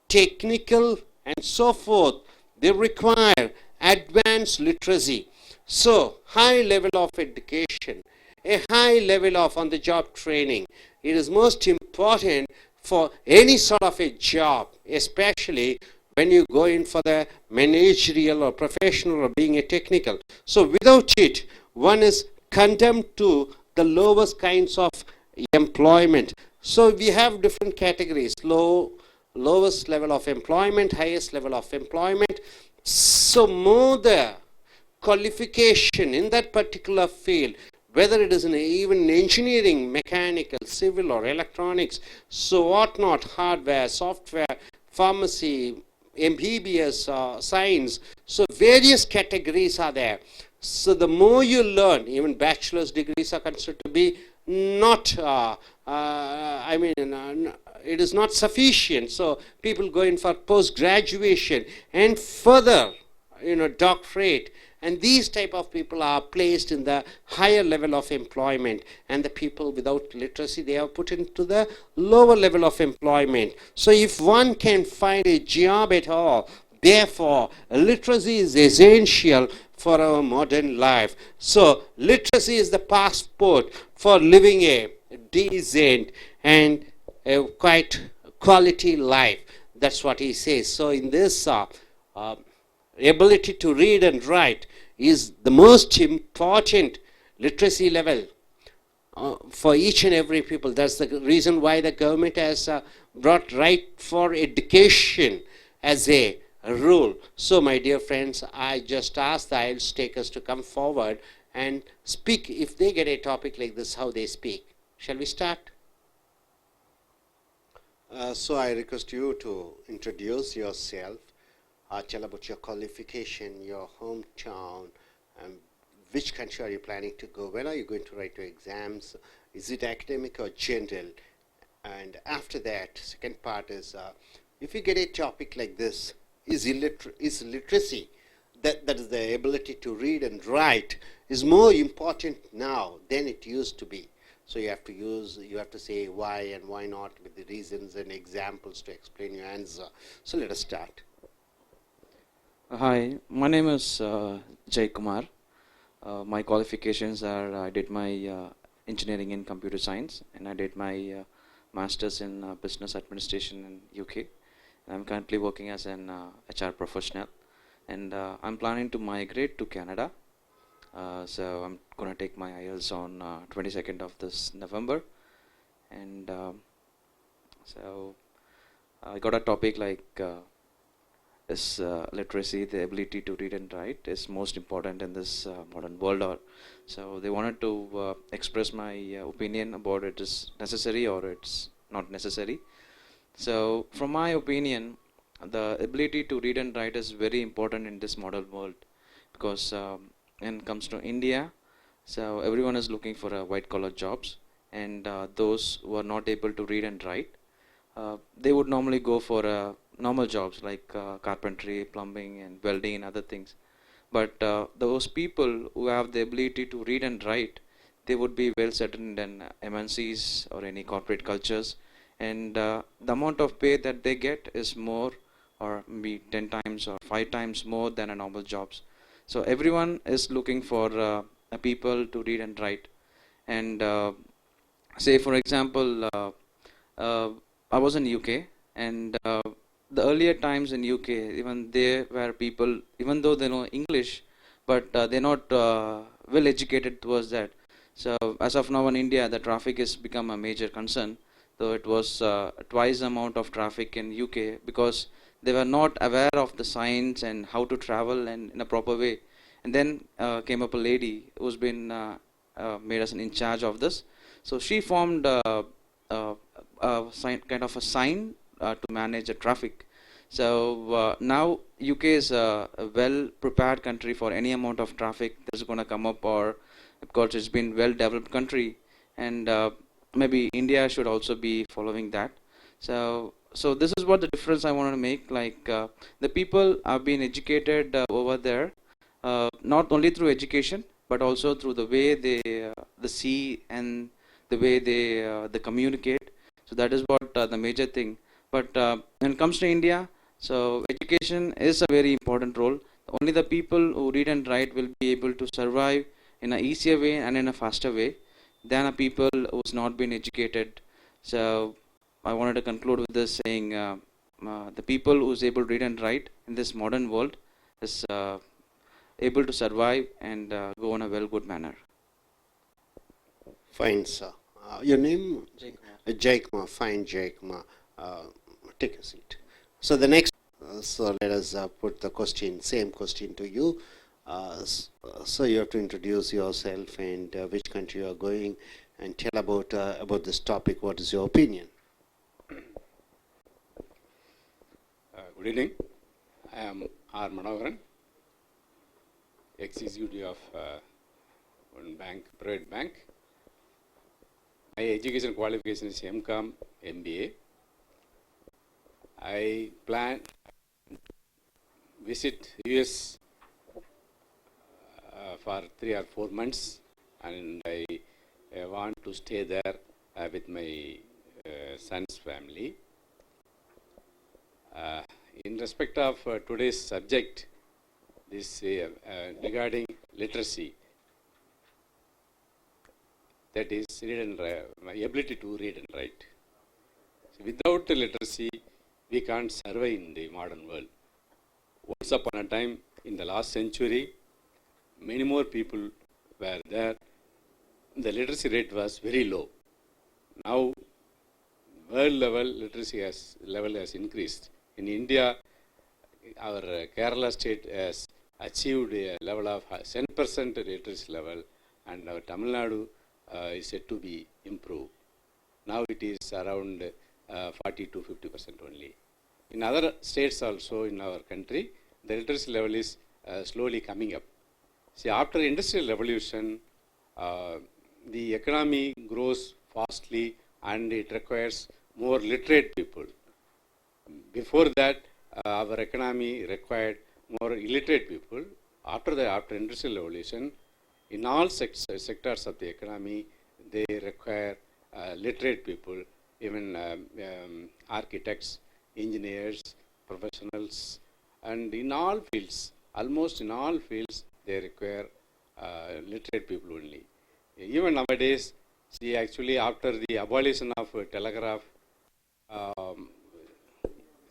technical, and so forth. They require advanced literacy. So, high level of education, a high level of on-the-job training. It is most important for any sort of a job, especially when you go in for the managerial or professional or being a technical. So, without it, one is condemned to the lowest kinds of employment. So we have different categories, lowest level of employment, highest level of employment. So more the qualification in that particular field, whether it is in even engineering, mechanical, civil or electronics, so whatnot, hardware, software, pharmacy, MBBS, science, so various categories are there. So the more you learn, even bachelor's degrees are considered to be not, it is not sufficient. So people go in for post-graduation and further, doctorate. And these type of people are placed in the higher level of employment, and the people without literacy, they are put into the lower level of employment. So if one can find a job at all, therefore literacy is essential for our modern life. So literacy is the passport for living a decent and a quite quality life. That's what he says. So in this ability to read and write is the most important literacy level for each and every people. That's the reason why the government has brought right for education as a rule. So my dear friends, I just ask the IELTS takers to come forward and speak. If they get a topic like this, how they speak. Shall we start? So I request you to introduce yourself. Tell about your qualification, your hometown, and which country are you planning to go? When are you going to write your exams? Is it academic or general? And after that, second part is, if you get a topic like this, is literacy, that is the ability to read and write, is more important now than it used to be. So you have to say why and why not with the reasons and examples to explain your answer. So let us start. Hi, my name is Jay Kumar. My qualifications are I did my engineering in computer science, and I did my master's in business administration in UK. I'm currently working as an HR professional, and I'm planning to migrate to Canada. So I'm gonna take my IELTS on 22nd of this November, and so I got a topic like is literacy, the ability to read and write, is most important in this modern world. So they wanted to express my opinion about it is necessary or it's not necessary. So from my opinion, the ability to read and write is very important in this modern world, because when it comes to India, so everyone is looking for white collar jobs, and those who are not able to read and write, they would normally go for normal jobs like carpentry, plumbing and welding and other things. But those people who have the ability to read and write, they would be well settled in MNCs or any corporate cultures, and the amount of pay that they get is more, or maybe 10 times or 5 times more than a normal jobs. So everyone is looking for people to read and write. And say for example, I was in UK, and the earlier times in UK, even there were people, even though they know English, but they're not well educated towards that. So as of now in India, the traffic has become a major concern, though it was twice the amount of traffic in UK, because they were not aware of the signs and how to travel and in a proper way. And then came up a lady who's been made us in charge of this. So she formed kind of a sign to manage the traffic. So now UK is a well prepared country for any amount of traffic that's going to come up, or because it's been well developed country, and maybe India should also be following that. So this is what the difference I want to make. Like the people have been educated over there, not only through education but also through the way they see and the way they communicate. So that is what the major thing. But when it comes to India, so education is a very important role. Only the people who read and write will be able to survive in an easier way and in a faster way than a people who's not been educated. So I wanted to conclude with this saying, the people who's able to read and write in this modern world is able to survive and go in a well good manner. Fine, sir. Your name? Jaikumar. Jaikumar. Fine, Jaikumar. Take a seat. So the next, so let us put the question, same question to you. So you have to introduce yourself and which country you are going, and tell about this topic. What is your opinion? Good evening. I am R. Manoharan, ex-executive of one bank, private bank. My education qualification is MCOM, MBA. I plan visit US for 3 or 4 months, and I want to stay there with my son's family. In respect of today's subject, this regarding literacy, that is read and my ability to read and write. So without the literacy, we can't survive in the modern world. Once upon a time, in the last century, many more people were there. The literacy rate was very low. Now, world level literacy level has increased. In India, our Kerala state has achieved a level of 10% literacy level, and our Tamil Nadu is said to be improved. Now it is around 40 to 50% only. In other states also in our country, the literacy level is slowly coming up. See, after industrial revolution, the economy grows fastly and it requires more literate people. Before that, our economy required more illiterate people. After industrial revolution, in all sectors of the economy, they require literate people, even architects, engineers, professionals, and in all fields, almost in all fields, they require literate people only. Even nowadays, see, actually after the abolition of telegraph,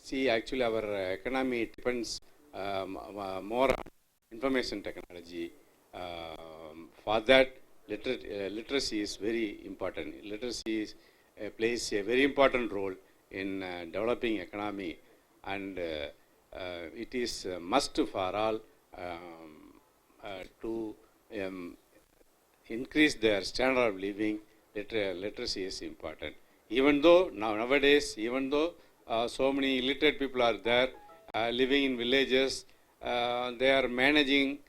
see, actually our economy depends more on information technology. For that, literacy is very important. Literacy plays a very important role in developing economy, and it is a must for all to increase their standard of living. Literacy is important. Even though nowadays, even though so many illiterate people are there living in villages, they are managing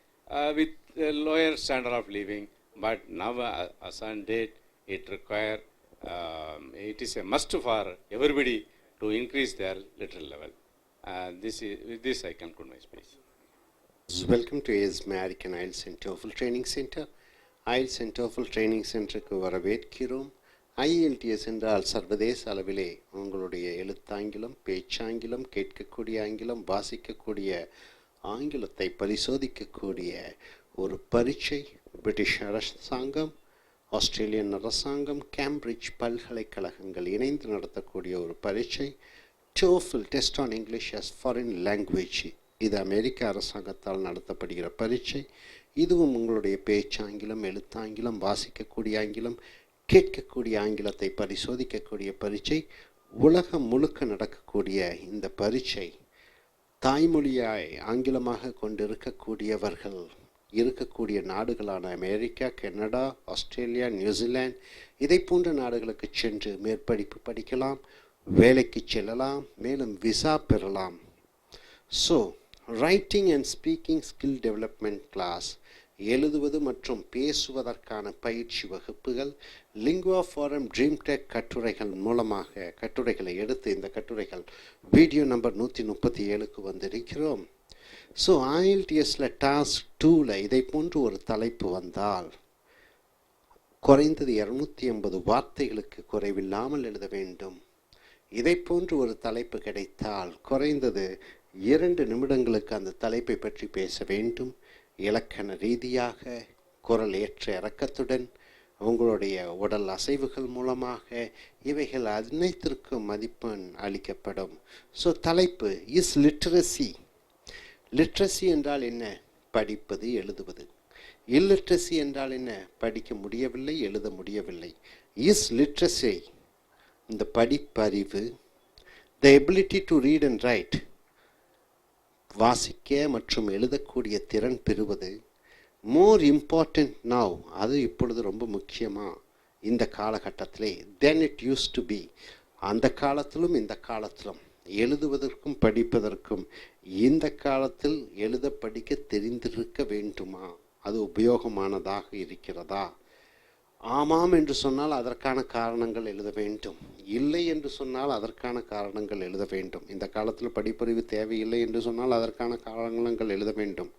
with a lower standard of living. But now, as on date, it require it is a must for everybody to increase their literate level. With this, I conclude my speech. Welcome to AS American IELTS and TOEFL Training Center. IELTS and TOEFL Training Centerக்கு வரவேற்கிறோம். IELTS என்றால் சர்வதேச அளவிலே உங்களுடைய எழுத்தாங்கிலம், பேச்சாங்கிலம், கேட்கக்கூடிய ஆங்கிலம், வாசிக்கக்கூடிய ஆங்கிலத்தை பரிசோதிக்கக்கூடிய ஒரு பரீட்சை. பிரிட்டிஷ் அரசாங்கம், ஆஸ்திரேலியன் அரசாங்கம், கேம்பிரிட்ஜ் பல்கலைக்கழகங்கள் இணைந்து நடத்தக்கூடிய ஒரு பரீட்சை. TOEFL Test on English as Foreign Language. இது அமெரிக்க அரசாங்கத்தால் நடத்தப்படுகிற பரீட்சை. இதுவும் உங்களுடைய பேச்சாங்கிலம், எழுத்தாங்கிலம், வாசிக்கக்கூடிய ஆங்கிலம், கேட்கக்கூடிய ஆங்கிலத்தை பரிசோதிக்கக்கூடிய பரீட்சை. உலகம் முழுக்க நடக்கக்கூடிய இந்த பரீட்சை தாய்மொழியாய் ஆங்கிலமாக கொண்டிருக்கக்கூடியவர்கள் இருக்கக்கூடிய நாடுகளான அமெரிக்கா, கனடா, ஆஸ்திரேலியா, நியூசிலாந்து இதை போன்ற நாடுகளுக்கு சென்று மேற்படிப்பு படிக்கலாம், வேலைக்கு செல்லலாம், மேலும் விசா பெறலாம். So writing and speaking skill development class, எழுதுவது மற்றும் பேசுவதற்கான பயிற்சி வகுப்புகள், லிங்குவா ஃபாரம் ட்ரீம் டெக் கட்டுரைகள் மூலமாக கட்டுரைகளை எடுத்து இந்த கட்டுரைகள் வீடியோ நம்பர் 137க்கு வந்திருக்கிறோம். ஸோ IELTSல டாஸ்க் 2ல இதை போன்று ஒரு தலைப்பு வந்தால் குறைந்தது 250 வார்த்தைகளுக்கு குறைவில்லாமல் எழுத வேண்டும். இதை போன்று ஒரு தலைப்பு கிடைத்தால் குறைந்தது 2 நிமிடங்களுக்கு அந்த தலைப்பை பற்றி பேச வேண்டும். இலக்கண ரீதியாக, குரல் ஏற்ற இறக்கத்துடன், உங்களுடைய உடல் அசைவுகள் மூலமாக இவைகள் அனைத்திற்கும் மதிப்பெண் அளிக்கப்படும். ஸோ தலைப்பு இஸ் லிட்ரஸி. லிட்ரஸி என்றால் என்ன? படிப்பது, எழுதுவது. இல்லிட்ரஸி என்றால் என்ன? படிக்க முடியவில்லை, எழுத முடியவில்லை. இஸ் லிட்ரஸி இந்த படிப்பறிவு, the ability to read and right, வாசிக்க மற்றும் எழுதக்கூடிய திறன் பெறுவது மோர் இம்பார்ட்டன்ட் நவ், அது இப்பொழுது ரொம்ப முக்கியமாக இந்த காலகட்டத்திலே, then it use to be. அந்த காலத்திலும் இந்த காலத்திலும் எழுதுவதற்கும் படிப்பதற்கும் இந்த காலத்தில் எழுத படிக்க தெரிந்திருக்க வேண்டுமா? அது உபயோகமானதாக இருக்கிறதா? ஆமாம் என்று சொன்னால் அதற்கான காரணங்கள் எழுத வேண்டும், இல்லை என்று சொன்னால் அதற்கான காரணங்கள் எழுத வேண்டும். இந்த காலத்தில் படிப்பறிவு தேவையில்லை என்று சொன்னால் அதற்கான காரணங்கள் எழுத வேண்டும்.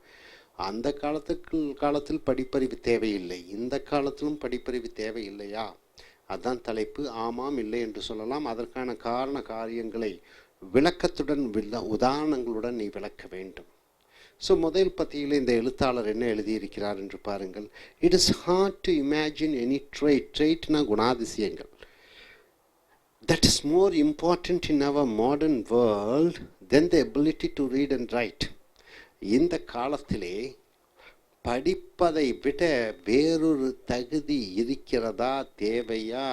அந்த காலத்தில் படிப்பறிவு தேவையில்லை, இந்த காலத்திலும் படிப்பறிவு தேவையில்லையா? அதுதான் தலைப்பு. ஆமாம் இல்லை என்று சொல்லலாம். அதற்கான காரண காரியங்களை விளக்கத்துடன் உதாரணங்களுடன் நீ விளக்க வேண்டும். ஸோ முதல் பத்தியில் இந்த எழுத்தாளர் என்ன எழுதியிருக்கிறார் என்று பாருங்கள். It is hard to imagine any ட்ரெய்ட்னா குணாதிசயங்கள், that is more important in our modern world than the ability to read and write. இந்த காலத்திலே படிப்பதை விட வேறொரு தகுதி இருக்கிறதா, தேவையா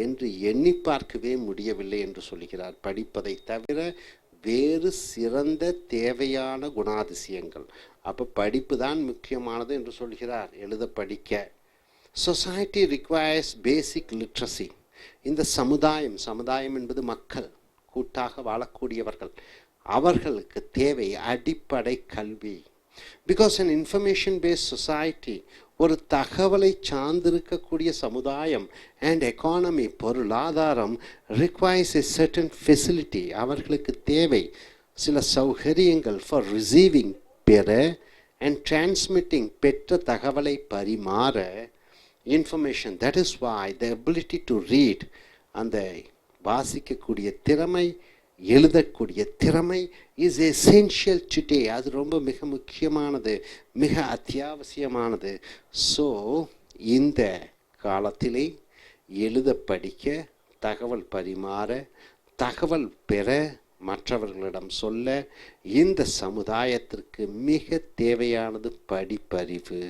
என்று எண்ணி பார்க்கவே முடியவில்லை என்று சொல்கிறார். படிப்பதை தவிர வேறு சிறந்த தேவையான குணாதிசயங்கள். அப்போ படிப்பு தான் முக்கியமானது என்று சொல்கிறார். எழுத படிக்க. சொசைட்டி ரிக்வயர்ஸ் பேசிக் லிட்ரஸி. இந்த சமுதாயம் என்பது மக்கள், கூட்டாக வாழக்கூடியவர்கள், அவர்களுக்கு தேவை அடிப்படை கல்வி. Because an information based society, ஒரு தகவலை சார்ந்திருக்கக்கூடிய சமுதாயம் and economy, பொருளாதாரம், requires a certain facility, அவர்களுக்கு தேவை சில சௌகரியங்கள் for receiving, பெற, and transmitting, பெற்ற தகவலை பரிமாற, information. That is why the ability to read, அந்த வாசிக்கக்கூடிய திறமை, எழுதக்கூடிய திறமை இஸ் எசென்ஷியல் டுடே. அது ரொம்ப மிக முக்கியமானது, மிக அத்தியாவசியமானது. ஸோ இந்த காலத்திலே எழுத படிக்க, தகவல் பரிமாற, தகவல் பெற, மற்றவர்களிடம் சொல்ல இந்த சமுதாயத்திற்கு மிக தேவையானது படிப்பறிவு.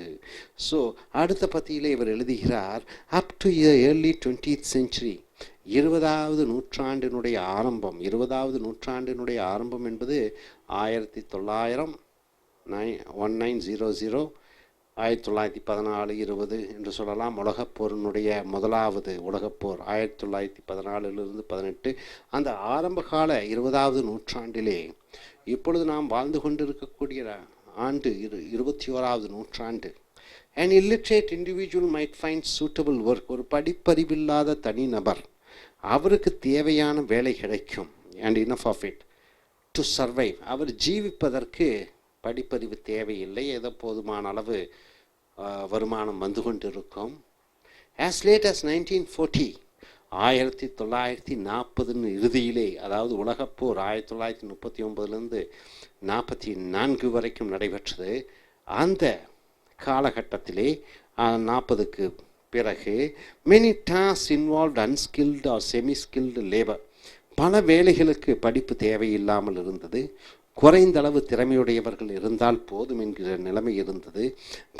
ஸோ அடுத்த பத்தியிலே இவர் எழுதுகிறார், up to early 20th century, 20வது நூற்றாண்டினுடைய ஆரம்பம். 20வது நூற்றாண்டினுடைய ஆரம்பம் என்பது 1900, 1900, 1914, 20 என்று சொல்லலாம். உலகப்போரினுடைய முதலாவது உலகப்போர் 1914 18. அந்த ஆரம்பகால 20வது நூற்றாண்டிலே இப்பொழுது நாம் வாழ்ந்து கொண்டிருக்கக்கூடிய ஆண்டு 21வது நூற்றாண்டு. An illiterate individual might find suitable work. ஒரு படிப்பறிவில்லாத தனிநபர், அவருக்கு தேவையான வேலை கிடைக்கும். and enough of it to survive. அவர் ஜீவிப்பதற்கு படிப்பறிவு தேவையில்லை, ஏதோ போதுமான அளவு வருமானம் வந்து கொண்டிருக்கும். as late as 1940, 1940 இறுதியிலே, அதாவது உலகப்போர் 1939 44 வரைக்கும் நடைபெற்றது. அந்த காலகட்டத்திலே 40க்கு பிறகு many tasks involved unskilled or semi-skilled labor. பல வேலைகளுக்கு படிப்பு தேவையில்லாமல் இருந்தது. குறைந்த அளவு திறமையுடையவர்கள் இருந்தால் போதும் என்கிற நிலைமை இருந்தது.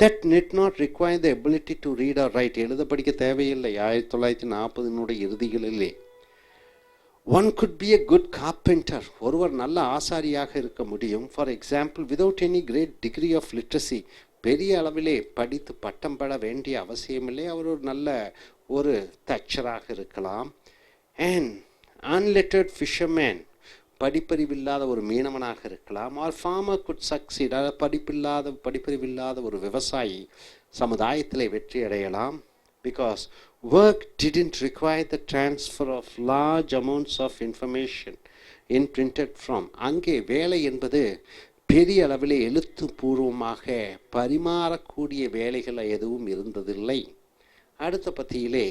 that did not require the ability to read or write. எழுத படிக்க தேவையில்லை. 1940 இறுதிகளிலே one could be a good carpenter. ஒருவர் நல்ல ஆசாரியாக இருக்க முடியும். for example, without any great degree of literacy. பெரிய அளவிலே படித்து பட்டம் பெற வேண்டிய அவசியமில்லை. அவர் ஒரு நல்ல ஒரு தச்சராக இருக்கலாம். and unlettered fisherman, படிப்பறிவில்லாத ஒரு மீனவனாக இருக்கலாம். or farmer could succeed, படிப்பறிவில்லாத ஒரு விவசாயி சமுதாயத்திலே வெற்றி அடையலாம். because work didn't require the transfer of large amounts of information in printed form. அங்கே வேலை என்பது பெரிய அளவிலே எழுத்துப்பூர்வமாக பரிமாறக்கூடிய வேலைகள் எதுவும் இருந்ததில்லை. அடுத்த பத்தியிலே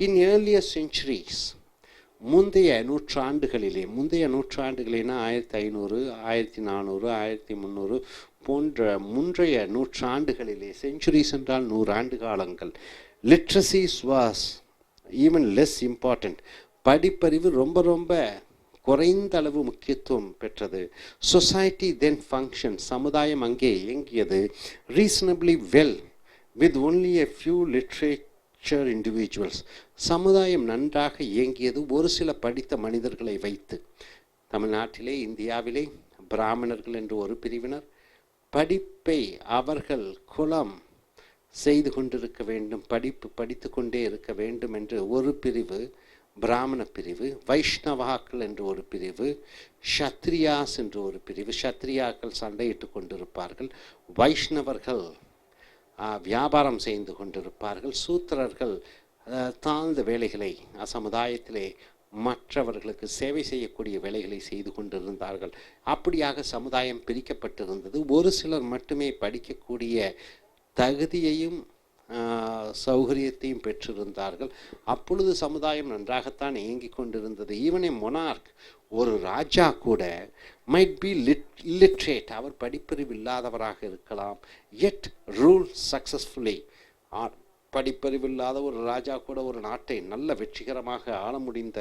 in earlier centuries, முந்தைய நூற்றாண்டுகளிலே 1500, 1400, 1300 போன்ற முந்தைய நூற்றாண்டுகளிலே, செஞ்சுரிஸ் என்றால் 100 ஆண்டு காலங்கள், லிட்ரஸிஸ் வாஸ் ஈவன் லெஸ் இம்பார்ட்டன்ட். படிப்பறிவு ரொம்ப குறைந்த அளவு முக்கியத்துவம் பெற்றது. சொசைட்டி தென் ஃபங்க்ஷன், சமுதாயம் அங்கே இயங்கியது reasonably well with only a few literature individuals. சமுதாயம் நன்றாக இயங்கியது ஒரு சில படித்த மனிதர்களை வைத்து. தமிழ்நாட்டிலே, இந்தியாவிலே பிராமணர்கள் என்று ஒரு பிரிவினர், படிப்பை அவர்கள் குலம் செய்து கொண்டிருக்க வேண்டும், படித்து கொண்டே இருக்க வேண்டும் என்று ஒரு பிரிவு, பிராமண பிரிவு, வைஷ்ணவாக்கள் என்று ஒரு பிரிவு, ஷத்ரியாஸ் என்று ஒரு பிரிவு. ஷத்ரியாக்கள் சண்டையிட்டு கொண்டிருப்பார்கள், வைஷ்ணவர்கள் வியாபாரம் செய்து கொண்டிருப்பார்கள், சூத்திரர்கள் தாழ்ந்த வேலைகளை சமுதாயத்திலே மற்றவர்களுக்கு சேவை செய்யக்கூடிய வேலைகளை செய்து கொண்டிருந்தார்கள். அப்படியாக சமுதாயம் பிரிக்கப்பட்டிருந்தது. ஒரு சிலர் மட்டுமே படிக்கக்கூடிய தகுதியையும் சௌகரியத்தையும் பெற்றிருந்தார்கள். அப்பொழுது சமுதாயம் நன்றாகத்தான் இயங்கிக் கொண்டிருந்தது. ஈவன் ஏ மொனார்க், ஒரு ராஜா கூட மைட் பி லிட்ரேட், அவர் படிப்பறிவு இல்லாதவராக இருக்கலாம், yet ரூல் சக்சஸ்ஃபுல்லி. படிப்பறிவில்லாத ஒரு ராஜா கூட ஒரு நாட்டை நல்ல வெற்றிகரமாக ஆள முடிந்த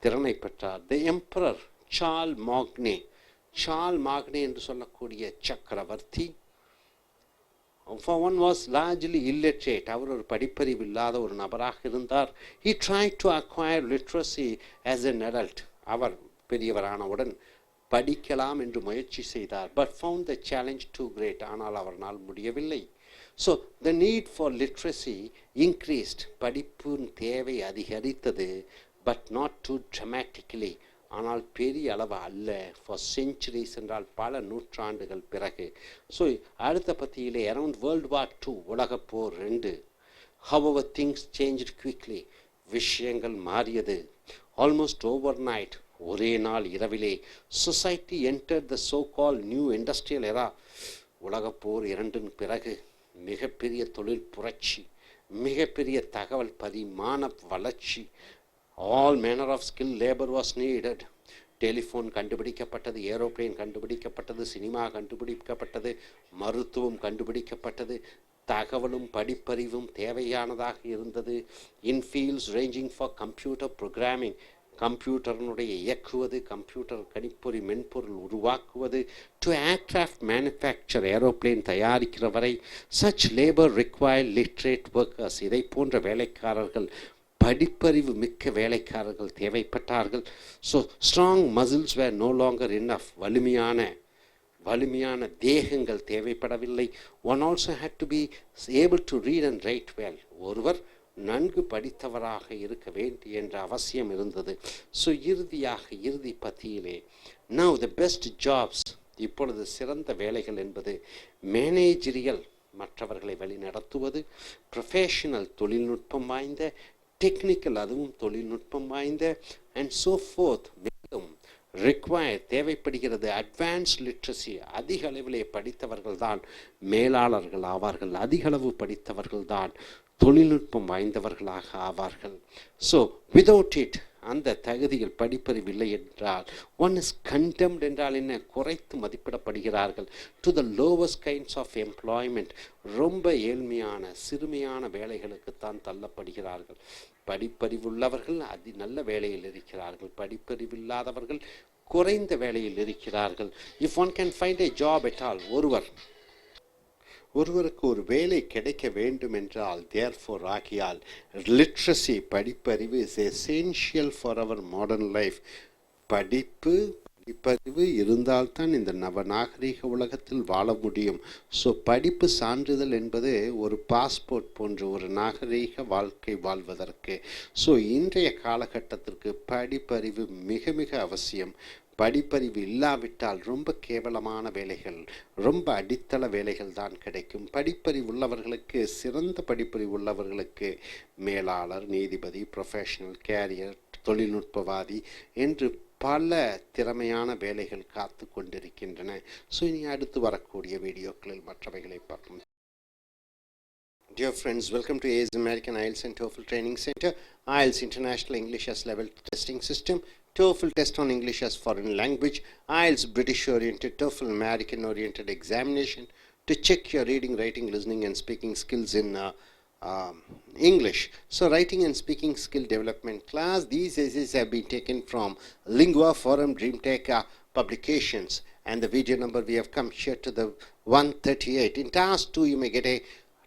திறனை பெற்றார். தி எம்பரர் சார்ல் மாக்னே என்று சொல்லக்கூடிய சக்கரவர்த்தி, for one was largely illiterate, அவர் ஒரு படிப்பறிவு இல்லாத ஒரு நபராக இருந்தார். He tried to acquire literacy as an adult, அவர் பெரியவரானவுடன் படிக்கலாம் என்று முயற்சி செய்தார். but found the challenge too great, ஆனால் அவரால் முடியவில்லை. so the need for literacy increased, படிப்பின் தேவை அதிகரித்தது, but not too dramatically, ஆனால் பெரிய அளவு அல்ல. ஃபார் செஞ்சுரிஸ் என்றால் பல நூற்றாண்டுகள் பிறகு. ஸோ அடுத்த பத்தியிலே அரவுண்ட் வேர்ல்டு வார் 2, உலகப்போர் 2, however things changed quickly, விஷயங்கள் மாறியது. ஆல்மோஸ்ட் ஓவர் நைட், ஒரே நாள் இரவிலே, society entered the so called new industrial era. உலகப்போர் 2 பிறகு மிகப்பெரிய தொழில் புரட்சி, மிகப்பெரிய தகவல் பரிமாண வளர்ச்சி. all manner of skilled labor was needed. Telephone கண்டுபிடிக்கப்பட்டது, ஏரோப்ளேன் கண்டுபிடிக்கப்பட்டது, சினிமா கண்டுபிடிக்கப்பட்டது, மருத்துவம் கண்டுபிடிக்கப்பட்டது, தகவலும் படிப்பறிவும் தேவையானதாக இருந்தது. In fields ranging for computer programming, கம்ப்யூட்டர்னுடைய இயக்குவது, கம்ப்யூட்டர் கணிப்பொறி மென்பொருள் உருவாக்குவது, டு ஏர்கிராஃப்ட் மேனுஃபேக்சர், ஏரோப்ளேன் தயாரிக்கிற வரை. Such labour required literate workers, இதை போன்ற வேலைக்காரர்கள், படிப்பறிவு மிக்க வேலைக்காரர்கள் தேவைப்பட்டார்கள். So strong muscles were no longer enough, வலிமையான தேகங்கள் தேவைப்படவில்லை. One also had to be able to read and write well, ஒருவர் நன்கு படித்தவராக இருக்க வேண்டிய என்ற அவசியம் இருந்தது. ஸோ இறுதி பத்தியிலே நவ் த பெஸ்ட் ஜாப்ஸ், இப்பொழுது சிறந்த வேலைகள் என்பது மேனேஜரியல், மற்றவர்களை வழி நடத்துவது, ப்ரொஃபஷனல், தொழில்நுட்பம் வாய்ந்த, டெக்னிக்கல், அதுவும் தொழில்நுட்பம் வாய்ந்த, அண்ட் சோ ஃபோர்த். மேலும் தேவைப்படுகிறது அட்வான்ஸ் லிட்ரஸி, அதிக அளவிலே படித்தவர்கள் தான் மேலாளர்கள் ஆவார்கள், அதிக அளவு படித்தவர்கள் தான் தொழில்நுட்பம் வாய்ந்தவர்களாக ஆவார்கள். ஸோ விதவுட் இட், அந்த தகுதிகள் படிப்பறிவில்லை என்றால் ஒன் இஸ் கண்டெம்ட் என்றால் என்ன, குறைத்து மதிப்பிடப்படுகிறார்கள். To the lowest kinds of employment, ரொம்ப ஏழ்மையான சிறுமையான வேலைகளுக்குத்தான் தள்ளப்படுகிறார்கள். படிப்பறிவுள்ளவர்கள் நல்ல வேலையில் இருக்கிறார்கள், படிப்பறிவில்லாதவர்கள் குறைந்த வேலையில் இருக்கிறார்கள். If one can find a job at all, ஒருவருக்கு ஒரு வேலை கிடைக்க வேண்டும் என்றால், தேர்ஃபோர் ஆகியால், லிட்ரஸி படிப்பறிவு is essential for our modern life. படிப்பறிவு இருந்தால்தான் இந்த நவநாகரிக உலகத்தில் வாழ முடியும். ஸோ படிப்பு சான்றிதழ் என்பது ஒரு பாஸ்போர்ட் போன்ற ஒரு நாகரீக வாழ்க்கை வாழ்வதற்கு. ஸோ இன்றைய காலகட்டத்திற்கு படிப்பறிவு மிக மிக அவசியம். படிப்பறிவு இல்லாவிட்டால் ரொம்ப கேவலமான வேலைகள், ரொம்ப அடித்தள வேலைகள் தான் கிடைக்கும். படிப்பறிவு உள்ளவர்களுக்கு, சிறந்த படிப்பறிவு உள்ளவர்களுக்கு மேலாளர், நீதிபதி, ப்ரொஃபஷனல், கேரியர், தொழில்நுட்பவாதி என்று பல திறமையான வேலைகள் காத்து கொண்டிருக்கின்றன. ஸோ இனி அடுத்து வரக்கூடிய வீடியோக்களில் மற்றவைகளை பார்ப்போம். Dear friends, welcome to AIS American IELTS and TOEFL Training Center. IELTS International English as Level Testing System, TOEFL Test on English as Foreign Language, IELTS British Oriented, TOEFL American Oriented Examination to check your reading, writing, listening and speaking skills in English. So writing and speaking skill development class, these essays have been taken from Lingua Forum DreamTech publications, and the video number we have come here to the 138. In task 2 you may get a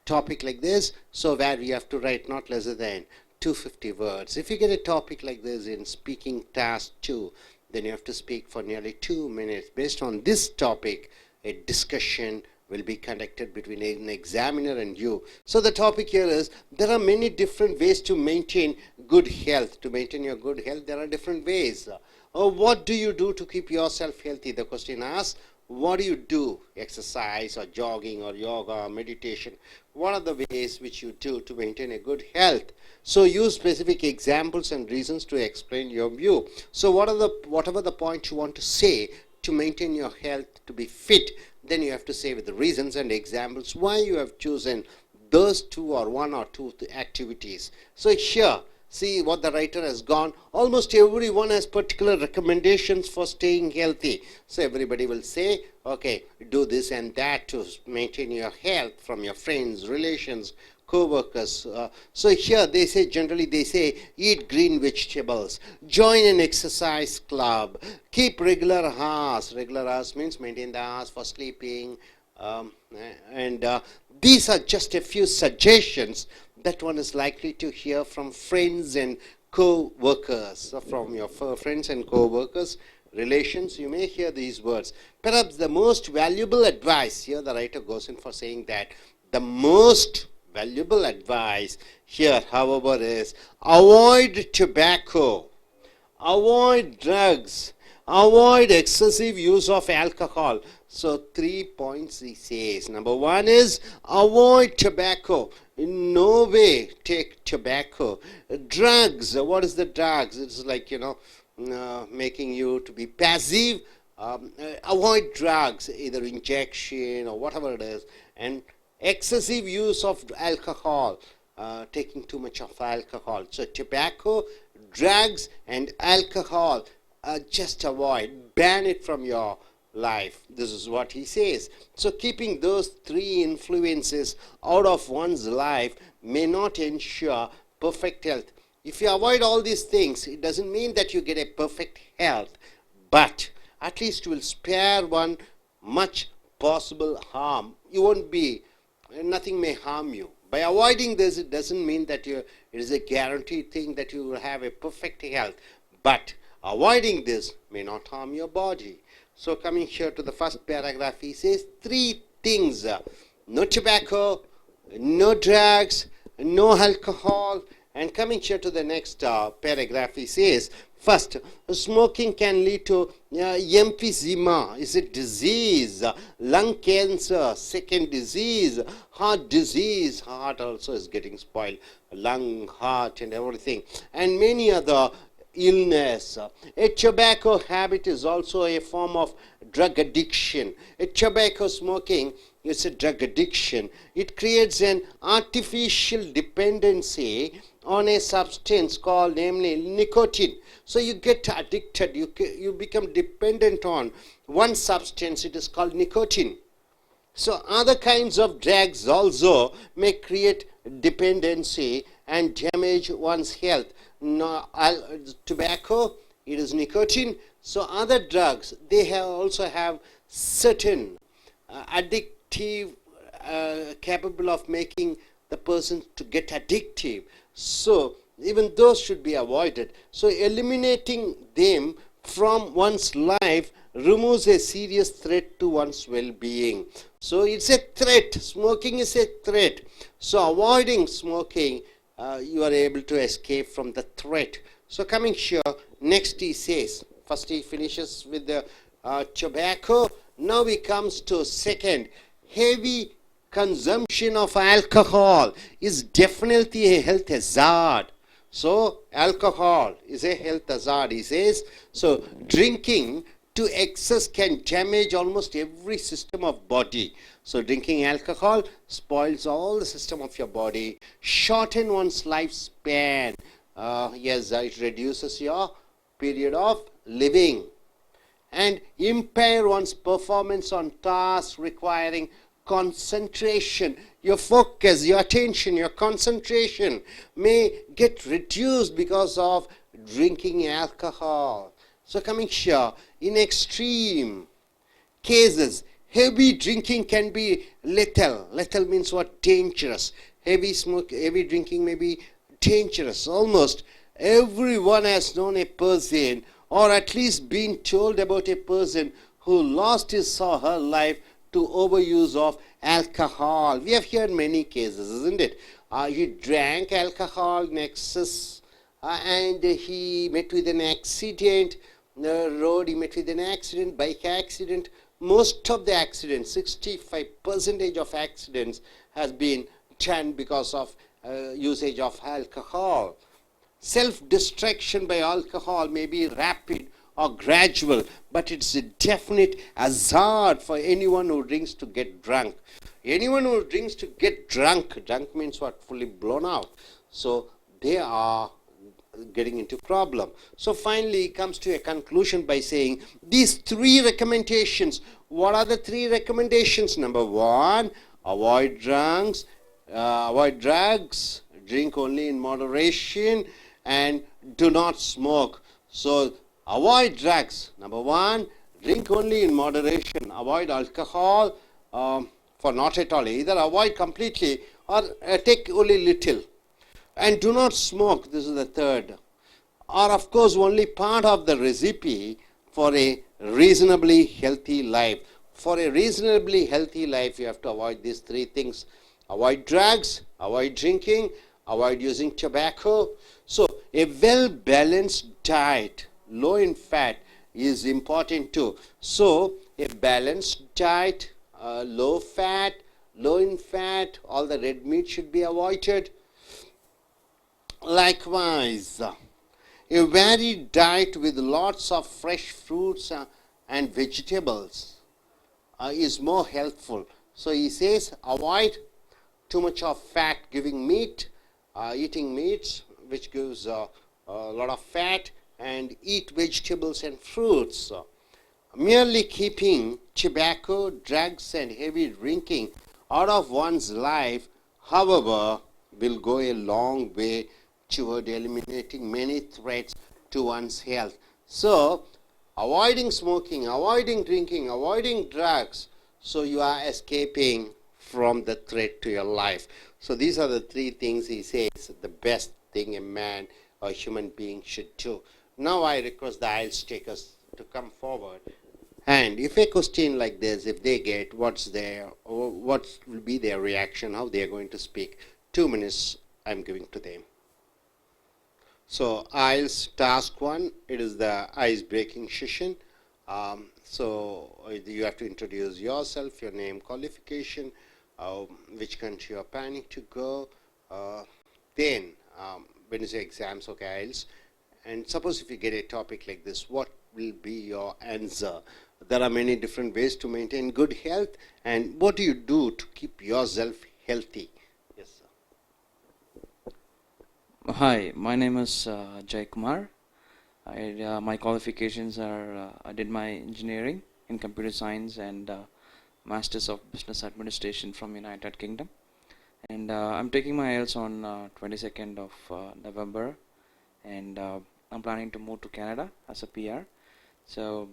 topic like this, so where you have to write not less than 250 words. If you get a topic like this in speaking task 2, then you have to speak for nearly 2 minutes. Based on this topic, a discussion will be conducted between an examiner and you. So the topic here is, there are many different ways to maintain good health. To maintain your good health, there are different ways. What do you do to keep yourself healthy? The question asks, what do you do? Exercise or jogging or yoga or meditation? What are the ways which you do to maintain a good health? So use specific examples and reasons to explain your view. So whatever the point you want to say to maintain your health, to be fit, then you have to say with the reasons and examples why you have chosen those two or one or two activities. So here, see what the writer has gone. Almost everyone has particular recommendations for staying healthy. So everybody will say, okay, do this and that to maintain your health, from your friends, relations, co-workers. So here they say, generally they say, eat green vegetables, join an exercise club, keep regular hours. Regular hours means maintain the hours for sleeping. These are just a few suggestions that one is likely to hear from friends and co-workers. So from your friends and co-workers, relations, you may hear these words. Perhaps the most valuable advice, here the writer goes in for saying that the most valuable advice here, however, is avoid tobacco, avoid drugs, avoid excessive use of alcohol. So 3 points he says. Number 1 is avoid tobacco. In no way take tobacco. Drugs, what is the drugs? It's like, making you to be passive. Avoid drugs, either injection or whatever it is. And excessive use of alcohol, taking too much of alcohol. So tobacco, drugs and alcohol, just avoid, ban it from your life. This is what he says. So keeping those 3 influences out of one's life may not ensure perfect health. If you avoid all these things, it doesn't mean that you get a perfect health, but at least you will spare one much possible harm. You won't be, nothing may harm you. By avoiding this, it doesn't mean that it is a guaranteed thing that you will have a perfect health, but avoiding this may not harm your body. So coming here to the first paragraph, he says 3 things: no tobacco, no drugs, no alcohol. And coming here to the next paragraph, he says, first, smoking can lead to emphysema, is a disease, lung cancer, second disease, heart disease, heart also is getting spoiled, lung, heart and everything, and many other illness. A tobacco habit is also a form of drug addiction. A tobacco smoking is a drug addiction. It creates an artificial dependency on a substance called, namely, nicotine. So you get addicted, you become dependent on one substance, it is called nicotine. So other kinds of drugs also may create dependency and damage one's health. Tobacco, it is nicotine. So other drugs, they also have certain addictive, capable of making the person to get addictive. So even those should be avoided. So eliminating them from one's life removes a serious threat to one's well-being. So it's a threat. Smoking is a threat. So avoiding smoking, you are able to escape from the threat. So coming here, next he says, first he finishes with the tobacco. Now he comes to second, heavy consumption of alcohol is definitely a health hazard. So alcohol is a health hazard, he says. So drinking to excess can damage almost every system of body. So drinking alcohol spoils all the system of your body, shorten one's lifespan. Yes, it reduces your period of living and impair one's performance on tasks requiring concentration. Your focus, your attention, your concentration may get reduced because of drinking alcohol. So coming here, in extreme cases, Heavy drinking can be lethal. Lethal means what? Dangerous. Heavy smoke, heavy drinking may be dangerous. Almost everyone has known a person, or at least been told about a person who lost his or her life to overuse of alcohol. We have heard many cases, isn't it? He drank alcohol in excess and he met with an accident. The road, he met with an accident, bike accident. Most of the accidents, 65% of accidents has been done because of usage of alcohol. Self-destruction by alcohol may be rapid or gradual, but it's a definite hazard for anyone who drinks to get drunk. Anyone who drinks to get drunk, drunk means what? Fully blown out. So they are getting into problem. So finally he comes to a conclusion by saying these three recommendations. What are the three recommendations? Number one, avoid drugs, drink only in moderation, and do not smoke. So avoid drugs. Number one, drink only in moderation. Avoid alcohol for not at all. Either avoid completely or take only little. And do not smoke. This is the third. Are of course only part of the recipe for a reasonably healthy life. For a reasonably healthy life, you have to avoid these three things. Avoid drugs, avoid drinking, avoid using tobacco. So a well-balanced diet, low in fat, is important too. So a balanced diet, low fat, low in fat, all the red meat should be avoided. Likewise, a varied diet with lots of fresh fruits and vegetables is more helpful. So he says avoid too much of fat giving meat, eating meats which gives a lot of fat, and eat vegetables and fruits. Merely keeping tobacco, drugs and heavy drinking out of one's life, however, will go a long way toward eliminating many threats to one's health. So, avoiding smoking, avoiding drinking, avoiding drugs, so you are escaping from the threat to your life. So these are the three things he says, the best thing a man or human being should do. Now I request the Ielts takers to come forward. And if a question like this, if they get, what will be their reaction, how they are going to speak. 2 minutes I'm giving to them. So Ielts task 1, it is the ice-breaking session. So you have to introduce yourself, your name, qualification, which country you are planning to go. Then when you say exams, okay, Ielts. And suppose if you get a topic like this, what will be your answer? There are many different ways to maintain good health, and what do you do to keep yourself healthy? Yes, sir. Hi, my name is Jay Kumar. My qualifications are I did my engineering in computer science and Masters of Business Administration from United Kingdom. And I'm taking my Ielts on 22nd of November, and I'm planning to move to Canada as a PR. So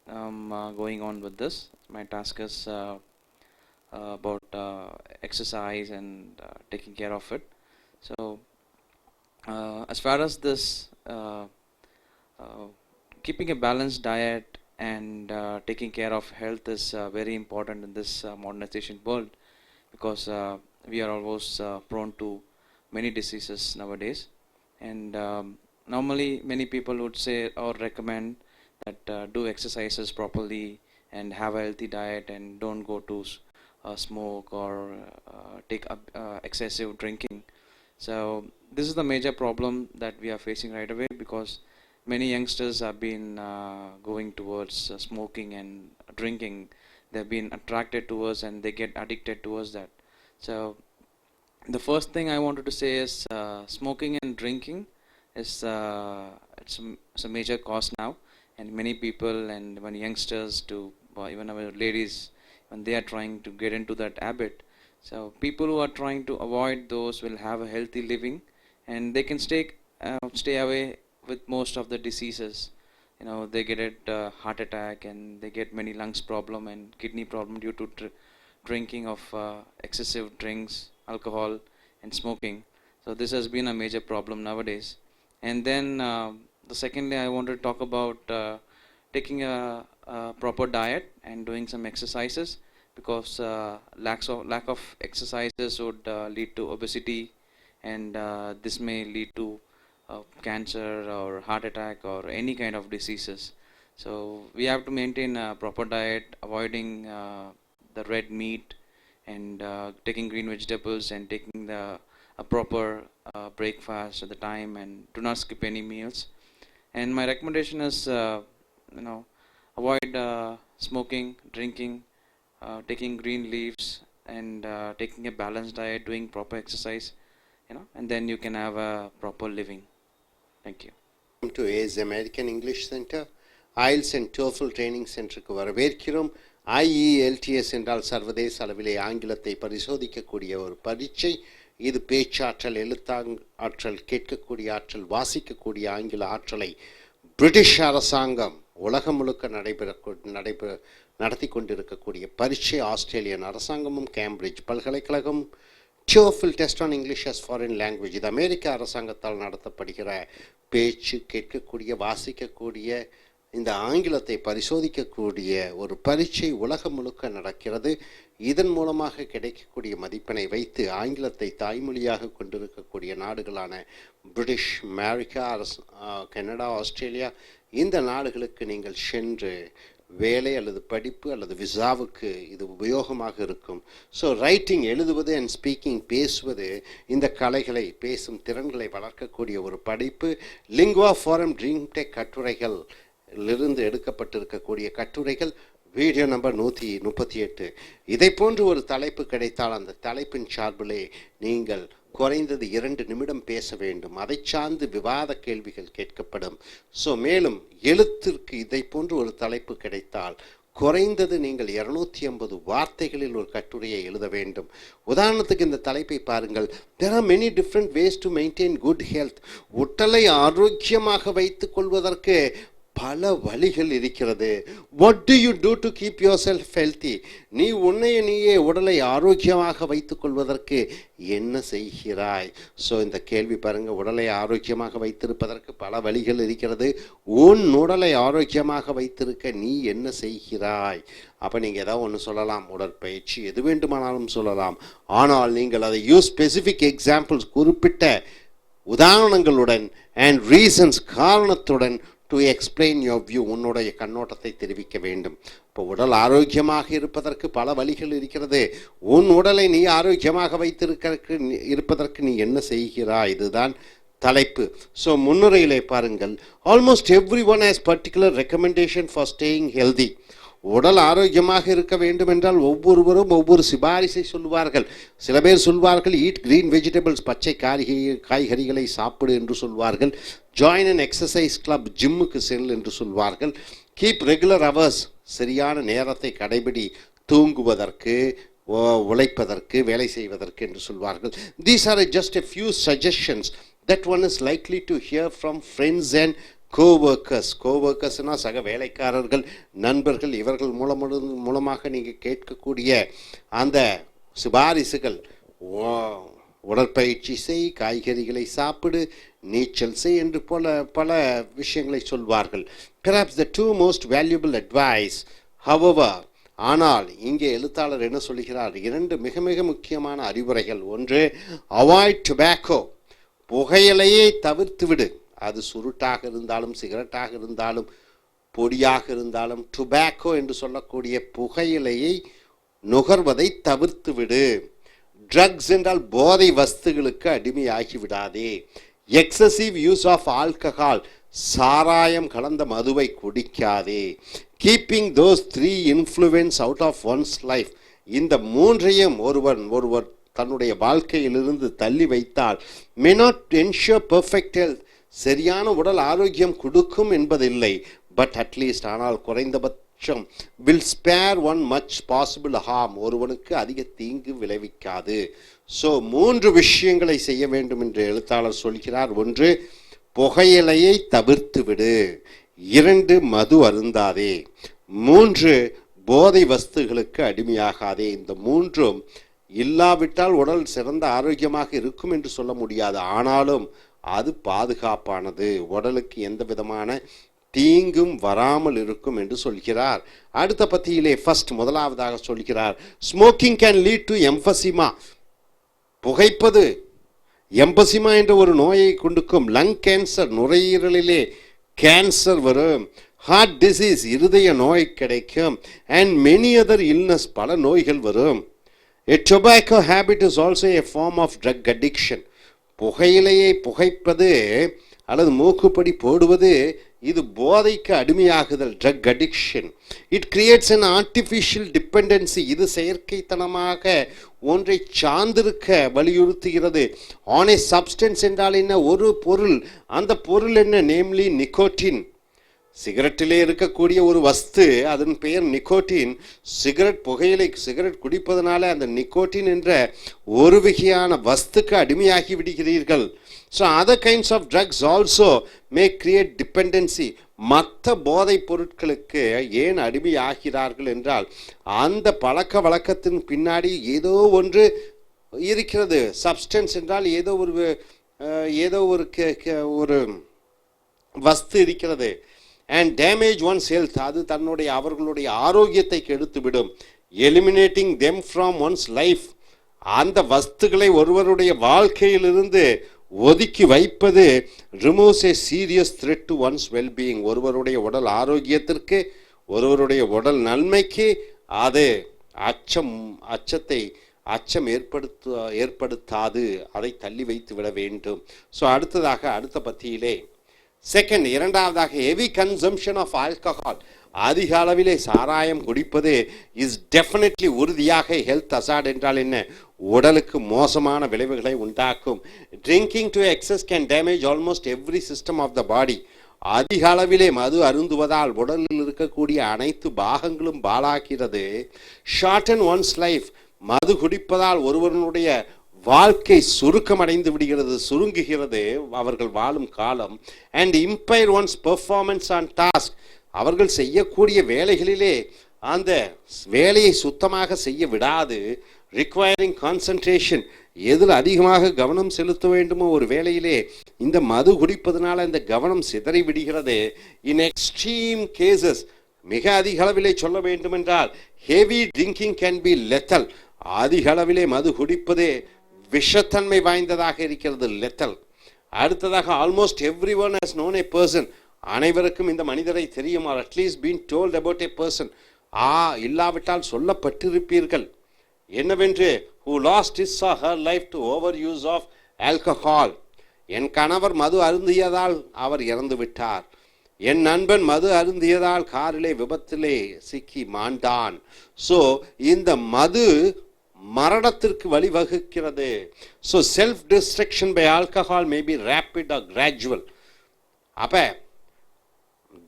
I'm going on with this. My task is about exercise and taking care of it. So as far as this keeping a balanced diet and taking care of health is very important in this modernization world, because we are almost prone to many diseases nowadays. And normally many people would say or recommend that do exercises properly and have a healthy diet and don't go to smoke or take excessive drinking. So this is the major problem that we are facing right away, because many youngsters have been going towards smoking and drinking. They've been attracted towards and they get addicted towards that. So the first thing I wanted to say is smoking and drinking is it's a major cause now, and many people and even youngsters to even our ladies, when they are trying to get into that habit. So people who are trying to avoid those will have a healthy living, and they can stay away with most of the diseases. they get a heart attack and they get many lungs problem and kidney problem due to drinking of excessive drinks, alcohol and smoking. So this has been a major problem nowadays. And then the secondly, I want to talk about taking a proper diet and doing some exercises, because lack of exercises would lead to obesity, and this may lead to cancer or heart attack or any kind of diseases. So we have to maintain a proper diet, avoiding the red meat, and taking green vegetables, and taking a proper breakfast at the time, and do not skip any meals. And my recommendation is avoid smoking, drinking, taking green leaves, and taking a balanced diet, doing proper exercise, and then you can have a proper living. Thank you. Welcome to AS American English Center, IELTS and TOEFL Training Centerக்கு வரவேற்கிறோம். IELTS என்றால் சர்வதேச அளவிலே ஆங்கிலத்தை பரிசோதிக்கக்கூடிய ஒரு பரீட்சை. இது பேச்சாற்றல், எழுத்தாற்றல், கேட்கக்கூடிய ஆற்றல், வாசிக்கக்கூடிய ஆங்கில ஆற்றலை பிரிட்டிஷ் அரசாங்கம் உலகம் முழுக்க நடத்தி கொண்டிருக்கக்கூடிய பரீட்சை. ஆஸ்திரேலியன் அரசாங்கமும் கேம்பிரிட்ஜ் பல்கலைக்கழகம் TOEFL Test on English as Foreign Language, இது அமெரிக்க அரசாங்கத்தால் நடத்தப்படுகிற பேச்சு, கேட்கக்கூடிய, வாசிக்கக்கூடிய, இந்த ஆங்கிலத்தை பரிசோதிக்கக்கூடிய ஒரு பரீட்சை உலகம் முழுக்க நடக்கிறது. இதன் மூலமாக கிடைக்கக்கூடிய மதிப்பெண்ணை வைத்து ஆங்கிலத்தை தாய்மொழியாக கொண்டிருக்கக்கூடிய நாடுகளான பிரிட்டிஷ், அமெரிக்கா, கனடா, ஆஸ்திரேலியா, இந்த நாடுகளுக்கு நீங்கள் சென்று வேலை அல்லது படிப்பு அல்லது விசாவுக்கு இது உபயோகமாக இருக்கும். ஸோ ரைட்டிங், எழுதுவது, அண்ட் ஸ்பீக்கிங், பேசுவது, இந்த கலைகளை, பேசும் திறன்களை வளர்க்கக்கூடிய ஒரு படிப்பு. லிங்குவா ஃபாரம் ட்ரீம் டெக் கட்டுரைகள் இருந்து எடுக்கப்பட்டிருக்கக்கூடிய கட்டுரைகள். Video number 138. இதை போன்று ஒரு தலைப்பு கிடைத்தால் அந்த தலைப்பின் சார்பிலே நீங்கள் குறைந்தது 2 நிமிடம் பேச வேண்டும். அதை சார்ந்து விவாத கேள்விகள் கேட்கப்படும். ஸோ மேலும் எழுத்திற்கு இதை போன்று ஒரு தலைப்பு கிடைத்தால் குறைந்தது நீங்கள் 250 வார்த்தைகளில் ஒரு கட்டுரையை எழுத வேண்டும். உதாரணத்துக்கு இந்த தலைப்பை பாருங்கள். There are many different ways to maintain good health. உடலை ஆரோக்கியமாக வைத்துக் கொள்வதற்கு பல வழிகள் இருக்கிறது. What do you do to keep yourself healthy? நீ உன்னையே உடலை ஆரோக்கியமாக வைத்துக் கொள்வதற்கு என்ன செய்கிறாய்? ஸோ இந்த கேள்வி பாருங்க. உடலை ஆரோக்கியமாக வைத்திருப்பதற்கு பல வழிகள் இருக்கிறது. உன் உடலை ஆரோக்கியமாக வைத்திருக்க நீ என்ன செய்கிறாய்? அப்போ நீங்கள் ஏதாவது ஒன்று சொல்லலாம், உடற்பயிற்சி, எது வேண்டுமானாலும் சொல்லலாம். ஆனால் நீங்கள் அதை யூஸ் ஸ்பெசிஃபிக் எக்ஸாம்பிள்ஸ், குறிப்பிட்ட உதாரணங்களுடன், அண்ட் ரீசன்ஸ், காரணத்துடன், டு எக்ஸ்பிளைன் யுவர் வியூ, உன்னுடைய கண்ணோட்டத்தை தெரிவிக்க வேண்டும். இப்போ உடல் ஆரோக்கியமாக இருப்பதற்கு பல வழிகள் இருக்கிறது. உன் உடலை நீ ஆரோக்கியமாக இருப்பதற்கு நீ என்ன செய்கிறாய்? இதுதான் தலைப்பு. ஸோ முன்னுரையிலே பாருங்கள். Almost every one has particular recommendation for staying healthy. உடல் ஆரோக்கியமாக இருக்க வேண்டும் என்றால் ஒவ்வொருவரும் ஒவ்வொரு சிபாரிசை சொல்வார்கள். சில பேர் சொல்வார்கள், ஈட் கிரீன் வெஜிடபிள்ஸ், பச்சை காய்கறிகளை சாப்பிடு என்று சொல்வார்கள். ஜாயின் அன் எக்ஸசைஸ் கிளப், ஜிம்முக்கு செல் என்று சொல்வார்கள். கீப் ரெகுலர் அவர்ஸ், சரியான நேரத்தை கடைபிடி, தூங்குவதற்கு, உழைப்பதற்கு, வேலை செய்வதற்கு என்று சொல்வார்கள். These are just a few suggestions that one is likely to hear from friends and கோவர்க்கர்ஸ்னா சக வேலைக்காரர்கள், நண்பர்கள். இவர்கள் மூலமாக நீங்கள் கேட்கக்கூடிய அந்த சிபாரிசுகள், உடற்பயிற்சி செய், காய்கறிகளை சாப்பிடு, நீச்சல் செய் என்று பல விஷயங்களை சொல்வார்கள். Perhaps the two most valuable advice, however, ஆனால் இங்கே எழுத்தாளர் என்ன சொல்கிறார்? 2 மிக மிக முக்கியமான அறிவுரைகள். ஒன்று, அவாய்ட் டொபாக்கோ, புகையிலையை தவிர்த்து விடு. அது சுருட்டாக இருந்தாலும், சிகரெட்டாக இருந்தாலும், பொடியாக இருந்தாலும், டுபாக்கோ என்று சொல்லக்கூடிய புகையிலையை நுகர்வதை தவிர்த்து விடு. ட்ரக்ஸ் என்றால் போதை வஸ்துகளுக்கு அடிமையாகி விடாதே. எக்ஸசிவ் யூஸ் ஆஃப் ஆல்கஹால், சாராயம் கலந்த மதுவை குடிக்காதே. Keeping those 3 influence out of one's life, இந்த 3ஐயும் ஒருவர் தன்னுடைய வாழ்க்கையிலிருந்து தள்ளி வைத்தால், may not ensure perfect health, சரியான உடல் ஆரோக்கியம் கொடுக்கும் என்பதில்லை, பட் அட்லீஸ்ட், ஆனால் குறைந்தபட்சம், will spare one much possible harm, ஒருவனுக்கு அதிக தீங்கு விளைவிக்காது. ஸோ 3 விஷயங்களை செய்ய வேண்டும் என்று எழுத்தாளர் சொல்கிறார். ஒன்று, புகையிலையை தவிர்த்து விடு. 2 மது அருந்தாதே, 3 போதை வஸ்துகளுக்கு அடிமையாகாதே. இந்த மூன்றும் இல்லாவிட்டால் உடல் சிறந்த ஆரோக்கியமாக இருக்கும் என்று சொல்ல முடியாது. ஆனாலும் அது பாதுகாப்பானது, உடலுக்கு எந்த விதமான தீங்கும் வராமல் இருக்கும் என்று சொல்கிறார். அடுத்த பத்தியிலே முதலாவதாக சொல்கிறார், ஸ்மோக்கிங் கேன் லீட் டு எம்பசிமா. புகைப்பது எம்பசிமா என்ற ஒரு நோயை கொடுக்கும். லங் கேன்சர், நுரையீரலிலே கேன்சர் வரும். ஹார்ட் டிசீஸ், இருதய நோய் கிடைக்கும். அண்ட் மெனி அதர் இல்னஸ், பல நோய்கள் வரும். A tobacco habit is also a form of drug addiction. புகையிலையை புகைப்பது அல்லது மூக்குப்படி போடுவது இது போதைக்கு அடிமையாகுதல், drug addiction. It creates an artificial dependency. இது செயற்கைத்தனமாக ஒன்றை சார்ந்திருக்க வலியுறுத்துகிறது. ஆன் ஏ சப்ஸ்டன்ஸ் என்றால் என்ன? ஒரு பொருள். அந்த பொருள் என்ன? Namely nicotine. சிகரெட்டிலே இருக்கக்கூடிய ஒரு வஸ்து, அதன் பெயர் நிக்கோட்டின். சிகரெட் குடிப்பதனால அந்த நிக்கோட்டின் என்ற ஒரு வகையான வஸ்துக்கு அடிமையாகி விடுகிறீர்கள். So other kinds of drugs also may create dependency. மற்ற போதைப் பொருட்களுக்கு ஏன் அடிமையாகிறார்கள் என்றால் அந்த பழக்க வழக்கத்தின் பின்னாடி ஏதோ ஒன்று இருக்கிறது. சப்ஸ்டன்ஸ் என்றால் ஏதோ ஒரு வஸ்து இருக்கிறது. and damage one's health. அது அவர்களுடைய ஆரோக்கியத்தை கெடுத்துவிடும். eliminating them from one's life. அந்த வஸ்துக்களை ஒருவருடைய வாழ்க்கையிலிருந்து ஒதுக்கி வைப்பது removes a serious threat to one's well-being. ஒருவருடைய உடல் ஆரோக்கியத்திற்கு, ஒருவருடைய உடல் நன்மைக்கு அது அச்சம் ஏற்படுத்தாது. அதை தள்ளி வைத்து விட வேண்டும். ஸோ அடுத்த பத்தியிலே இரண்டாவதாக ஹெவி கன்சம்ஷன் ஆஃப் ஆல்கஹால். அதிக அளவிலே சாராயம் குடிப்பது இஸ் டெஃபினெட்லி உறுதியாக ஹெல்த் அசாட். என்றால் என்ன? உடலுக்கு மோசமான விளைவுகளை உண்டாக்கும். Drinking to excess can damage almost every system of the body. அதிக அளவிலே மது அருந்துவதால் உடலில் இருக்கக்கூடிய அனைத்து பாகங்களும் பாழாகிறது. Shorten one's life. மது குடிப்பதால் ஒருவனுடைய வாழ்க்கை சுருக்கமடைந்து விடுகிறது, சுருங்குகிறது அவர்கள் வாழும் காலம். And impair one's performance on task. அவர்கள் செய்யக்கூடிய வேலைகளிலே அந்த வேலையை சுத்தமாக செய்ய விடாது. Requiring concentration. எதில் அதிகமாக கவனம் செலுத்த வேண்டுமோ ஒரு வேலையிலே இந்த மது குடிப்பதனால இந்த கவனம் சிதறி விடுகிறது. இன் எக்ஸ்ட்ரீம் கேசஸ், மிக அதிக அளவிலே சொல்ல வேண்டுமென்றால் heavy drinking can be lethal. அதிக அளவிலே மது குடிப்பதே விஷத்தன்மை வாய்ந்ததாக இருக்கிறது, லெத்தல். அடுத்ததாக almost everyone has known a person. அனைவருக்கும் இந்த மனிதரை தெரியும், or at least been told about a person. இல்லாவிட்டால் சொல்லப்பட்டிருப்பீர்கள். என்னவென்று? who lost his or her life to overuse of alcohol. என் கணவர் மது அருந்தியதால் அவர் இறந்து விட்டார். என் நண்பன் மது அருந்தியதால் காரிலே விபத்திலே சிக்கி மாண்டான். ஸோ இந்த மது மரணத்திற்கு வழிவகுக்கிறது. So self destruction by alcohol may be rapid or gradual. அப்போ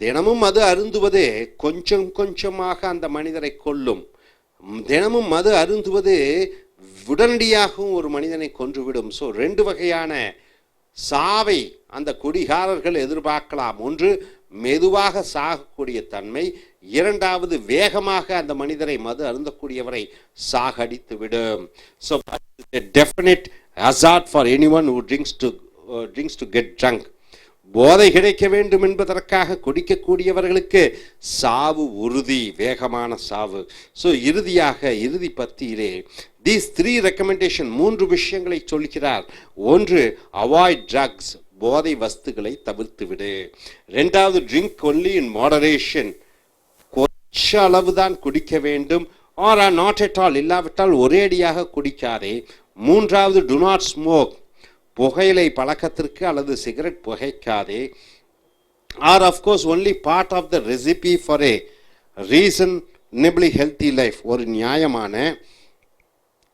தினமும் மது அருந்துவது கொஞ்சம் கொஞ்சமாக அந்த மனிதரை கொல்லும். தினமும் மது அருந்துவது உடனடியாகவும் ஒரு மனிதனை கொன்றுவிடும். ஸோ 2 வகையான சாவை அந்த குடிகாரர்கள் எதிர்பார்க்கலாம். ஒன்று, மெதுவாக சாகக்கூடிய தன்மை. இரண்டாவது, வேகமாக அந்த மனிதரை மது அருந்தக்கூடியவரை சாகடித்து விடும். So definite hazard for anyone who drinks to get drunk. போதை கிடைக்க வேண்டும் என்பதற்காக குடிக்கக்கூடியவர்களுக்கு சாவு உறுதி, வேகமான சாவு. ஸோ இறுதி பத்தியிலே these 3 recommendation 3 விஷயங்களை சொல்கிறார். ஒன்று, அவாய்ட் ட்ரக்ஸ், போதை வஸ்துகளை தவிர்த்து விடு. ரெண்டாவது, ட்ரிங்க் ஒன்லி இன் மாடரேஷன், கொஞ்ச அளவுதான் குடிக்க வேண்டும். ஆர் நாட் அட் ஆல், இல்லாவிட்டால் ஒரேடியாக குடிக்காதே. மூன்றாவது, டு நாட் ஸ்மோக், புகையிலை பழக்கத்திற்கு அல்லது சிகரெட் புகைக்காதே. Are of course only part of the recipe for a reasonably healthy life. ஒரு நியாயமான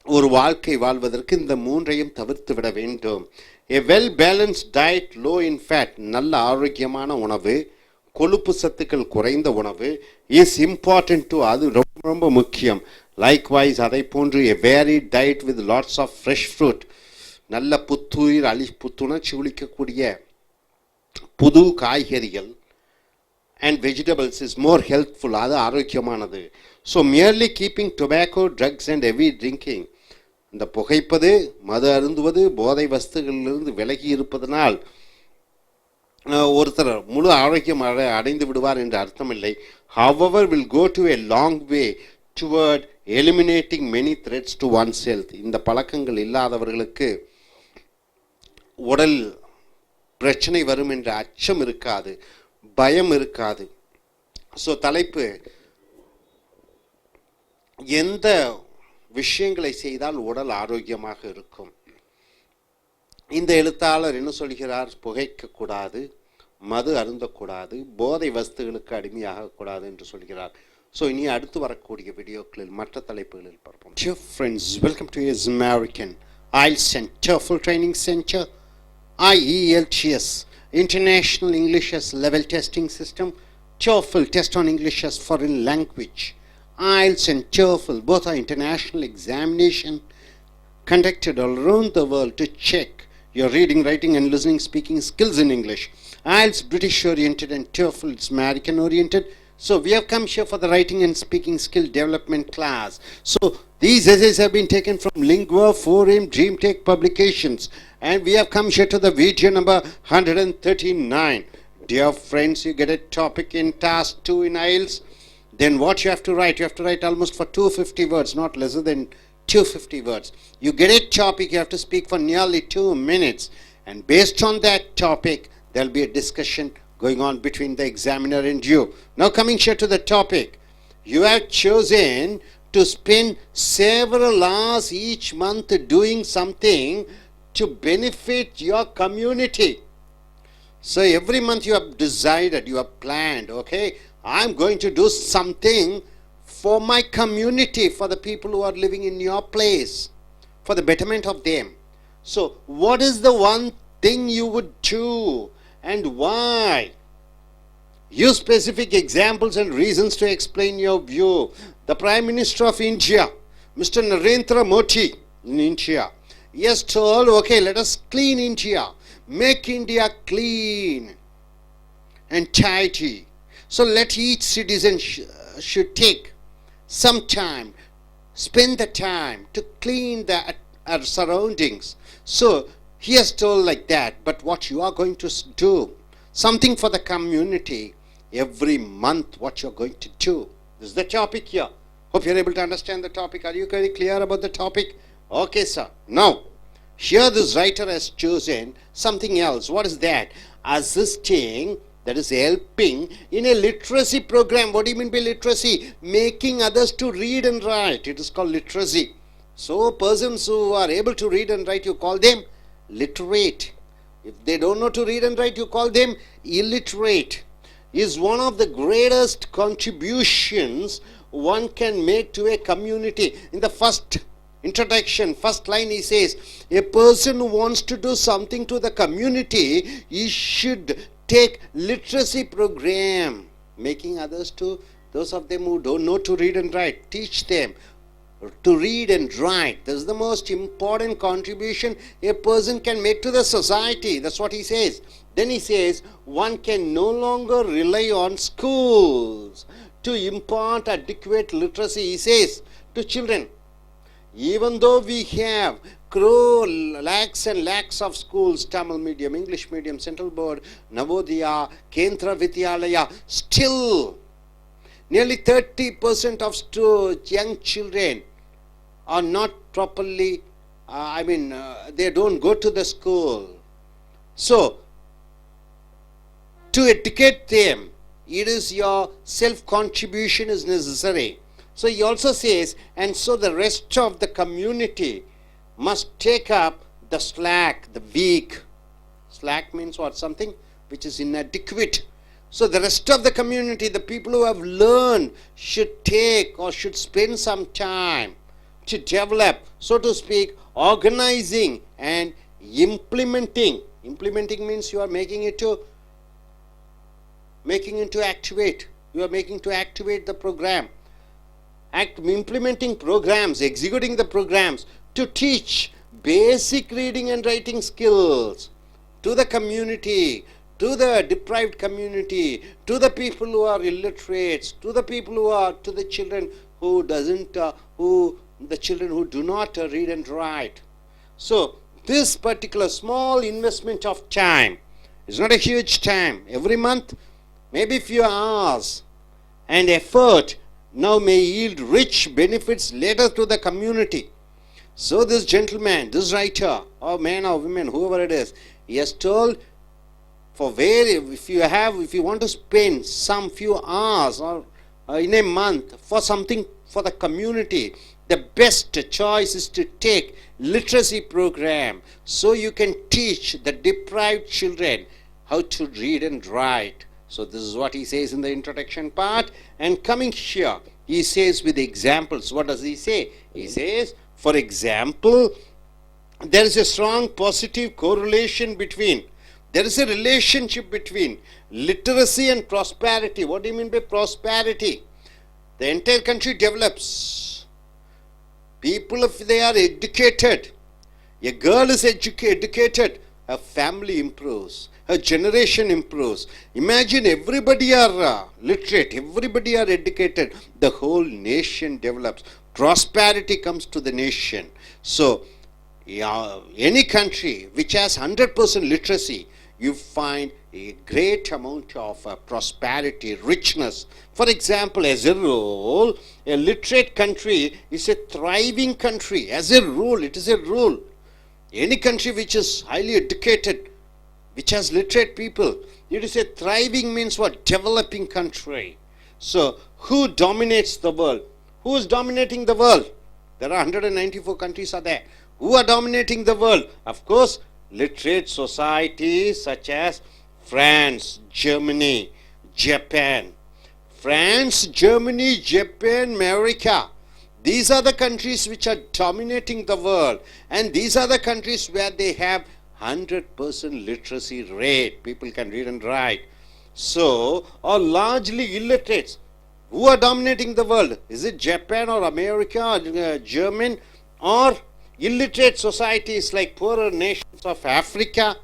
ஒரு வாழ்க்கை வாழ்வதற்கு இந்த 3ஐயும் தவிர்த்து விட வேண்டும். A well balanced diet, low in fat, நல்ல ஆரோக்கியமான உணவு, கொழுப்பு சத்துக்கள் குறைந்த உணவு is important to, அது ரொம்ப முக்கியம். Likewise, அதை போன்று a varied diet with lots of fresh fruit, நல்ல புத்துணர்ச்சி ஒழிக்கக்கூடிய புது காய்கறிகள், and vegetables is more healthful. அது ஆரோக்கியமானது. So merely keeping tobacco, drugs and heavy drinking, இந்த புகைப்பது, மது அருந்துவது, போதை வஸ்துகளிலிருந்து விலகி இருப்பதனால் ஒருத்தர் முழு ஆரோக்கியம் அடைந்து விடுவார் என்று அர்த்தமில்லை. However, will go to a long way toward eliminating many threats to one's health. இந்த பழக்கங்கள் இல்லாதவர்களுக்கு உடல் பிரச்சனை வரும் என்ற அச்சம் இருக்காது, பயம் இருக்காது. ஸோ தலைப்பு, எந்த விஷயங்களை செய்தால் உடல் ஆரோக்கியமாக இருக்கும். இந்த எழுத்தாளர் என்ன சொல்கிறார்? புகைக்கக்கூடாது, மது அருந்தக்கூடாது, போதை வஸ்துகளுக்கு அடிமையாகக்கூடாது என்று சொல்கிறார். ஸோ இனி அடுத்து வரக்கூடிய வீடியோக்களில் மற்ற தலைப்புகளில் பார்ப்போம். Dear friends, welcome to his American IELTS and TOEFL Training Center, IELTS, International English as Level Testing System, TOEFL, Test on English as Foreign Language. IELTS and TOEFL both are international examination conducted all around the world to check your reading, writing and listening, speaking skills in English. IELTS British oriented and TOEFL is American oriented. So we have come here for the writing and speaking skill development class. So these essays have been taken from Lingua, Forum, DreamTech publications, and we have come here to the video number 139. Dear friends, you get a topic in task 2 in IELTS. Then what you have to write? You have to write almost for 250 words, not lesser than 250 words. You get a topic, you have to speak for nearly 2 minutes. And based on that topic, there will be a discussion going on between the examiner and you. Now coming here to the topic, you have chosen to spend several hours each month doing something to benefit your community. So every month you have decided, you have planned, okay, I'm going to do something for my community, for the people who are living in your place, for the betterment of them. So what is the one thing you would do and why? Use specific examples and reasons to explain your view. The Prime Minister of India, Mr. Narendra Modi in India, he has told, okay, let us clean India, make India clean and tidy. So let each citizen should take some time, spend the time to clean our surroundings. So he has told like that, but what you are going to do, something for the community every month, what you're going to do. This is the topic here. Hope you're able to understand the topic. Are you very clear about the topic? Okay, sir. Now, here this writer has chosen something else. What is that? Assisting, that is helping in a literacy program. What do you mean by literacy? Making others to read and write. It is called literacy. So persons who are able to read and write, you call them literate. If they don't know to read and write, you call them illiterate. Is one of the greatest contributions one can make to a community. In the first introduction, first line, he says, a person who wants to do something to the community, he should take literacy program, making others to, those of them who don't know to read and write, teach them to read and write. This is the most important contribution a person can make to the society. That's what he says. Then he says, one can no longer rely on schools to impart adequate literacy. He says to children, even though we have lakhs and lakhs of schools, Tamil medium, English medium, Central Board, Navodaya, Kendra Vidyalaya, still nearly 30% of young children are not properly, they don't go to the school. So, to educate them, it is your self-contribution is necessary. So he also says, and so the rest of the community must take up the slack, the weak. Slack means what? Something which is inadequate. So the rest of the community, the people who have learned, should take or should spend some time to develop, so to speak, organizing and implementing. Implementing means you are making it to activate. You are making to activate the program. Implementing programs, executing the programs to teach basic reading and writing skills to the community, to the deprived community, to the people who are illiterates, to the people who are, to the children who the children who do not read and write. So this particular small investment of time is not a huge time. Every month, maybe few hours and effort now may yield rich benefits later to the community. So this gentleman, this writer, or man or woman, whoever it is, he has told, if you want to spend some few hours or in a month for something for the community, the best choice is to take literacy program, so you can teach the deprived children how to read and write. So this is what he says in the introduction part. And coming here, he says with examples. What does he say? He says, for example, there is a strong positive correlation between, there is a relationship between literacy and prosperity. What do you mean by prosperity? The entire country develops. People, if they are educated, a girl is educated, her family improves, her generation improves. Imagine everybody are literate, everybody are educated, the whole nation develops. Prosperity comes to the nation. So, any country which has 100% literacy, you find a great amount of prosperity, richness. For example, as a rule, a literate country is a thriving country. As a rule, it is a rule. Any country which is highly educated, which has literate people, it is a thriving, means what? Developing country. So, who dominates the world? Who is dominating the world? There are 194 countries are there. Who are dominating the world? Of course, literate societies such as France, Germany, Japan. France, Germany, Japan, America. These are the countries which are dominating the world. And these are the countries where they have 100% literacy rate. People can read and write. So, are largely illiterates. Who are dominating the world? Is it Japan or America or German, or illiterate societies like poorer nations of Africa,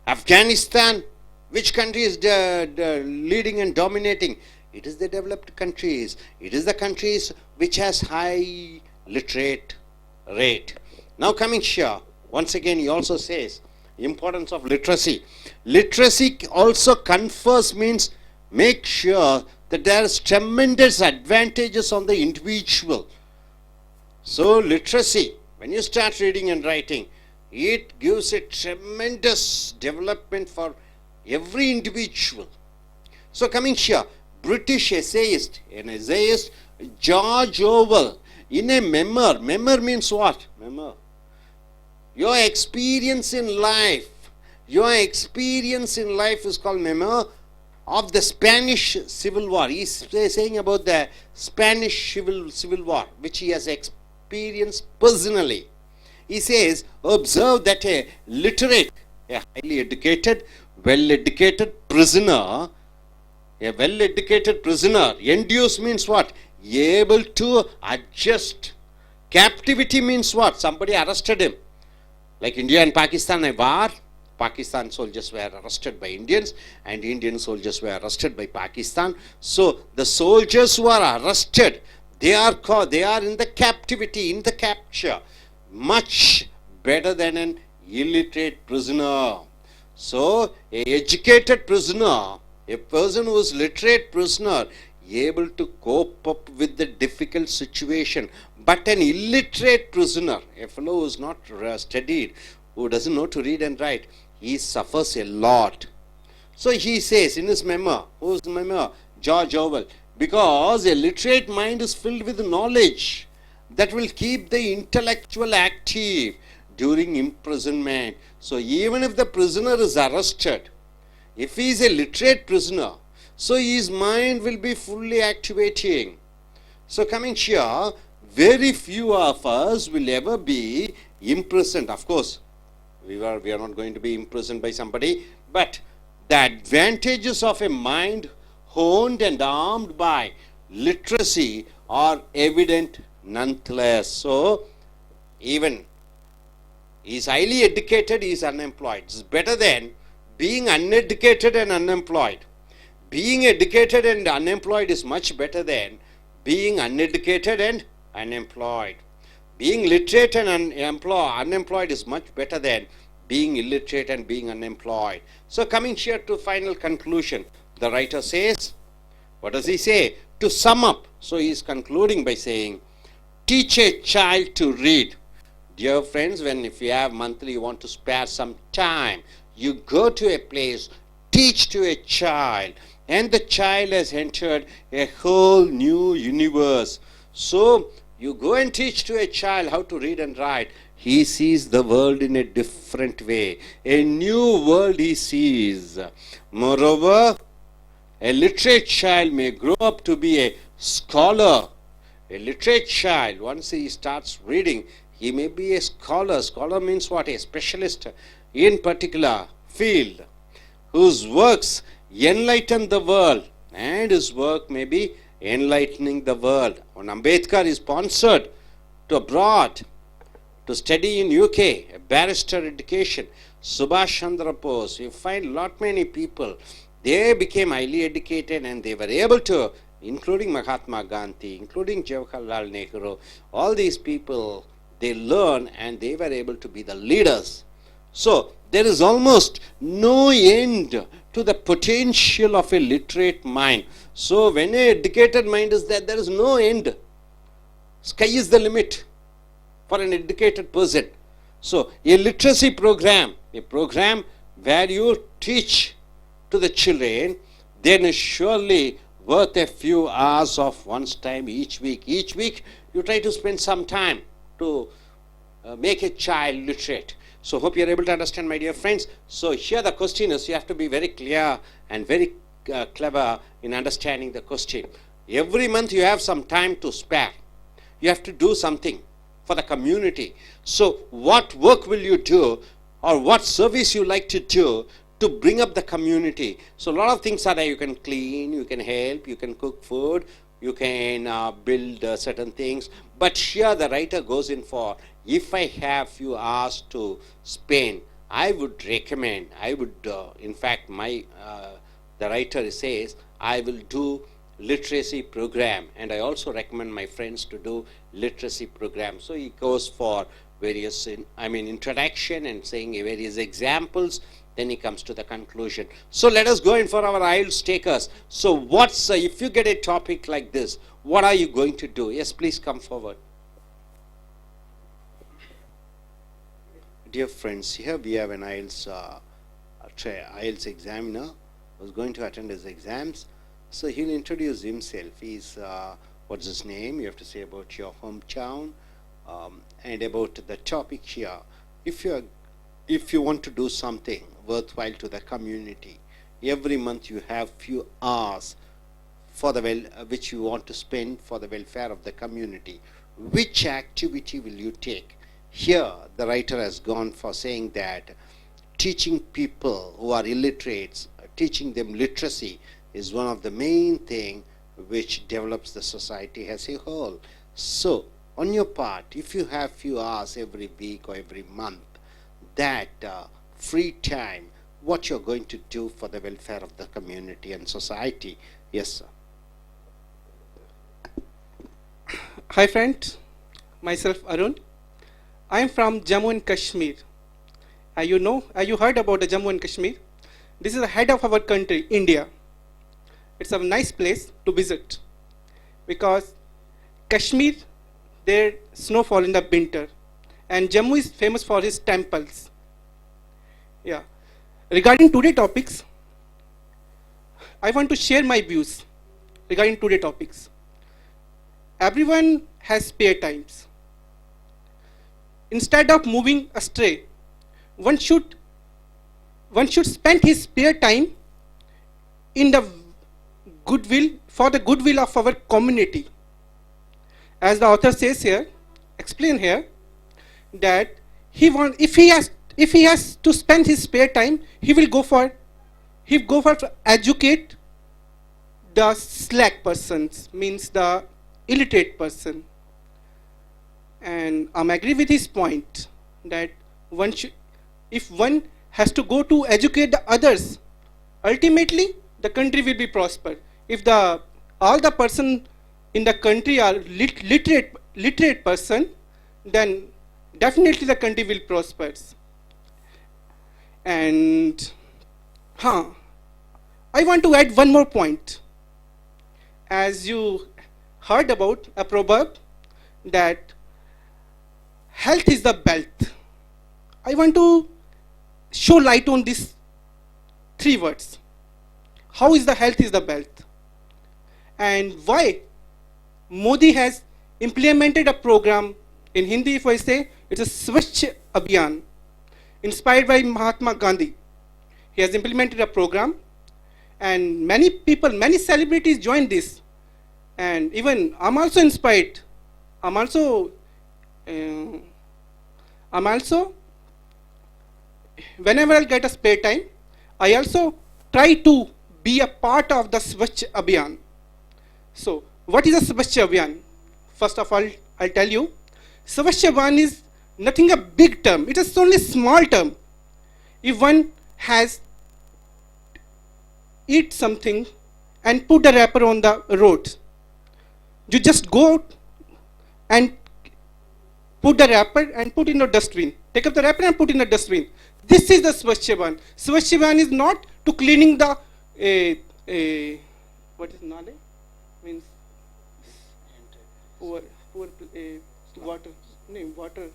Afghanistan? Which country is leading and dominating? It is the developed countries. It is the countries which has high literate rate. Now coming here, once again he also says importance of literacy. Literacy also confers, means make sure that there is tremendous advantages on the individual. So literacy, when you start reading and writing, it gives a tremendous development for every individual. So coming here, British essayist, an essayist, George Orwell, in a memoir. Memoir means what? Memoir. Your experience in life. Your experience in life is called memoir of the Spanish Civil War. He is saying about the Spanish Civil War, which he has experienced personally. He says, observe that a literate, a highly educated, well-educated prisoner, induce means what? Able to adjust. Captivity means what? Somebody arrested him. Like India and Pakistan, a war. Pakistan soldiers were arrested by Indians, and Indian soldiers were arrested by Pakistan. So the soldiers who are arrested, they are in the captivity, in the capture, much better than an illiterate prisoner. So a educated prisoner, a person who is literate prisoner, able to cope up with the difficult situation. But an illiterate prisoner, a fellow who is not studied, who doesn't know to read and write, he suffers a lot. So he says in his memoir, whose memoir? George Orwell, because a literate mind is filled with knowledge that will keep the intellectual active during imprisonment. So even if the prisoner is arrested, if he is a literate prisoner, so his mind will be fully activating. So coming here, very few of us will ever be imprisoned. Of course, we are not going to be imprisoned by somebody, but the advantages of a mind honed and armed by literacy are evident nonetheless. So, even he is highly educated, he is unemployed. It's better than being uneducated and unemployed. Being educated and unemployed is much better than being uneducated and unemployed. Being literate and unemployed is much better than being illiterate and being unemployed. So coming here to final conclusion, the writer says, what does he say? To sum up, so he is concluding by saying, teach a child to read. Dear friends, if you have monthly, you want to spare some time, you go to a place, teach to a child, and the child has entered a whole new universe. So you go and teach to a child how to read and write. He sees the world in a different way. A new world he sees. Moreover, a literate child may grow up to be a scholar. A literate child, once he starts reading, he may be a scholar. Scholar means what? A specialist in particular field, whose works enlighten the world, and his work may be enlightening the world. When Ambedkar is sponsored to abroad to study in UK, a barrister education, Subhash Chandra Bose, you find lot many people, they became highly educated and they were able to, including Mahatma Gandhi, including Jawaharlal Nehru, all these people, they learn and they were able to be the leaders. So there is almost no end to the potential of a literate mind. So when an educated mind is there is no end. Sky is the limit for an educated person. So a literacy program, a program where you teach to the children, then is surely worth a few hours of one's time each week. Each week you try to spend some time to make a child literate. So hope you are able to understand, my dear friends. So here the question is, you have to be very clear and very clever in understanding the question. Every month you have some time to spare. You have to do something for the community. So what work will you do, or what service you like to do to bring up the community? So a lot of things are there. You can clean, you can help, you can cook food, you can build certain things. But here the writer goes in for, if I have few hours to spend, I would recommend, in fact, the writer says, I will do literacy program, and I also recommend my friends to do literacy program. So he goes for various, introduction and saying various examples, then he comes to the conclusion. So let us go in for our Ielts takers. So if you get a topic like this, what are you going to do? Yes, please come forward. Dear friends, here we have an IELTS examiner who's going to attend his exams. So he'll introduce himself. He's, what's his name? You have to say about your hometown and about the topic here. If you want to do something worthwhile to the community, every month you have few hours for which you want to spend for the welfare of the community. Which activity will you take? Here the writer has gone for saying that teaching people who are illiterates, teaching them literacy is one of the main thing which develops the society as a whole. So on your part, if you have few hours every week or every month, that free time, what you're going to do for the welfare of the community and society. Yes, sir. Hi friends, myself Arun. I am from Jammu and Kashmir. You heard about the Jammu and Kashmir? This is the head of our country, India. It's a nice place to visit because Kashmir, there snowfall in the winter, and Jammu is famous for its temples. Yeah. Regarding today's topics, I want to share my views regarding today's topics. Everyone has spare times. Instead of moving astray, one should spend his spare time in the for the goodwill of our community. As the author says here, explain here, that if he has to spend his spare time, he will go for to educate the slack persons, means the illiterate person. And I agree with his point that if one has to go to educate the others. Ultimately, the country will be prospered. If all the person in the country are literate person, then definitely the country will prosper. And I want to add one more point. As you heard about a proverb that health is the wealth. I want to show light on these three words. How is the health is the wealth? And why Modi has implemented a program, in Hindi if I say, it's a Swachh Abhiyan, inspired by Mahatma Gandhi. He has implemented a program, and many people, many celebrities joined this. And even I'm also inspired. I'm also whenever I get a spare time, I also try to be a part of the Swachh Abhiyan. So, what is a Swachh Abhiyan? First of all, I'll tell you. Swachh Abhiyan is nothing a big term. It is only a small term. If one has eat something and put the wrapper on the road, you just go out and put the wrapper and put in the dustbin. Take up the wrapper and put in the dustbin. This is the Swachh Abhiyan. Swachh Abhiyan is not to cleaning the what is nale? Means poor water. No, water.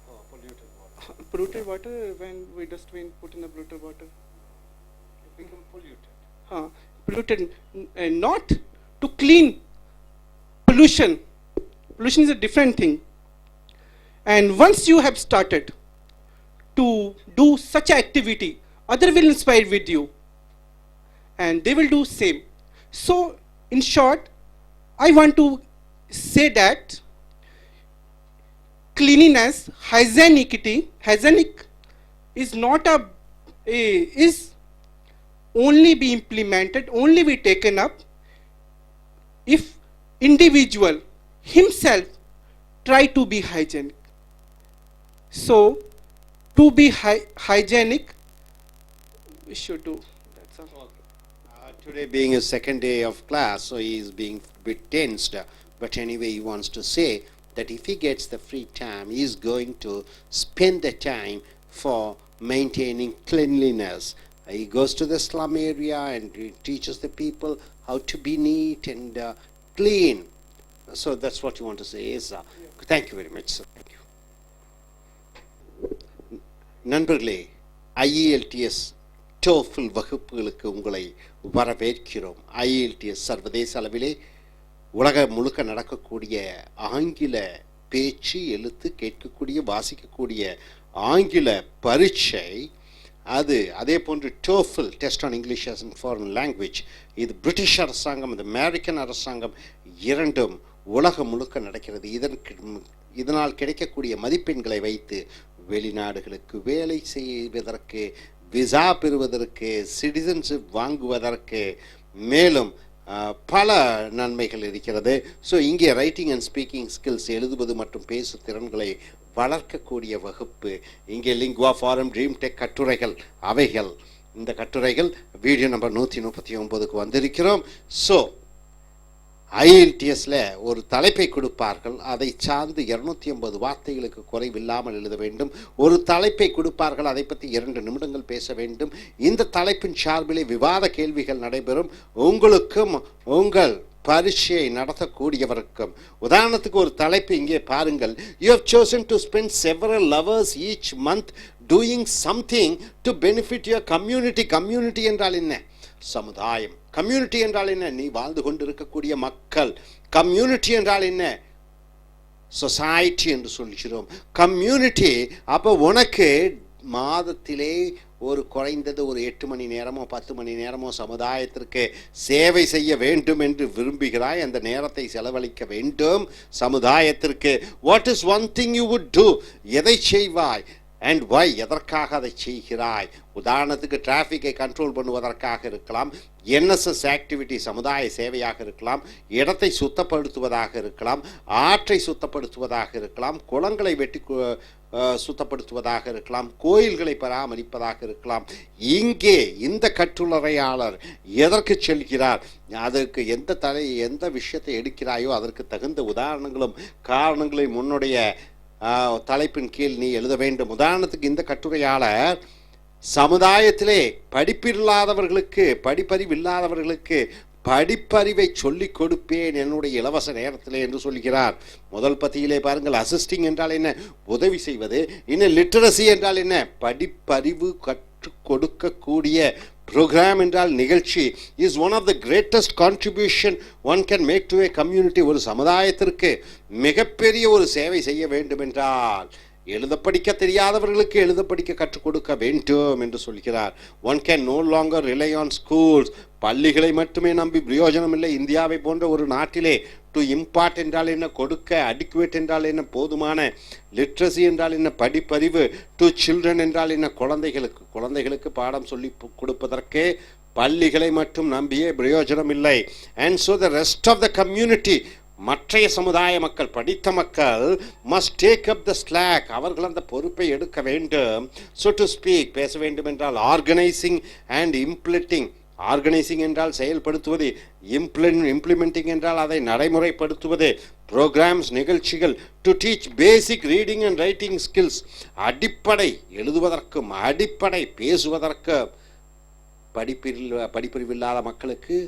Oh, polluted water. Polluted water. When we dustbin put in the polluted water, It become polluted. Polluted, not to clean pollution. Pollution is a different thing. And once you have started to do such activity, others will inspire with you, and they will do same. So, in short, I want to say that cleanliness, hygienic is not is only be implemented, only be taken up if individual himself try to be hygienic. So, to be hygienic, we should do. That's all. Today being his second day of class, so he is being a bit tensed. But anyway, he wants to say that if he gets the free time, he is going to spend the time for maintaining cleanliness. He goes to the slum area and he teaches the people how to be neat and clean. So that's what you want to say. Yes, sir. Thank you very much, sir. Thank you. நண்பர்களே, IELTS TOEFL வகுப்புகளுக்கு உங்களை வரவேற்கிறோம். IELTS சர்வதேச அளவிலே உலகம் முழுக்க நடக்கக்கூடிய ஆங்கில பேச்சு, எழுத்து, கேட்கக்கூடிய, வாசிக்கக்கூடிய ஆங்கில பரீட்சை, அதே போன்று TOEFL test on English as a foreign language, இது பிரிட்டிஷ் அரசாங்கம், இது அமெரிக்கன் அரசாங்கம் இரண்டும் உலகம் முழுக்க நடக்கிறது. இதனால் கிடைக்கக்கூடிய மதிப்பெண்களை வைத்து வெளிநாடுகளுக்கு வேலை செய்வதற்கு, விசா பெறுவதற்கு, சிட்டிசன்ஷிப் வாங்குவதற்கு, மேலும் பல நன்மைகள் இருக்கிறது. ஸோ இங்கே ரைட்டிங் அண்ட் ஸ்பீக்கிங் ஸ்கில்ஸ், எழுதுவது மற்றும் பேசு திறன்களை வளர்க்கக்கூடிய வகுப்பு. இங்கே லிங்குவா ஃபாரம், ட்ரீம் டெக் கட்டுரைகள், அவைகள், இந்த கட்டுரைகள் வீடியோ நம்பர் 139க்கு வந்திருக்கிறோம். ஸோ IELTSல ஒரு தலைப்பை கொடுப்பார்கள், அதை சார்ந்து 250 வார்த்தைகளுக்கு குறைவில்லாமல் எழுத வேண்டும். ஒரு தலைப்பை கொடுப்பார்கள், அதை பற்றி 2 நிமிடங்கள் பேச வேண்டும். இந்த தலைப்பின் சார்பிலே விவாத கேள்விகள் நடைபெறும். உங்களுக்கும் உங்கள் பரீட்சையை நடத்தக்கூடியவருக்கும். உதாரணத்துக்கு ஒரு தலைப்பு இங்கே பாருங்கள். You have chosen to spend several hours each month doing something to benefit your community. Community என்றால் என்ன? சமுதாயம். கம்யூனிட்டி என்றால் என்ன? நீ வாழ்ந்து கொண்டிருக்கக்கூடிய மக்கள். கம்யூனிட்டி என்றால் என்ன? சொசைட்டி என்று சொல்கிறோம். கம்யூனிட்டி. அப்போ உனக்கு மாதத்திலே ஒரு குறைந்தது ஒரு 8 மணி நேரமோ 10 மணி நேரமோ சமுதாயத்திற்கு சேவை செய்ய வேண்டும் என்று விரும்புகிறாய். அந்த நேரத்தை செலவழிக்க வேண்டும் சமுதாயத்திற்கு. What is one thing you would do? எதை செய்வாய்? And why? எதற்காக அதை செய்கிறாய்? உதாரணத்துக்கு டிராஃபிக்கை கண்ட்ரோல் பண்ணுவதற்காக இருக்கலாம், NSS ஆக்டிவிட்டி சமுதாய சேவையாக இருக்கலாம், இடத்தை சுத்தப்படுத்துவதாக இருக்கலாம், ஆற்றை சுத்தப்படுத்துவதாக இருக்கலாம், குளங்களை வெட்டி சுத்தப்படுத்துவதாக இருக்கலாம், கோயில்களை பராமரிப்பதாக இருக்கலாம். இங்கே இந்த கட்டுரையாளர் எதற்கு செல்கிறார், அதற்கு எந்த விஷயத்தை எடுக்கிறாயோ அதற்கு தகுந்த உதாரணங்களும் காரணங்களையும் முன்னுடைய தலைப்பின் கீழ் நீ எழுத வேண்டும். உதாரணத்துக்கு இந்த கட்டுரையாளர் சமுதாயத்திலே படிப்பறிவில்லாதவர்களுக்கு படிப்பறிவை சொல்லிக் கொடுப்பேன் என்னுடைய இலவச நேரத்திலே என்று சொல்கிறார். முதல் பத்தியிலே பாருங்கள், அசிஸ்டிங் என்றால் என்ன, உதவி செய்வது. இன்னும் லிட்டரசி என்றால் என்ன, படிப்பறிவு கற்றுக் கொடுக்கக்கூடிய ப்ரோக்ராம் என்றால் நிகழ்ச்சி. Is one of the greatest contribution one can make to a community. ஒரு சமுதாயத்திற்கு மிகப்பெரிய ஒரு சேவை செய்ய வேண்டும் என்றால் எழுத படிக்க தெரியாதவர்களுக்கு எழுத படிக்க கற்றுக் கொடுக்க வேண்டும் என்று சொல்கிறார். One can no longer rely on schools. பள்ளிகளை மட்டுமே நம்பி பிரயோஜனம் இல்லை. இந்தியாவை போன்ற ஒரு நாட்டிலே டு இம்பார்ட் என்றால் என்ன, கொடுக்க, அடிக்குவேட் என்றால் என்ன, போதுமான, லிட்ரஸி என்றால் என்ன, படிப்பறிவு, டு சில்ட்ரன் என்றால் என்ன, குழந்தைகளுக்கு பாடம் சொல்லி கொடுப்பதற்கு பள்ளிகளை மட்டும் நம்பியே பிரயோஜனம் இல்லை. And so the rest of the community, மற்றைய சமுதாய மக்கள், படித்த மக்கள் must take up the slack. அவர்கள் அந்த பொறுப்பை எடுக்க வேண்டும். ஸோ டு ஸ்பீக், பேச வேண்டும் என்றால் ஆர்கனைசிங் அண்ட் இம்ப்ளிட்டிங். ஆர்கனைசிங் என்றால் செயல்படுத்துவது, இம்ப்ளிமெண்டிங் என்றால் அதை நடைமுறைப்படுத்துவது. ப்ரோக்ராம்ஸ், நிகழ்ச்சிகள். To teach basic reading and writing skills. அடிப்படை எழுதுவதற்கும் அடிப்படை பேசுவதற்கு படிப்பறிவில்லாத மக்களுக்கு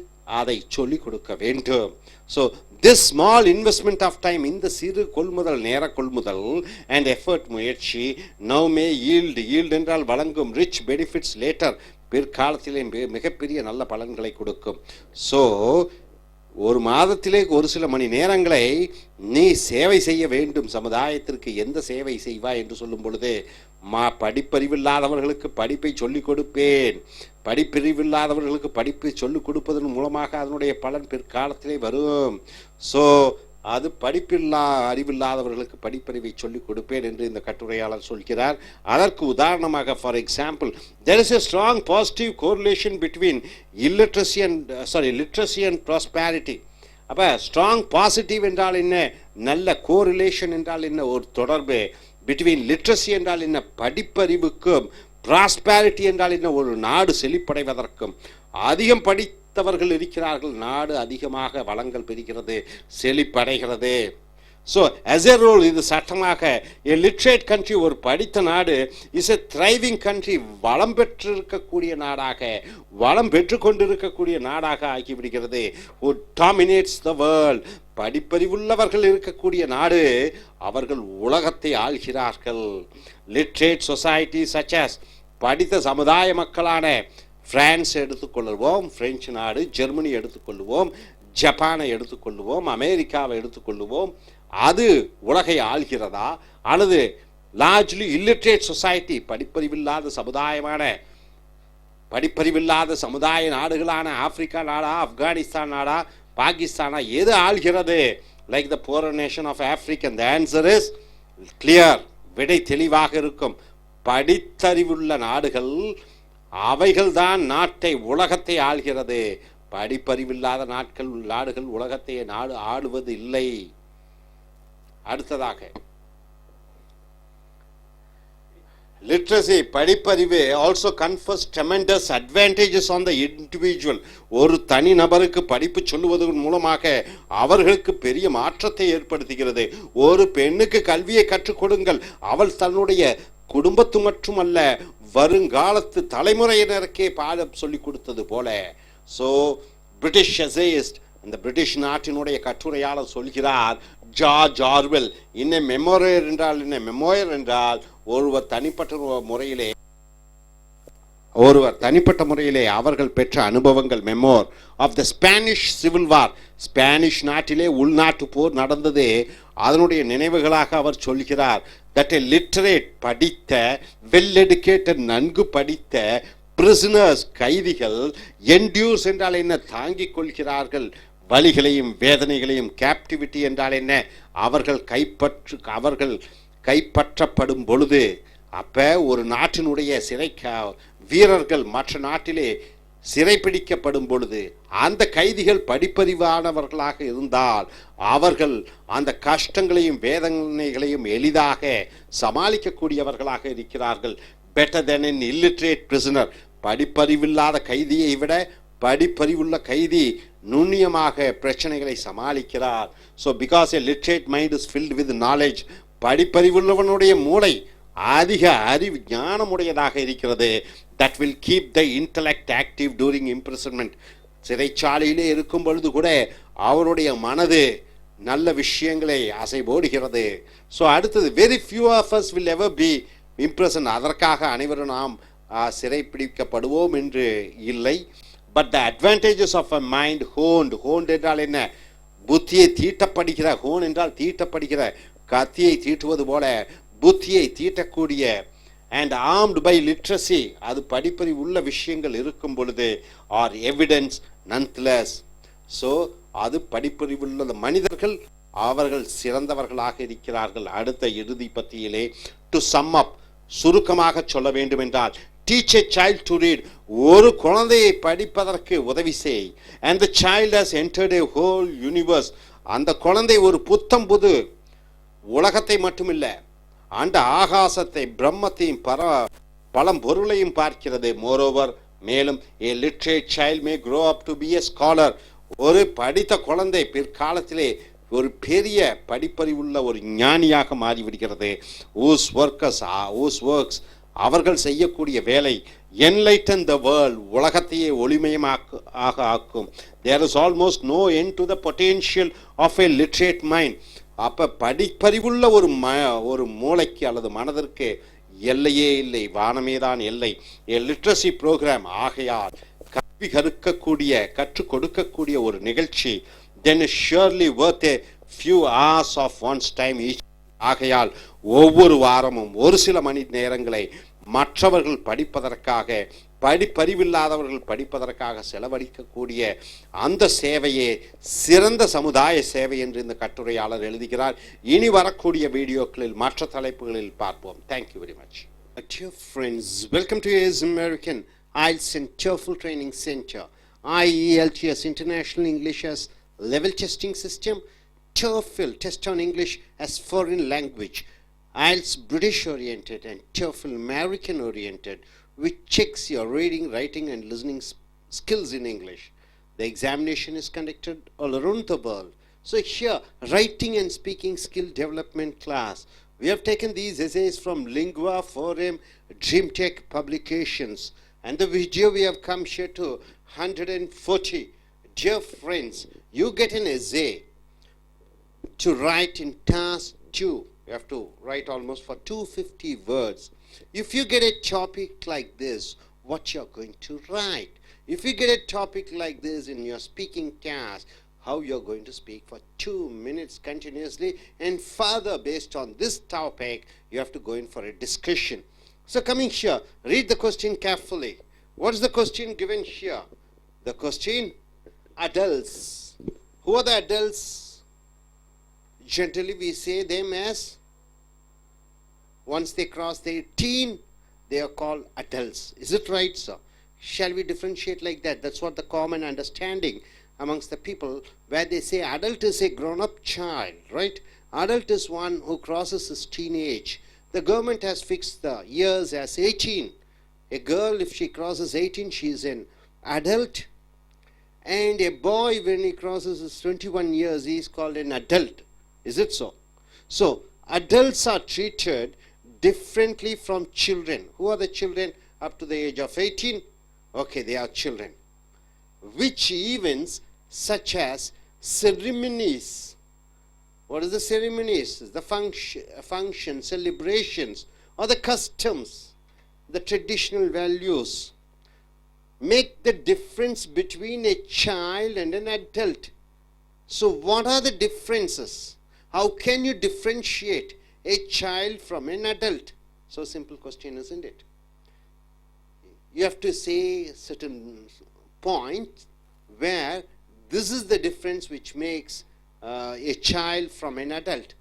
அதை சொல்லிக் கொடுக்க வேண்டும். So this small investment of time, இந்த சிறு கொள்முதல், நேர கொள்முதல் அண்ட் எஃபர்ட், முயற்சி, நவ் மே ஈல்டு என்றால் வழங்கும், ரிச் பெனிஃபிட்ஸ் லேட்டர், பிற்காலத்திலே மிகப்பெரிய நல்ல பலன்களை கொடுக்கும். ஸோ ஒரு மாதத்திலே ஒரு சில மணி நேரங்களை நீ சேவை செய்ய வேண்டும் சமுதாயத்திற்கு. எந்த சேவை செய்வாய் என்று சொல்லும் பொழுது, படிப்பறிவில்லாதவர்களுக்கு படிப்பை சொல்லிக் கொடுப்பேன். படிப்பறிவில்லாதவர்களுக்கு படிப்பை சொல்லிக் கொடுப்பதன் மூலமாக அதனுடைய பலன் பிற்காலத்திலே வரும். ஸோ அது அறிவில்லாதவர்களுக்கு படிப்பறிவை சொல்லிக் கொடுப்பேன் என்று இந்த கட்டுரையாளர் சொல்கிறார். அதற்கு உதாரணமாக, for example, there is a strong positive correlation between literacy and prosperity. அப்போ ஸ்ட்ராங் பாசிட்டிவ் என்றால் என்ன, நல்ல கோரிலேஷன் என்றால் என்ன, ஒரு தொடர்பு. பிட்வீன் லிட்ரஸி என்றால் என்ன, படிப்பறிவுக்கும், ப்ராஸ்பேரிட்டி என்றால் என்ன, ஒரு நாடு செழிப்படைவதற்கும். அதிகம் படித்தவர்கள் இருக்கிறார்கள், நாடு அதிகமாக வளங்கள் பெறுகிறது, செழிப்படைகிறது. ஸோ as a rule, இது சட்டமாக, a literate country, ஒரு படித்த நாடு, இஸ் a thriving country, வளம் பெற்றிருக்கக்கூடிய நாடாக, வளம் பெற்று கொண்டிருக்கக்கூடிய நாடாக ஆகிவிடுகிறது. who dominates the world. படிப்பறிவுள்ளவர்கள் இருக்கக்கூடிய நாடு, அவர்கள் உலகத்தை ஆள்கிறார்கள். லிட்ரேட் சொசைட்டி such as, படித்த சமுதாய மக்களான பிரான்ஸ் எடுத்துக்கொள்வோம், பிரெஞ்சு நாடு, ஜெர்மனி எடுத்துக்கொள்வோம், ஜப்பானை எடுத்துக்கொள்வோம், அமெரிக்காவை எடுத்துக்கொள்வோம். அது உலகை ஆள்கிறதா, அல்லது லார்ஜ்லி இல்லிட்ரேட் சொசைட்டி, படிப்பறிவில்லாத சமுதாய நாடுகளான ஆப்பிரிக்கா நாடா, ஆப்கானிஸ்தான் நாடா, பாகிஸ்தானா, எது ஆள்கிறது? Like the poor nation of African. The answer is clear. விடை தெளிவாக இருக்கும். படித்தறிவுள்ள நாடுகள், அவைகள்தான் நாட்டை, உலகத்தை ஆள்கிறது. படிப்பறிவில்லாத நாடுகள் உலகத்தை ஆளுவது இல்லை. அடுத்ததாக, லிட்ரஸி, படிப்பறிவு also confuse tremendous advantages on the individual. ஒரு தனி நபருக்கு படிப்பு சொல்லுவதன் மூலமாக அவர்களுக்கு பெரிய மாற்றத்தை ஏற்படுத்துகிறது. ஒரு பெண்ணுக்கு கல்வியை கற்றுக் கொடுங்கள், அவள் தன்னுடைய குடும்பத்து மட்டுமல்ல, வருங்காலத்து தலைமுறையினருக்கே பாடம் சொல்லிக் கொடுத்தது போல. ஸோ பிரிட்டிஷ் எசேயிஸ்ட், அந்த பிரிட்டிஷ் நாட்டினுடைய கட்டுரையாளர் சொல்கிறார், ஜார்ஜ் ஆர்வெல், இன்னும் மெமோயர் என்றால் என்ன? மெமோயர் என்றால் ஒருவர் தனிப்பட்ட முறையிலே அவர்கள் பெற்ற அனுபவங்கள். Memoir of the Spanish civil war, Spanish நாட்டிலே உள்நாட்டு போர் நடந்தது, அதனுடைய நினைவுகளாக அவர் சொல்கிறார். தட் எ லிட்டரேட், படித்த, வெல் எடுக்கேட்டட், நன்கு படித்த, பிரிசனர்ஸ், கைதிகள், என்டியூர்ஸ் என்றால் என்ன? தாங்கிக் கொள்கிறார்கள் வலிகளையும் வேதனைகளையும். கேப்டிவிட்டி என்றால் என்ன? அவர்கள் கைப்பற்றப்படும் பொழுது, அப்ப ஒரு நாட்டினுடைய சிறை வீரர்கள் மற்ற நாட்டிலே சிறைப்பிடிக்கப்படும் பொழுது அந்த கைதிகள் படிப்பறிவானவர்களாக இருந்தால் அவர்கள் அந்த கஷ்டங்களையும் வேதனைகளையும் எளிதாக சமாளிக்கக்கூடியவர்களாக இருக்கிறார்கள். better than an illiterate prisoner. படிப்பறிவில்லாத கைதியை விட படிப்பறிவுள்ள கைதி நுண்ணியமாக பிரச்சனைகளை சமாளிக்கிறார். So because a literate mind is filled with knowledge, படிப்பறிவுள்ளவனுடைய மூளை அதிக அறிவு ஞானமுடையதாக இருக்கிறது. That will keep the intellect active during imprisonment. சிறைச்சாலையிலே இருக்கும் பொழுது கூட அவருடைய மனது நல்ல விஷயங்களை அசைபோடுகிறது. ஸோ அடுத்தது, very few of us will ever be imprisoned. அதற்காக அனைவரும் நாம் சிறைப்பிடிக்கப்படுவோம் என்று இல்லை. But the advantages of a mind honed என்றால் என்ன? புத்தியை தீட்டப்படுகிற, ஹோன் என்றால் தீட்டப்படுகிற, கத்தியை தீட்டுவது போல புத்தியை தீட்டக்கூடிய, அண்ட் ஆர்ம்டு பை லிட்ரஸி, அது படிப்பறிவு உள்ள விஷயங்கள் இருக்கும் பொழுது, ஆர் எவிடன்ஸ் நன்த்லெஸ். ஸோ அது படிப்பறிவுள்ள மனிதர்கள் அவர்கள் சிறந்தவர்களாக இருக்கிறார்கள். அடுத்த இறுதி பத்தியிலே டு சம் அப், சுருக்கமாக சொல்ல வேண்டும் என்றால், teach a child to read, ஒரு குழந்தையை படிப்பதற்கு உதவி செய். and the child has entered a whole universe, அந்த குழந்தை ஒரு புத்தம் புது உலகத்தை மட்டுமில்ல, அந்த ஆகாசத்தை பிரம்மத்தையும் பலம் பொருளையும் பார்க்கிறது. moreover, மேலும் a literate child may grow up to be a scholar, ஒரு படித்த குழந்தை பிற்காலத்திலே ஒரு பெரிய படிப்பறிவுள்ள ஒரு ஞானியாக மாறிவிடுகிறது. whose works, அவர்கள் செய்யக்கூடிய வேலை enlighten the world, உலகத்தையே ஒளிமயமாக ஆக்கும். there is almost no end to the potential of a literate mind. அப்ப படிப்பறிவுள்ள ஒரு மூளைக்கு அல்லது மனதிற்கு எல்லையே இல்லை, வானமே தான் எல்லை. a literacy program, ஆகையால் கல்வி கற்றுக் கொடுக்கக்கூடிய ஒரு நிகழ்ச்சி, then is surely worth a few hours of one's time each. ஆகையால் ஒவ்வொரு வாரமும் ஒரு சில மணி நேரங்களை மற்றவர்கள் படிப்பதற்காக, படிப்பறிவில்லாதவர்கள் படிப்பதற்காக செலவழிக்கக்கூடிய அந்த சேவையே சிறந்த சமுதாய சேவை என்று இந்த கட்டுரையாளர் எழுதுகிறார். இனி வரக்கூடிய வீடியோக்களில் மற்ற தலைப்புகளில் பார்ப்போம். Thank you very much. Dear friends, welcome to AS American IELTS and TOEFL Training Center. IELTS International English as Level Testing System, TOEFL Test on English as Foreign Language, IELTS British oriented and TOEFL American oriented, which checks your reading, writing and listening skills in English. The examination is conducted all around the world. So here, writing and speaking skill development class. We have taken these essays from Lingua, Forum, DreamTech publications, and the video we have come here to 140. Dear friends, you get an essay to write in task 2. You have to write almost for 250 words. If you get a topic like this, what you're going to write? If you get a topic like this in your speaking task, how you're going to speak for 2 minutes continuously, and further based on this topic, you have to go in for a discussion. So coming here, read the question carefully. What is the question given here? The question, adults. Who are the adults? Generally we say them as, once they cross their teen, they are called adults. Is it right, sir? Shall we differentiate like that? That's what the common understanding amongst the people, where they say adult is a grown-up child, right? Adult is one who crosses his teenage. The government has fixed the years as 18. A girl, if she crosses 18, she is an adult. And a boy, when he crosses his 21 years, he is called an adult. Is it so? So, adults are treated differently from children. Who are the children up to the age of 18? Okay, they are children. Which events such as ceremonies, what is the ceremonies? The function, celebrations, or the customs, the traditional values, make the difference between a child and an adult. So what are the differences? How can you differentiate a child from an adult? So simple question, isn't it? You have to say certain points where this is the difference which makes a child from an adult.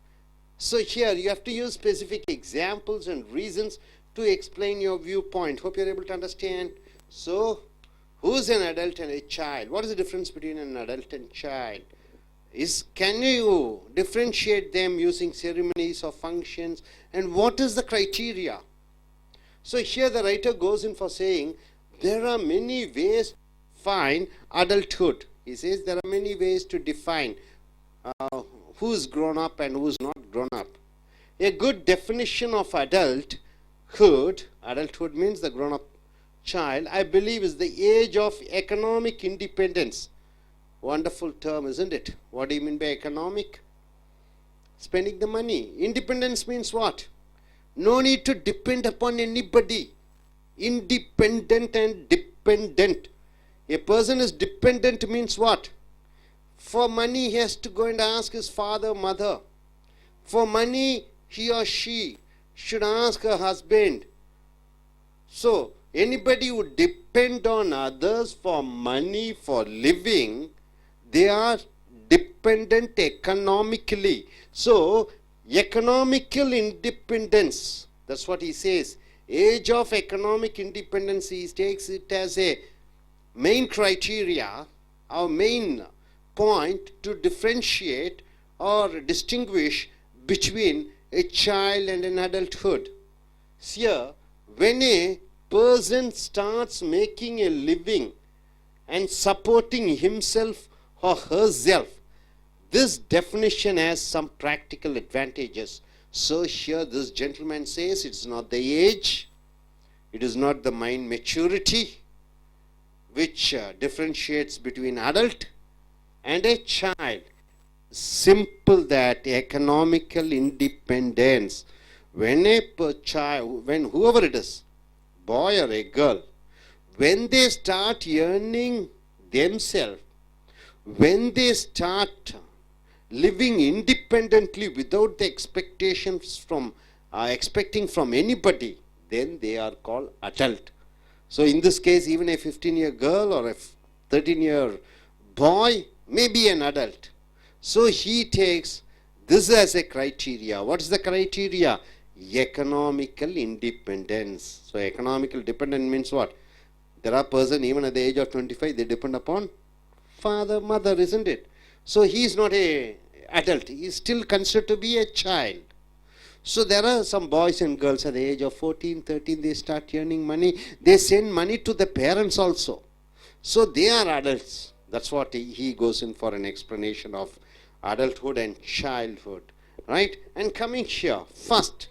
So here you have to use specific examples and reasons to explain your viewpoint. Hope you're able to understand. So Who's an adult and a child? What is the difference between an adult and child? Can you differentiate them using ceremonies or functions? And what is the criteria? So here the writer goes in for saying there are many ways to define adulthood. He says there are many ways to define who's grown up and who's not grown up. A good definition of adulthood means the grown up child, I believe, is the age of economic independence. Wonderful term, isn't it? What do you mean by economic? Spending the money. Independence means what? No need to depend upon anybody. Independent and dependent. A person is dependent means what? For money he has to go and ask his father, mother. For money he or she should ask her husband. So anybody who depend on others for money, for living, they are dependent economically. So economical independence, that's what he says. Age of economic independence, he takes it as a main criteria, our main point to differentiate or distinguish between a child and an adulthood. Here, when a person starts making a living and supporting himself or herself, this definition has some practical advantages. So here this gentleman says it's not the age, it is not the mind maturity which differentiates between adult and a child. Simple that economical independence. When a child, when whoever it is, boy or a girl, when they start earning themselves, when they start living independently without the expectations from expecting from anybody, then they are called adult. So in this case, even a 15-year girl or a 13-year boy may be an adult. So he takes this as a criteria. What is the criteria? Economical independence. So economical dependence means what? There are persons even at the age of 25, they depend upon father, mother, isn't it? So he is not a adult. He is still considered to be a child. So there are some boys and girls at the age of 14, 13, they start earning money. They send money to the parents also. So they are adults. That's what he goes in for an explanation of adulthood and childhood. Right? And coming here, first,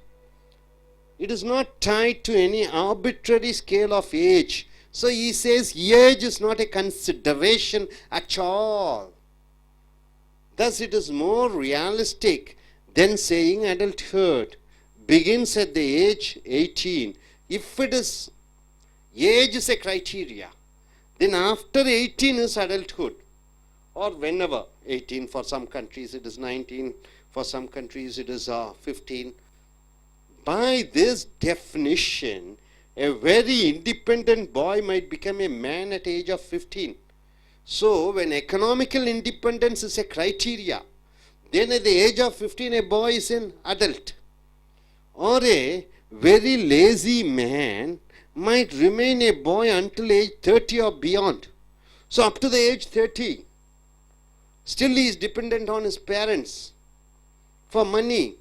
it is not tied to any arbitrary scale of age. So he says age is not a consideration at all. Thus it is more realistic than saying adulthood begins at the age 18. If it is, age is a criteria, then after 18 is adulthood, or whenever, 18 for some countries it is 19, for some countries it is 15. By this definition, a very independent boy might become a man at the age of 15. So when economical independence is a criteria, then at the age of 15 a boy is an adult. Or a very lazy man might remain a boy until age 30 or beyond. So up to the age 30, still he is dependent on his parents for money.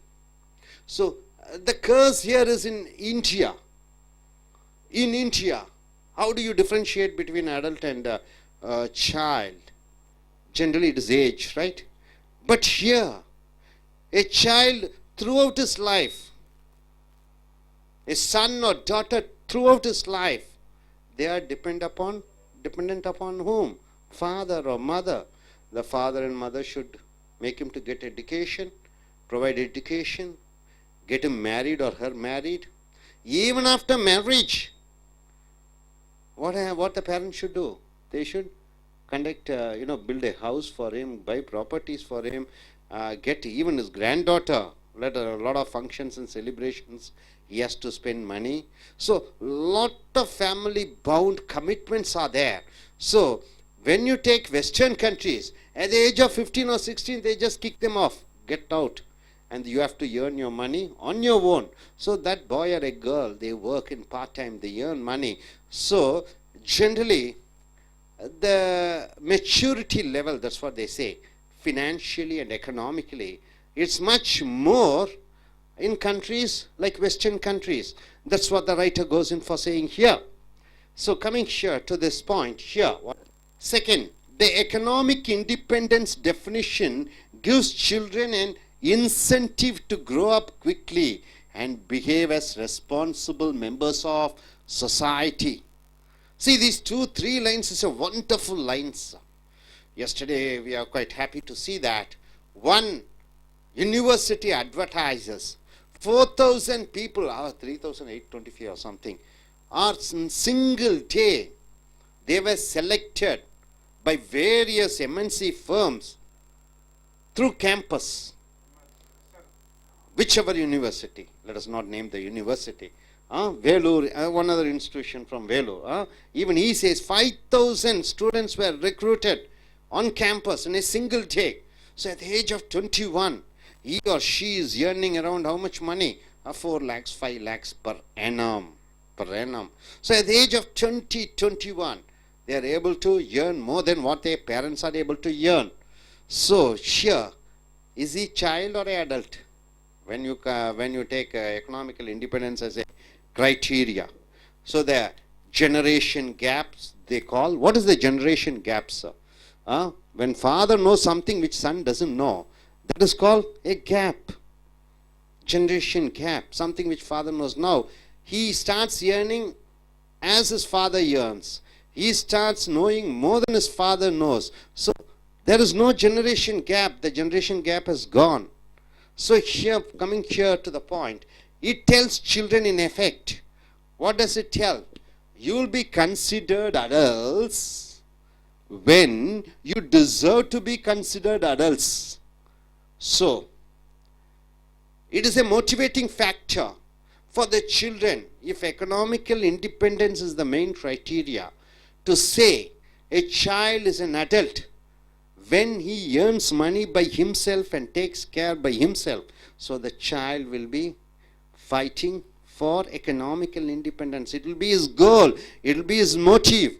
So the curse here is in India. In India, how do you differentiate between adult and child? Generally it is age, right? But here, a child throughout his life, a son or daughter throughout his life, they are dependent upon whom? Father or mother. The father and mother should make him to get education, provide education, get him married or her married. Even after marriage, what the parents should do? They should conduct, build a house for him, buy properties for him, get even his granddaughter, let a lot of functions and celebrations, he has to spend money. So, lot of family bound commitments are there. So, when you take Western countries, at the age of 15 or 16, they just kick them off, get out. And you have to earn your money on your own. So, that boy or a girl, they work in part-time, they earn money. So, generally, the maturity level, that's what they say, financially and economically, it's much more in countries like Western countries. That's what the writer goes in for saying here. So coming here to this point here. Second, the economic independence definition gives children an incentive to grow up quickly and behave as responsible members of society. See, these 2-3 lines is a wonderful lines. Yesterday we are quite happy to see that one university advertises 4,000 people, 3,825 or something, are in single day. They were selected by various MNC firms through campus. Whichever university, let us not name the university. Vellore, one other institution from Vellore. Even he says 5,000 students were recruited on campus in a single day. So at the age of 21, he or she is earning around how much money? 4 lakhs, 5 lakhs per annum. So at the age of 20, 21, they are able to earn more than what their parents are able to earn. So here, is he child or adult? When you take economical independence as a criteria. So the generation gaps they call. What is the generation gap, sir? When father knows something which son doesn't know, that is called a gap. Generation gap, something which father knows now. He starts earning as his father earns. He starts knowing more than his father knows. So there is no generation gap. The generation gap has gone. So here, coming here to the point, it tells children in effect. What does it tell? You will be considered adults when you deserve to be considered adults. So, it is a motivating factor for the children, if economical independence is the main criteria, to say a child is an adult when he earns money by himself and takes care by himself. So the child will be fighting for economical independence. It will be his goal. It will be his motive.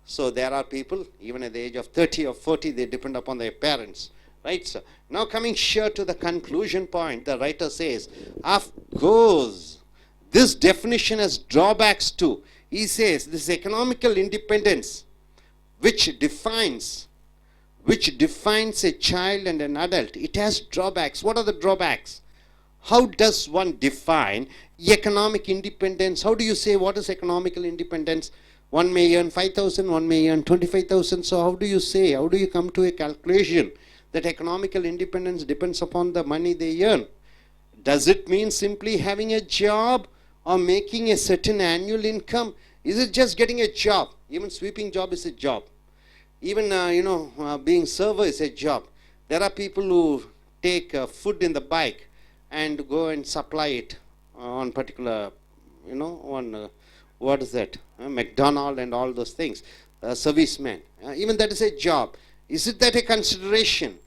So there are people, even at the age of 30 or 40, they depend upon their parents. Right, sir? Now coming here to the conclusion point, the writer says, of course, this definition has drawbacks too. He says, this economical independence, which defines a child and an adult, it has drawbacks. What are the drawbacks? How does one define economic independence? How do you say what is economical independence? One may earn 5,000, one may earn 25,000. So how do you say, how do you come to a calculation that economical independence depends upon the money they earn? Does it mean simply having a job or making a certain annual income? Is it just getting a job? Even sweeping job is a job. Even, being server is a job. There are people who take food in the bike and go and supply it on particular, what is that? McDonald's and all those things. Servicemen. Even that is a job. Is it that a consideration?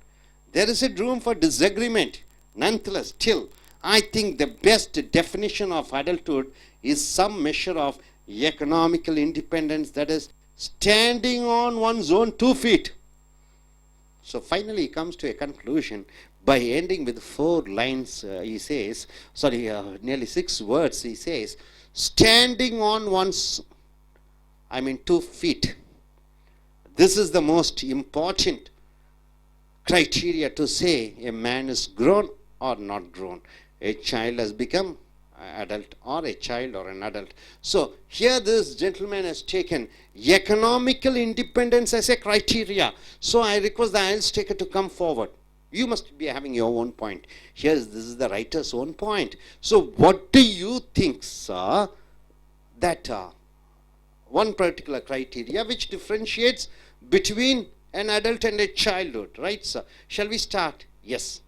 There is a room for disagreement. Nonetheless, still, I think the best definition of adulthood is some measure of economical independence, that is, standing on one's own 2 feet. So finally he comes to a conclusion by ending with 4 lines. He says, nearly 6 words. He says, standing on one's, 2 feet. This is the most important criteria to say a man is grown or not grown. A child has become adult or a child or an adult. So here this gentleman has taken economical independence as a criteria. So I request the IELTS taker to come forward. You must be having your own point. This is the writer's own point. So what do you think, sir, that one particular criteria which differentiates between an adult and a childhood, right, sir? Shall we start? Yes.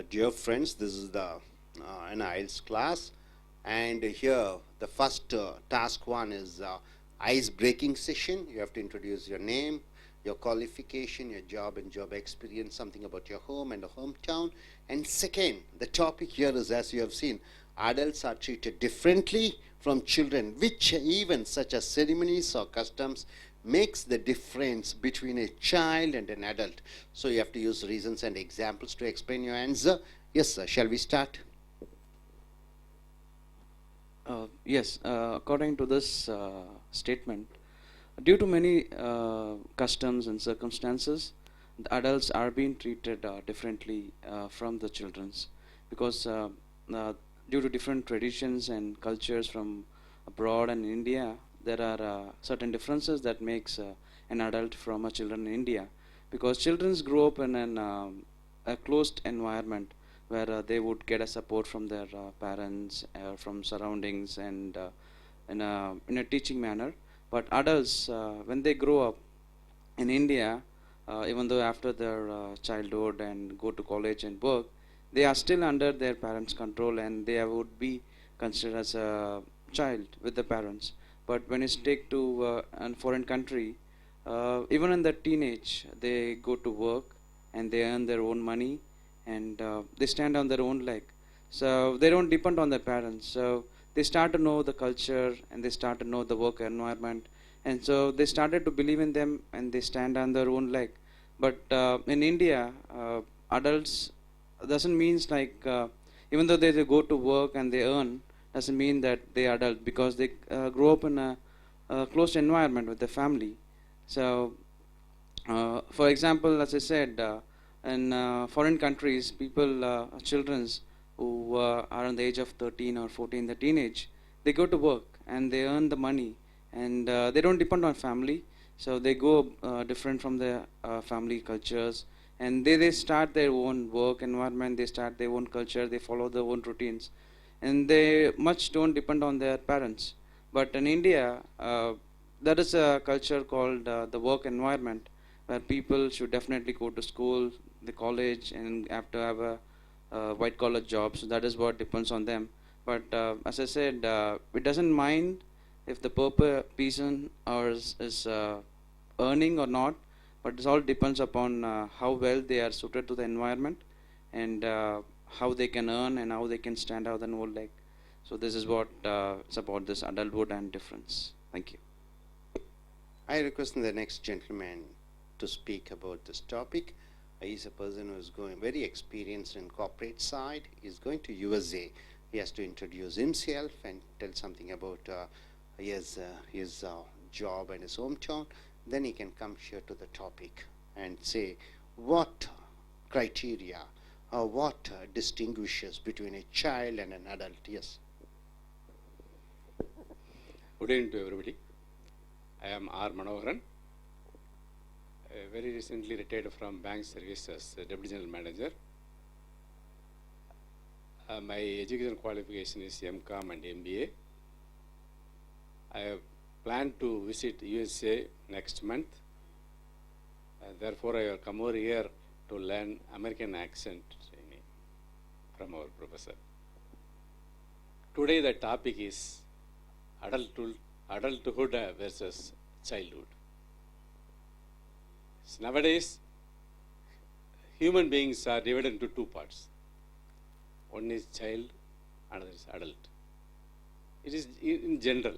Dear friends, this is an IELTS class, and here the first task 1 is ice-breaking session. You have to introduce your name, your qualification, your job and job experience, something about your home and the hometown. And second, the topic here is, as you have seen, Adults are treated differently from children, which even such as ceremonies or customs makes the difference between a child and an adult. So you have to use reasons and examples to explain your answer. Yes, sir. Shall we start? Yes, according to this statement, due to many customs and circumstances, the adults are being treated differently from the children's, because uh, due to different traditions and cultures from abroad and India, there are certain differences that makes an adult from a children in India, because children grow up in a closed environment where they would get a support from their parents, from surroundings, and in a teaching manner. But adults, when they grow up in India, even though after their childhood and go to college and work, they are still under their parents' control, and they would be considered as a child with the parents. But when it's take to a foreign country, even in the teenage, they go to work and they earn their own money, and they stand on their own leg. So they don't depend on their parents. So they start to know the culture, and they start to know the work environment, and so they started to believe in them, and they stand on their own leg. But in India, adults doesn't means like even though they go to work and they earn, doesn't mean that they are adult, because they grow up in a closed environment with their family. So for example, as I said, in foreign countries, people, childrens who are on the age of 13 or 14, the teenage, they go to work and they earn the money, and they don't depend on family. So they go different from their family cultures, and they start their own work environment, they start their own culture, they follow their own routines, and they much don't depend on their parents. But in India, there is a culture called the work environment, where people should definitely go to school, the college, and have to have a white collar job. So that is what depends on them. But as I said, it doesn't mind if the person is earning or not, but it all depends upon how well they are suited to the environment, and how they can earn and how they can stand out an old leg. So this is what it's about, this adulthood and difference. Thank you. I request the next gentleman to speak about this topic. He's a person who is going very experienced in corporate side. He's going to USA. He has to introduce himself and tell something about his job and his hometown. Then he can come here to the topic and say what criteria or what distinguishes between a child and an adult. Yes. Good evening to everybody. I am R. Manoharan. Very recently retired from bank service as Deputy General Manager. My education qualification is MCom and MBA. I have planned to visit USA next month. Therefore, I have come over here to learn American accent training from our professor. Today, the topic is adulthood versus childhood. Nowadays, human beings are divided into two parts. One is child, another is adult. It is in general.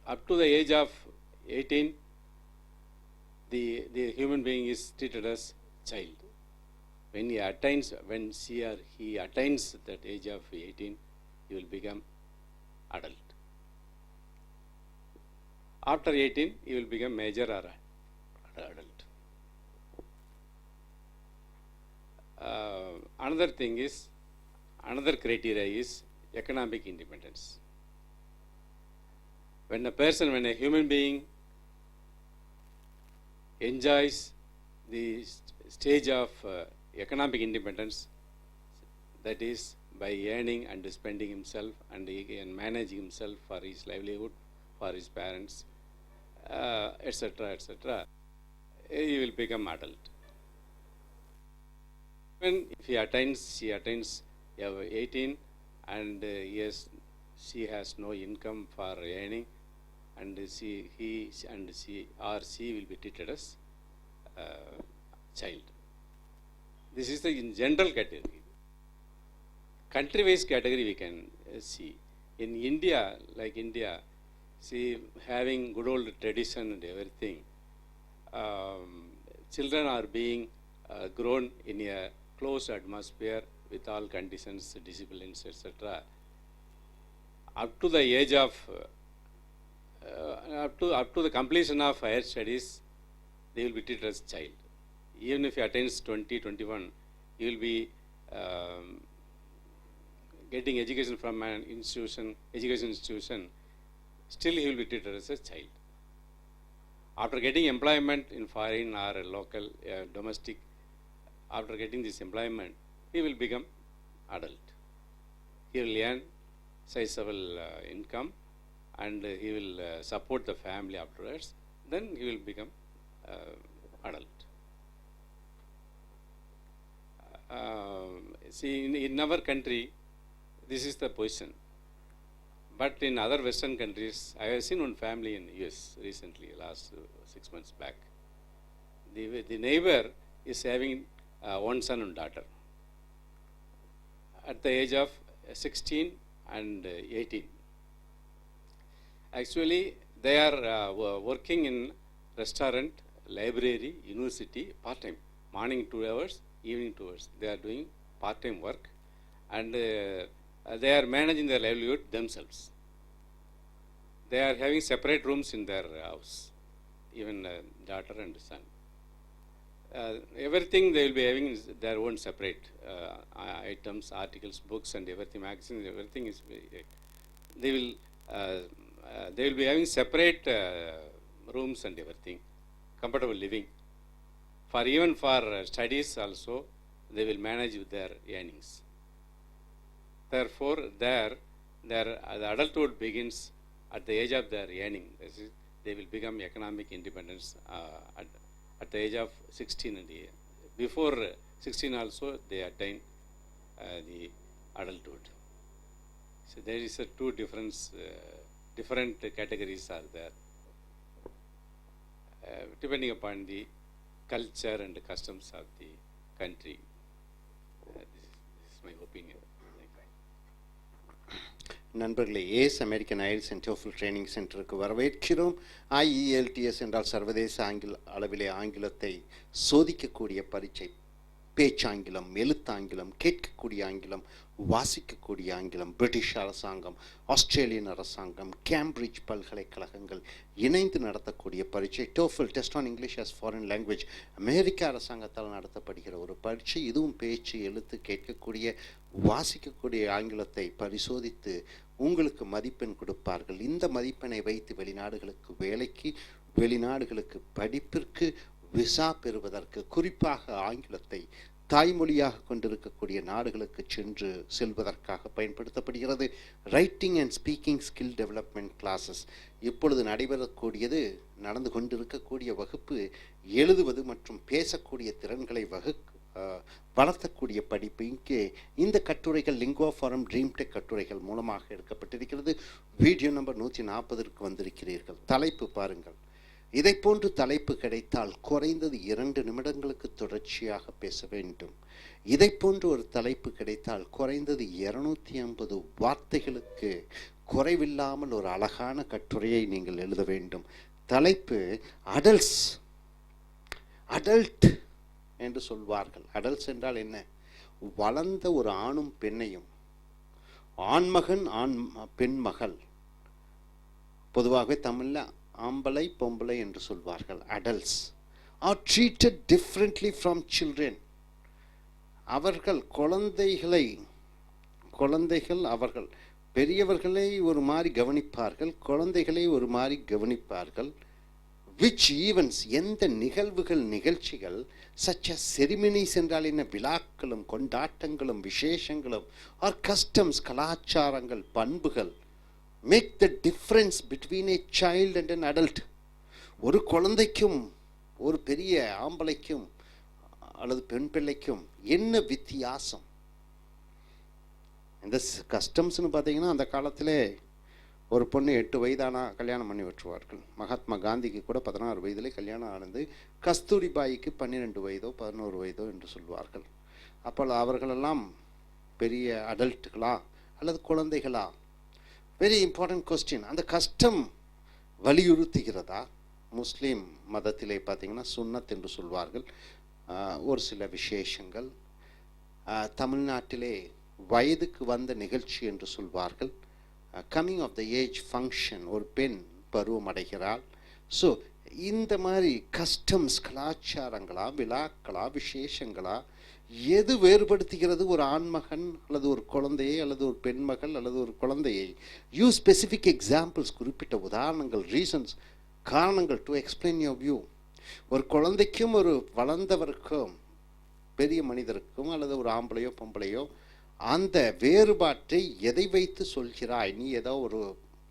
Up to the age of 18, the human being is treated as child. When she or he attains that age of 18, he will become adult. After 18, he will become major or adult. Another criteria is economic independence. When a human being enjoys the stage of economic independence, that is by earning and spending himself, and he can manage himself for his livelihood, for his parents, etc., etc., he will become adult. When if she attains 18, and she has no income for earning, and she will be treated as child. This is the in general category. country-wise category we can see. In India, like India, see, having good old tradition and everything, children are being grown in a closed atmosphere with all conditions, disciplines, etc. Up to the age of, up to the completion of higher studies, they will be treated as child. Even if he attains 20, 21, he will be getting education from an institution, education institution, still he will be treated as a child. After getting employment in foreign or local, domestic, after getting this employment, he will become adult. He will earn sizable income and he will support the family afterwards. Then he will become adult. See, in our country, this is the position. But in other Western countries, I have seen one family in US recently, last 6 months back. The neighbor is having one son and daughter. At the age of 16 and 18. Actually, they are working in restaurant, library, university, part-time. Morning 2 hours, evening 2 hours. They are doing part-time work. And they are managing their livelihood themselves. They are having separate rooms in their house, even daughter and son. Everything they will be having is their own separate items, articles, books, and everything, magazines, everything is. They will be having separate rooms and everything, comfortable living. Even for studies also, they will manage with their earnings. Therefore, the adulthood begins at the age of their earning. They will become economic independence at the age of 16 and before 16 also they attain the adulthood. So there is a two different categories are there, depending upon the culture and the customs of the country. This is my opinion. நண்பர்களே, Ace American IELTS and TOEFL training சென்டருக்கு வரவேற்கிறோம். IELTS என்றால் சர்வதேச அளவிலே ஆங்கிலத்தை சோதிக்கக்கூடிய பரீட்சை. பேச்சாங்கிலம், எழுத்தாங்கிலம், கேட்கக்கூடிய ஆங்கிலம், வாசிக்கக்கூடிய ஆங்கிலம். பிரிட்டிஷ் அரசாங்கம், ஆஸ்திரேலியன் அரசாங்கம், கேம்பிரிட்ஜ் பல்கலைக்கழகங்கள் இணைந்து நடத்தக்கூடிய பரீட்சை TOEFL, test on English as foreign language. அமெரிக்க அரசாங்கத்தால் நடத்தப்படுகிற ஒரு பரீட்சை. இதுவும் பேச்சு, எழுத்து, கேட்கக்கூடிய, வாசிக்கக்கூடிய ஆங்கிலத்தை பரிசோதித்து உங்களுக்கு மதிப்பெண் கொடுப்பார்கள். இந்த மதிப்பெண்ணை வைத்து வெளிநாடுகளுக்கு வேலைக்கு, வெளிநாடுகளுக்கு படிப்பிற்கு, விசா பெறுவதற்கு, குறிப்பாக ஆங்கிலத்தை தாய்மொழியாக கொண்டிருக்கக்கூடிய நாடுகளுக்கு செல்வதற்காக பயன்படுத்தப்படுகிறது. Writing and speaking skill development classes இப்பொழுது நடந்து கொண்டிருக்கக்கூடிய வகுப்பு எழுதுவது மற்றும் பேசக்கூடிய திறன்களை வளர்த்தக்கூடிய படிப்பு. இங்கே இந்த கட்டுரைகள் லிங்குவா ஃபாரம் ட்ரீம் டெக் கட்டுரைகள் மூலமாக எடுக்கப்பட்டிருக்கிறது. வீடியோ நம்பர் 140 வந்திருக்கிறீர்கள். தலைப்பு பாருங்கள். இதை போன்று தலைப்பு கிடைத்தால் குறைந்தது 2 நிமிடங்களுக்கு தொடர்ச்சியாக பேச வேண்டும். இதை போன்று ஒரு தலைப்பு கிடைத்தால் குறைந்தது 250 வார்த்தைகளுக்கு குறைவில்லாமல் ஒரு அழகான கட்டுரையை நீங்கள் எழுத வேண்டும். தலைப்பு அடல்ட் என்று சொல்வார்கள். அடல்ட்ஸ் என்றால் என்ன? வளர்ந்த ஒரு ஆணும் பெண்ணையும், ஆண்மகன் பெண்மகள், பொதுவாகவே தமிழில் ஆம்பளை பொம்பளை என்று சொல்வார்கள். Adults R treated differently from children. அவர்கள் குழந்தைகள் அவர்கள் பெரியவர்களை ஒரு மாதிரி கவனிப்பார்கள், குழந்தைகளை ஒரு மாதிரி கவனிப்பார்கள். விச் ஈவென்ட்ஸ், எந்த நிகழ்ச்சிகள், சச் அஸ் செரிமனிஸ் என்றால் என்ன? விழாக்களும் கொண்டாட்டங்களும் விசேஷங்களும், ஆர் கஸ்டம்ஸ், கலாச்சாரங்கள், பண்புகள், make the difference between a child and an adult. ஒரு குழந்தைக்கும் ஒரு பெரிய ஆம்பளைக்கும் அல்லது பெண் பிள்ளைக்கும் என்ன வித்தியாசம்? இந்த கஸ்டம்ஸ்னு பார்த்தீங்கன்னா, அந்த காலத்தில் ஒரு பொண்ணு 8 வயதானா கல்யாணம் பண்ணி விட்டுருவார்கள். மகாத்மா காந்திக்கு கூட 16 வயதிலே கல்யாணம் ஆனது. கஸ்தூரிபாய்க்கு 12 வயதோ 11 வயதோ என்று சொல்வார்கள். அப்போ அவர்களெல்லாம் பெரிய அடல்ட்டுகளா அல்லது குழந்தைகளா? Very important question. அந்த கஷ்டம் வலியுறுத்துகிறதா? முஸ்லீம் மதத்திலே பார்த்தீங்கன்னா சுன்னத் என்று சொல்வார்கள், ஒரு சில விசேஷங்கள். தமிழ்நாட்டிலே வயதுக்கு வந்த நிகழ்ச்சி என்று சொல்வார்கள், coming of the age function. ஒரு பெண் பருவம் அடைகிறாள். ஸோ இந்த மாதிரி கஸ்டம்ஸ், கலாச்சாரங்களா, விழாக்களா, விசேஷங்களா, எது வேறுபடுத்துகிறது ஒரு ஆண்மகன் அல்லது ஒரு குழந்தையை அல்லது ஒரு பெண்மகள் அல்லது ஒரு குழந்தையை? யூ ஸ்பெசிஃபிக் எக்ஸாம்பிள்ஸ், குறிப்பிட்ட உதாரணங்கள், ரீசன்ஸ், காரணங்கள் டு எக்ஸ்பிளைன் யோர் வியூ. ஒரு குழந்தைக்கும் ஒரு வளர்ந்தவருக்கும், பெரிய மனிதருக்கும் அல்லது ஒரு ஆம்பளையோ பொம்பளையோ, அந்த வேறுபாட்டை எதை வைத்து சொல்கிறாய்? நீ ஏதோ ஒரு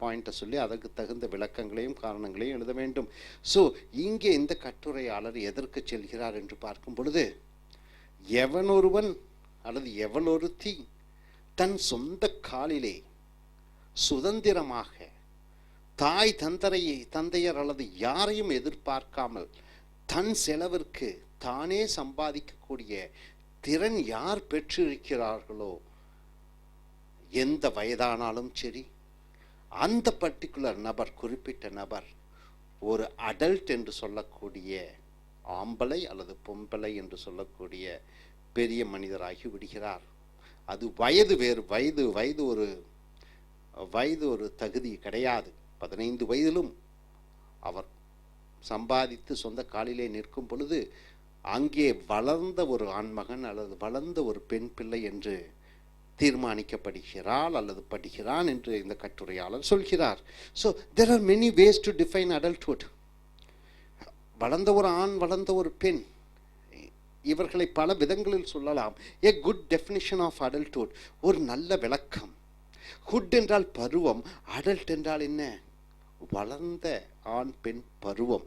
பாயிண்ட்டை சொல்லி அதற்கு தகுந்த விளக்கங்களையும் காரணங்களையும் எழுத வேண்டும். ஸோ இங்கே இந்த கட்டுரையாளர் எதற்கு செல்கிறார் என்று பார்க்கும் பொழுது, எவனொருவன் அல்லது எவளொருத்தி தன் சொந்த காலிலே சுதந்திரமாக தாய் தந்தையர் அல்லது யாரையும் எதிர்பார்க்காமல் தன் செலவிற்கு தானே சம்பாதிக்கக்கூடிய திறன் யார் பெற்றிருக்கிறார்களோ, எந்த வயதானாலும் சரி, அந்த பர்டிகுலர் நபர், குறிப்பிட்ட நபர் ஒரு அடல்ட் என்று சொல்லக்கூடிய ஆம்பளை அல்லது பொம்பளை என்று சொல்லக்கூடிய பெரிய மனிதராகி விடுகிறார். அது வயது வேறு, வயது ஒரு தகுதி கிடையாது. 15 வயதிலும் அவர் சம்பாதித்து சொந்த காலிலே நிற்கும் பொழுது அங்கே வளர்ந்த ஒரு ஆண்மகன் அல்லது வளர்ந்த ஒரு பெண் பிள்ளை என்று தீர்மானிக்கப்படுகிறாள் அல்லது படுகிறான் என்று இந்த கட்டுரையாளர் சொல்கிறார். So there are many ways to define adulthood. வளர்ந்த ஒரு ஆண், வளர்ந்த ஒரு பெண், இவர்களை பல விதங்களில் சொல்லலாம். a good definition of adulthood, ஒரு நல்ல விளக்கம். ஹுட் என்றால் பருவம், அடல்ட் என்றால் என்ன? வளர்ந்த ஆண் பெண் பருவம்.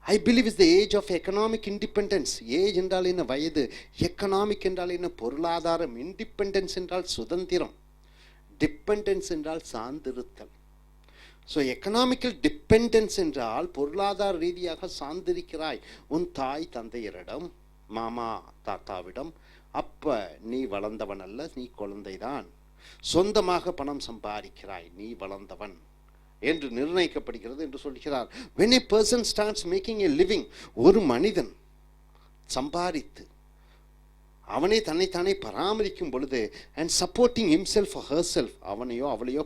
I believe is the age of economic independence. Age என்றால் என்ன? வயது. எக்கனாமிக் என்றால் என்ன? பொருளாதாரம். இண்டிபெண்டன்ஸ் என்றால் சுதந்திரம். டிபெண்டன்ஸ் என்றால் சார்ந்திருத்தல். ஸோ எக்கனாமிக்கல் டிபெண்டன்ஸ் என்றால் பொருளாதார ரீதியாக சார்ந்திருக்கிறாய் உன் தாய் தந்தையரிடம், மாமா தாத்தாவிடம். அப்ப நீ வளர்ந்தவன் அல்ல, நீ குழந்தைதான். சொந்தமாக பணம் சம்பாதிக்கிறாய், நீ வளர்ந்தவன் என்று நிர்ணயிக்கப்படுகிறது என்று சொல்கிறார். when a person starts making a living, ஒரு மனிதன் சம்பாதித்து அவனே தன்னைத்தானே பராமரிக்கும் பொழுது, and supporting himself or herself, அவனையோ அவளையோ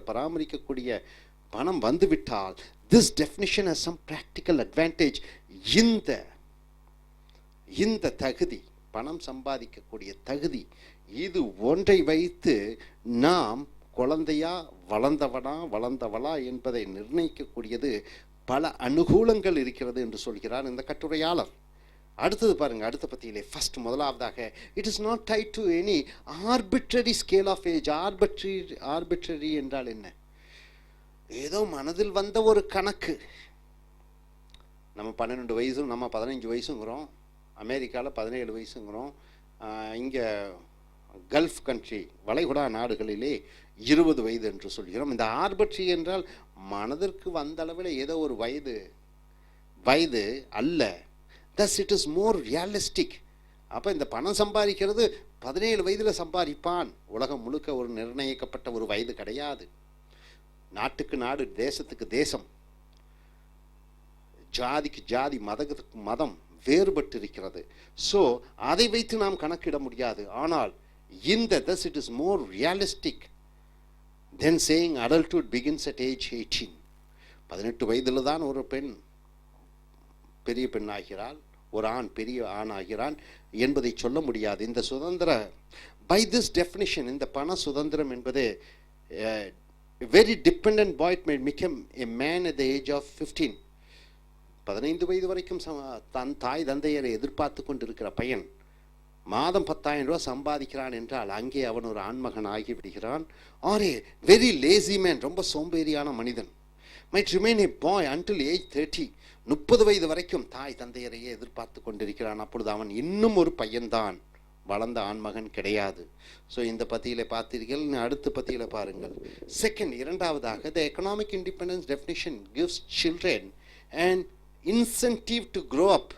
பராமரிக்கக்கூடிய பணம் வந்துவிட்டால், this definition has some practical advantage. இந்த தகுதி, பணம் சம்பாதிக்கக்கூடிய தகுதி, இது ஒன்றை வைத்து நாம் குழந்தையா வளர்ந்தவளா என்பதை நிர்ணயிக்கக்கூடியது பல அனுகூலங்கள் இருக்கிறது என்று சொல்கிறார் இந்த கட்டுரையாளர். அடுத்தது பாருங்க, அடுத்த பத்தியிலே ஃபர்ஸ்ட், முதலாவதாக, it is not tied to any arbitrary scale of age. Arbitrary என்றால் என்ன? ஏதோ மனதில் வந்த ஒரு கணக்கு. நம்ம 12 வயசும் நம்ம 15 வயசுங்கிறோம், அமெரிக்காவில் 17 வயசுங்கிறோம், இங்கே கல்ஃப் கண்ட்ரி வளைகுடா நாடுகளிலே 20 வயது என்று சொல்கிறோம். இந்த ஆர்பிட்ரரி என்றால் மனதிற்கு வந்த அளவில் ஏதோ ஒரு வயது அல்ல. thus it is more realistic. அப்போ இந்த பணம் சம்பாதிக்கிறது 17 வயதில் சம்பாதிப்பான். உலகம் முழுக்க ஒரு நிர்ணயிக்கப்பட்ட ஒரு வயது கிடையாது. நாட்டுக்கு நாடு, தேசத்துக்கு தேசம், ஜாதிக்கு ஜாதி, மதத்துக்கு மதம் வேறுபட்டு இருக்கிறது. ஸோ அதை வைத்து நாம் கணக்கிட முடியாது. ஆனால் thus it is more realistic than saying adulthood begins at age 18. 18 வயதில் தான் ஒரு பெண் பெரிய பெண் ஆகிறாள், ஒரு ஆண் பெரிய ஆண் ஆகிறான் என்பதை சொல்ல முடியாது. இந்த சுதந்திர, by this definition, இந்த பண சுதந்திரம் என்பது very dependent boy may become a man at the age of 15. 15 வயது வரைக்கும் தன் தாய் தந்தையரை எதிர்பார்த்து கொண்டிருக்கிற பையன் மாதம் 10,000 ரூபாய் சம்பாதிக்கிறான் என்றால் அங்கே அவன் ஒரு ஆண்மகன் ஆகி விடுகிறான். R A very lazy man, ரொம்ப சோம்பேறியான மனிதன், might remain a boy until age 30. 30 வயது வரைக்கும் தாய் தந்தையரையே எதிர்பார்த்து கொண்டிருக்கிறான். அப்பொழுது அவன் இன்னும் ஒரு பையன்தான், வளர்ந்த ஆண்மகன் கிடையாது. ஸோ இந்த பத்தியில் பார்த்தீர்கள். அடுத்த பத்தியில் பாருங்கள். செகண்ட், இரண்டாவதாக, the economic independence definition gives children an incentive to grow up.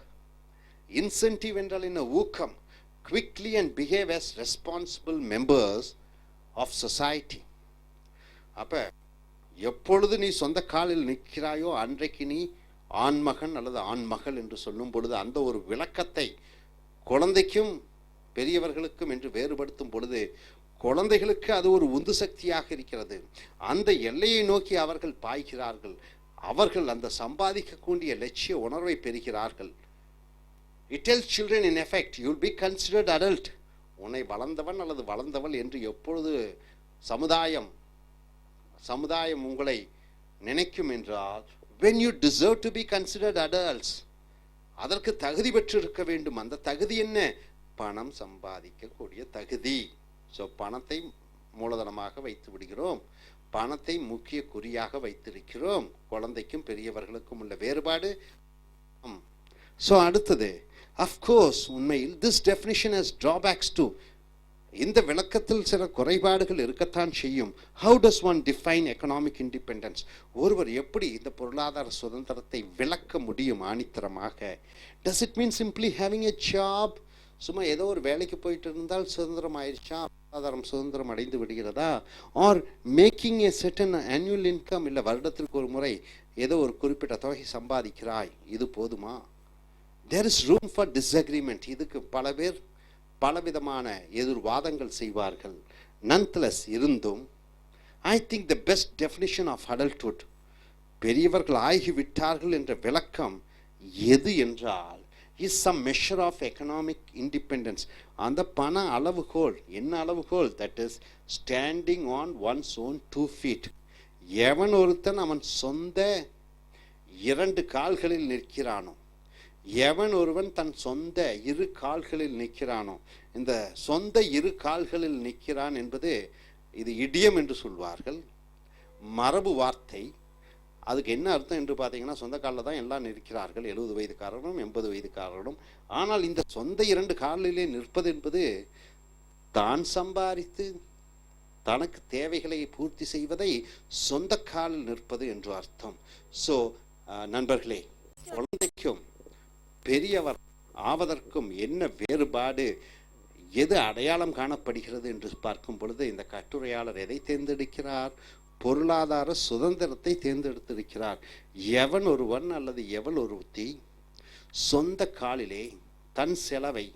Incentive என்றால் என்ன? ஊக்கம். quickly and behave as responsible members of society. அப்போ எப்பொழுது நீ சொந்த காலில் நிற்கிறாயோ அன்றைக்கு நீ ஆண்மகன் அல்லது ஆண்மகள் என்று சொல்லும் பொழுது அந்த ஒரு விளக்கத்தை குழந்தைக்கும் பெரியவர்களுக்கும் என்று வேறுபடுத்தும் பொழுது குழந்தைகளுக்கு அது ஒரு உந்து சக்தியாக இருக்கிறது. அந்த எல்லையை நோக்கி அவர்கள் பாய்கிறார்கள். அவர்கள் அந்த சம்பாதிக்கக்கூடிய லட்சிய உணர்வை பெறுகிறார்கள். It tells children in effect, you will be considered adult. உன்னை வளர்ந்தவன் அல்லது வளர்ந்தவள் என்று எப்பொழுது சமுதாயம் உங்களை நினைக்கும் என்றால், when you deserve to be considered adults, அதற்கு தகுதி பெற்று இருக்க வேண்டும். அந்த தகுதி என்ன? பணம் சம்பாதிக்கக்கூடிய தகுதி. ஸோ பணத்தை மூலதனமாக வைத்து விடுகிறோம், பணத்தை முக்கிய குறியாக வைத்திருக்கிறோம். குழந்தைக்கும் பெரியவர்களுக்கும் உள்ள வேறுபாடு. ஸோ அடுத்தது, அஃப்கோர்ஸ் உண்மையில் this definition has drawbacks too. இந்த விளக்கத்தில் சில குறைபாடுகள் இருக்கத்தான் செய்யும். How does one define economic independence? ஒருவர் எப்படி இந்த பொருளாதார சுதந்திரத்தை விளக்க முடியும் ஆணித்தரமாக? Does it mean simply having a job? சும்மா ஏதோ ஒரு வேலைக்கு போயிட்டு இருந்தால் சுதந்திரம் ஆயிடுச்சா, பொருளாதாரம் சுதந்திரம் அடைந்து விடுகிறதா? Are making a certain annual income, இல்லை வருடத்திற்கு ஒரு முறை ஏதோ ஒரு குறிப்பிட்ட தொகை சம்பாதிக்கிறாய், இது போதுமா? There is room for disagreement. இதுக்கு பல பேர் பலவிதமான எதிர்வாதங்கள் செய்வார்கள். Nonetheless இருந்தும் I think the best definition of adulthood, பெரியவர்கள் ஆகிவிட்டார்கள் என்ற விளக்கம் எது என்றால், is some measure of economic independence. அந்த பண அளவுகோல் என்ன அளவுகோல்? That is standing on one's own 2 feet. எவன் ஒருத்தன் அவன் சொந்த 2 கால்களில் நிற்கிறானோ, எவன் ஒருவன் தன் சொந்த 2 கால்களில் நிற்கிறானோ, இந்த சொந்த 2 கால்களில் நிற்கிறான் என்பது இது இடியம் என்று சொல்வார்கள், மரபு வார்த்தை. அதுக்கு என்ன அர்த்தம் என்று பார்த்தீங்கன்னா, சொந்த காலில் தான் எல்லாம் நிற்கிறார்கள், 70 வயதுக்காரர்களும் 80 வயதுக்காரர்களும். ஆனால் இந்த சொந்த 2 காலிலே நிற்பது என்பது தான் சம்பாதித்து தனக்கு தேவைகளை பூர்த்தி செய்வதை சொந்த காலில் நிற்பது என்று அர்த்தம். ஸோ நண்பர்களே, குழந்தைக்கும் பெரியவர் ஆவதற்கும் என்ன வேறுபாடு, எது அடையாளம் காணப்படுகிறது என்று பார்க்கும் பொழுது இந்த கட்டுரையாளர் எதை தேர்ந்தெடுக்கிறார்? பொருளாதார சுதந்திரத்தை தேர்ந்தெடுத்திருக்கிறார். எவன் ஒருவன் அல்லது எவள் ஒருத்தி சொந்த காலிலே தன் செலவை,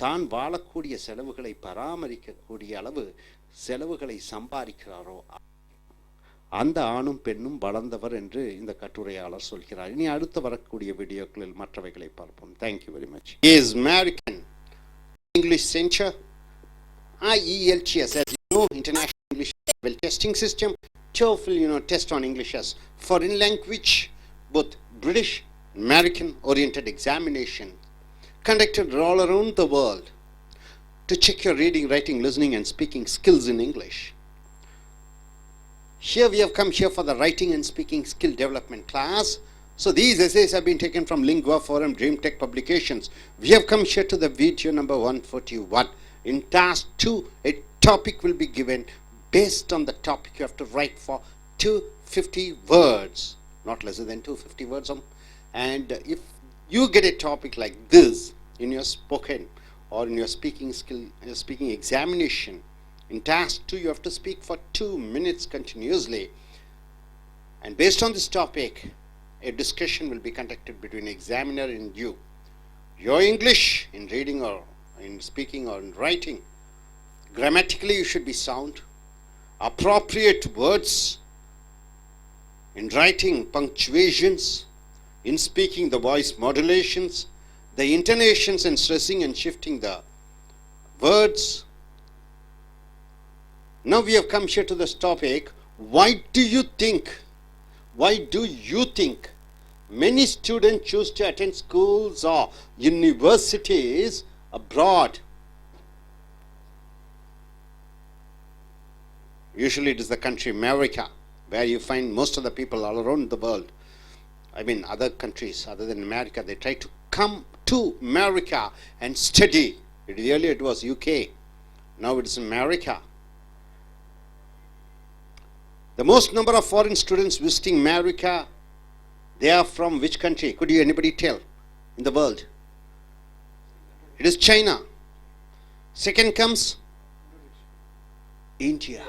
தான் வாழக்கூடிய செலவுகளை பராமரிக்கக்கூடிய அளவு செலவுகளை சம்பாதிக்கிறாரோ அந்த ஆணும் பெண்ணும் வளர்ந்தவர் என்று இந்த கட்டுரையாளர் சொல்கிறார். இனி அடுத்து வரக்கூடிய வீடியோக்களில் மற்றவைகளை பார்ப்போம். Thank you very much. Is American English centre IELTS, as you know, International English Level Testing System. TOEFL, test on English as foreign language, both British, American oriented examination conducted all around the world to check your reading, writing, listening and speaking skills in English. Here we have come here for the writing and speaking skill development class. So these essays have been taken from Lingua Forum, Dream Tech Publications. We have come here to the video number 141. In task 2, a topic will be given. Based on the topic, you have to write for 250 words, not less than 250 words. And if you get a topic like this in your spoken or in your speaking skill, speaking examination, in task 2, you have to speak for 2 minutes continuously. And based on this topic, a discussion will be conducted between examiner and you. Your English in reading or in speaking or in writing, grammatically you should be sound, appropriate words, in writing punctuations, in speaking the voice modulations, the intonations and stressing and shifting the words. Now we have come here to this topic. Why do you think many students choose to attend schools or universities abroad? Usually it is the country America, where you find most of the people all around the world. I mean other countries other than America, they try to come to America and study. Earlier it was UK, now it is America. The most number of foreign students visiting America, they are from which country? Could you anybody tell in the world? It is China. Second comes India.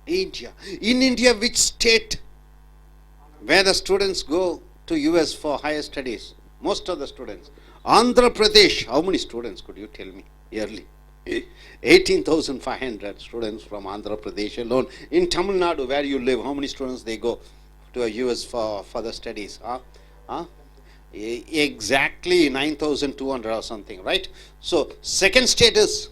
India. In India, which state where the students go to US for higher studies? Most of the students. Andhra Pradesh. How many students could you tell me yearly? 18,500 students from Andhra Pradesh alone. In Tamil Nadu, where you live, how many students they go to a US for further studies? Exactly 9,200 or something, right? So, second state is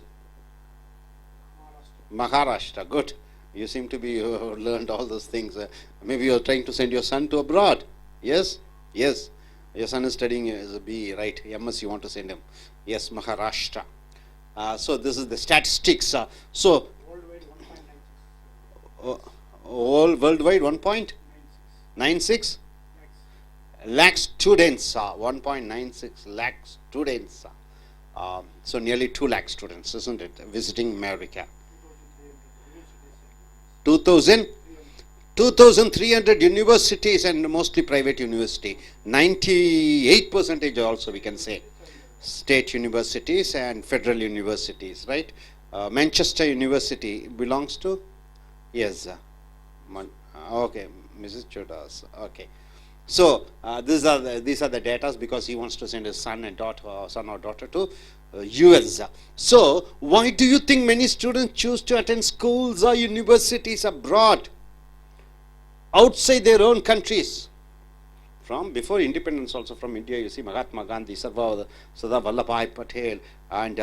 Maharashtra. Good. You seem to be learned all those things. Maybe you're trying to send your son to abroad. Yes? Yes. Your son is studying as a BE, right? MS you want to send him. Yes, Maharashtra. So this is the statistics. So all worldwide 1.96 lakh students. 1.96 lakh students. So nearly 2 lakh students, isn't it? Visiting America. 2,300 universities and mostly private university. 98% also we can say. State universities and federal universities, right? Manchester University belongs to? Yes. Okay, Mrs. Chudas. Okay. So these are the data because he wants to send his son or daughter to US. So why do you think many students choose to attend schools or universities abroad, outside their own countries? From before independence, also from India, you see Mahatma Gandhi, Sardar Vallabhbhai Patel, and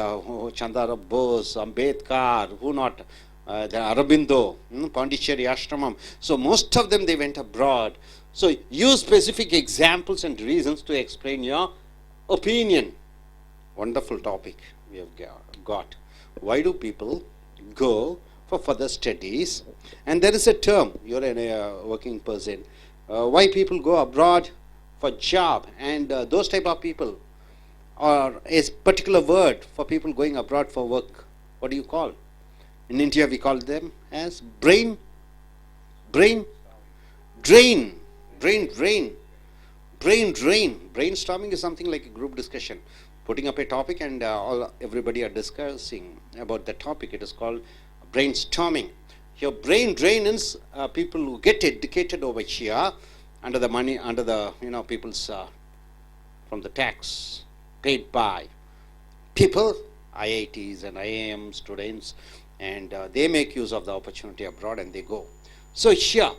Chandra Bose, Ambedkar, who not, the Aurobindo, Pondicherry Ashramam. So most of them, they went abroad. So use specific examples and reasons to explain your opinion. Wonderful topic we have got. Why do people go for further studies? And there is a term, you're a working person. Why people go abroad for job, and those type of people, or a particular word for people going abroad for work, what do you call? In India we call them as brain drain. Brainstorming is something like a group discussion, putting up a topic and everybody are discussing about the topic. It is called brainstorming. Your brain drain is people who get educated over here under the money, under the people's from the tax paid by people, IITs and IIM students, and they make use of the opportunity abroad and they go. So here,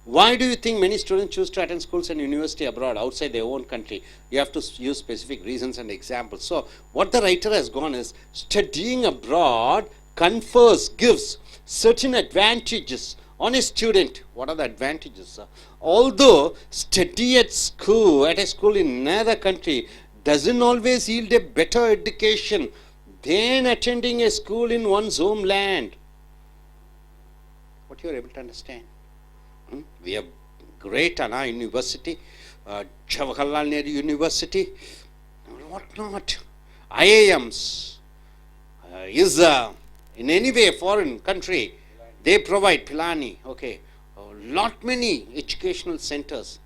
why do you think many students choose to attend schools and university abroad outside their own country? You have to use specific reasons and examples. So what the writer has gone is, studying abroad gives certain advantages on a student. What are the advantages? Although study at a school in another country doesn't always yield a better education than attending a school in one's homeland. What you are able to understand? We have great Anna University, Jawaharlal Nehru University, what not? IIMs is in any way a foreign country. They provide Pilani, okay, lot many educational centers.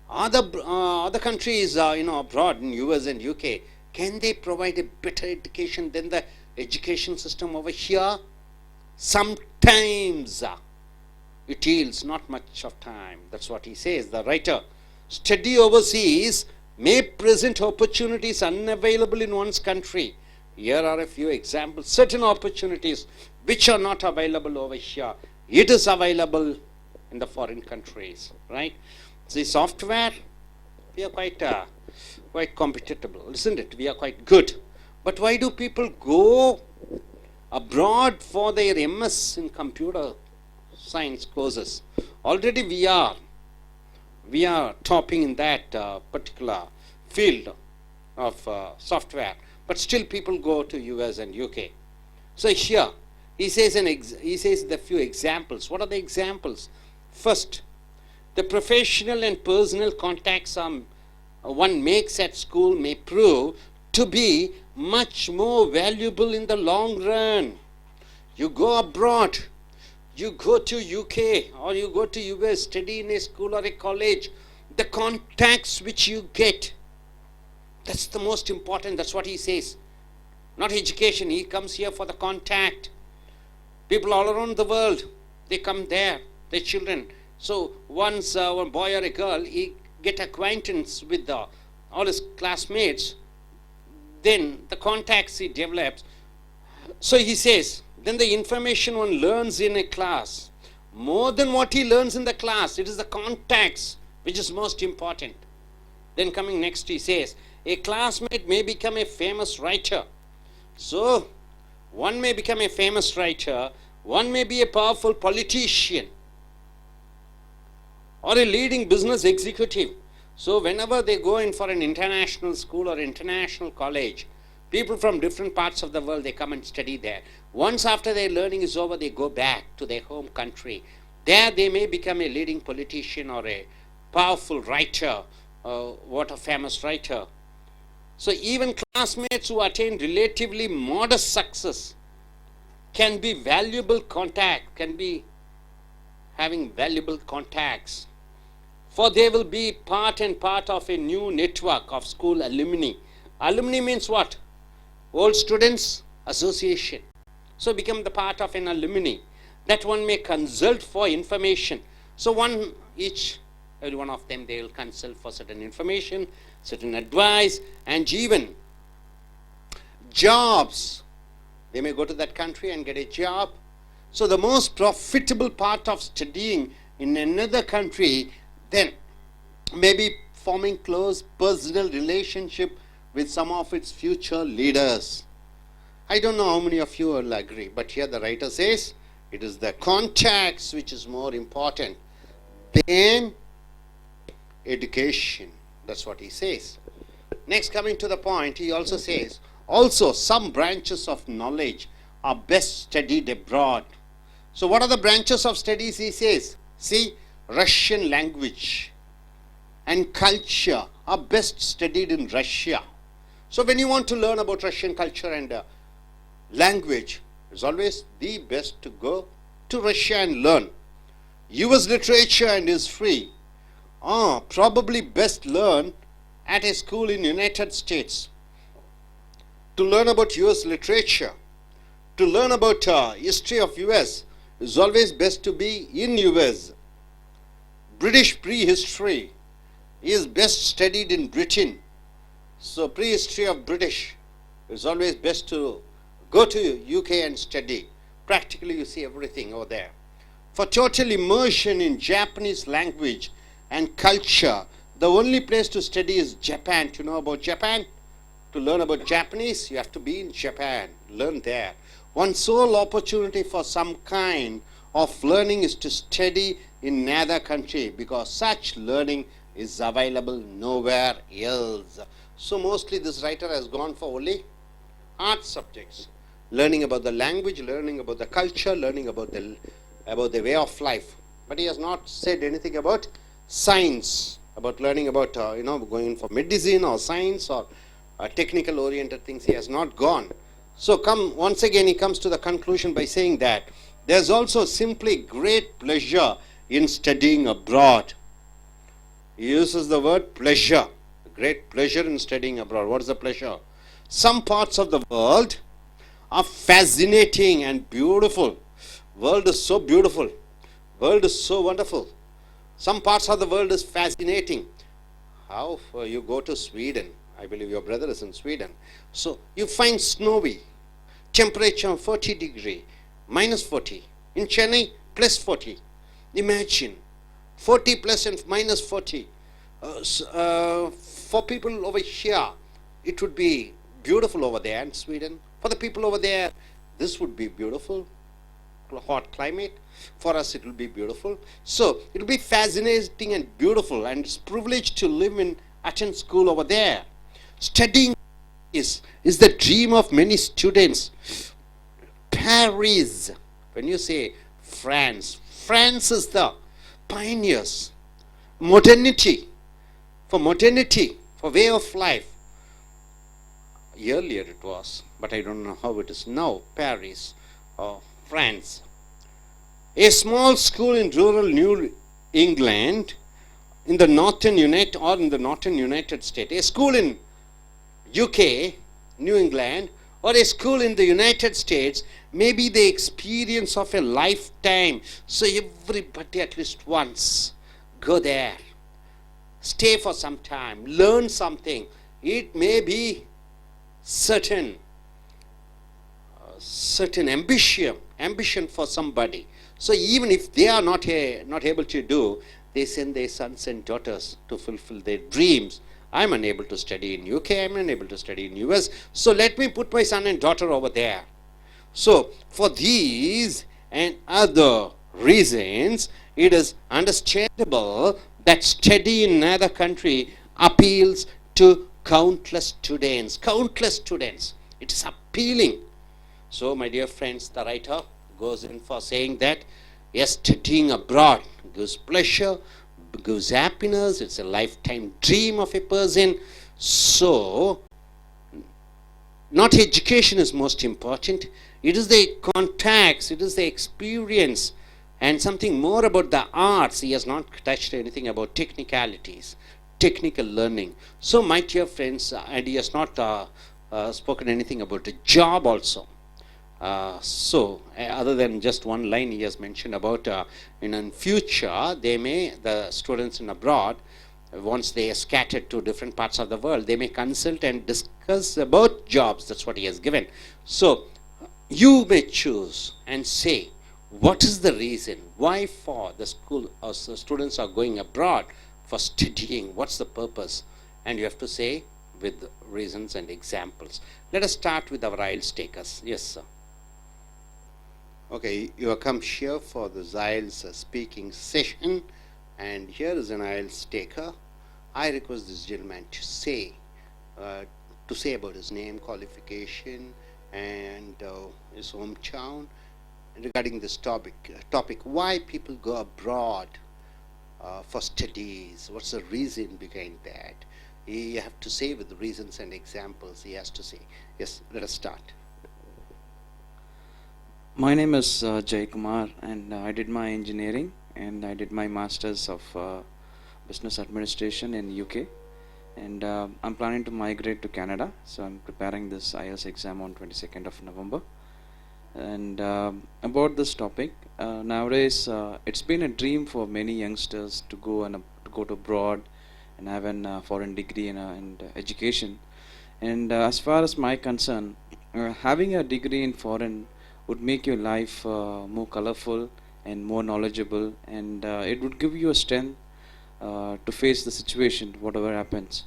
Other countries, abroad in US and UK, can they provide a better education than the education system over here? Sometimes it yields not much of time. That's what he says, the writer. Study overseas may present opportunities unavailable in one's country. Here are a few examples. Certain opportunities which are not available over here, it is available in the foreign countries, right? See, software, we are quite competitive, isn't it? We are quite good. But why do people go abroad for their MS in computer science courses? Already we are topping in that particular field of software, but still people go to US and UK. So here he says the few examples. What are the examples? First, the professional and personal contacts one makes at school may prove to be much more valuable in the long run. You go abroad, you go to UK or you go to US, study in a school or a college, the contacts which you get, that's the most important. That's what he says. Not education, he comes here for the contact. People all around the world, they come there, their children. So once one boy or a girl, he get acquaintance with all his classmates, then the contacts he develops. So he says, then the information one learns in a class, more than what he learns in the class, it is the contacts which is most important. Then coming next he says, a classmate may become a famous writer. So one may become a famous writer, one may be a powerful politician or a leading business executive. So whenever they go in for an international school or international college, people from different parts of the world, they come and study there. Once after their learning is over, they go back to their home country. There they may become a leading politician or a powerful writer, what a famous writer. So even classmates who attain relatively modest success can be valuable contact, can be having valuable contacts. For they will be part and part of a new network of school alumni. Alumni means what? Old Students Association. So become the part of an alumni that one may consult for information. So every one of them, they will consult for certain information, certain advice, and even jobs. They may go to that country and get a job. So the most profitable part of studying in another country, then maybe forming close personal relationship with some of its future leaders. I don't know how many of you will agree, but here the writer says it is the contacts which is more important than education. That's what he says. Next, coming to the point, he also says, also some branches of knowledge are best studied abroad. So what are the branches of studies he says? See, Russian language and culture are best studied in Russia. So when you want to learn about Russian culture and language, it's always the best to go to Russia and learn. US literature and history are probably best learned at a school in United States. To learn about US literature, to learn about history of US, is always best to be in US. British prehistory is best studied in Britain. So prehistory of British is always best to go to UK and study. Practically you see everything over there. For total immersion in Japanese language and culture, the only place to study is Japan. To know about Japan, to learn about Japanese, you have to be in Japan, learn there. One sole opportunity for some kind of learning is to study in another country, because such learning is available nowhere else. So mostly this writer has gone for only art subjects, learning about the language, learning about the culture, learning about the way of life. But he has not said anything about science, about learning about going for medicine or science or technical oriented things. He has not gone. So once again he comes to the conclusion by saying that there's also simply great pleasure in studying abroad. He uses the word pleasure, great pleasure in studying abroad. What is the pleasure? Some parts of the world are fascinating and beautiful. World is so beautiful. World is so wonderful. Some parts of the world is fascinating. How you go to Sweden, I believe your brother is in Sweden. So you find snowy, temperature 40 degree, minus 40. In Chennai, plus 40. Imagine, 40 plus and minus 40. For people over here, it would be beautiful over there in Sweden. For the people over there, this would be beautiful, hot climate. For us, it will be beautiful. So it will be fascinating and beautiful, and it's privileged to live in attend school over there. Studying is the dream of many students. Paris, when you say France, France is the pioneers. Modernity, for way of life. Earlier it was, but I don't know how it is now. Paris, France. A small school in rural New England, in the northern United States. A school in UK, New England, or a school in the United States may be the experience of a lifetime. So everybody at least once go there, stay for some time, learn something. It may be certain ambition for somebody. So even if they are not able to do, they send their sons and daughters to fulfill their dreams. I'm unable to study in UK, I'm unable to study in US, so let me put my son and daughter over there. So for these and other reasons, it is understandable that study in another country appeals to countless students. Countless students. It is appealing. So my dear friends, the writer goes in for saying that, yes, studying abroad gives pleasure, gives happiness, it's a lifetime dream of a person. So, not education is most important, it is the contacts, it is the experience, and something more about the arts. He has not touched anything about technicalities, technical learning. So, my dear friends, and he has not spoken anything about the job also. Other than just one line he has mentioned about in future, the students in abroad, once they are scattered to different parts of the world, they may consult and discuss about jobs. That's what he has given. So you may choose and say, what is the reason why for the school or students are going abroad for studying? What's the purpose? And you have to say with reasons and examples. Let us start with our Ielts takers. Yes, sir. Okay, you have come here for the Ielts speaking session, and here is an Ielts taker. I request this gentleman to say about his name, qualification, and his hometown regarding this topic. Why people go abroad for studies? What's the reason behind that? You have to say with reasons and examples. He has to say. Yes, let us start. My name is Jay Kumar, and I did my engineering and I did my masters of business administration in UK, and I'm planning to migrate to Canada, so I'm preparing this IELTS exam on 22nd of November. And about this topic, nowadays it's been a dream for many youngsters to go to abroad and have a foreign degree in education. And as far as my concern, having a degree in foreign would make your life more colorful and more knowledgeable, and it would give you a strength to face the situation, whatever happens.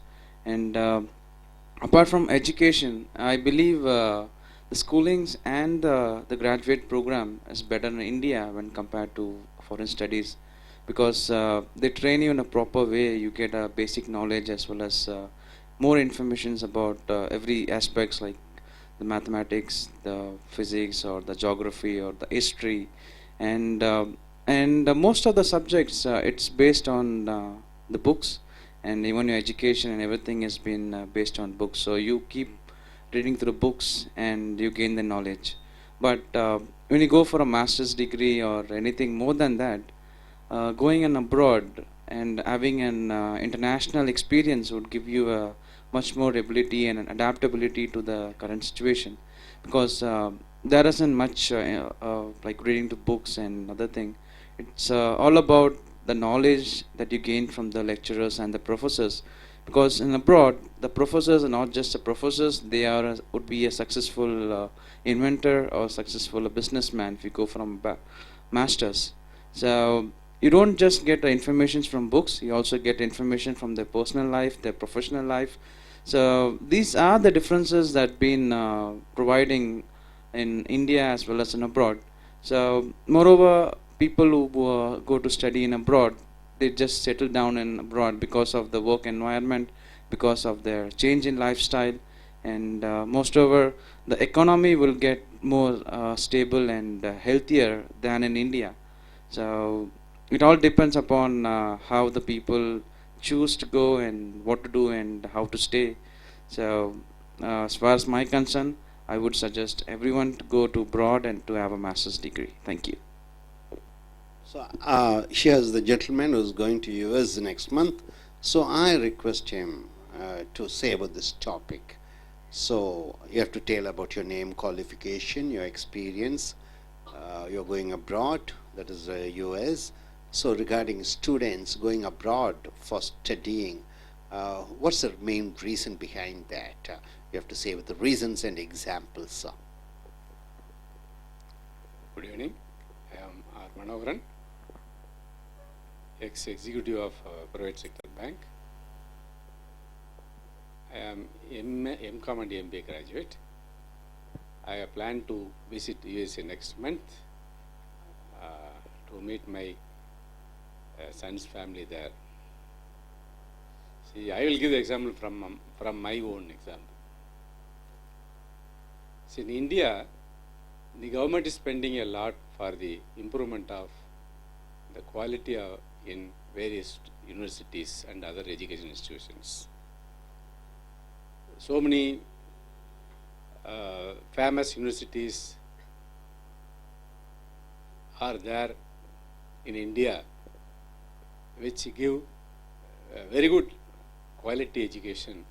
And apart from education, I believe the schoolings and the graduate program is better in India when compared to foreign studies, because they train you in a proper way. You get a basic knowledge as well as more informations about every aspects, like the mathematics, the physics, or the geography, or the history, and most of the subjects it's based on the books, and even your education and everything has been based on books. So you keep reading through books and you gain the knowledge. But when you go for a master's degree or anything more than that, going in abroad and having an international experience would give you a much more ability and an adaptability to the current situation, because there isn't much like reading to books and other thing. It's all about the knowledge that you gain from the lecturers and the professors, because in abroad the professors are not just the professors, they are would be a successful inventor or successful businessman if you go from masters. So you don't just get the information from books, you also get information from their personal life, their professional life. So these are the differences that been providing in India as well as in abroad. So moreover, people who go to study in abroad, they just settle down in abroad because of the work environment, because of their change in lifestyle, and moreover, the economy will get more stable and healthier than in India. So it all depends upon how the people choose to go and what to do and how to stay. So as far as my concern, I would suggest everyone to go to abroad and to have a master's degree. Thank you. So here's the gentleman who's going to US next month. So I request him to say about this topic. So you have to tell about your name, qualification, your experience. You're going abroad, that is US. So regarding students going abroad for studying, what's the main reason behind that? You have to say with the reasons and examples. Good evening. I am R. Manoharan, ex-executive of private sector bank. I am MCom and MBA graduate. I have planned to visit USA next month to meet my son's family there. See, I will give the example from my own example. See, in India, the government is spending a lot for the improvement of the quality in various universities and other education institutions. So many famous universities are there in India which give very good quality education,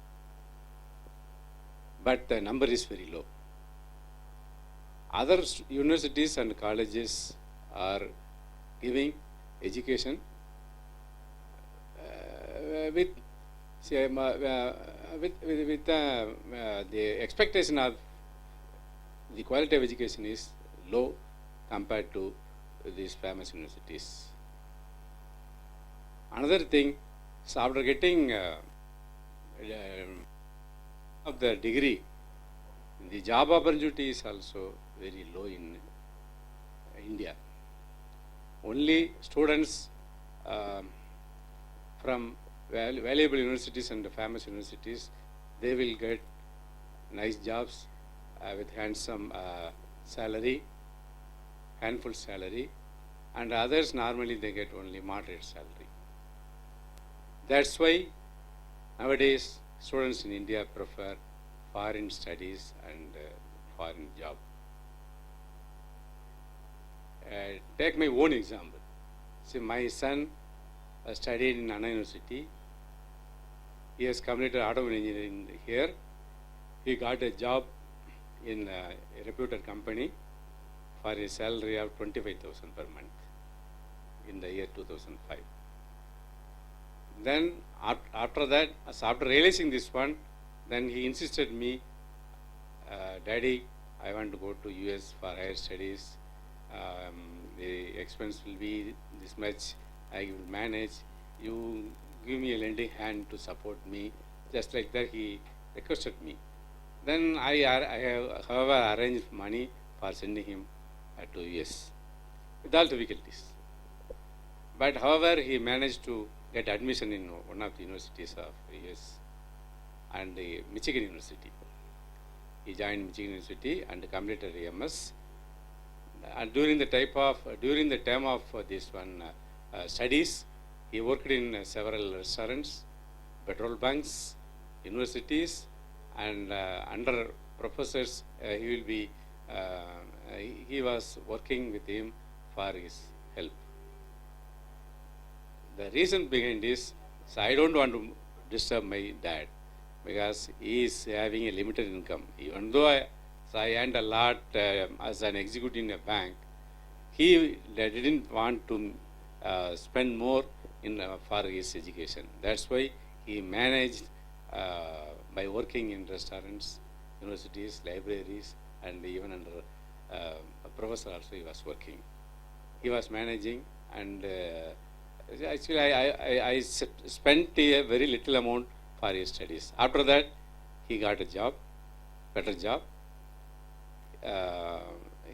but the number is very low. Other universities and colleges are giving education with the expectation of the quality of education is low compared to these famous universities. Another thing, so after getting of the degree, the job opportunity is also very low in India. Only students from valuable universities and famous universities, they will get nice jobs with handsome salary, handful salary, and others normally they get only moderate salary. That's why nowadays students in India prefer foreign studies and foreign job. Take my own example. See, my son studied in Anna University. He has completed automobile engineering here. He got a job in a reputed company for a salary of 25,000 per month in the year 2005. Then after that, after realizing this one, then he insisted me, Daddy, I want to go to US for higher studies. The expense will be this much. I will manage. You give me a lending hand to support me. Just like that, he requested me. Then I have, however, arranged money for sending him to US with all difficulties. But however, he managed to get admission in one of the universities of US and Michigan University. He joined Michigan University and completed MS. And during the time of this one studies, he worked in several restaurants, petrol bunks, universities, and under professors, he was working with him for his help. The reason behind this, so I don't want to disturb my dad because he is having a limited income. Even though I earned a lot as an executive in a bank, he didn't want to spend more for his education. That's why he managed by working in restaurants, universities, libraries, and even under a professor also he was working. He was managing, and actually I spent a very little amount for his studies. After that, he got a job, better job.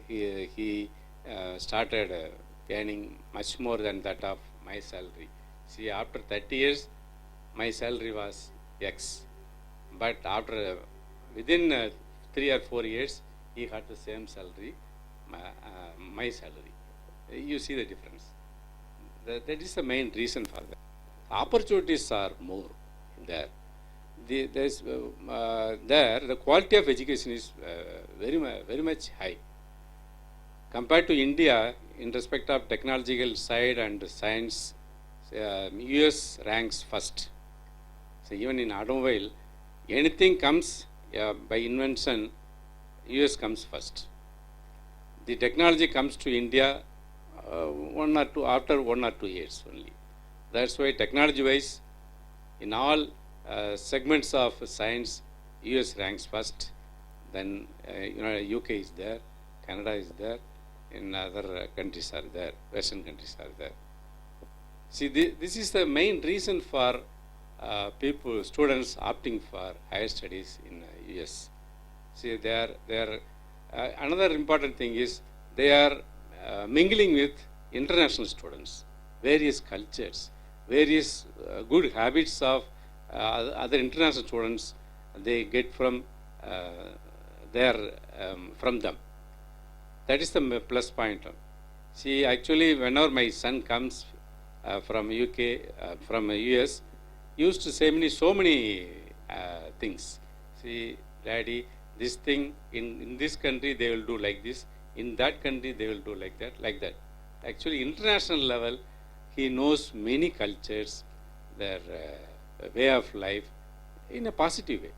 He started earning much more than that of my salary. See, after 30 years, my salary was X. But after, within 3 or 4 years, he had the same salary, my salary. You see the difference. That is the main reason for that. Opportunities are more there. The quality of education is very much high. Compared to India, in respect of technological side and science, US ranks first. So even in automobile, anything comes by invention, US comes first. The technology comes to India after 1 or 2 years only. That's why technology-wise, in all segments of science, US ranks first. Then UK is there, Canada is there, in other countries are there, Western countries are there. See, this is the main reason for students opting for higher studies in US. See, they are another important thing is they are mingling with international students, various cultures, various good habits of other international students they get from from them. That is the plus point. See, actually, whenever my son comes from UK, from US, he used to say me so many things. See, Daddy, this thing in this country they will do like this, in that country they will do like that, like that. Actually, international level, he knows many cultures, their way of life in a positive way.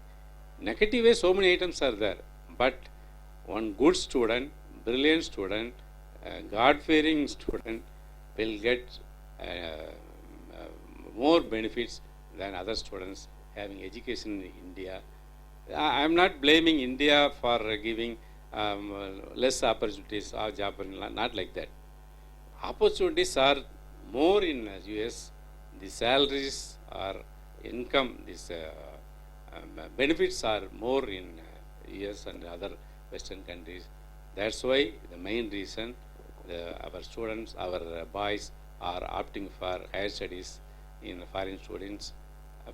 Negative way, so many items are there. But one good student, brilliant student, God-fearing student will get more benefits than other students having education in India. I am not blaming India for giving less opportunities or job, not like that. Opportunities are more in US. The salaries or income, these benefits are more in US and other Western countries. That's why the main reason our students, our boys are opting for higher studies in foreign students,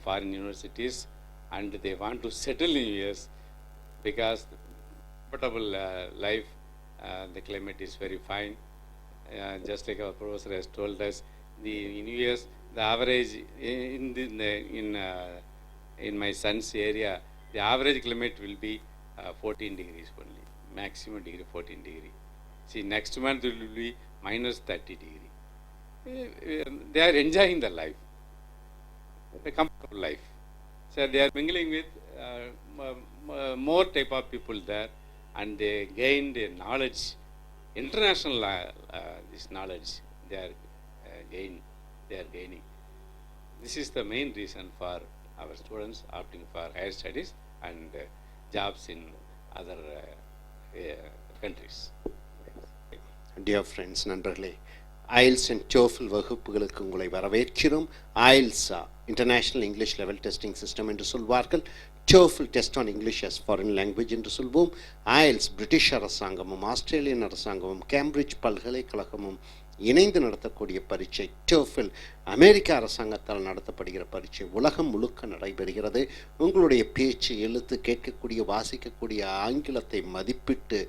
foreign universities, and they want to settle in US because comfortable life, the climate is very fine. Just like our professor has told us, in US the average in my son's area, the average climate will be 14 degrees only, maximum degree 14 degree. See, next month it will be minus 30 degree. They are enjoying the life, a comfortable life. So they are mingling with more type of people there, and they gain the knowledge, international this knowledge they are gaining. This is the main reason for our students opting for higher studies and jobs in other countries. Dear friends, நண்பர்களே, IELTS and TOEFL வகுப்புகளுக்கு உங்களை வரவேற்கிறோம். IELTS international English level testing system என்று சொல்வார்கள். TOEFL test on English as foreign language என்று சொல்வோம். IELTS British அரசாங்கமும் Australian அரசாங்கமும் கேம்பிரிட்ஜ் பல்கலைக்கழகமும் இணைந்து நடத்தக்கூடிய பரீட்சை. TOEFL அமெரிக்க அரசாங்கத்தால் நடத்தப்படுகிற பரீட்சை உலகம் முழுக்க நடைபெறுகிறது. உங்களுடைய பேச்சு, எழுத்து, கேட்கக்கூடிய, வாசிக்கக்கூடிய ஆங்கிலத்தை மதிப்பிட்டு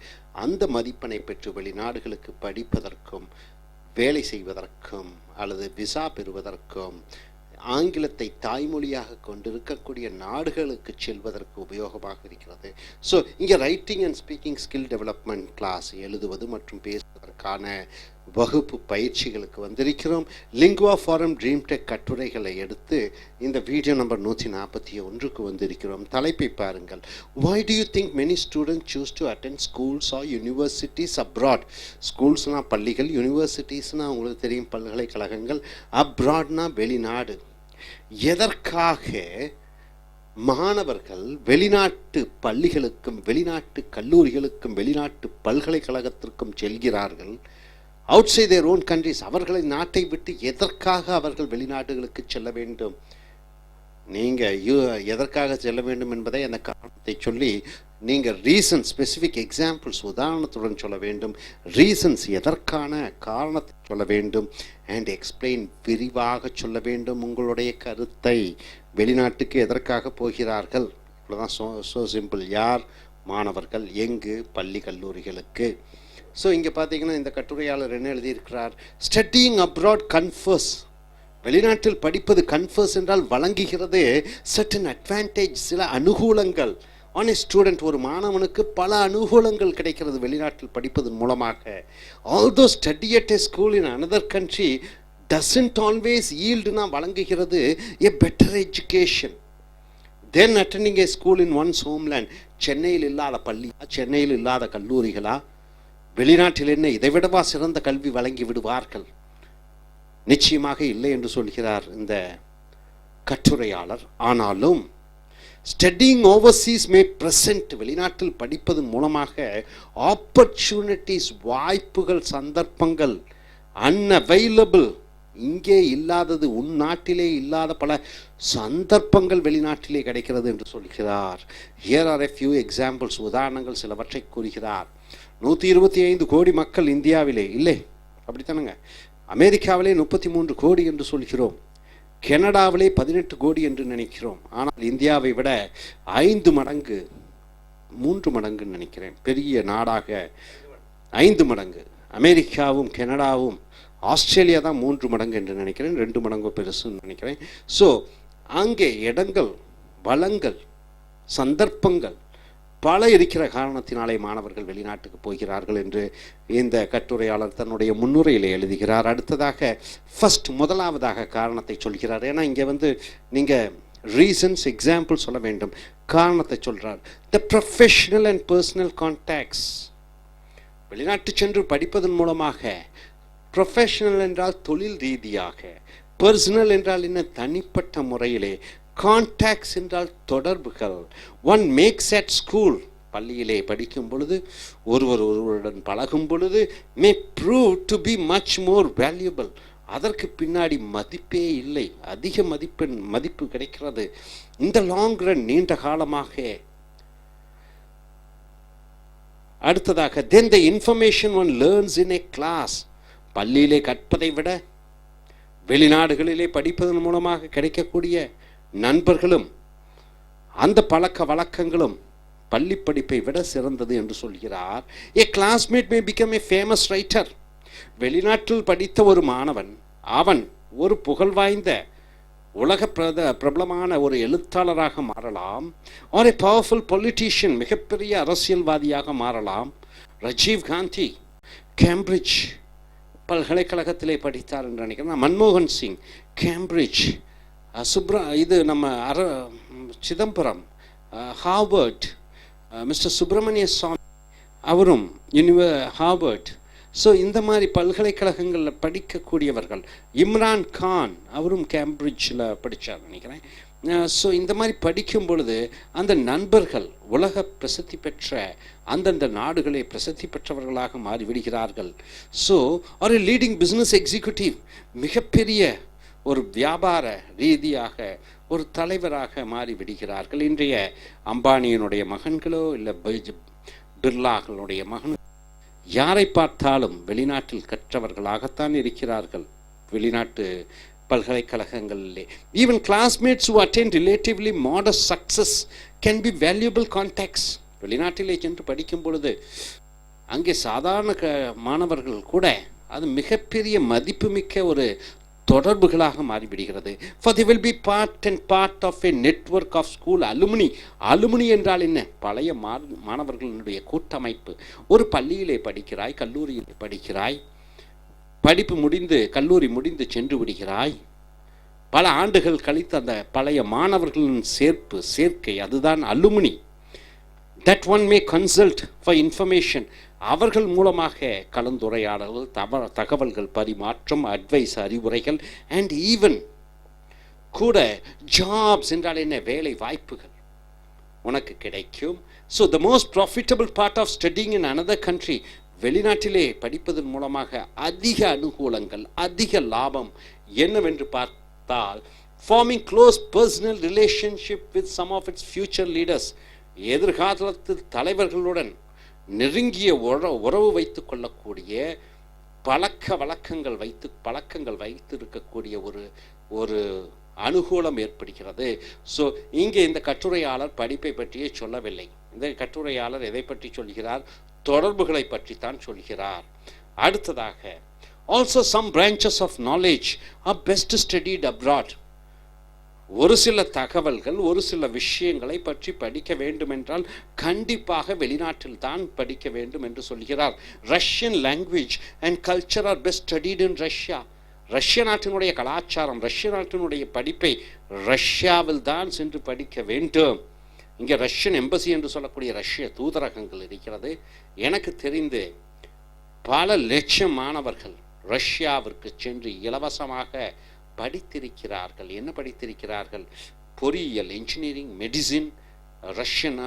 அந்த மதிப்பெண்ணை பெற்று வெளிநாடுகளுக்கு படிப்பதற்கும் வேலை செய்வதற்கும் அல்லது விசா பெறுவதற்கும் ஆங்கிலத்தை தாய்மொழியாக கொண்டிருக்கக்கூடிய நாடுகளுக்கு செல்வதற்கு உபயோகமாக இருக்கிறது. ஸோ இங்கே writing and speaking skill development class, எழுதுவது மற்றும் பேசுவதற்கான வகுப்பு பயிற்சிகளுக்கு வந்திருக்கிறோம். லிங்குவா ஃபாரம் ட்ரீம் டெக் கட்டுரைகளை எடுத்து இந்த வீடியோ நம்பர் 141க்கு வந்திருக்கிறோம். தலைப்பை பாருங்கள். Why do you think many students choose to attend schools or universities abroad? ஸ்கூல்ஸ்னால் பள்ளிகள், யூனிவர்சிட்டிஸ்னால் உங்களுக்கு தெரியும் பல்கலைக்கழகங்கள், அப்ராட்னா வெளிநாடு. எதற்காக மாணவர்கள் வெளிநாட்டு பள்ளிகளுக்கும் வெளிநாட்டு கல்லூரிகளுக்கும் வெளிநாட்டு பல்கலைக்கழகத்திற்கும் செல்கிறார்கள்? அவுட்சைட் தேர் ஓன் கண்ட்ரிஸ், அவர்களை நாட்டை விட்டு எதற்காக அவர்கள் வெளிநாடுகளுக்கு செல்ல வேண்டும்? நீங்கள் எதற்காக செல்ல வேண்டும் என்பதை அந்த காரணத்தை சொல்லி நீங்கள் ரீசன்ஸ், ஸ்பெசிஃபிக் எக்ஸாம்பிள்ஸ் உதாரணத்துடன் சொல்ல வேண்டும். ரீசன்ஸ், எதற்கான காரணத்தை சொல்ல வேண்டும். அண்ட் எக்ஸ்பிளைன், விரிவாக சொல்ல வேண்டும் உங்களுடைய கருத்தை. வெளிநாட்டுக்கு எதற்காக போகிறார்கள்? இவ்வளோதான். So simple. யார்? மாணவர்கள். எங்கு? பள்ளி கல்லூரிகளுக்கு. ஸோ இங்கே பார்த்தீங்கன்னா இந்த கட்டுரையாளர் என்ன எழுதியிருக்கிறார்? ஸ்டடியிங் அப்ராட் கன்ஃபர்ஸ், வெளிநாட்டில் படிப்பது கன்ஃபர்ஸ் என்றால் வழங்குகிறது சர்டன் அட்வான்டேஜ், சில அனுகூலங்கள். ஆன் ஏ ஸ்டூடெண்ட், ஒரு மாணவனுக்கு பல அனுகூலங்கள் கிடைக்கிறது வெளிநாட்டில் படிப்பதன் மூலமாக. Although study at a school in another country doesn't always ஈல்டுனா வழங்குகிறது a better education then attending a school in one's homeland. சென்னையில் இல்லாத பள்ளி, சென்னையில் இல்லாத கல்லூரிகளா? வெளிநாட்டில் என்ன இதைவிடவா சிறந்த கல்வி வழங்கி விடுவார்கள்? நிச்சயமாக இல்லை என்று சொல்கிறார் இந்த கட்டுரையாளர். ஆனாலும் ஸ்டடிங் ஓவர்சீஸ் மே பிரசன்ட், வெளிநாட்டில் படிப்பதன் மூலமாக ஆப்பர்ச்சுனிட்டிஸ், வாய்ப்புகள், சந்தர்ப்பங்கள், அன்அவைலபிள், இங்கே இல்லாதது, உன் நாட்டிலே இல்லாத பல சந்தர்ப்பங்கள் வெளிநாட்டிலே கிடைக்கிறது என்று சொல்கிறார். Here are a few examples, உதாரணங்கள் சிலவற்றை கூறுகிறார். 125 கோடி மக்கள் இந்தியாவிலே இல்லை, அப்படித்தானுங்க. அமெரிக்காவிலே 33 கோடி என்று சொல்கிறோம். கனடாவிலே 18 கோடி என்று நினைக்கிறோம். ஆனால் இந்தியாவை விட 5 மடங்கு, 3 மடங்குன்னு நினைக்கிறேன், பெரிய நாடாக 5 மடங்கு. அமெரிக்காவும் கனடாவும், ஆஸ்திரேலியா தான் 3 மடங்கு என்று நினைக்கிறேன், 2 மடங்கு பெருசுன்னு நினைக்கிறேன். ஸோ அங்கே இடங்கள், வளங்கள், சந்தர்ப்பங்கள் பல இருக்கிற காரணத்தினாலே மாணவர்கள் வெளிநாட்டுக்கு போகிறார்கள் என்று இந்த கட்டுரையாளர் தன்னுடைய முன்னுரையில் எழுதுகிறார். அடுத்ததாக முதலாவதாக காரணத்தை சொல்கிறார். ஏன்னா இங்கே நீங்கள் ரீசன்ஸ், எக்ஸாம்பிள் சொல்ல வேண்டும், காரணத்தை சொல்கிறார். த ப்ரொஃபஷனல் அண்ட் பர்சனல் கான்டாக்ட்ஸ், வெளிநாட்டு சென்று படிப்பதன் மூலமாக, ப்ரொஃபஷனல் என்றால் தொழில் ரீதியாக, பர்சனல் என்றால் என்ன, தனிப்பட்ட முறையிலே, கான்டாக்ட்ஸ் என்றால் தொடர்புகள். ஒன் மேக்ஸ் அட் ஸ்கூல், பள்ளியிலே படிக்கும் பொழுது, ஒருவருடன் பழகும் பொழுது, may prove to be much more valuable, அதற்கு பின்னாடி மதிப்பே இல்லை, அதிக மதிப்பு கிடைக்கிறது இந்த லாங் ரன், நீண்ட காலமாக. அடுத்ததாக then the information one learns in a class, பள்ளியிலே கற்பதை விட வெளிநாடுகளிலே படிப்பதன் மூலமாக கிடைக்கக்கூடிய நண்பர்களும் அந்த பழக்க வழக்கங்களும் பள்ளி படிப்பை விட சிறந்தது என்று சொல்கிறார். A classmate may become a famous writer, வெளிநாட்டில் படித்த ஒரு மாணவன், அவன் ஒரு புகழ் வாய்ந்த உலக பிரபலமான ஒரு எழுத்தாளராக மாறலாம். or a powerful politician, மிகப்பெரிய அரசியல்வாதியாக மாறலாம். ராஜீவ் காந்தி கேம்பிரிட்ஜ் பல்கலைக்கழகத்திலே படித்தார் என்று நினைக்கிறேன். மன்மோகன் சிங் கேம்பிரிட்ஜ், இது நம்ம சிதம்பரம் ஹார்வர்ட், மிஸ்டர் சுப்பிரமணிய சுவாமி அவரும் ஹார்வர்ட். ஸோ இந்த மாதிரி பல்கலைக்கழகங்களில் படிக்கக்கூடியவர்கள். இம்ரான் கான் அவரும் கேம்பிரிட்ஜில் படித்தார் நினைக்கிறேன். ஸோ இந்த மாதிரி படிக்கும் பொழுது அந்த நண்பர்கள் உலக பிரசித்தி பெற்ற அந்தந்த நாடுகளே பிரசித்தி பெற்றவர்களாக மாறிவிடுகிறார்கள். ஸோ ஒரு லீடிங் பிஸ்னஸ் எக்ஸிக்யூட்டிவ், மிகப்பெரிய ஒரு வியாபார ரீதியாக ஒரு தலைவராக மாறிவிடுகிறார்கள். இன்றைய அம்பானியினுடைய மகன்களோ இல்லை பிர்லாக்களுடைய மகன், யாரை பார்த்தாலும் வெளிநாட்டில் கற்றவர்களாகத்தான் இருக்கிறார்கள் வெளிநாட்டு பல்கலைக்கழகங்களிலே. Even classmates who attain relatively modest success can be valuable contacts. வெளிநாட்டிலே சென்று படிக்கும் பொழுது அங்கே சாதாரண மாணவர்கள் கூட அது மிகப்பெரிய மதிப்புமிக்க ஒரு தொடர்புகளாக மாறிவிடுகிறது. For they will be part of a network of school alumni. Alumni என்றால் என்ன? பழைய மாணவர்களுடைய கூட்டமைப்பு. ஒரு பள்ளியிலே படிக்கிறாய், கல்லூரியிலே படிக்கிறாய், படிப்பு முடிந்து கல்லூரி முடிந்து சென்று விடுகிறாய், பல ஆண்டுகள் கழித்து அந்த பழைய மாணவர்களின் சேர்க்கை, அதுதான் alumni. That one may consult for information. அவர்கள் மூலமாக கலந்துரையாடல்கள், தகவல்கள் பரிமாற்றம், அட்வைஸ், அறிவுரைகள், அண்ட் ஈவன் கூட ஜாப்ஸ் என்றால் என்ன, வேலை வாய்ப்புகள் உனக்கு கிடைக்கும். So the most profitable part of studying in another country, வெளிநாட்டிலே படிப்பதன் மூலமாக அதிக அனுகூலங்கள், அதிக லாபம் என்னவென்று பார்த்தால், forming close personal relationship with some of its future leaders, எதிர்காலத்தில் தலைவர்களுடன் நெருங்கிய உறவு வைத்துக் கொள்ளக்கூடிய பழக்கங்கள் வைத்திருக்கக்கூடிய ஒரு அனுகூலம் ஏற்படுகிறது. ஸோ இங்கே இந்த கட்டுரையாளர் படிப்பை பற்றியே சொல்லவில்லை. இந்த கட்டுரையாளர் எதை பற்றி சொல்கிறார்? தொடர்புகளை பற்றித்தான் சொல்கிறார். அடுத்ததாக also some branches of knowledge are best studied abroad. ஒரு சில தகவல்கள், ஒரு சில விஷயங்களை பற்றி படிக்க வேண்டும் என்றால் கண்டிப்பாக வெளிநாட்டில் தான் படிக்க வேண்டும் என்று சொல்கிறார். Russian language and culture are best studied in Russia. ரஷ்ய நாட்டினுடைய கலாச்சாரம், ரஷ்ய நாட்டினுடைய படிப்பை ரஷ்யாவில் தான் சென்று படிக்க வேண்டும் இங்கே ரஷ்யன் எம்பசி என்று சொல்லக்கூடிய ரஷ்ய தூதரகங்கள் இருக்கிறது. எனக்கு தெரிந்து பல லட்சம் மாணவர்கள் ரஷ்யாவிற்கு சென்று இலவசமாக படித்திருக்கிறார்கள். என்ன படித்திருக்கிறார்கள்? பொறியியல், இன்ஜினியரிங், மெடிசின், ரஷ்யன்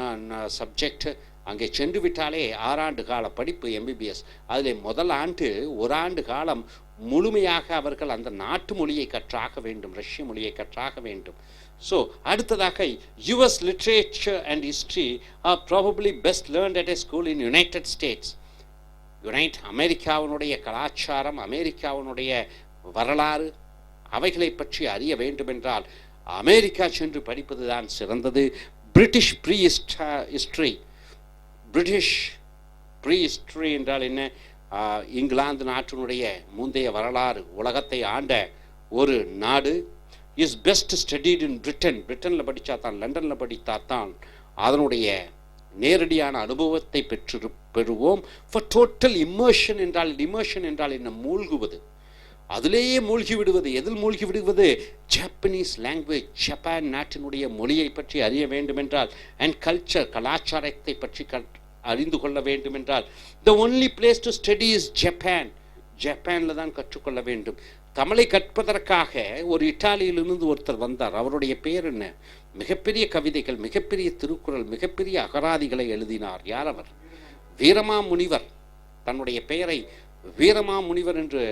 சப்ஜெக்ட். அங்கே சென்று விட்டாலே 6 ஆண்டு கால படிப்பு எம்பிபிஎஸ். அதில் முதல் ஆண்டு 1 ஆண்டு காலம் முழுமையாக அவர்கள் அந்த நாட்டு மொழியை கற்றாக வேண்டும், ரஷ்ய மொழியை கற்றாக வேண்டும். ஸோ அடுத்ததாக US literature and history are probably best learned at a school in United States. அமெரிக்காவினுடைய கலாச்சாரம், அமெரிக்காவினுடைய வரலாறு, அவைகளை பற்றி அறிய வேண்டுமென்றால் அமெரிக்கா சென்று படிப்பது தான் சிறந்தது. British prehistory, British prehistory என்றால் என்ன? இங்கிலாந்து நாட்டினுடைய முந்தைய வரலாறு, உலகத்தை ஆண்ட ஒரு நாடு. இஸ் பெஸ்ட் ஸ்டடீட் இன் பிரிட்டனில் படித்தா தான், லண்டனில் படித்தா தான் அதனுடைய நேரடியான அனுபவத்தை பெறுவோம். ஃபார் டோட்டல் இம்மர்ஷன் என்றால் என்ன? மூழ்குவது, அதிலேயே மூழ்கி விடுவது. எதில் மூழ்கி விடுவது? ஜப்பனீஸ் லாங்குவேஜ், ஜப்பான் நாட்டினுடைய மொழியை பற்றி அறிய வேண்டுமென்றால், அண்ட் கல்ச்சர், கலாச்சாரத்தை பற்றி அறிந்து கொள்ள வேண்டுமென்றால் the only place to study is Japan. ஜப்பானில் தான் கற்றுக்கொள்ள வேண்டும். தமிழை கற்பதற்காக ஒரு இட்டாலியிலிருந்து ஒருத்தர் வந்தார். அவருடைய பேர் என்ன? மிகப்பெரிய கவிதைகள், மிகப்பெரிய திருக்குறள், மிகப்பெரிய அகராதிகளை எழுதினார். யார் அவர்? வீரமாமுனிவர். தன்னுடைய பெயரை வீரமாமுனிவர் என்று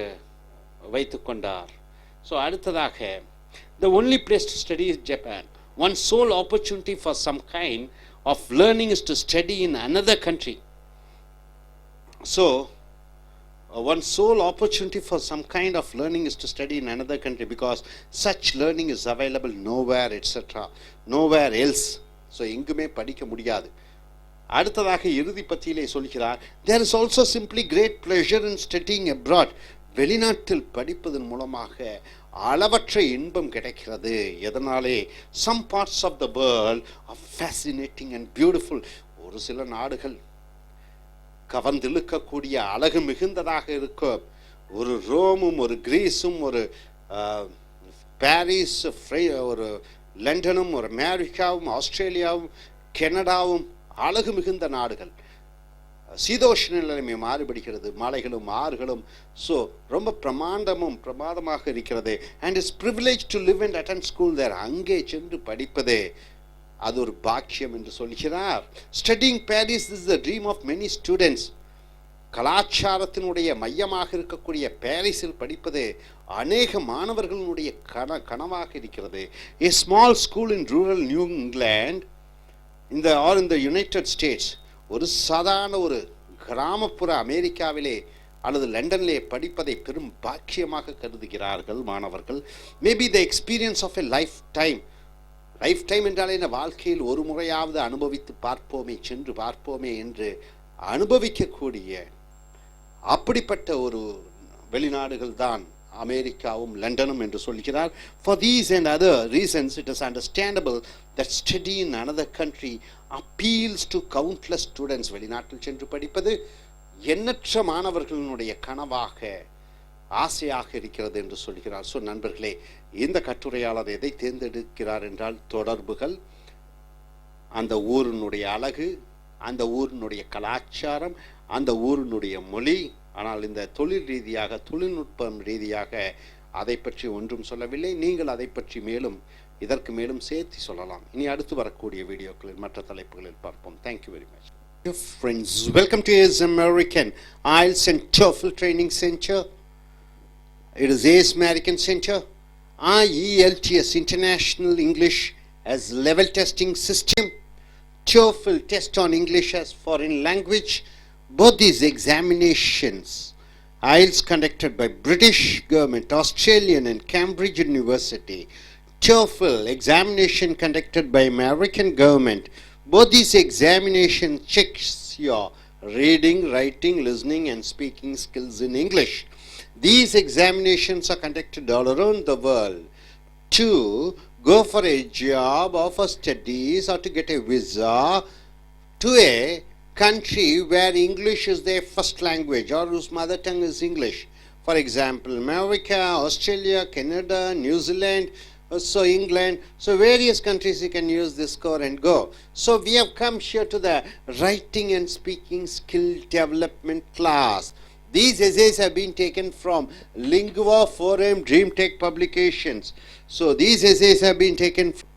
வைத்து கொண்டார். ஸோ அடுத்ததாக the only place to study is Japan. One sole opportunity for some kind of learning is to study in another country. So one sole opportunity for some kind of learning is to study in another country, because such learning is available nowhere, etc., nowhere else. So எங்குமே படிக்க முடியாது. அடுத்ததாக இறுதி பத்தியிலே சொல்கிறார், there is also simply great pleasure in studying abroad. வெளிநாட்டில் படிப்பதன் மூலமாக அளவற்ற இன்பம் கிடைக்கிறது. எதனாலே? some parts of the world are fascinating and beautiful. ஒரு சில நாடுகள் கவர்ந்திழுக்கக்கூடிய அழகு மிகுந்ததாக இருக்கும். ஒரு ரோமும், ஒரு கிரீஸும், ஒரு பாரிஸ், ஒரு லண்டனும், ஒரு அமெரிக்காவும், ஆஸ்திரேலியாவும், கனடாவும் அழகு மிகுந்த நாடுகள். சீதோஷ்ண நிலைமை மாறுபடுகிறது, மலைகளும் ஆறுகளும். ஸோ ரொம்ப பிரமாதமாக இருக்கிறது. And is privilege to live and attend school there. அங்கே சென்று படிப்பதே அது ஒரு பாக்கியம் என்று சொல்கிறார். Studying Paris is the dream of many students. கலாச்சாரத்தினுடைய மையமாக இருக்கக்கூடிய பாரிஸில் படிப்பது அநேக மாணவர்களுடைய கனவாக இருக்கிறது. A small school in rural New England in the United States, ஒரு சாதாரண ஒரு கிராமப்புற அமெரிக்காவிலே அல்லது லண்டனிலே படிப்பதை பெரும் பாக்கியமாக கருதுகிறார்கள் மாணவர்கள். Maybe the experience of a lifetime என்றாலே இந்த வாழ்க்கையில் ஒரு முறையாவது அனுபவித்து பார்ப்போமே, சென்று பார்ப்போமே என்று அனுபவிக்கக்கூடிய அப்படிப்பட்ட ஒரு வெளிநாடுகள் தான் அமெரிக்காவும் லண்டனும் என்று சொல்கிறார். For these and other reasons, it is understandable that study in another country appeals to countless students. வெளிநாட்டில் சென்று படிப்பது எண்ணற்ற மாணவர்களுடைய கனவாக, ஆசையாக இருக்கிறது என்று சொல்கிறார். ஸோ நண்பர்களே, இந்த கட்டுரையாளர் எதை தேர்ந்தெடுக்கிறார் என்றால் தொடர்புகள், அந்த ஊரினுடைய அழகு, அந்த ஊரினுடைய கலாச்சாரம், அந்த ஊரினுடைய மொழி. ஆனால் இந்த தொழில் ரீதியாக, தொழில்நுட்பம் ரீதியாக அதை பற்றி ஒன்றும் சொல்லவில்லை. நீங்கள் அதை பற்றி இதற்கு மேலும் சேர்த்து சொல்லலாம். இனி அடுத்து வரக்கூடிய வீடியோக்களில் மற்ற தலைப்புகளில் பார்ப்போம். Thank you very much. Friends, welcome to AS American IELTS and TOEFL Training Center. It is AS American Center. Ielts International English as level testing system. TOEFL test on English as foreign language. Both these examinations, IELTS conducted by British government, Australian and Cambridge University. TOEFL examination conducted by American government. Both these examinations checks your reading, writing, listening and speaking skills in English. These examinations are conducted all around the world to go for a job or for studies or to get a visa to a country where English is their first language or whose mother tongue is English. For example, America, Australia, Canada, New Zealand, so England, so various countries you can use this score and go. So we have come here to the writing and speaking skill development class. These essays have been taken from Lingua Forum DreamTech publications. So these essays have been taken from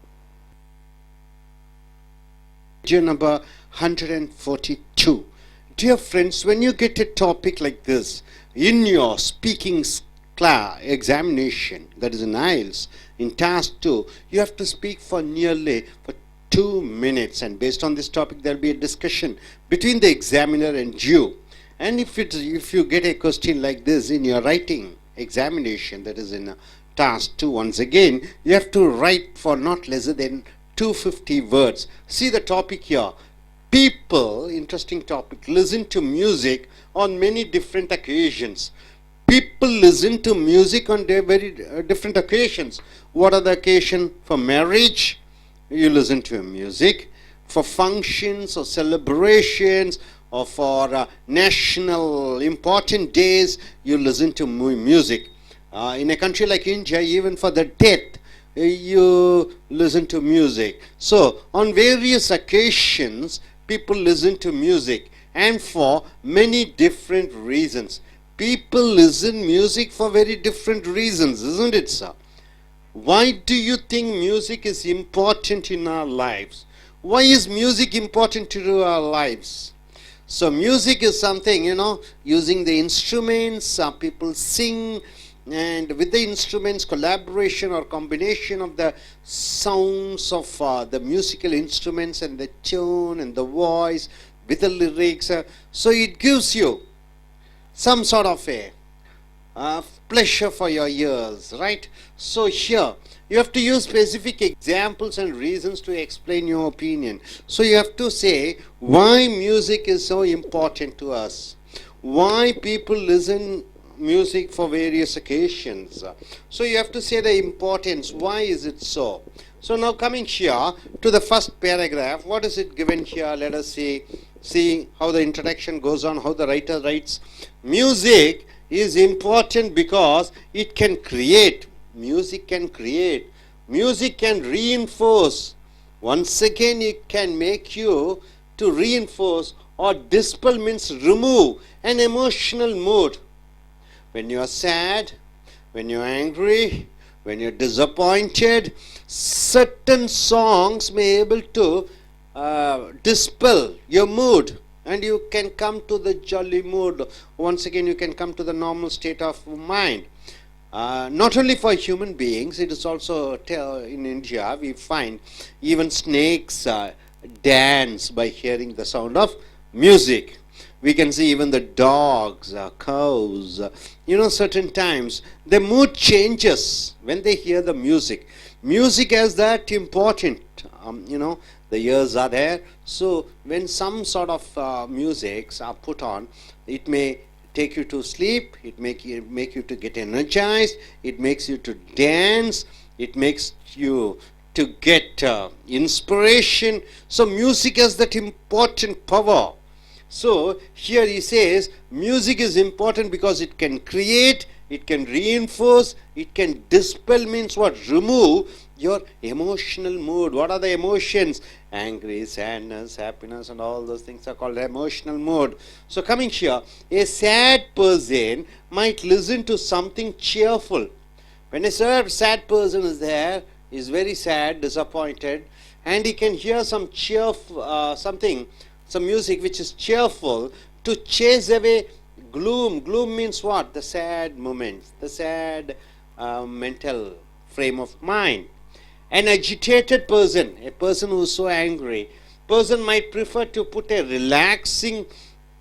page number 142. Dear friends, when you get a topic like this in your speaking examination, that is in Ielts, in task 2, you have to speak for nearly 2 minutes, and based on this topic there will be a discussion between the examiner and you. And if you get a question like this in your writing examination, that is in task 2, once again you have to write for not less than 250 words. See the topic here. People, interesting topic, listen to music on many different occasions. People listen to music on very different occasions. What are the occasions? For marriage, you listen to music. For functions or celebrations, or for national important days, you listen to music. In a country like India, even for the death, you listen to music. So on various occasions, people listen to music, and for many different reasons. People listen music for very different reasons, isn't it, sir? Why do you think music is important in our lives? Why is music important to our lives? So music is something, using the instruments, some people sing, and with the instruments, collaboration or combination of the sounds of the musical instruments and the tone and the voice with the lyrics, so it gives you some sort of a pleasure for your ears, right? So here you have to use specific examples and reasons to explain your opinion. So you have to say why music is so important to us, why people listen music for various occasions. So you have to say the importance, why is it so. So now coming here to the first paragraph, what is it given here? Let us see how the introduction goes on, how the writer writes. Music is important because it can create. Music can create. Music can reinforce. Once again, it can make you to reinforce, or dispel means remove, an emotional mood. When you are sad, when you are angry, when you are disappointed, certain songs may be able to dispel your mood, and you can come to the jolly mood. Once again, you can come to the normal state of mind. Not only for human beings, it is also in India we find even snakes dance by hearing the sound of music. We can see even the dogs, cows, certain times their mood changes when they hear the music. Music is that important, the ears are there. So when some sort of musics are put on, it may take you to sleep, it make you to get energized, it makes you to dance, it makes you to get inspiration. So music has that important power. So here he says music is important because it can create, it can reinforce, it can dispel means what? Remove your emotional mood. What are the emotions? Angry, sadness, happiness, and all those things are called emotional mood. So coming here, a sad person might listen to something cheerful. When a sad person is there, is very sad, disappointed, and he can hear some cheerful some music which is cheerful to chase away gloom. Gloom means what? The sad moments, the sad mental frame of mind. An agitated person, a person who is so angry, person might prefer to put a relaxing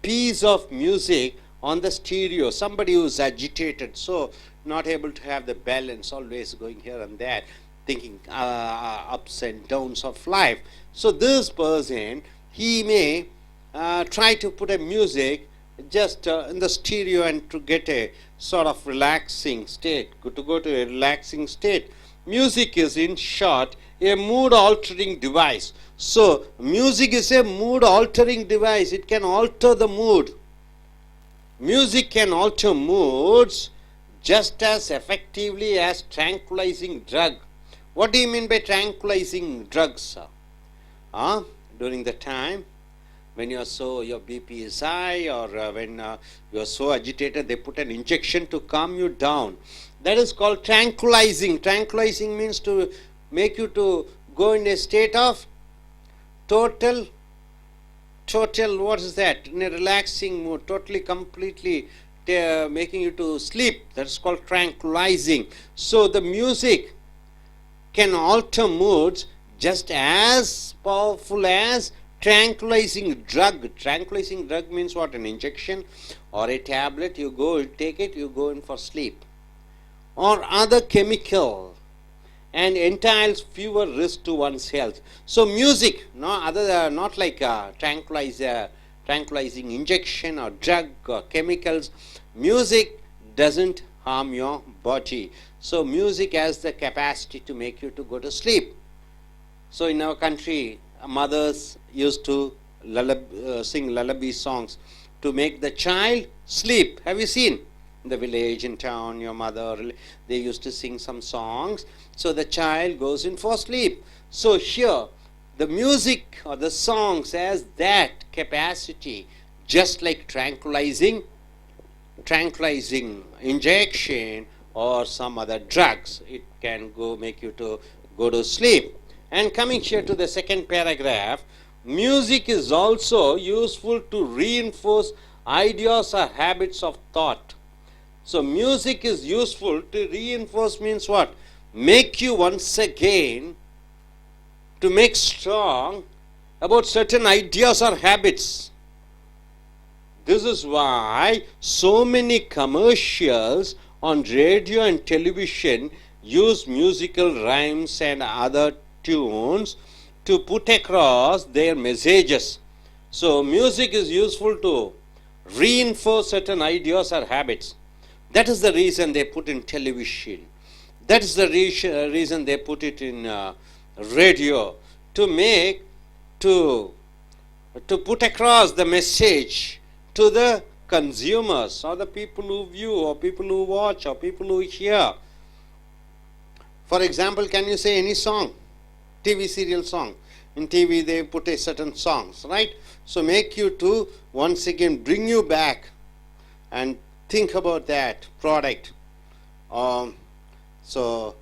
piece of music on the stereo. Somebody who is agitated, so not able to have the balance, always going here and there, thinking ups and downs of life. So this person, he may try to put a music just in the stereo and to get a sort of relaxing state, to go to a relaxing state. Music is, in short, a mood altering device. So music is a mood altering device. It can alter the mood. Music can alter moods just as effectively as tranquilizing drug. What do you mean by tranquilizing drugs? During the time when your BP is high, or when you are so agitated, they put an injection to calm you down. That is called tranquilizing. Tranquilizing means to make you to go in a state of total, what is that? In a relaxing mood, totally, completely making you to sleep. That is called tranquilizing. So the music can alter moods just as powerful as tranquilizing drug. Tranquilizing drug means what? An injection or a tablet. You go, take it, you go in for sleep. Or other chemical, and entails fewer risks to one's health. So music, not like tranquilizing injection or drug or chemicals. Music doesn't harm your body. So music has the capacity to make you to go to sleep. So in our country, mothers used to sing lullaby songs to make the child sleep. Have you seen? In the village, in town, your mother, they used to sing some songs, so the child goes in for sleep. So here, the music or the songs has that capacity, just like tranquilizing injection or some other drugs. It can make you to go to sleep. And coming here to the second paragraph, music is also useful to reinforce ideas or habits of thought. So music is useful to reinforce means what? Make you once again to make strong about certain ideas or habits. This is why so many commercials on radio and television use musical rhymes and other tunes to put across their messages. So music is useful to reinforce certain ideas or habits. That is the reason they put in television. That is the reason they put it in radio, to put across the message to the consumers, or the people who view, or people who watch, or people who hear. For example, can you say any song? TV serial song. In TV they put a certain songs, right? So make you to once again bring you back and think about that product. So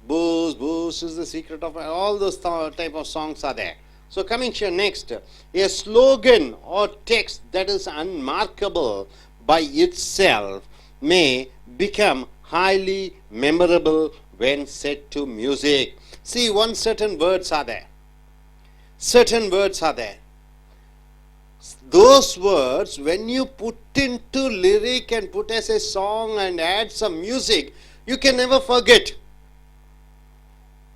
booze is the secret of all those type of songs are there. So coming here next, a slogan or text that is unmarkable by itself may become highly memorable when set to music. See, certain words are there. Certain words are there. Those words, when you put into lyric and put as a song and add some music, you can never forget.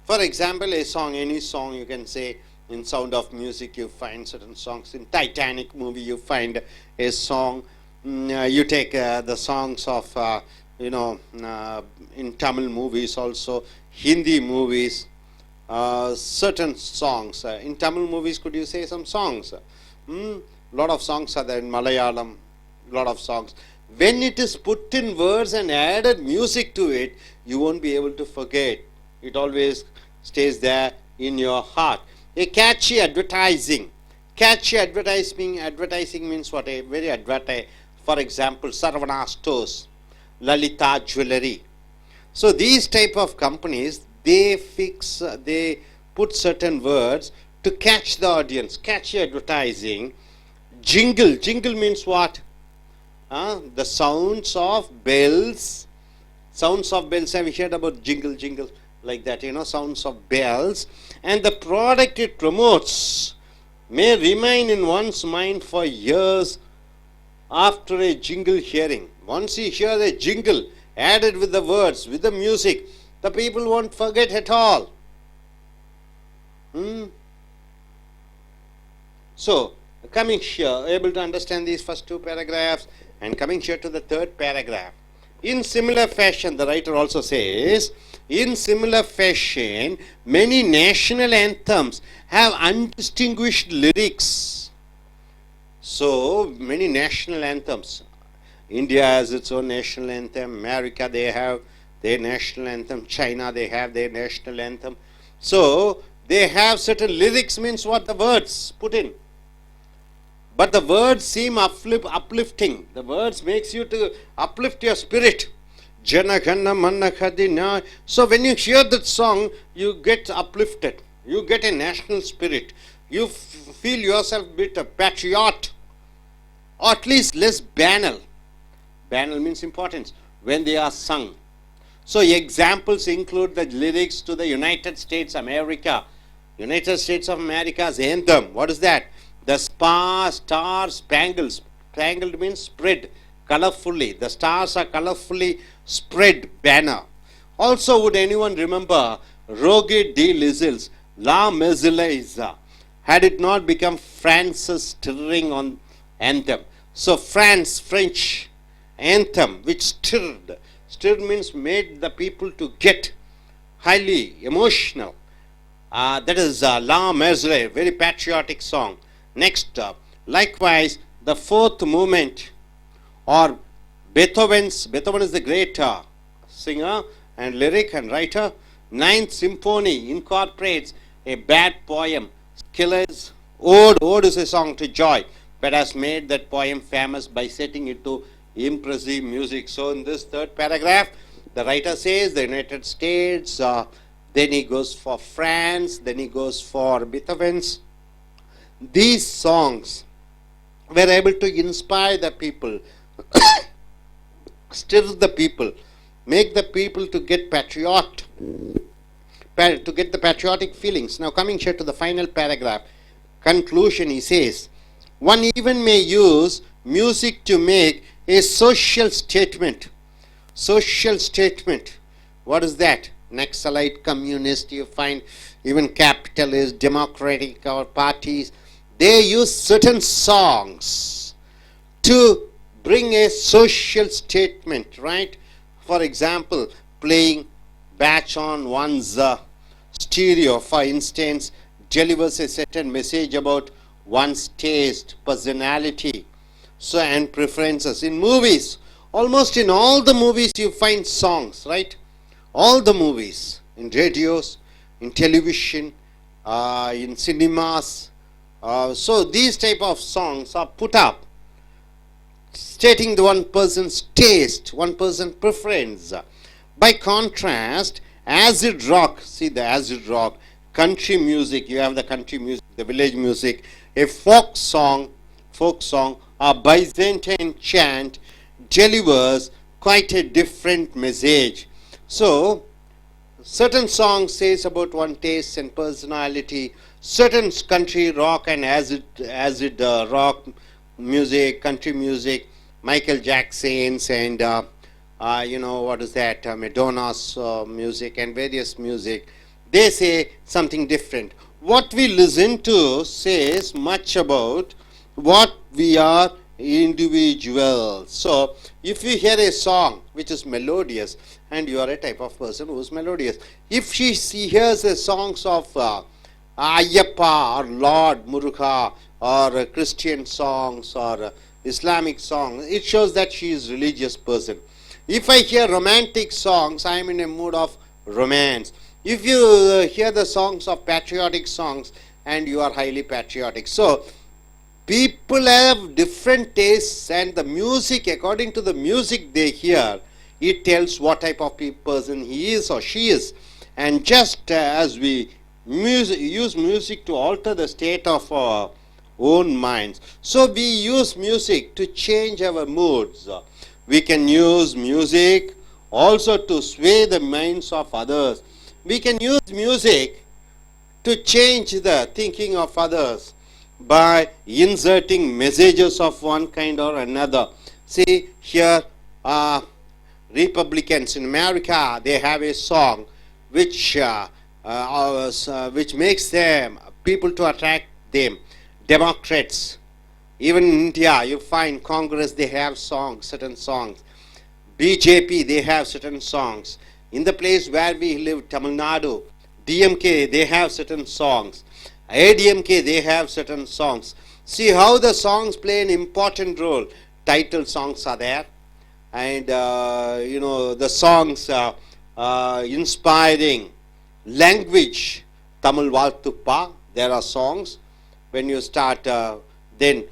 For example, a song, any song you can say, in Sound of Music you find certain songs. In Titanic movie you find a song. You take the songs of, in Tamil movies also, Hindi movies, certain songs. In Tamil movies, could you say some songs? Lot of songs are there. In Malayalam, lot of songs. When it is put in words and added music to it, you won't be able to forget. It always stays there in your heart. A catchy advertising. Catchy advertising means what? A very advertise. For example, Sarvana stores, Lalita jewelry. So these type of companies, they put certain words to catch the audience. Catchy advertising. Jingle means what? The sounds of bells. Sounds of bells. Have you heard about jingle like that? Sounds of bells. And the product it promotes may remain in one's mind for years after a jingle hearing. Once you hear a jingle added with the words, with the music, the people won't forget at all. So, coming here, able to understand these first two paragraphs, and coming here to the third paragraph. In similar fashion, the writer also says, in similar fashion, many national anthems have undistinguished lyrics. So, many national anthems. India has its own national anthem. America, they have their national anthem. China, they have their national anthem. So they have certain lyrics, means what the words put in. But the words seem uplifting. The words makes you to uplift your spirit. Jana Gana Manna Khadina. So when you hear that song, you get uplifted. You get a national spirit. You feel yourself a bit a patriot, or at least less banal. Banal means importance when they are sung. So examples include the lyrics to the United States of America. United States of America's anthem. What is that? The Star Spangled. Spangled means spread colorfully. The stars are colorfully spread banner. Also, would anyone remember Roger de Lisle's La Marseillaise? Had it not become France's stirring on anthem? So French anthem which stirred. Stirred means made the people to get highly emotional. That is La Marseillaise, very patriotic song. Next, likewise, the fourth movement, or Beethoven is the great singer and lyric and writer. Ninth Symphony incorporates a bad poem. Schiller's Ode is a song to joy, but has made that poem famous by setting it to impressive music. So in this third paragraph, the writer says the United States, then he goes for France, then he goes for Beethoven's. These songs were able to inspire the people, stir the people, make the people to get the patriotic feelings. Now coming here to the final paragraph, conclusion, he says, one even may use music to make a social statement. Social statement. What is that? Naxalite, communist, you find even capitalist, democratic or parties, they use certain songs to bring a social statement, right? For example, playing batch on one's stereo, for instance, delivers a certain message about one's taste, personality, so and preferences. In movies, almost in all the movies you find songs, right? All the movies, in radios, in television, in cinemas. So these type of songs are put up, stating the one person's taste, one person's preference. By contrast, acid rock, see the acid rock, country music, you have the country music, the village music, a folk song, a Byzantine chant delivers quite a different message. So, certain songs says about one taste and personality, certain country rock and acid rock music, country music, Michael Jackson's and what is that, Madonna's music and various music, they say something different. What we listen to says much about what we are individuals. So, if you hear a song which is melodious, and you are a type of person who is melodious, if she hears the songs of Ayyappa or Lord Muruga or Christian songs or Islamic songs, it shows that she is a religious person. If I hear romantic songs, I am in a mood of romance. If you hear the songs of patriotic songs, and you are highly patriotic. So, people have different tastes, and the music, according to the music they hear, it tells what type of person he is or she is. And just as we use music to alter the state of our own minds, so we use music to change our moods. We can use music also to sway the minds of others. We can use music to change the thinking of others by inserting messages of one kind or another. See here, Republicans in America, they have a song which makes them people to attract them. Democrats, even in India, you find Congress, they have songs, certain songs. BJP, they have certain songs. In the place where we live, Tamil Nadu, DMK, they have certain songs. ADMK, they have certain songs. See how the songs play an important role. Title songs are there. And, the songs inspiring language, Tamil Valtuppa, there are songs. When you start, then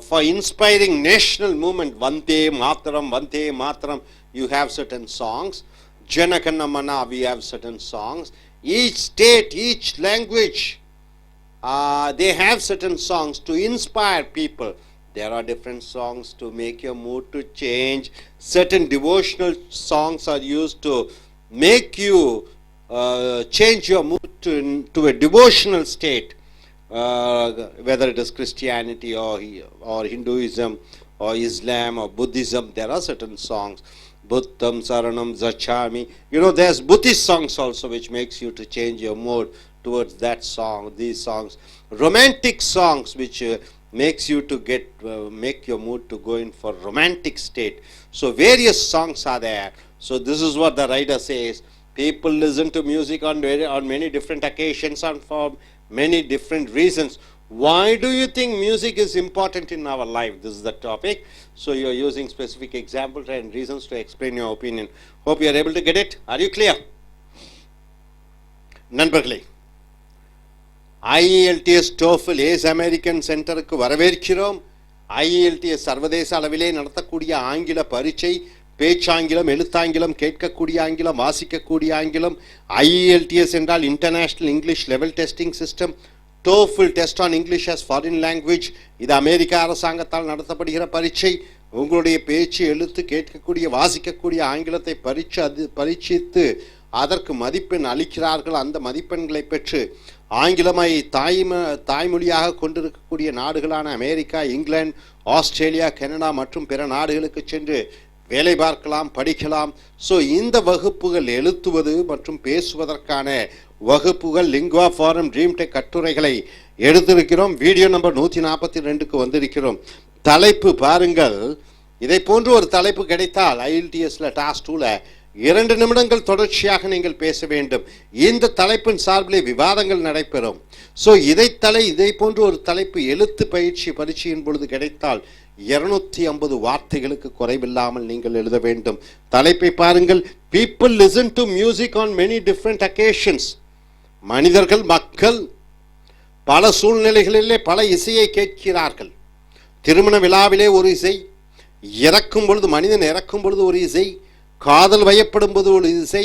for inspiring national movement, Vande Mataram, you have certain songs. Janakanamana, we have certain songs. Each state, each language, they have certain songs to inspire people. There are different songs to make your mood to change. Certain devotional songs are used to make you change your mood to a devotional state, whether it is Christianity or Hinduism or Islam or Buddhism. There are certain songs. Buddham Saranam Zachami. You know, there's Buddhist songs also which makes you to change your mood towards that song, these songs. Romantic songs which makes you to get, make your mood to go in for romantic state. So various songs are there. So this is what the writer says. People listen to music on many different occasions and for many different reasons. Why do you think music is important in our life? This is the topic. So you are using specific examples and reasons to explain your opinion. Hope you are able to get it. Are you clear? நண்பர்களே, IELTS TOEFL ace American சென்டருக்கு வரவேற்கிறோம். IELTS சர்வதேச அளவிலே நடத்தக்கூடிய ஆங்கில பரீட்சை, பேச்சாங்கிலம், எழுத்தாங்கிலம், கேட்கக்கூடிய ஆங்கிலம், வாசிக்கக்கூடிய ஆங்கிலம். IELTS என்றால் international English level testing system. TOEFL test on English as foreign language. இது அமெரிக்க அரசாங்கத்தால் நடத்தப்படுகிற பரீட்சை. உங்களுடைய பேச்சு, எழுத்து, கேட்கக்கூடிய, வாசிக்கக்கூடிய ஆங்கிலத்தை பரீட்சித்து அதற்கு மதிப்பெண் அளிக்கிறார்கள். அந்த மதிப்பெண்களை பெற்று ஆங்கிலமை தாய்மொழியாக கொண்டிருக்கக்கூடிய நாடுகளான அமெரிக்கா, இங்கிலாந்து, ஆஸ்திரேலியா, கனடா மற்றும் பிற நாடுகளுக்கு சென்று வேலை பார்க்கலாம், படிக்கலாம். ஸோ இந்த வகுப்புகள் எழுத்துவது மற்றும் பேசுவதற்கான வகுப்புகள் லிங்குவா ஃபாரம் ட்ரீம் டெக் கட்டுரைகளை எடுத்திருக்கிறோம். வீடியோ நம்பர் 142க்கு வந்திருக்கிறோம். தலைப்பு பாருங்கள். இதை போன்று ஒரு தலைப்பு கிடைத்தால் IELTSல டாஸ்க் 2ல 2 நிமிடங்கள் தொடர்ச்சியாக நீங்கள் பேச வேண்டும். இந்த தலைப்பின் சார்பிலே விவாதங்கள் நடைபெறும். ஸோ இதை போன்று ஒரு தலைப்பு எழுத்து பரீட்சையின் பொழுது கிடைத்தால் 250 வார்த்தைகளுக்கு குறைவில்லாமல் நீங்கள் எழுத வேண்டும். தலைப்பை பாருங்கள். People listen to music on many different occasions. மக்கள் பல சூழ்நிலைகளிலே பல இசையை கேட்கிறார்கள். திருமண விழாவிலே ஒரு இசை, மனிதன் இறக்கும் பொழுது ஒரு இசை, காதல் வயப்படும் போது ஒரு இசை,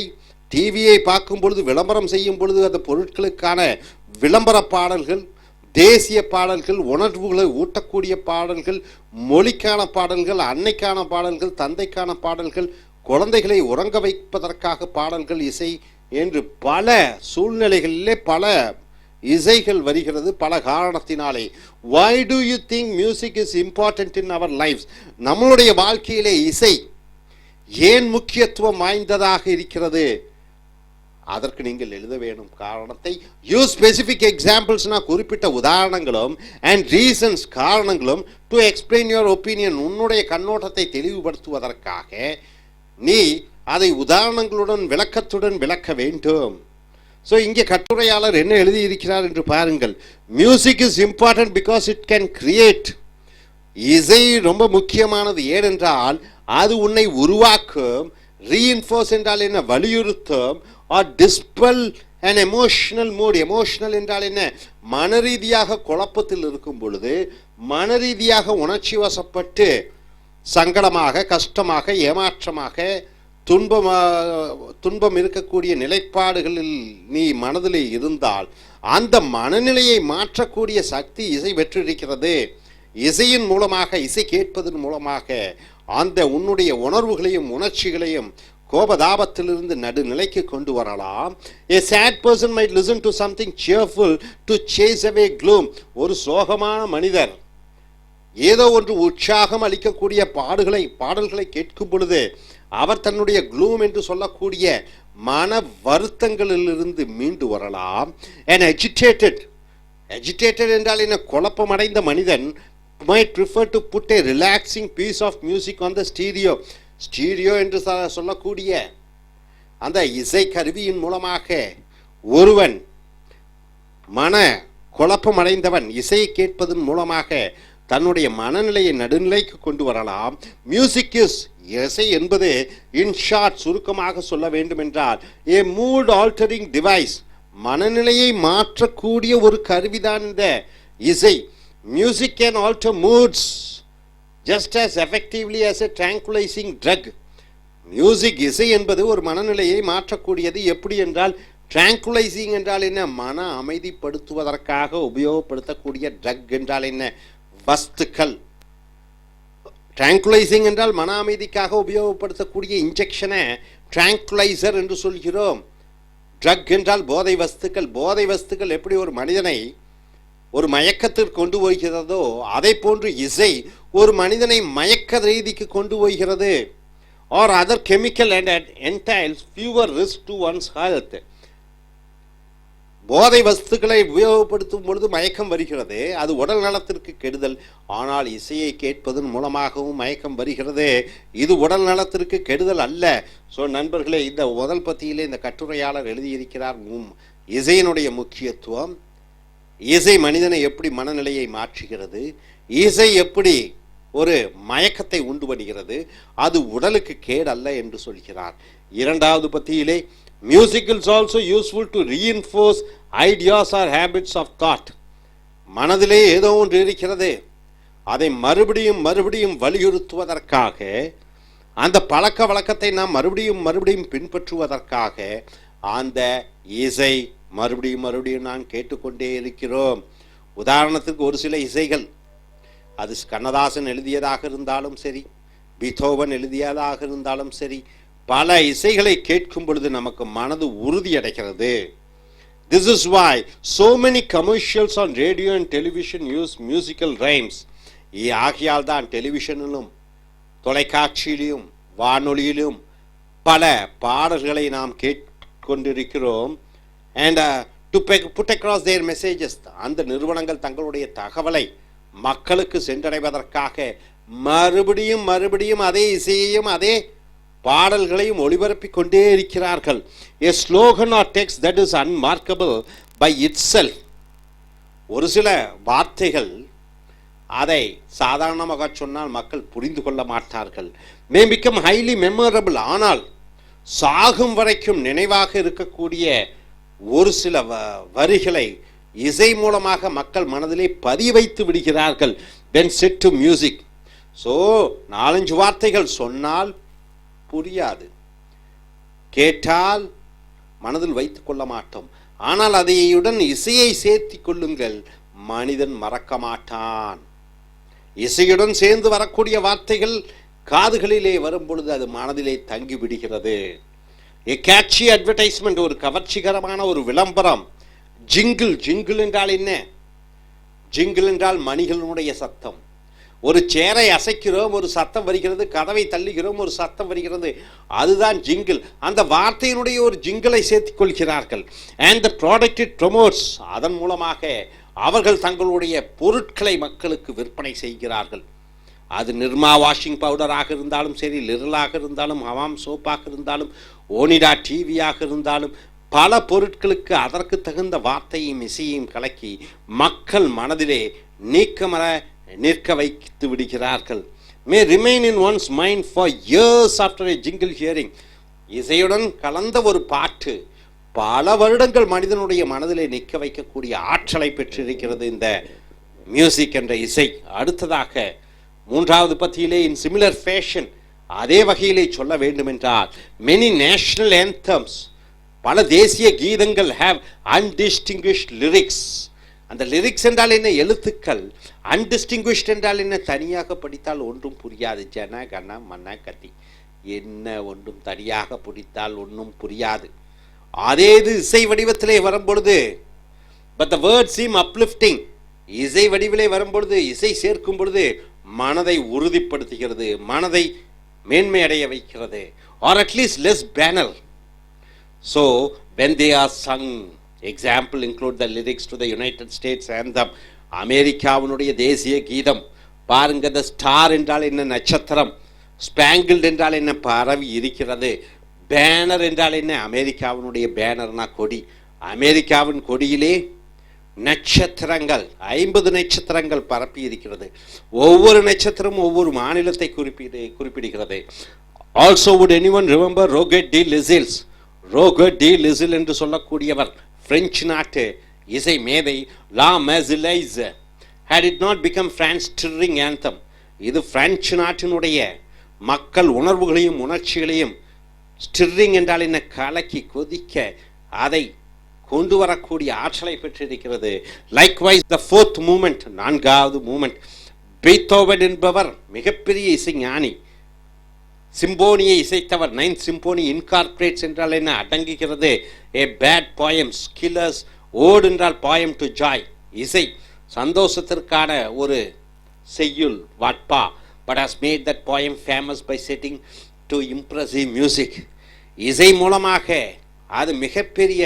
டிவியை பார்க்கும் பொழுது, விளம்பரம் செய்யும் பொழுது அந்த பொருட்களுக்கான விளம்பர பாடல்கள், தேசிய பாடல்கள், உணர்வுகளை ஊட்டக்கூடிய பாடல்கள், மொழிக்கான பாடல்கள், அன்னைக்கான பாடல்கள், தந்தைக்கான பாடல்கள், குழந்தைகளை உறங்க வைப்பதற்காக பாடல்கள், இசை என்று பல சூழ்நிலைகளிலே பல இசைகள் வருகிறது பல காரணத்தினாலே. Why do you think music is important in our lives? நம்மளுடைய வாழ்க்கையிலே இசை ஏன் முக்கியத்துவம் வாய்ந்ததாக இருக்கிறது? அதற்கு நீங்கள் எழுத வேணும் காரணத்தை. யூஸ் ஸ்பெசிபிக் எக்ஸாம்பிள்ஸ்னா குறிப்பிட்ட உதாரணங்களும் அண்ட் ரீசன்ஸ் காரணங்களும் டு எக்ஸ்பிளைன் யுவர் ஒப்பீனியன். உன்னுடைய கண்ணோட்டத்தை தெளிவுபடுத்துவதற்காக நீ அதை உதாரணங்களுடன் விளக்கத்துடன் விளக்க வேண்டும். ஸோ இங்கே கட்டுரையாளர் என்ன எழுதியிருக்கிறார் என்று பாருங்கள். Music is important because it can create. இசை ரொம்ப முக்கியமானது. ஏனென்றால் அது உன்னை உருவாக்கும். ரீஇன்ஃபோர்ஸ் என்றால் என்ன? வலியுறுத்தும். Or dispel and emotional mood. Emotional என்றால் என்ன? மன ரீதியாக குழப்பத்தில் இருக்கும் பொழுது, மன ரீதியாக உணர்ச்சி வசப்பட்டு சங்கடமாக, கஷ்டமாக, ஏமாற்றமாக, துன்பம் இருக்கக்கூடிய நிலைப்பாடுகளில் நீ மனதில் இருந்தால் அந்த மனநிலையை மாற்றக்கூடிய சக்தி இசை பெற்றிருக்கிறது. இசையின் மூலமாக, இசை கேட்பதன் மூலமாக அந்த உன்னுடைய உணர்வுகளையும் உணர்ச்சிகளையும் கோபதாபத்திலிருந்து நடுநிலைக்கு கொண்டு வரலாம். A sad person might listen to something cheerful to chase away gloom. ஒரு சோகமான மனிதர் ஏதோ ஒன்று உற்சாகம் அளிக்கக்கூடிய பாடல்களை கேட்கும் பொழுது அவர் தன்னுடைய க்ளூம் என்று சொல்லக்கூடிய மன வருத்தங்களிலிருந்து மீண்டு வரலாம். An agitated என்றால் என்ன? குழப்பமடைந்த மனிதன் might prefer to put a relaxing piece of music on the stereo என்று சொல்லக்கூடிய அந்த இசை கருவியின் மூலமாக ஒருவன் மன குழப்பமடைந்தவன் இசையை கேட்பதன் மூலமாக தன்னுடைய மனநிலையை நடுநிலைக்கு கொண்டு வரலாம். மியூசிக் இஸ் இசை என்பது இன் ஷார்ட் சுருக்கமாக சொல்ல வேண்டுமென்றால் ஏ மூட் ஆல்டரிங் டிவைஸ், மனநிலையை மாற்றக்கூடிய ஒரு கருவிதான் இந்த இசை. Music can alter modes just as effectively as a tranquilizing drug. Music இசை என்பது ஒரு மனநிலையை மாற்றக்கூடியது. எப்படி என்றால் tranquilizing என்றால் என்ன? மன அமைதிப்படுத்துவதற்காக உபயோகப்படுத்தக்கூடிய ட்ரக் என்றால் என்ன? வஸ்துக்கள். tranquilizing என்றால் மன அமைதிக்காக உபயோகப்படுத்தக்கூடிய இன்ஜெக்ஷனை tranquilizer என்று சொல்கிறோம். ட்ரக் என்றால் போதை வஸ்துக்கள். போதை வஸ்துக்கள் எப்படி ஒரு மனிதனை ஒரு மயக்கத்திற்கு கொண்டு போகிறதோ அதை போன்று இசை ஒரு மனிதனை மயக்க ரீதிக்கு கொண்டு போகிறது. Or other chemical and entails fewer risk to one's health. போதை வஸ்துக்களை உபயோகப்படுத்தும் பொழுது மயக்கம் வருகிறது, அது உடல் நலத்திற்கு கெடுதல். ஆனால் இசையை கேட்பதன் மூலமாகவும் மயக்கம் வருகிறது, இது உடல் நலத்திற்கு கெடுதல் அல்ல. ஸோ நண்பர்களே, இந்த முதல் பத்தியிலே இந்த கட்டுரையாளர் எழுதியிருக்கிறார் இசையினுடைய முக்கியத்துவம், இசை மனிதனை எப்படி மனநிலையை மாற்றுகிறது, இசை எப்படி ஒரு மயக்கத்தை உண்டு பண்ணுகிறது, அது உடலுக்கு கேடல்ல என்று சொல்கிறார். இரண்டாவது பத்தியிலே music is also useful to reinforce ideas or habits of thought. மனதிலே ஏதோ ஒன்று இருக்கிறது, அதை மறுபடியும் மறுபடியும் வலியுறுத்துவதற்காக, அந்த பழக்க வழக்கத்தை நாம் மறுபடியும் மறுபடியும் பின்பற்றுவதற்காக அந்த இசை மறுபடியும் மறுபடியும் நான் கேட்டுக்கொண்டே இருக்கிறோம். உதாரணத்துக்கு ஒரு சில இசைகள், அது கண்ணதாசன் எழுதியதாக இருந்தாலும் சரி, பீத்தோவன் எழுதியதாக இருந்தாலும் சரி, பல இசைகளை கேட்கும் பொழுது நமக்கு மனது உறுதி அடைகிறது. This is why so many commercials on radio and television use musical rhymes. ஆகையால் தான் டெலிவிஷனிலும் தொலைக்காட்சியிலும் வானொலியிலும் பல பாடல்களை நாம் கேட்கொண்டிருக்கிறோம். and to put across their messages. அந்த நிறுவனங்கள் தங்களுடைய தகவலை மக்களுக்கு சென்றடைவதற்காக மறுபடியும் மறுபடியும் அதே இசையையும் அதே பாடல்களையும் ஒளிபரப்பிக் கொண்டே இருக்கிறார்கள். A slogan or text that is unmarkable by itself. ஒரு சில வார்த்தைகள் அதை சாதாரணமாக சொன்னால் மக்கள் புரிந்து கொள்ள மாட்டார்கள். may become highly memorable. ஆனால் சாகும் வரைக்கும் நினைவாக இருக்கக்கூடிய ஒரு சில வரிகளை இசை மூலமாக மக்கள் மனதிலே பதிய வைத்து விடுகிறார்கள். when set to music. So 4-5 வார்த்தைகள் சொன்னால் புரியாது, கேட்டால் மனதில் வைத்துக் கொள்ள மாட்டோம். ஆனால் அதையுடன் இசையை சேர்த்து கொள்ளுங்கள், மனிதன் மறக்க மாட்டான். இசையுடன் சேர்ந்து வரக்கூடிய வார்த்தைகள் காதுகளிலே வரும் பொழுது அது மனதிலே தங்கி விடுகிறது. A catchy advertisement, ஒரு கவர்ச்சிகரமான ஒரு விளம்பரம். ஜிங்கிள். ஜிங்கிள் என்றால் என்ன? ஜிங்கிள் என்றால் மணிகளுடைய சத்தம். ஒரு சேரை அசைக்கிறோம், ஒரு சத்தம் வருகிறது, கதவை தள்ளுகிறோம், ஒரு சத்தம் வருகிறது, அதுதான் ஜிங்கிள். அந்த வார்த்தையினுடைய ஒரு ஜிங்கிளை சேர்த்துக் கொள்கிறார்கள். and the product it promotes. அதன் மூலமாக அவர்கள் தங்களுடைய பொருட்களை மக்களுக்கு விற்பனை செய்கிறார்கள். அது நிர்மா வாஷிங் பவுடராக இருந்தாலும் சரி, லிரலாக இருந்தாலும், ஹவாம் சோப்பாக இருந்தாலும், ஓனிடா டிவியாக இருந்தாலும், பல பொருட்களுக்கு அதற்கு தகுந்த வார்த்தையும் இசையையும் கலக்கி மக்கள் மனதிலே நீக்கமர நிற்க வைத்து விடுகிறார்கள். may remain in one's mind for years after a jingle hearing. இசையுடன் கலந்த ஒரு பாட்டு பல வருடங்கள் மனிதனுடைய மனதிலே நிற்க வைக்கக்கூடிய ஆற்றலை பெற்றிருக்கிறது இந்த மியூசிக் என்ற இசை. அடுத்ததாக 3வது பத்தியிலே in similar fashion, அதே வகையிலே சொல்ல வேண்டுமென்றால் many national anthems, பல தேசிய கீதங்கள் have undistinguished lyrics. அந்த லிரிக்ஸ் என்றால் என்ன? எழுத்துக்கள். அன்டிஸ்டிங்விஷ்ட் என்றால் என்ன? தனியாக படித்தால் ஒன்றும் புரியாது. ஜன கன மன கதி என்ன ஒன்றும் தனியாக பிடித்தால் ஒன்றும் புரியாது. அதே இது இசை வடிவத்திலே வரும்பொழுது, but the word seem uplifting, இசை வடிவிலே வரும்பொழுது, இசை சேர்க்கும் பொழுது மனதை உறுதிப்படுத்துகிறது, மனதை மேன்மை அடைய வைக்கிறது. Or at least less panel. So when they are sung, example include the lyrics to the United States anthem. அமெரிக்காவினுடைய தேசிய கீதம் பாருங்க. த ஸ்டார் என்றால் என்ன? நட்சத்திரம். ஸ்பாங்கிள்ட் என்றால் என்ன? பரவி இருக்கிறது. பேனர் என்றால் என்ன? அமெரிக்காவினுடைய பேனர்னா கொடி. அமெரிக்காவின் கொடியிலே நட்சத்திரங்கள் 50 நட்சத்திரங்கள் பரப்பி இருக்கிறது. ஒவ்வொரு நட்சத்திரமும் ஒவ்வொரு மாநிலத்தை குறிப்பிடுகிறது. Also would anyone remember Rouget de Lisle's? Rouget de Lisle என்று சொல்லக்கூடியவர் பிரெஞ்சு நாட்டு இசை மேதை. La Marseillaise had it not become France stirring anthem. இது பிரெஞ்சு நாட்டினுடைய மக்கள் உணர்வுகளையும் உணர்ச்சிகளையும் ஸ்டிர்ரிங் என்றால் என்ன, கலக்கி கொதிக்க அதை கொண்டு வரக்கூடிய ஆற்றலை பெற்றிருக்கிறது. லைக்வைஸ் த ஃபோர்த் மூமெண்ட், 4வது மூமெண்ட், பீத்தோவன் என்பவர் மிகப்பெரிய இசைஞானி, சிம்போனியை இசைத்தவர். 9th சிம்போனி இன்கார்பரேட்ஸ் என்றால் என்ன, அடங்குகிறது. A bad poems Schiller's, ode என்றால் போயம் டு ஜாய், இசை சந்தோஷத்திற்கான ஒரு செய்யுள் வாட்பா. But has made that poem famous by setting to impressive music. இசை மூலமாக அது மிகப்பெரிய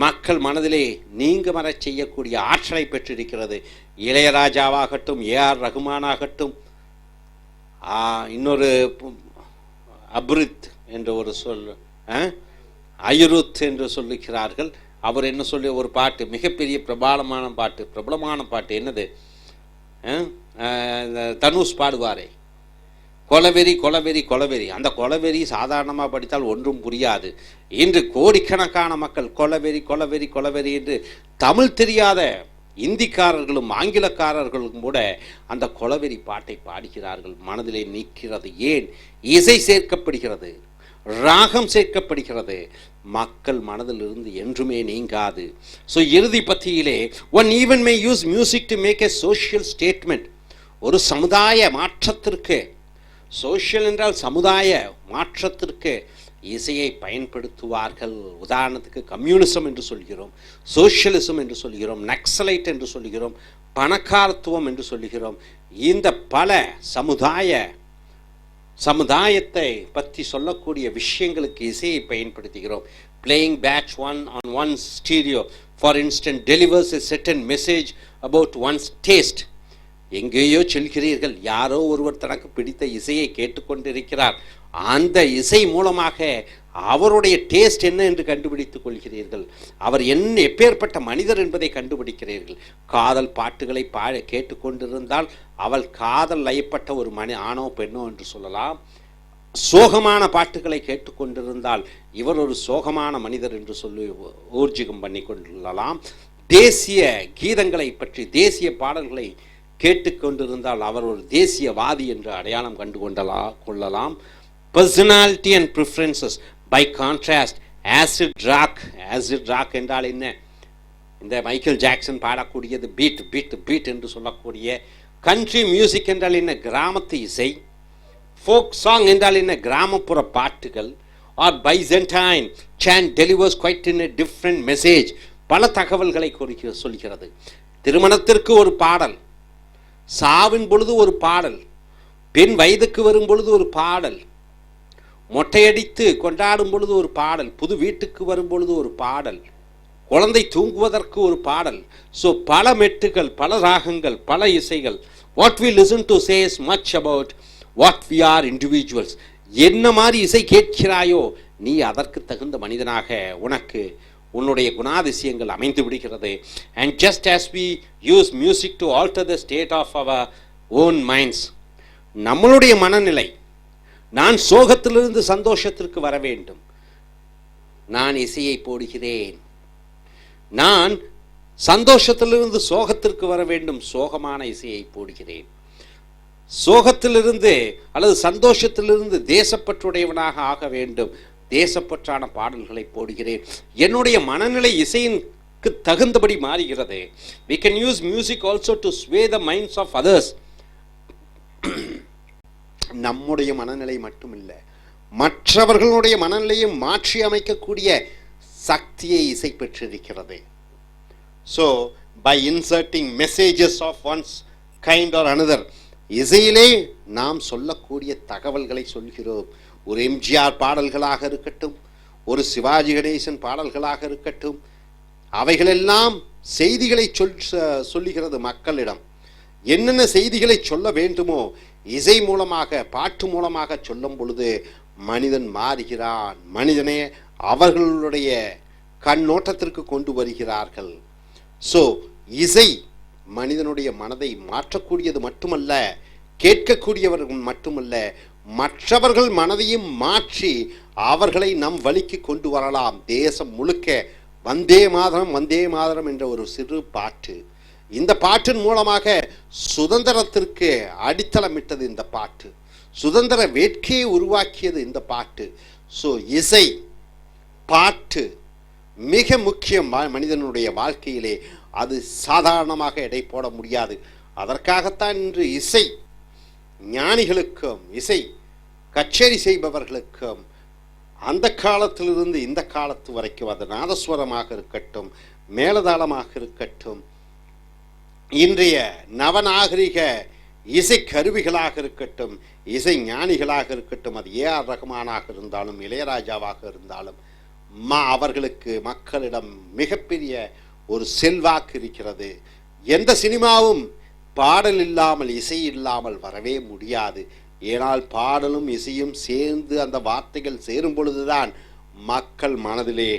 மக்கள் மனதிலே நீங்க மர செய்யக்கூடிய ஆற்றலை பெற்றிருக்கிறது. இளையராஜாவாகட்டும், ஏஆர் ரகுமானாகட்டும், இன்னொரு அப்ரித் என்ற ஒரு சொல், அயுருத் என்று சொல்லுகிறார்கள். அவர் என்ன சொல்லி ஒரு பாட்டு, மிகப்பெரிய பிரபலமான பாட்டு என்னது, தனுஷ் பாடுவாரே, கொலவெறி கொலவெறி கொலவெறி. அந்த கொலவெறி சாதாரணமாக படித்தால் ஒன்றும் புரியாது. இன்று கோடிக்கணக்கான மக்கள் கொலவெறி கொலவெறி கொலவெறி என்று தமிழ் தெரியாத இந்திக்காரர்களும் ஆங்கிலக்காரர்களும் கூட அந்த கொலவெறி பாட்டை பாடுகிறார்கள். மனதிலே நிற்கிறது. ஏன்? இசை சேர்க்கப்படுகிறது, ராகம் சேர்க்கப்படுகிறது, மக்கள் மனதிலிருந்து என்றுமே நீங்காது. ஸோ இறுதி பத்தியிலே one even may use music to make a social statement. ஒரு சமுதாய மாற்றத்திற்கு, சோஷியல் என்றால் சமுதாய மாற்றத்திற்கு இசையை பயன்படுத்துவார்கள். உதாரணத்துக்கு கம்யூனிசம் என்று சொல்கிறோம், சோஷியலிசம் என்று சொல்கிறோம், நக்சலைட் என்று சொல்கிறோம், பணக்காரத்துவம் என்று சொல்கிறோம். இந்த பல சமுதாயத்தை பற்றி சொல்லக்கூடிய விஷயங்களுக்கு இசையை பயன்படுத்துகிறோம். Playing Bach one on one's stereo for instance delivers a certain message about one's taste. எங்கேயோ செல்கிறீர்கள், யாரோ ஒருவர் தனக்கு பிடித்த இசையை கேட்டுக்கொண்டிருக்கிறார். அந்த இசை மூலமாக அவருடைய டேஸ்ட் என்ன என்று கண்டுபிடித்துக் கொள்கிறீர்கள். அவர் எப்பேற்பட்ட மனிதர் என்பதை கண்டுபிடிக்கிறீர்கள். காதல் பாட்டுகளை கேட்டுக்கொண்டிருந்தால் அவள் காதல் லயப்பட்ட ஒரு ஆணோ பெண்ணோ என்று சொல்லலாம். சோகமான பாட்டுகளை கேட்டுக்கொண்டிருந்தால் இவர் ஒரு சோகமான மனிதர் என்று சொல்லி ஊர்ஜிகம் பண்ணி கொள்ளலாம். தேசிய கீதங்களை பற்றி, தேசிய பாடல்களை கேட்டுக்கொண்டிருந்தால் அவர் ஒரு தேசியவாதி என்று அடையாளம் கண்டு கொள்ளலாம். Personality and preferences. By contrast acid rock என்றால் என்ன? இந்த மைக்கேல் ஜாக்சன் பாடக்கூடியது பீட் பீட் பீட் என்று சொல்லக்கூடிய. கண்ட்ரி மியூசிக் என்றால் என்ன? கிராமத்து இசை. ஃபோக் சாங் என்றால் என்ன? கிராமப்புற பாட்டுகள். Or Byzantine chant delivers quite in a different message. பல தகவல்களை சொல்கிறது. திருமணத்திற்கு ஒரு பாடல், சாவின் பொழுது ஒரு பாடல், பெண் வயதுக்கு வரும் பொழுது ஒரு பாடல், மொட்டையடித்து கொண்டாடும் பொழுது ஒரு பாடல், புது வீட்டுக்கு வரும் பொழுது ஒரு பாடல், குழந்தை தூங்குவதற்கு ஒரு பாடல். ஸோ பல மெட்டுகள், பல ராகங்கள், பல இசைகள். What we listen to says much about what we are individuals. என்ன மாதிரி இசை கேட்கிறாயோ நீ அதற்கு தகுந்த மனிதனாக உனக்கு உன்னுடைய குணாதிசயங்கள் அமைந்து விடுகிறது. And just as we use music to alter the state of our own minds, நம்மளுடைய மனநிலை, நான் சோகத்திலிருந்து சந்தோஷத்திற்கு வர வேண்டும், நான் இசையை போடுகிறேன். நான் சந்தோஷத்திலிருந்து சோகத்திற்கு வர வேண்டும், சோகமான இசையை போடுகிறேன். சோகத்திலிருந்து அல்லது சந்தோஷத்திலிருந்து தேசப்பற்றுடையவனாக ஆக வேண்டும், தேசப்பற்றான பாடல்களை போடுகிறேன். என்னுடைய மனநிலை இசையிற்கு தகுந்தபடி மாறுகிறது. We can use music also to sway the minds of others. நம்முடைய மனநிலை மட்டுமில்லை, மற்றவர்களுடைய மனநிலையும் மாற்றி அமைக்கக்கூடிய சக்தியை இசை பெற்றிருக்கிறது. So by inserting messages of one's kind or another, இசையிலே நாம் சொல்லக்கூடிய தகவல்களை சொல்கிறோம். ஒரு எம்ஜிஆர் பாடல்களாக இருக்கட்டும், ஒரு சிவாஜி கணேசன் பாடல்களாக இருக்கட்டும், அவைகளெல்லாம் செய்திகளை சொல்லுகிறது மக்களிடம். என்னென்ன செய்திகளை சொல்ல வேண்டுமோ இசை மூலமாக, பாட்டு மூலமாக சொல்லும் பொழுது மனிதன் மாறுகிறான். மனிதனே அவர்களுடைய கண்ணோட்டத்திற்கு கொண்டு வருகிறார்கள். ஸோ இசை மனிதனுடைய மனதை மாற்றக்கூடியது மட்டுமல்ல, கேட்கக்கூடியவர்கள் மட்டுமல்ல, மற்றவர்கள் மனதையும் மாற்றி அவர்களை நம் வழிக்கு கொண்டு வரலாம். தேசம் முழுக்க வந்தே மாதரம் வந்தே மாதரம் என்ற ஒரு சிறு பாட்டு, இந்த பாட்டின் மூலமாக சுதந்திரத்திற்கு அடித்தளமிட்டது இந்த பாட்டு, சுதந்திர வேட்கையை உருவாக்கியது இந்த பாட்டு. ஸோ இசை பாட்டு மிக முக்கியம் மனிதனுடைய வாழ்க்கையிலே. அது சாதாரணமாக எடை போட முடியாது. அதற்காகத்தான் இன்று இசை ஞானிகளுக்கும் இசை கச்சேரி செய்பவர்களுக்கும் அந்த காலத்திலிருந்து இந்த காலத்து வரைக்கும், அது நாதஸ்வரமாக இருக்கட்டும், மேலதாளமாக இருக்கட்டும், இன்றைய நவநாகரிக இசை கருவிகளாக இருக்கட்டும், இசை ஞானிகளாக இருக்கட்டும், அது ஏஆர் ரஹ்மானாக இருந்தாலும் இளையராஜாவாக இருந்தாலும் அவர்களுக்கு மக்களிடம் மிகப்பெரிய ஒரு செல்வாக்கு இருக்கிறது. எந்த சினிமாவும் பாடல் இல்லாமல் இசை இல்லாமல் வரவே முடியாது. ஏனால் பாடலும் இசையும் சேர்ந்து அந்த வார்த்தைகள் சேரும் பொழுதுதான் மக்கள் மனதிலே